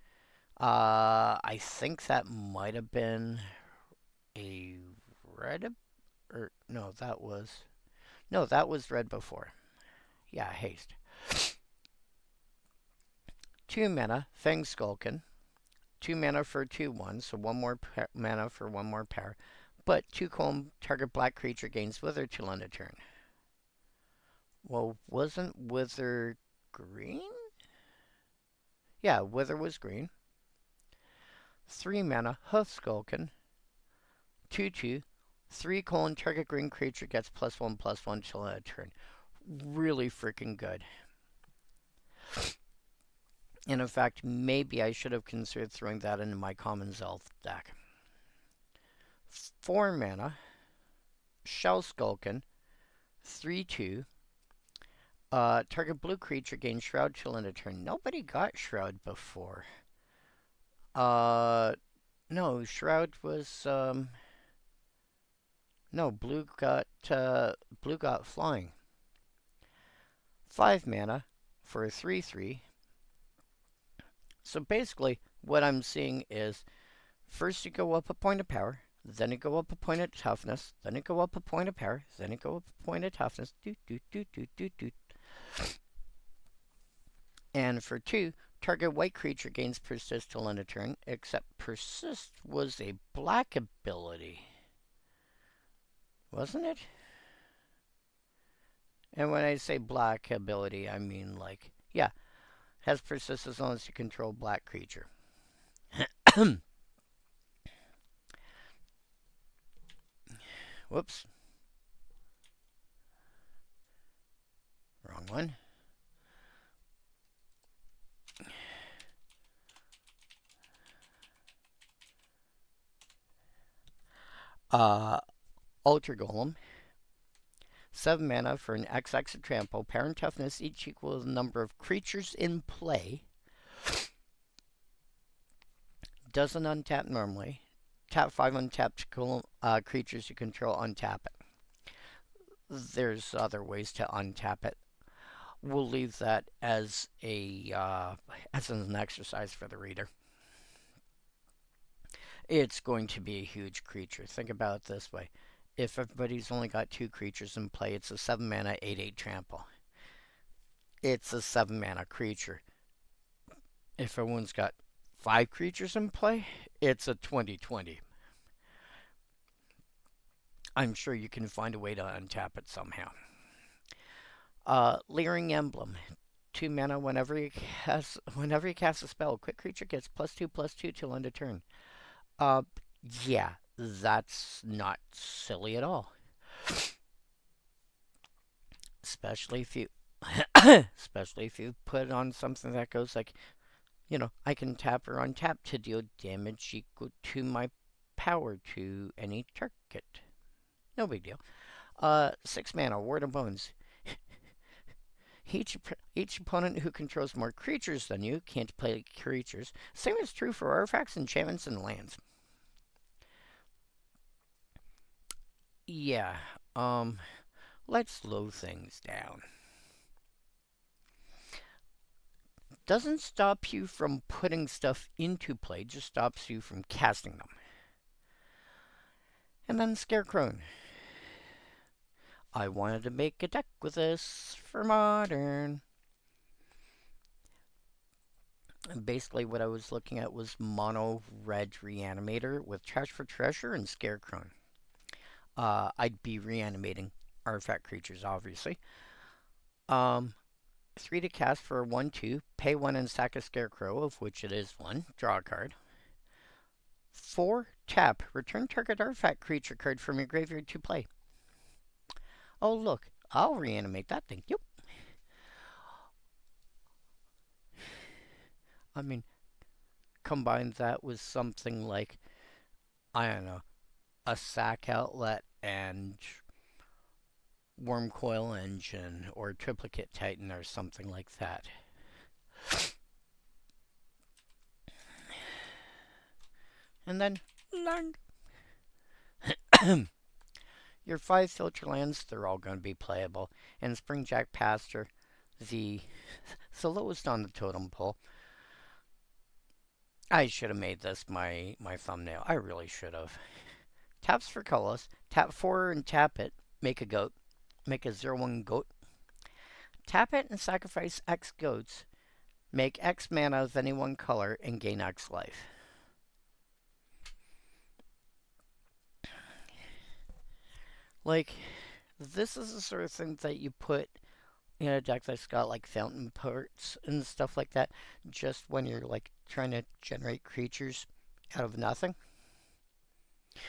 I think that might have been a red, or no, that was red before. Yeah, haste. 2 mana, Fang Skulkin. 2 mana for 2/1, so 1 more mana for 1 more power. But 2 : target black creature gains wither till end of turn. Well, wasn't wither green? Yeah, wither was green. 3 mana, Hoof Skulkin. 2/2. 3 : target green creature gets +1/+1 till end of turn. Really freaking good. And in fact, maybe I should have considered throwing that into my Common Zealth deck. 4 mana, Shell Skulkin. 3/2. Target blue creature gains Shroud till end of turn. Nobody got Shroud before. No, Shroud was, no, blue got flying. 5 mana for a 3/3. So basically, what I'm seeing is, first you go up a point of power, then you go up a point of toughness, then you go up a point of power, then you go up a point of toughness. And for 2, target white creature gains persist till end of turn, except persist was a black ability. Wasn't it? And when I say black ability, I mean like, yeah, has persist as long as you control black creature. Whoops. Wrong one. Ultra Golem. 7 mana for an XX trample. Power and toughness each equal to the number of creatures in play. Doesn't untap normally. Tap 5 untapped creatures you control, untap it. There's other ways to untap it. We'll leave that as an exercise for the reader. It's going to be a huge creature. Think about it this way. If everybody's only got 2 creatures in play, it's a 7 mana 8/8 trample. It's a 7 mana creature. If everyone's got 5 creatures in play, it's a 20/20. I'm sure you can find a way to untap it somehow. Leering Emblem. 2 mana whenever he casts a spell. Quick creature gets +2/+2 till end of turn. Uh, yeah, that's not silly at all. Especially if you, especially if you put on something that goes like, I can tap or untap to deal damage equal to my power to any target. No big deal. 6 mana, Ward of Bones. Each opponent who controls more creatures than you can't play creatures. Same is true for artifacts, enchantments, and lands. Yeah, let's slow things down. Doesn't stop you from putting stuff into play, just stops you from casting them. And then Scarecrow. I wanted to make a deck with this for Modern. And basically what I was looking at was mono red Reanimator with Trash for Treasure and Scarecrow. I'd be reanimating artifact creatures, obviously. 3 to cast for a 1/2. Pay 1 and sack a Scarecrow, of which it is 1. Draw a card. 4, tap. Return target artifact creature card from your graveyard to play. Oh, look. I'll reanimate that thing. Yep. I mean, combine that with something like, I don't know, a sack outlet and Wormcoil Engine or Triplicate Titan or something like that. And then land. Your 5 filter lands, they're all going to be playable. And Springjack Pastor, the lowest on the totem pole. I should have made this my thumbnail. I really should have. Taps for colors. Tap 4 and tap it. Make a goat. Make a 0/1 goat. Tap it and sacrifice X goats. Make X mana of any one color and gain X life. Like, this is the sort of thing that you put in a deck that's got like fountain parts and stuff like that, just when you're like trying to generate creatures out of nothing.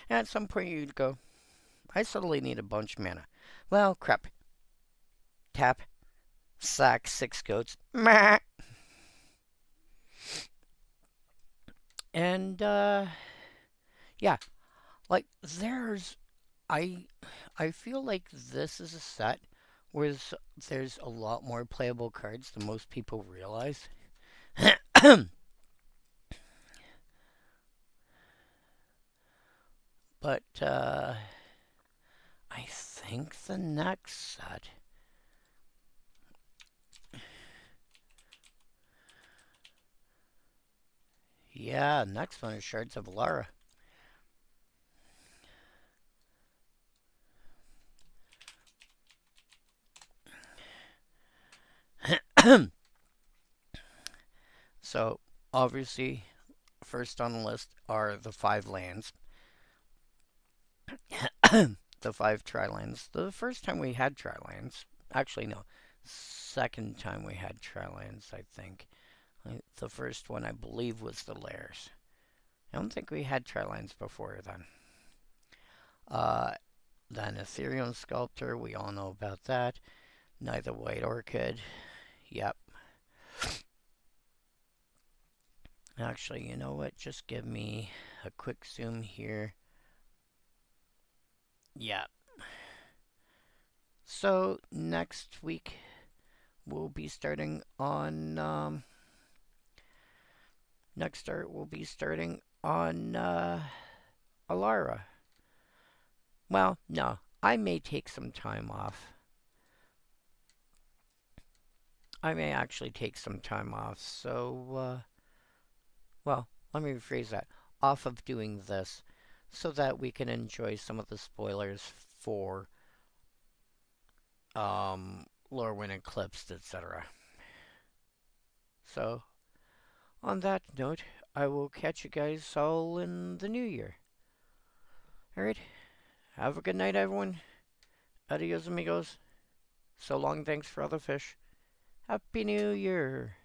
And at some point you'd go, I suddenly need a bunch of mana. Well, crap. Tap. Sack 6 goats. Meh. And, yeah. Like, I feel like this is a set where there's a lot more playable cards than most people realize. But, I think the next set... Yeah, next one is Shards of Alara. So, obviously, first on the list are the 5 lands. The 5 tri-lands. The first time we had tri-lands. Actually, no. Second time we had tri-lands, I think. The first one, I believe, was the Lairs. I don't think we had tri-lands before then. Then Ethereal Sculptor, we all know about that. Neither White Orchid. Yep. Actually, you know what? Just give me a quick zoom here. Yep. So, next week, we'll be starting on... next start, we'll be starting on Alara. Well, no. I may take some time off. I may actually take some time off, so, well, let me rephrase that. Off of doing this, so that we can enjoy some of the spoilers for, Lorwyn Eclipsed, etc. So, on that note, I will catch you guys all in the new year. Alright, have a good night, everyone. Adios, amigos. So long, thanks for all the fish. Happy New Year.